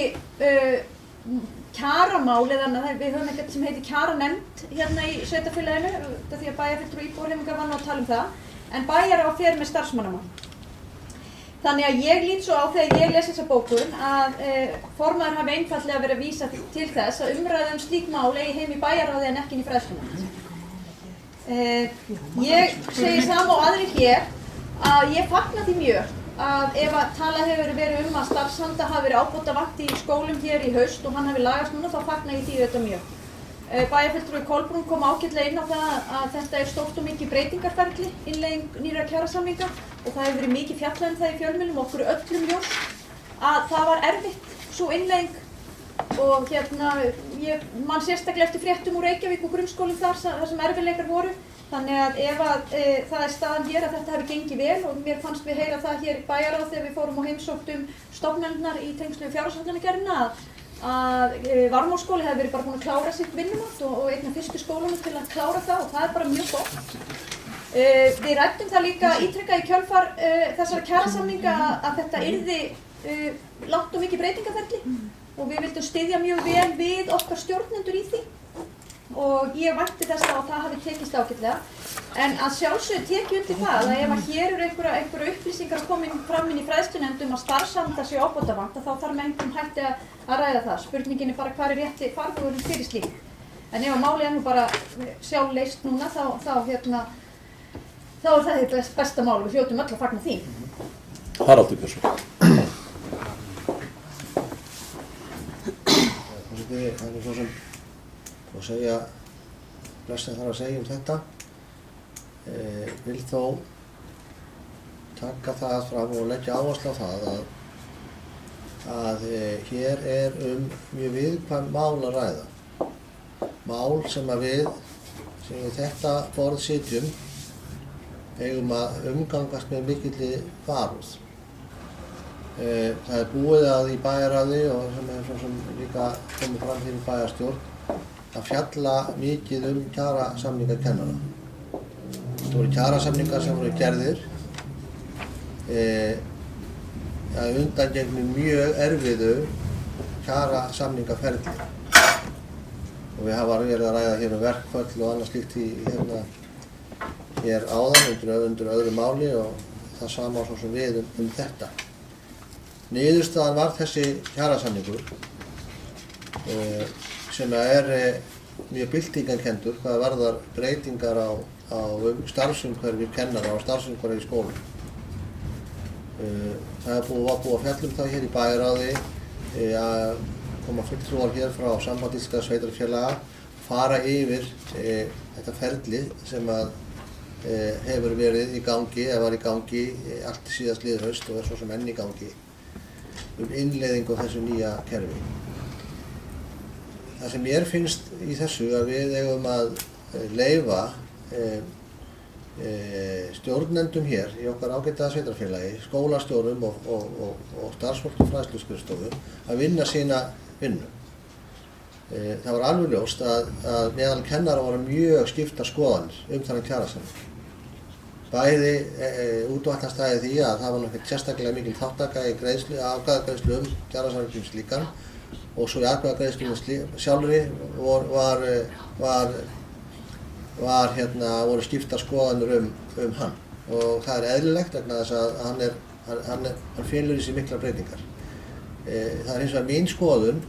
kjaramál eða við höfum ekkert sem heitir kjaranemnd hérna í sveitarfélaginu því að bæjarfulltrúi íbúahreyfingar var nú að tala um það en bæjarráð fer með starfsmannamál. Þannig að ég lít svo á þegar ég les þessa bókun að formaður hafi einfaldlega verið að vísa til þess að umræða slík mál eigi heim í bæjarráði en ekki inn í fræðslunefnd. Ég segi sama og aðrir hér að ég fagna því mjög að ef að talað hefur verið að starfsanda hafi verið ábótavant í skólum hér í haust og hann hafi lagast núna þá fagna ég því auðvitað mjög. Bæjarfulltrúi Kolbrún kom ágætlega inn á það að þetta stórt og mikið breytingarferli, innleiðing nýrra kjarasamninga og það hefur verið mikið fjallað um það í fjölmiðlum og okkur öllum ljóst að það var erfitt svo innleiðing og ég man sérstaklega eftir fréttum úr Reykjavík og grunnskólum þar sem erfiðleikar voru. Þannig að ef það staðan hér að þetta hefur gengið vel og mér fannst við heyra það hér í bæjarráð þegar við fórum og heimsóttum stofnanirnar í tengslu við fjárhagsáætlanagerðina að Varmárskóli hefði verið bara búin að klára sitt vinnumat og einn af fyrstu skólunum til að klára það og það bara mjög gott. Við ræddum það líka ítrekkað í kjölfar þessara kjarasamninga að þetta yrði langt og mikið breytingaferli og við vildum styðja mjög vel við okkar stjórnendur í því. Og ég vænti þess að það hafi tekist ágætlega en að sjálfsögðu tek ég undir það að ef að hér eru einhverja upplýsingar að koma fram inn í fræðslunefnd að starfsanda sé ábótavant þá þarf með einhverjum hætti að ræða það. Spurningin bara hvað rétti farvegurinn fyrir slíkt. En ef að málið nú bara sjálfleyst núna þá er það besta mál við hljótum öll að fagna því. Haraldur Björnsson. Það svo sem og segja flest sem þarf að segja þetta. Vil þó taka það fram og leggja áherslu á það að hér mjög viðkvæm mál að ræða. Mál sem við þetta borð sitjum eigum að umgangast með mikilli varúð. Það búið að í bæjarráði og sem líka komið fram hér í bæjarstjórn að fjalla mikið kjarasamninga kennara. Það voru kjarasamningar sem voru gerðir að undangengnu mjög erfiðu kjarasamningaferli. Og við hafa verið að ræða hér verkföll og annað slíkt hér áðan undir öðru máli og það sama svo sem við þetta. Niðurstaðan var þessi kjarasamningur sem mjög byltingarkenndur hvað varðar breytingar á starfsumhverfi kennara og starfsumhverfi í skólum. Það var búið að fjalla það hér í bæjarráði að koma fulltrúar hér frá Sambandi íslenskra sveitarfélaga fara yfir þetta ferli sem hefur verið í gangi, eða var í gangi allt síðast liðið haust og svo sem enn í gangi innleiðingu á þessu nýja kerfi. Það sem mér finnst í þessu að við eigum að leyfa stjórnendum hér í okkar ágæta sveitarfélagi, skólastjórum og starfsfólki fræðsluskrifstofu að vinna sína vinnu. Það var alveg ljóst að meðal kennara voru mjög skiptar skoðanir þennan kjarasamning. Bæði útvatnastæði því að það var nokkert sérstaklega mikil þáttaka í atkvæðagreiðslu kjarasamningum slíkan og svo í atkvæðagreiðslunum sjálfri voru skiptar skoðanir hann og það eðlilegt vegna þess að hann felur í sig miklar breytingar. Það hins vegar mín skoðun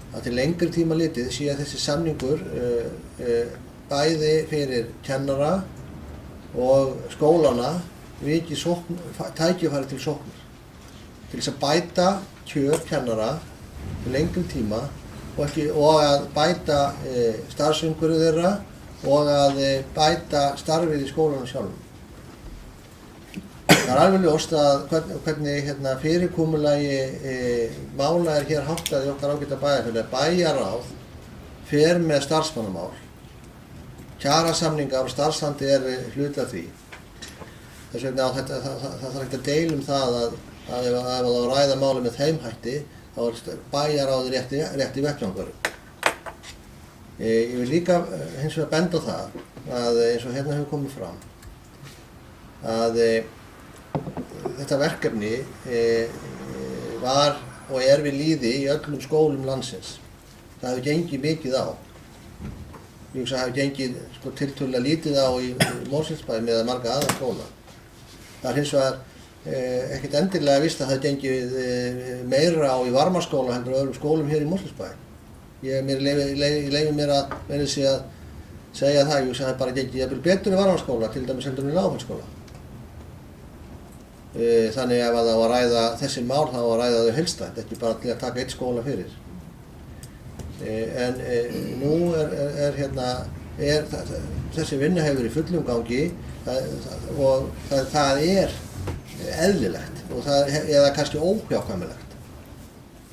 að til lengri tíma litið sé að þessi samningur bæði fyrir kennara og skólana viki tækifæri til sóknar til þess að bæta kjör kennara til lengri tíma og að bæta starfsumhverfi þeirra og að bæta starfið í skólanum sjálfum. Það alveg ljóst að hvernig fyrirkomulagi mála hér háttað í okkar ágæta bæjarfélagi. Bæjarráð fer með starfsmannamál. Kjarasamningar og starfsandi hluti af því. Þess vegna það þarf ekki að deila það að ef það á ræða máli með þeim hætti þá bæjarráð rétti vettvangur. Ég vil líka hins vegar benda á það að eins og hérna hefur komið fram að þetta verkefni var og við lýði í öllum skólum landsins. Það hefur gengið mikið á. Ég hugsa að það hefur gengið tiltölulega lítið á í Mosfellsbæ með marga aðra skóla. Það hins vegar ekkert endilega víst að það hefur gengið meira á í Varmárskóla heldur öðrum skólum hér í Mosfellsbæ. Ég leyfi mér að segja það, ég hugsa að það bara gengið jafnvel betur í Varmárskóla, til dæmis heldur en í Lágafellsskóla. Þannig ef það á að ræða þessi mál þá á að ræða þau heildstætt, ekki bara til að taka einn skóla fyrir. En nú þessi vinna hefur verið í fullum gangi og það eðlilegt og eða kannski óhjákvæmilegt.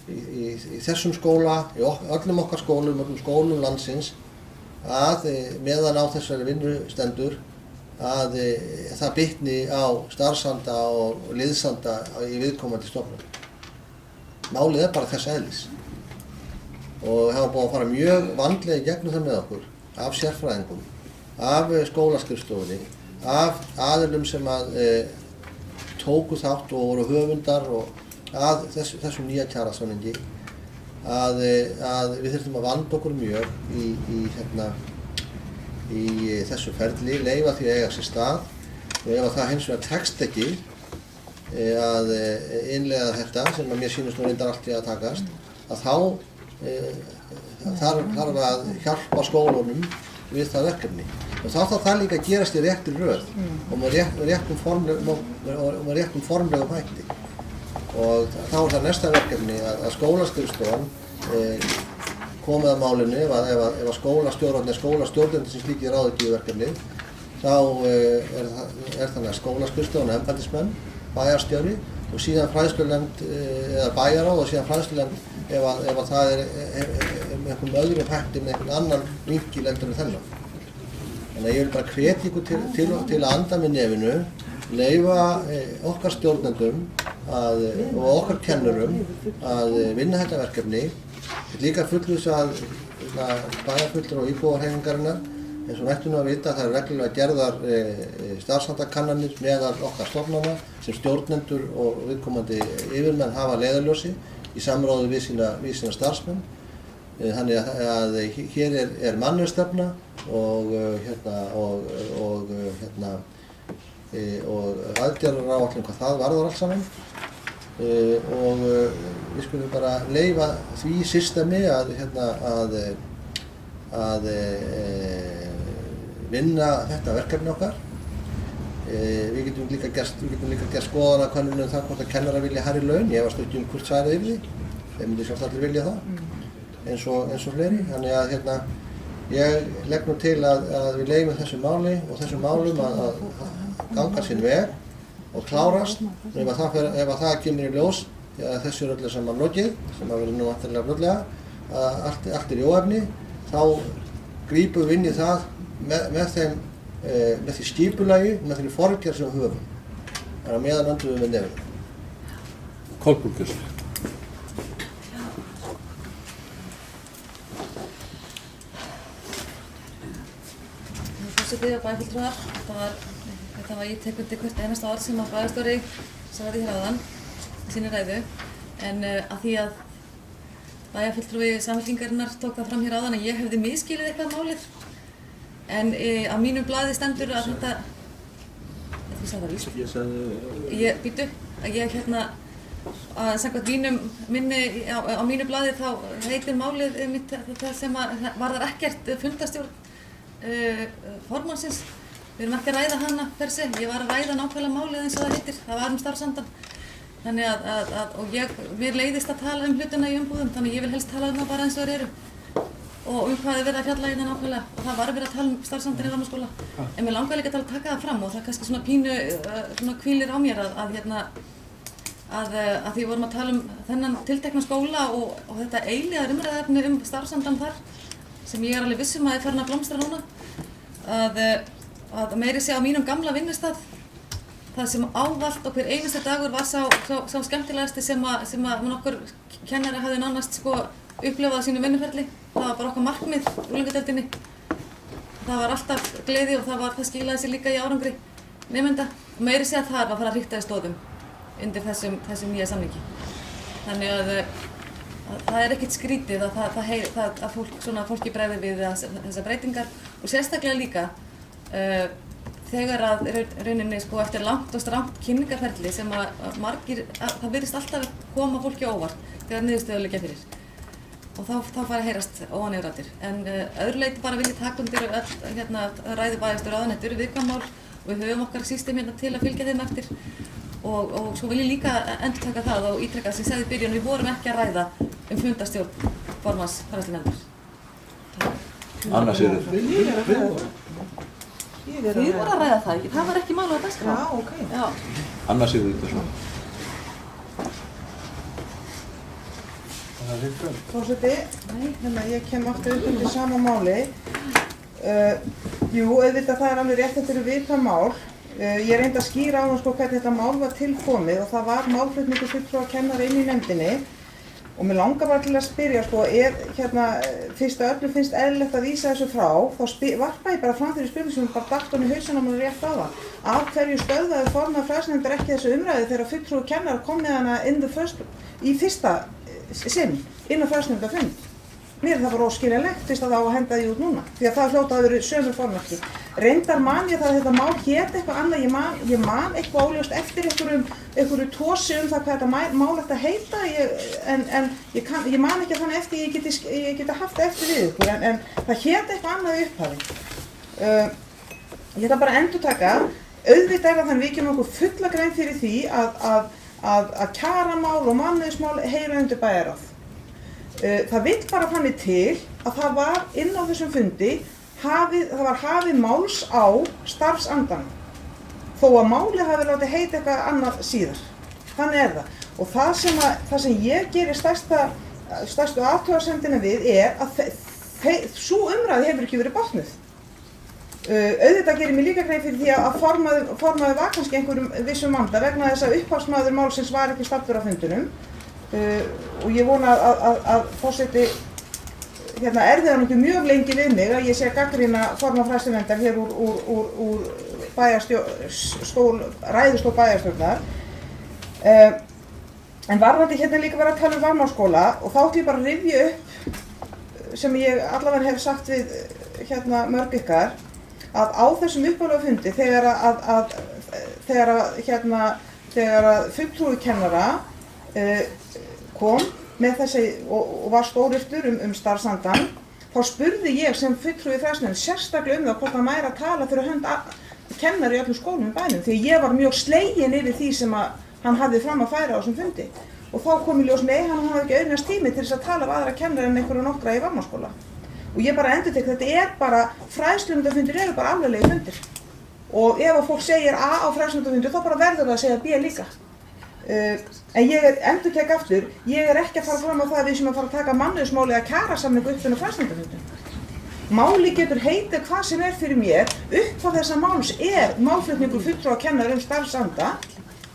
Í þessum skóla, í öllum okkar skólum, öllum skólum landsins að meðan á þessari vinnu stendur að það bitni á starfsanda og liðsanda í viðkomandi stofnun. Málið bara þess eðlis. Og hafa búið að fara mjög vandlega í gegnum það með okkur, af sérfræðingum, af skólaskrifstofunni, af aðilum sem tóku þátt og voru höfundar og að þessum nýja kjarasamningi að við þurfum að vanda okkur mjög í þessu ferli, leyfa því að eiga sér stað og ef það hins vegar tekst ekki að innleiða þetta sem að mér sýnist nú reyndar allt í að takast að þá þarf að hjálpa skólunum við það verkefni og þá þarf það líka að gerast í réttri röð og með réttum formlegum hætti og þá það næsta verkefni að skólaskrifstofan komið að málinu, ef að skólastjórnendur sem slíkir ráða ekki í verkefni, þá er þannig að skólaskrifstofan og embættismenn, bæjarstjóri og síðan fræðslunefnd eða bæjarráð og síðan fræðslunefnd ef að það með einhverjum öðrum hætti með einhvern annan vinkil heldur en þennan. Þannig að ég vil bara hvetja ykkur til að anda með nefinu, leyfa okkar stjórnendum og okkar kennurum að vinna þetta verkefni. Ég vil líka fullvissa að bæjarfulltrúar og íbúahreyfingarinnar, eins og ættu nú að vita að það eru reglulega gerðar starfshandakannanir meðal okkar stofnana sem stjórnendur og viðkomandi yfirmenn hafa leiðarljósi í samráði við sína starfsmenn. Þannig að hér er mannauðsstefna og aðgerðaráætlun hvað það varðar allt saman. Og við skulum bara leyfa því systemi að vinna þetta verkefni okkar. Við getum líka gert skoðanakönnun um það hvort að kennarar vilja hærri laun. Ég efast ekki hvort svarið yfir því. Þeir myndi sjálft allir vilja það, eins og fleiri. Þannig að ég legg nú til að við leyfum þessu máli og þessum málum að ganga sinn veg og klárast. Ef að það kemur í ljós, þessu er öllu saman lokið, sem að verður nú vantarlega fljótlega, að allt er í óefni, þá grípum við inn í það með því skipulagi, með því forgerð sem við höfum. Þannig að meðan öndum við með nefnum. Kolbrún. Forseti og bæjarfulltrúar, þetta var ég tek undir hvert einasta orð sem að bæjarstjóri sagði hér áðan í sinni ræðu, en að því að bæjarfulltrúi Samfylkingarinnar tók það fram hér áðan að ég hefði misskilið eitthvað málið, en á mínu blaði stendur að þetta, þú sagði það víst, að samkvæmt minni á mínu blaði þá heitir málið mitt það sem varðar ekkert fundastjórn formannsins. Við erum ekki að ræða hana per se, ég var að ræða nákvæmlega málið eins og það heitir, það var starfsandann. Þannig og mér leiðist að tala hlutina í umbúðum, þannig ég vil helst tala það bara eins og þeir eru. Og hvað verið að fjalla hérna nákvæmlega, og það var verið að tala starfsandann í Rammaskóla. En mér langar líka að taka það fram og það kannski svona pínu hvílir á mér að því vorum að tala þennan tiltekna skóla og þetta eilíða umræðefni starfsandann þar, sem ég alveg viss að farin að blómstra núna, að meiri sé á mínum gamla vinnustað, það sem ávallt og hver einasti dagur var sá skemmtilegasti sem nokkur kennari hafði nánast upplifað á sínu vinnuferli. Það var bara okkar markmið unglingadeildinni. Það var alltaf gleði og það skilaði sér líka í árangri nemenda. Og meiri sé að það var að fara að hrikta í stoðum undir þessum nýja samningi. Þannig að það er ekkert skrítið að fólki bregði við þessar breytingar og sérstaklega líka þegar að rauninni eftir langt og strangt kynningarferli sem að margir, það virðist alltaf koma fólki óvart þegar niðurstöður liggja fyrir og þá fara að heyrast óaneyfraddir. En öðru leyti bara vil ég taka undir ræðu bæjarstjóra ráðuneytur viðkvæm mál og við höfum okkar system hérna til að fylgja þeim eftir. Og svo vil ég líka endurtaka það og ítreka sem ég sagði í byrjun, við vorum ekki að ræða fundastjórn formanns fræðslunefndar. Anna Sigríður. Við vorum að ræða það ekki, það var ekki mál á dagskrá. Já, ok. Já. Anna Sigríður. Forseti, ég kem aftur upp undir sama máli. Jú, auðvitað það er alveg rétt, þetta eru viðkvæm mál. Ég reyndi að skýra á hvernig þetta mál var tilkomið og það var málflutningur fulltrúa kennara inn í nefndinni og mér langar bara til að spyrja fyrst að öllum finnst eðlilegt að vísa þessu frá, þá varpa ég bara fram fyrir spurningu sem bara datt honum í hausinn á mér rétt á það. Af hverju stöðvaði formaður fræðslunefndar ekki þessu umræðu þegar fulltrúi kennara kom með hana í fyrsta sinn inn á fræðslunefndarfund? Mér er það bara óskiljanlegt fyrst að það á að henda því út núna, því að það hljóta að vera sömu formerki. Reyndar man ég það að þetta mál hét eitthvað annað, ég man eitthvað óljóst eftir einhverju tósi það hvað þetta mál ætti að heita, en ég man ekki þannig eftir ég geti haft eftir við ykkur, en það hét eitthvað annað í upphafi. Ég ætla bara að endurtaka, auðvitað er það þannig við gerum okkur fulla grein fyrir því að kjaramál og mannauðsmál heyra undir bæjarráð. Það vill bara þannig til að það var inn á þessum fundi hafið máls á starfsandanum, þó að málið hafi látið heita eitthvað annað síðar. Þannig það. Og það sem ég gerir stærstu athugasemdina við að sú umræði hefur ekki verið botnuð. Auðvitað gerir mér líka grein fyrir því að formaður var kannski einhverjum vissum vanda vegna þess að upphafsmaður málsins var ekki staddur á fundunum. Og ég vona að forseti erfið hann ekki mjög lengi við mig að ég sé að gagnrýna formann fræðsluverndar hér úr ræðustól bæjarstjórnar. En varðandi líka verið að tala um varmárskóla og þá ætlum ég bara að rifja upp sem ég allavega hef sagt við mörg ykkar að á þessum upphaflega fundi þegar að fulltrúi kennara kom með þessi og var stóryrtur starfsandann, þá spurði ég sem fulltrúi fræðsluverndar sérstaklega það hvort hann væri að tala fyrir hönd kennari í öllum skólum í bænum, því ég var mjög slegin yfir því sem hann hafði fram að færa á þessum fundi. Og þá kom í ljós, nei, hann hafði ekki auðnast tími til þess að tala af aðra kennari en einhverja nokkra í varmárskóla. Og ég bara endurtek, þetta bara, fræðslunarfundir eru bara alvarlegir fundir. Og ef að fólk segir A á fræðslunarfundir, þá bara verður það að segja B líka. En ég endurtek aftur, ég ekki að fara fram á það að við sem að fara að taka mannauðsmáli að kjarasamningu upp fyrir fræðslunarfundum. Máli getur heitið hvað sem fyrir mér, upp á þessa máls málflutningur fulltrúa kennara starfsanda,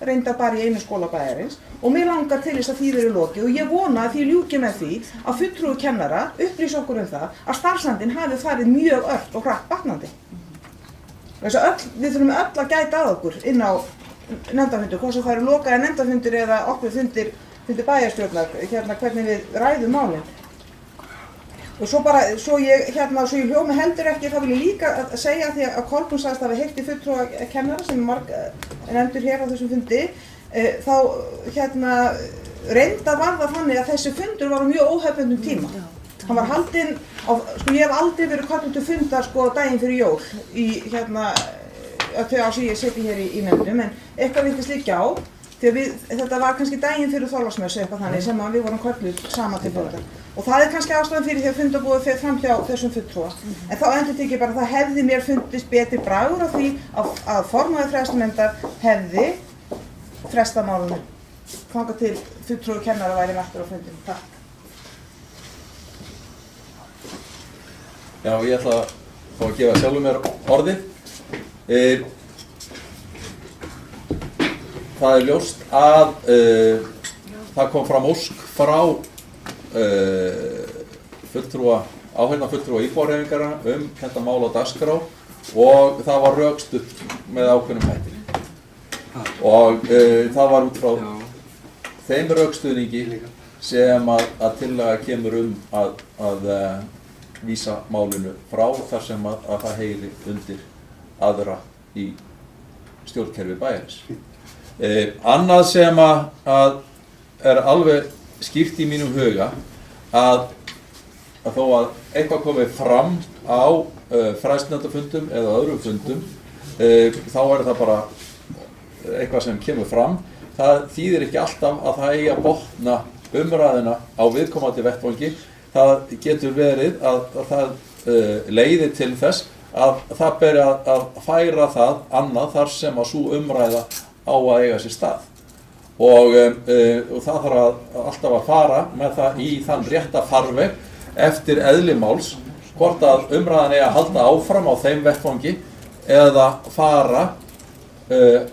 reyndar bara í einu skóla bæjarins, og mér langar til þess að því verið lokið og ég vona að því ljúki með því að fulltrúi kennara upplýsi okkur það að starfsandinn hafi farið mjög ört og hratt batnandi. Við þurfum öll að gæta að okkur inn á nefndarfundir, hvort sem það eru lokaðir nefndarfundir eða okkur fundir bæjarstjórnar, hvernig við ræðum málin. Og svo ég hljómi heldur ekki, þá vil ég líka segja því að Kolbrún sagðist að við heyrti fulltrúa kennara sem marg nefndur hér á þessum fundi, þá reynda var það þannig að þessi fundur var á mjög óhefbundum tíma. Hann var haldinn ég hef aldrei verið kallað til fundar daginn fyrir jól í þau ár sem ég seti hér í nefndum, en eitthvað virtist liggja á. Þetta var kannski daginn fyrir Þorláksmessu eitthvað þannig sem við vorum kölluð saman til fundar. Og það kannski ástæðan fyrir því að fundarbúið fer fram hjá þessum fulltrúa. En þá endurtek ég bara að það hefði mér fundist betri bragur á því að formaður fræðslunefndar hefði frestað málinu. Þangað til fulltrúi kennara væri mættur á fundinu. Takk. Já, ég ætla að fá að gefa sjálfum mér orðið. Það ljóst að það kom fram ósk frá áheyrnarfulltrúa íbúahreyfingarinnar þetta mál á dagskrá og það var rökstutt með ákveðnum hætti. Og það var út frá þeim rökstuðningi sem að tillaga kemur að vísa málinu frá þar sem að það heyri undir aðra í stjórnkerfi bæjarins. Annað sem að alveg skýrt í mínum huga að þó að eitthvað komið fram á fræðslunefndarfundum eða öðrum fundum, þá það bara eitthvað sem kemur fram. Það þýðir ekki alltaf að það eigi að botna umræðina á viðkomandi vettvangi. Það getur verið að það leiði til þess að það beri að færa það annað þar sem að sú umræða á að eiga sér stað. Og það þarf alltaf að fara með það í þann rétta farveg eftir eðli máls, hvort að umræðan eigi að halda áfram á þeim vettvangi eða fara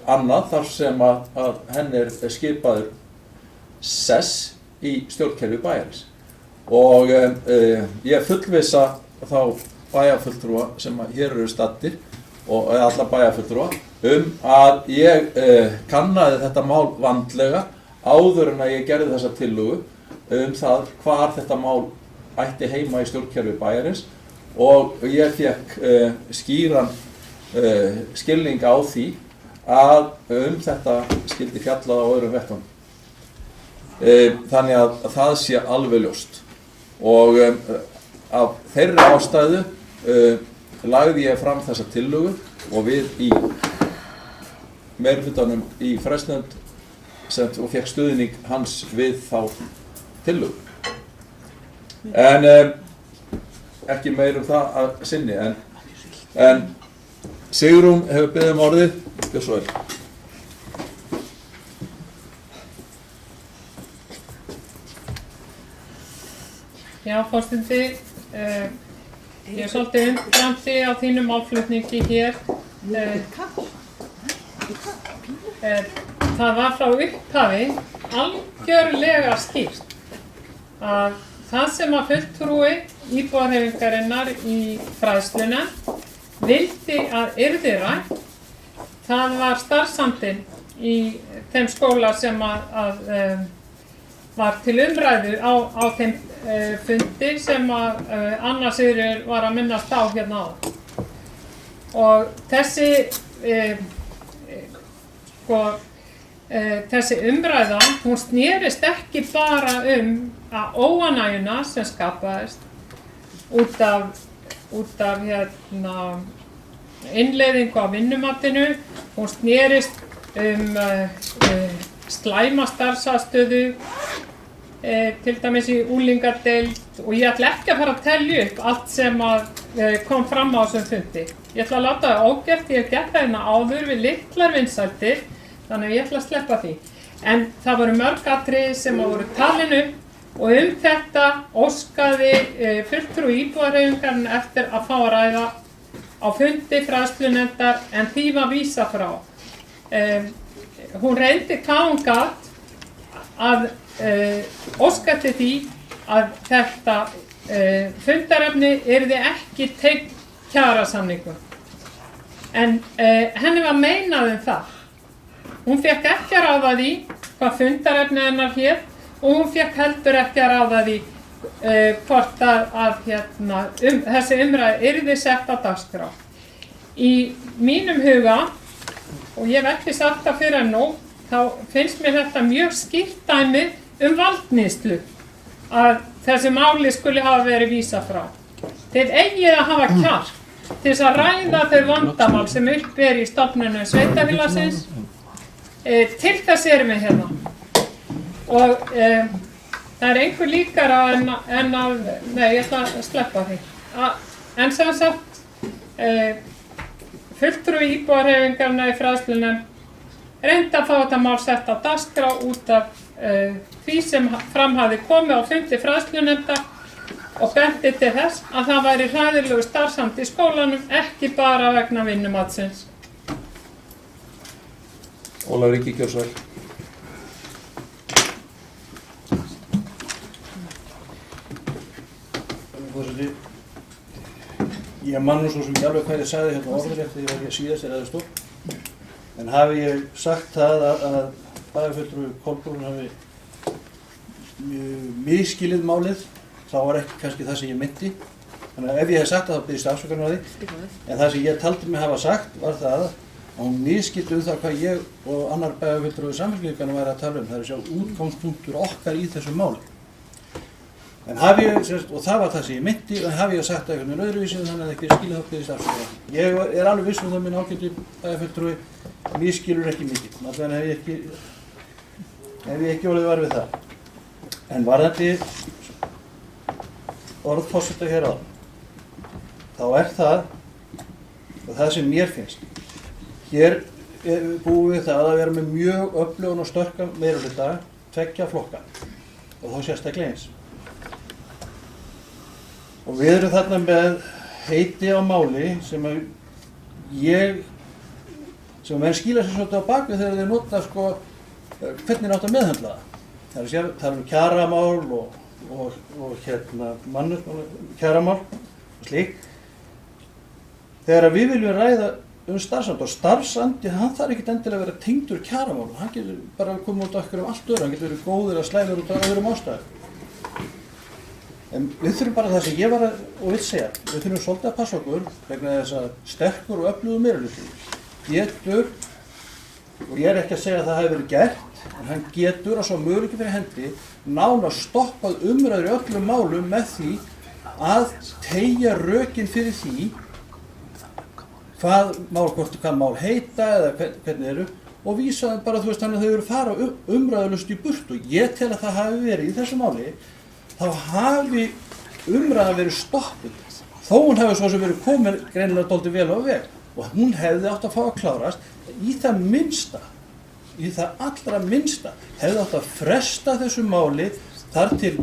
annað þar sem að henni skipaður sess í stjórnkerfi bæjarins. Og ég fullvissa þá bæjarfulltrúa sem hér eru staddir og alla bæjarfulltrúa að ég kannaði þetta mál vandlega áður en að ég gerði þessa tillögu það hvar þetta mál ætti heima í stjórnkerfi bæjarins og ég fékk skýran skilning á því að þetta skyldi fjallað á öðrum vettvangi. Þannig að það sé alveg ljóst. Og af þeirri ástæðu lagði ég fram þessa tillögu og við í meirihlutanum í fræðslunefnd og fékk stuðning hans við þá tillögu. En ekki meir það að sinni, en Sigrún hefur beðið orðið, gjör svo vel. Já, forseti, ég svolítið undrandi á þínum málflutningi hér. Það var frá upphafi algjörlega skýrt að það sem að fulltrúi íbúahreyfingarinnar í fræðsluna vildi að yrði rætt, það var starfsandinn í þeim skóla sem að var til umræðu á þeim fundi sem að Anna Sigríður var að minnast á hérna áðan. Og þessi umræða, hún snerist ekki bara að óánægjuna sem skapaðist út af innleiðingu á vinnumatinu, hún snerist slæma starfsaðstöðu, til dæmis í unglingadeild, og ég ætla ekki að fara að telja upp allt sem kom fram á þessum fundi. Ég ætla að láta það ógert, ég hef gert það hérna áður við litlar vinsældir, þannig að ég ætla að sleppa því. En það voru mörg atriði sem voru talin upp og þetta óskaði fulltrúi íbúahreyfingarinnar eftir að fá að ræða á fundi fræðslunefndar, en því var vísað frá. Hún reyndi hvað hún gat að óska eftir því að þetta fundarefni yrði ekki tengt kjarasamningum. En henni var meinað það. Hún fékk ekki að ráða því hvað fundarefni hennar hét, og hún fékk heldur ekki að ráða því hvort þessi umræða yrði sett á dagskrá. Í mínum huga, og ég hef ekki sagt það fyrir en nú, þá finnst mér þetta mjög skýrt dæmi valdníðslu, að þessi máli skuli hafa verið vísað frá. Þið eigið að hafa kjark til þess að ræða þau vandamál sem upp í stofnunum sveitarfélagsins. Til þess erum við hérna. Og það einhver líkara en að, nei, ég ætla að sleppa því. En sem sagt, fulltrúi íbúahreyfingarinnar í fræðslunefnd reyndi að fá þetta mál sett á dagskrá út af því sem fram hafði komið á fundi fræðslunefndar, og benti til þess að það væri hræðilegu starfsandi í skólanum, ekki bara vegna vinnumatsins. Ólafur Ingi, gjör svo vel. Forseti, ég man nú svo sem ekki alveg hvað ég sagði hérna orðrétt þegar ég var hér síðast í ræðustól, en hafi ég sagt það að bæjarfulltrúi Kolbrún hafi misskilið málið, þá var ekki kannski það sem ég meinti. Þannig að ef ég hef sagt það, þá biðst afsökunar á því. En það sem ég taldi mig hafa sagt var það að hún misskildi það hvað ég og annar bæjarfulltrúi Samfylkingarinnar væri að tala það er að sjá útgangspunktur okkar í þessu máli. En hafi ég, og það var það sem ég meinti, en hafi ég sagt það einhvern veginn öðruvísi, þannig að ekki skilja það biðst afsökunar. Ég er alveg viss það minn ágæti bæjarfulltrúi misskilur ekki mikið, allavega hef ég ekki orðið var við það. En varðandi orð forseta hér á, þá það, og það sem mér finnst, hér búum við það að vera með mjög öflugan og sterkan meirihluta, tveggja flokka, og þá sérstaklega eins. Og við erum þarna með heiti á máli sem að menn skýla sér svolítið á bakvið þegar þeir nota hvernig átt að meðhöndla það. Það er að tala kjaramál og kjaramál og slíkt. Þegar við viljum ræða starfsandi, og starfsandi, hann þarf ekkert endilega að vera tengdur kjaramál. Hann getur bara komið út á okkur allt öðru, hann getur verið góður að slæður út á öðrum ástæðum. En við þurfum bara það sem ég var og vil segja, við þurfum svolítið að passa okkur vegna þess að sterkur og öflugur meirihluti getur, og ég er ekki að segja að það hafi verið gert, en hann getur að svo möguleiki fyrir hendi nánast stoppað umræður í öllum málum með því að teygja rökin fyrir því hvað mál heita eða hvernig eru, og vísa bara þannig að þau eru fara umræðulust í burtu. Ég tel að það hafi verið í þessu máli, þá hafi umræðan verið stoppuð. Þó hún hefði svo sem verið komin greinilega dálítið vel á veg og hún hefði átt að fá að klárast í það minnsta, í það allra minnsta, hefði átt að fresta þessu máli þar til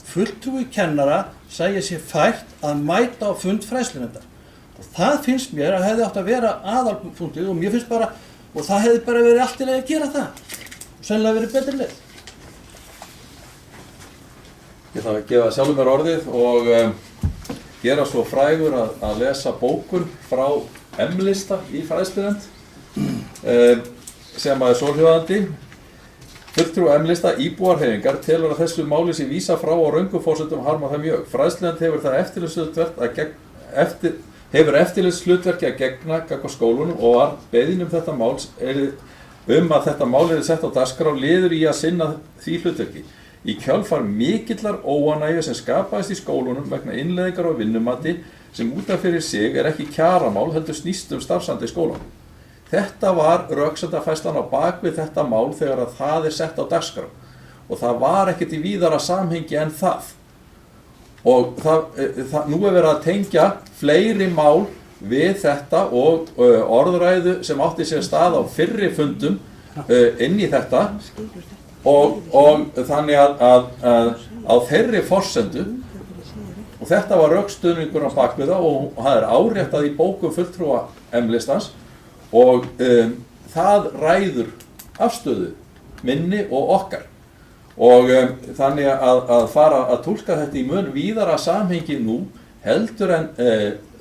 fulltrúi kennara sæja sér fært að mæta á fund fræðslunefndar. Og það finnst mér að hefði átt að vera aðalpunktið og mér finnst bara, og það hefði bara verið allt í lagi að gera það. Og sennilega verið betri leið. Ég þarf að gefa sjálfur mér orðið og gera svo frægur að lesa bókun frá M-lista í fræðslunefnd sem er svohljóðandi. Fulltrúi M-lista íbúarhreyfingar telur að þessu máli sé vísa frá og röngum forsendum harma það mjög. Fræðslunefnd hefur það eftirlitshlutverki að gegna gagnvart skólunum og var beiðin að þetta mál yrði sett á dagskrá liður í að sinna því hlutverki. Í kjölfar mikillar óánægju sem skapaðist í skólunum vegna innleiðingar og vinnumati sem út af fyrir sig ekki kjaramál heldur snýst starfsandi í skólanum. Þetta var röksemdafærslan á bakvið þetta mál þegar að það sett á dagskrá og það var ekkert í víðara samhengi en það. Og nú verið að tengja fleiri mál við þetta og orðræðu sem átti sér stað á fyrri fundum inn í þetta og þannig að á þeirri forsendu og þetta var rökstuðningur á bakvið það og það áréttað í bókum fulltrúa M-listans og það ræður afstöðu minni og okkar og þannig að fara að túlka þetta í mun víðara samhengi nú heldur en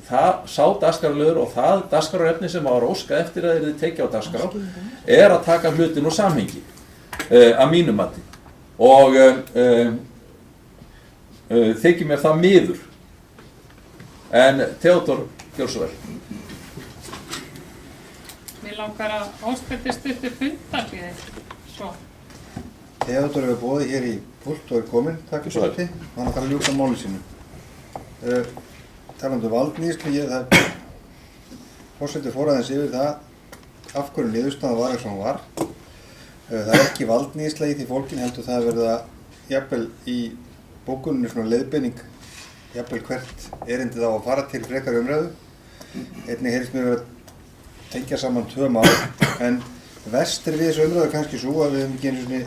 það sá dagskrárliður og það dagskrárefni sem var óskað eftir að yrði tekið á dagskrá að taka hlutin úr samhengi að mínu mati og þykir mér það miður en Theodór gjör svo vel. Mér langar að óska stuttu fundarhlé svo. Theodór hefur boðið hér í púlt og kominn, takk fyrir þetta, og hann þarf að ljúka máli sínu. Talandi valdníðslu, forseti fór aðeins yfir það af hverju niðurstaðan var eins og hann var. Það ekki valdníðsla í því fólkin heldur það að verða jafnvel í bókuninu svona leiðbeining jafnvel hvert erindið á að fara til frekari umræðu. Einnig heyrist mér verið að tengja saman tvö mál en verst við þessu umræðu kannski svo að við hefum ekki einu svona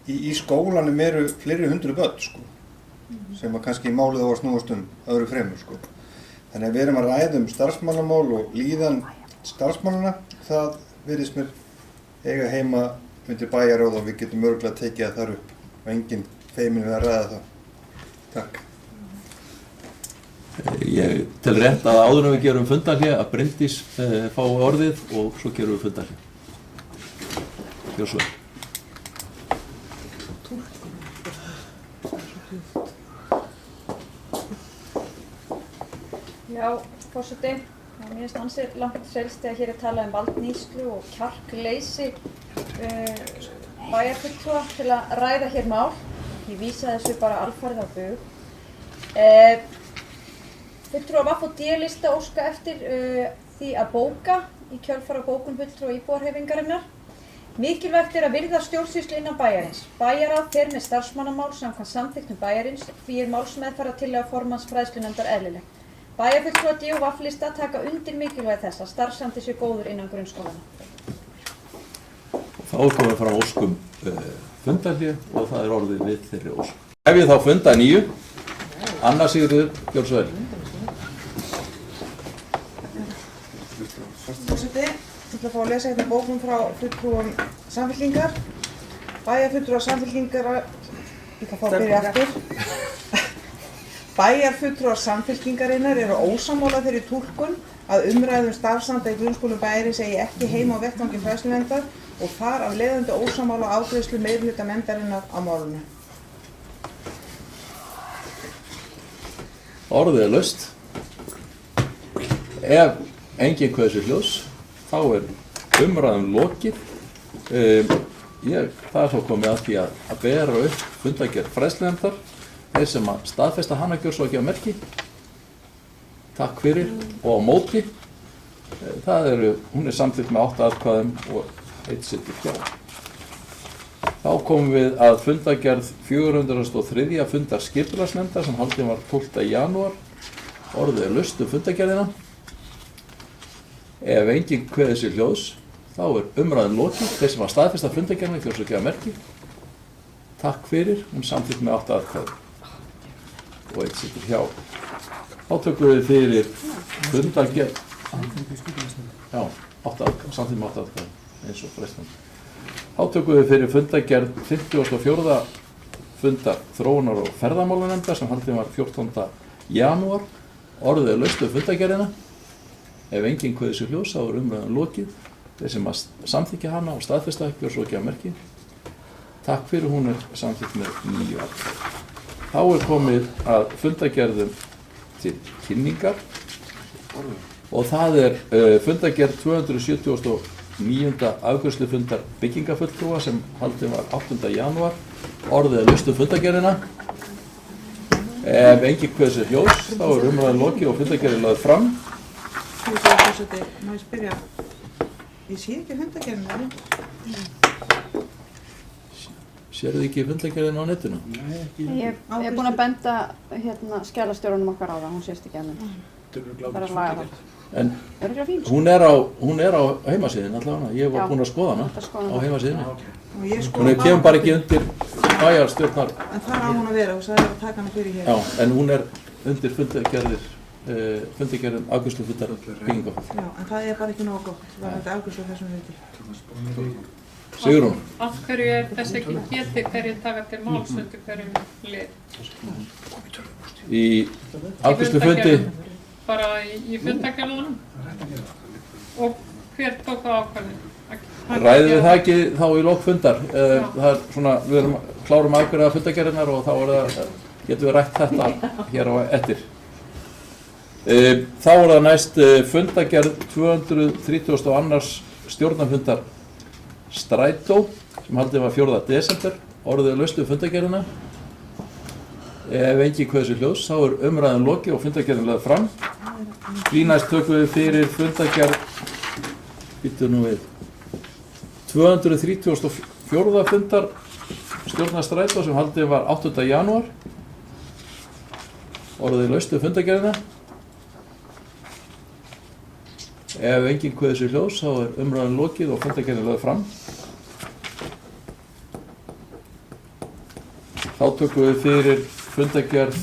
í skólanum eru fleiri hundru börn sko, sem að kannski málið á að snúast öðru fremur sko. Þannig að við erum að ræða starfsmannamál og líðan starfsmannana, það virðist mér eiga heima undir bæjarráð og við getum örugglega tekið það þar upp og enginn feiminn við að ræða það. Takk. Ég tel rétt að áður en við gerum fundarhlé að Bryndís fái orðið og svo gerum við fundarhlé. Gjör svo vel. Já, forseti. Mér finnst ansið langt selst þegar hér talað valdníðslu og kjarkleysi bæjarfulltrúa til að ræða hér mál. Ég vísa þessu bara alfarið á bug. Fulltrúa VAFF og D-lista óska eftir því að bóka í kjölfar á bókun fulltrúa íbúarhreyfingarinnar. Mikilvægt að virða stjórnsýslu innan bæjarins. Bæjarráð fer með starfsmannamál samkvæmt samþykktum bæjarins, því málsmeðferðartillaga formanns fræðslunefndar eðlileg. Bæjarfulltrúar D- og VAFF-lista taka undir mikilvægi þess að starfsandi sé góður innan grunnskólana. Þá komum við frá óskum fundarhlé og það orðið við þeirri ósk. Ef ég þá funda nýju, Anna Sigurður, gjör svo vel. Forseti, ég ætla að fá að lesa hérna bókun frá fulltrúum Samfylkingar. Bæjarfulltrúar Samfylkingar, ég ætla að fá að byrja aftur. Bæjarfulltrúar Samfylkingarinnar eru ósammála þeirri túlkun að umræðum starfsanda í grunnskólum bæjarins eigi ekki heima á vettvangi fræðslunefndar og þar af leiðandi ósammála afgreiðslu meirihluta nefndarinnar á málinu. Orðið laust. Ef enginn kveður sér hljóðs, þá umræðum lokið. Það svo komið að því að bera upp fundargerð fræðslunefndar. Þeir sem að staðfesta hana gjör svo ekki á merki. Takk fyrir og á móti. Hún samþykkt með 8 atkvæðum og 1 situr hjá. Þá Þá komum við að fundargerð 403. fundar skipulagsnefndar sem haldin var 12. janúar. Orðið er laust fundargerðina. Ef enginn kveður sér hljóðs, þá er umræðin lokið. Þeir sem var staðfesta fundargerðina kjósa að gefa merki. Takk fyrir, hún samþykkt með 8 atkvæði. Og eitt situr hjá. Þá tökum við fyrir fundargerð. Já, 8 atkvæði, samþykkt með 8 atkvæði, eins og frestan. Þá tökum við fyrir fundargerð 54. fundar þróunar- og ferðamálanefndar sem haldin var 14. janúar. Orðið er laust fundargerðina. Ef enginn kveður sér hljóðs, þá er umræðan lokið. Þeir sem að samþykkja hana og staðfesta ekki og svo ekki að merki. Takk fyrir, hún er samþykkt með 9 atkvæði. Þá er komið að fundargerðum til kynningar og það er fundargerð 279. afgreiðslufundar byggingafulltrúa sem haldin var 8. janúar. Orðið er laust fundargerðina. Ef enginn kveður sér hljóðs, þá er umræðan lokið og fundargerðin lögð fram. Má ég spyrja, ég sé ekki fundargerðina. Sérðu ekki fundargerðina á netinu? Ég er búin að benda skjalastjórunum okkar á það, hún sést ekki ennum. Það er að laga það. En hún er á heimasíðin allavega, ég var búinn að skoða hana á heimasíðinni. Hún kemur bara ekki undir bæjarstjórnar. En það á hún að vera og það er að taka hana fyrir hér. Já, en hún er undir fundargerðum afgreiðslufundar byggingafall. Já, en það er bara ekki nógu gott, það er þetta afgreiðslu þessum viti. Sigrún. Af hverju er þess ekki getið hverju taka til máls undir hverjum lið? Í afgreiðslufundi? Bara í fundargerðunum? Og hver tók það ákvörðun? Ræðum við það ekki þá í lok fundar? Það er svona, við klárum afgreiða fundargerðinar og þá getum við rætt þetta hér á eftir. Þá er það næst fundargerð 232. stjórnarfundar Strætó sem haldið var 4. desember. Orðið er laust fundargerðina. Ef enginn kveður sér hljóðs, þá er umræðan lokið og fundargerðin lögð fram. Því næst tökum við fyrir fundargerð 234. fundar stjórnar Strætó sem haldið var 8. janúar. Orðið er laust fundargerðina. Ef enginn kveður sér hljóðs, þá er umræðan lokið og fundargerðin lögð fram. Þá tökum við fyrir fundargerð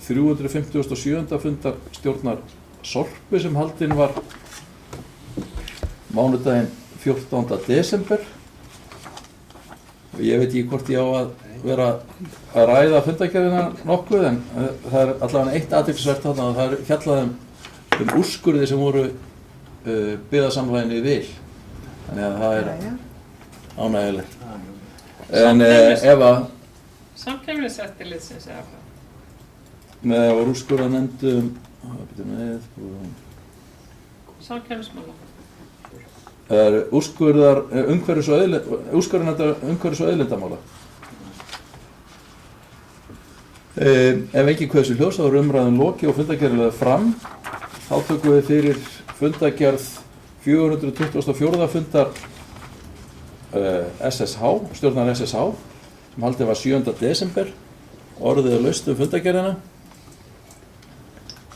357. fundar stjórnar Sorpu sem haldin var mánudaginn 14. desember. Ég veit ekki hvort ég á að vera að ræða fundargerðina nokkuð en það er allavega eitt athyglisvert þarna að það er fjallað úrskurði sem voru byggðasamfélaginu í vil. Þannig að það er ánægjulegt. En ef að Samkeppniseftirlitsins eða hvað? Með var úrskurðarnefnd Samkeppnismála. Það er úrskurðarnefnd umhverfis- og auðlindamála. Ef enginn kveður sér hljóðs, þá er umræðan lokið og fundargerðin lögð fram. Þá tökum við fyrir fundargerð 424. fundar SSH, stjórnar SSH sem haldið var 7. desember. Orðið er laust fundargerðina.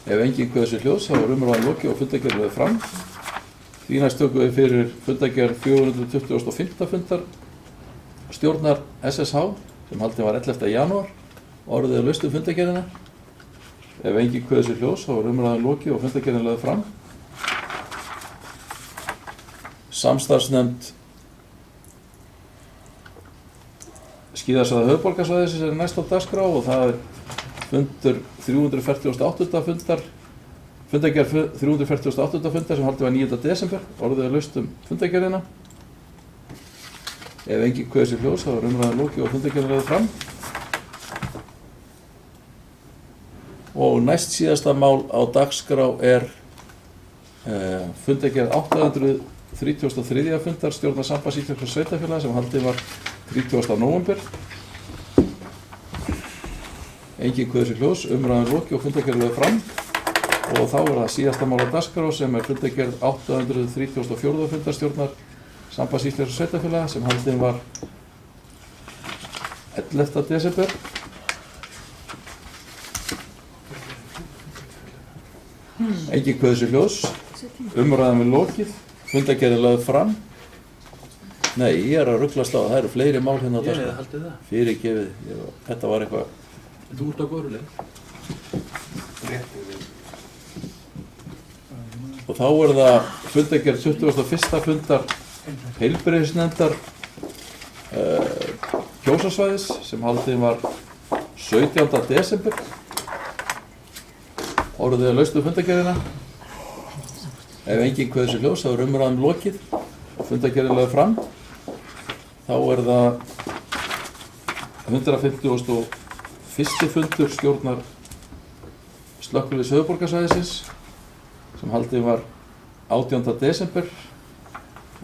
Ef enginn kveður sér hljóðs, þá er umræðan lokið og fundargerðin lögð fram. Því næst tökum við fyrir fundargerð 425. fundar stjórnar SSH sem haldið var 11. janúar. Orðið er laust fundargerðina. Ef enginn kveður sér hljóðs, þá er umræðan lokið og fundargerðin lögð fram. Samstarfsnefnd skíðasvæða höfuðborgarsvæðisins er næst á dagskrá og það er fundur 348. fundargerð 348. fundar sem haldið var 9. desember. Orðið er laust fundargerðina. Ef enginn kveður sér hljóðs, þá er umræðan lokið og fundargerðin lögð fram. Og næst síðasta mál á dagskrá er fundargerð 833. fundar stjórnar Sambands íslenskra sveitarfélaga sem haldið var 30. nóvember. Enginn kveður sér hljóðs, umræðan lokið og fundargerðin lögð fram. Og þá er það síðasta mál á dagskrá sem er fundargerð 834. fundar stjórnar Sambands íslenskra sveitarfélaga sem haldið var 11. desember. Engin kveður sér hljóðs. Umræðan er lokið. Fundargerðin lögð fram. Nei, ég er að ruglast á það. Það eru fleiri mál hérna á dagskrá. Ég haldið það. Fyrirgefið. Þetta var eitthvað. Þú ert á góðri leið. Og þá er það fundargerð 21. fundar heilbrigðisnefndar Kjósarsvæðis sem haldin var 17. desember. Orðið að laustu fundargerðina. Ef enginn kveður sér hljóðs þá er umræðan lokið og fundargerðin lögð fram. Þá er það 151. fundur stjórnar Slökkviliðs höfuðborgarsvæðisins sem haldin var 18. desember.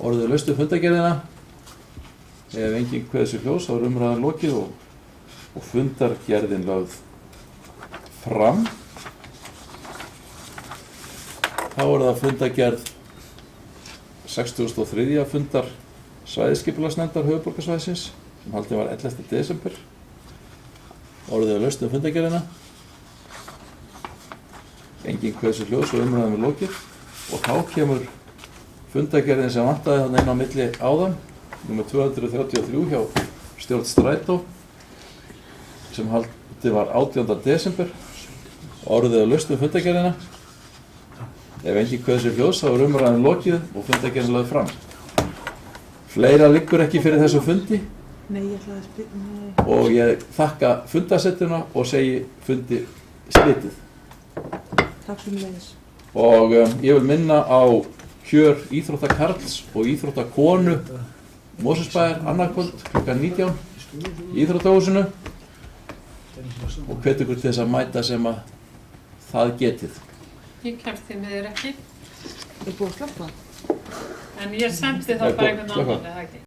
Orðið að laustu fundargerðina. Ef enginn kveður sér hljóðs þá er umræðan lokið og fundargerðin lögð fram. Þá er það fundargerð 63. fundar svæðisskipulagsnefndar höfuðborgarsvæðisins sem haldin var 11. desember. Orðið að laustu fundargerðina. Enginn kveður sér hljóðs og umræðan er lokið og þá kemur fundargerðin sem vantaði þarna inn á milli áðan, nr. 233 hjá stjórn Strætó sem haldið var 18. desember. Orðið að laustu fundargerðina. Ef enginn kveður sér hljóðs þá er umræðan lokið og fundargerðin lögð fram. Fleira liggur ekki fyrir þessu fundi. Nei, ég ætlaði að spila, nei. Og ég þakka fundarsettuna og segi fundi slitið. Takk fyrir leiðis. Og ég vil minna á kjör íþróttakarls og íþróttakonu Mosfellsbæjar annarkvöld klukkan 19 í Íþróttahúsinu og hvet ykkur til þess að mæta sem að það getið. Ég kemst því miður ekki. Er búið að slökkva? En ég sendi það bara einhvern annan, eða ekki?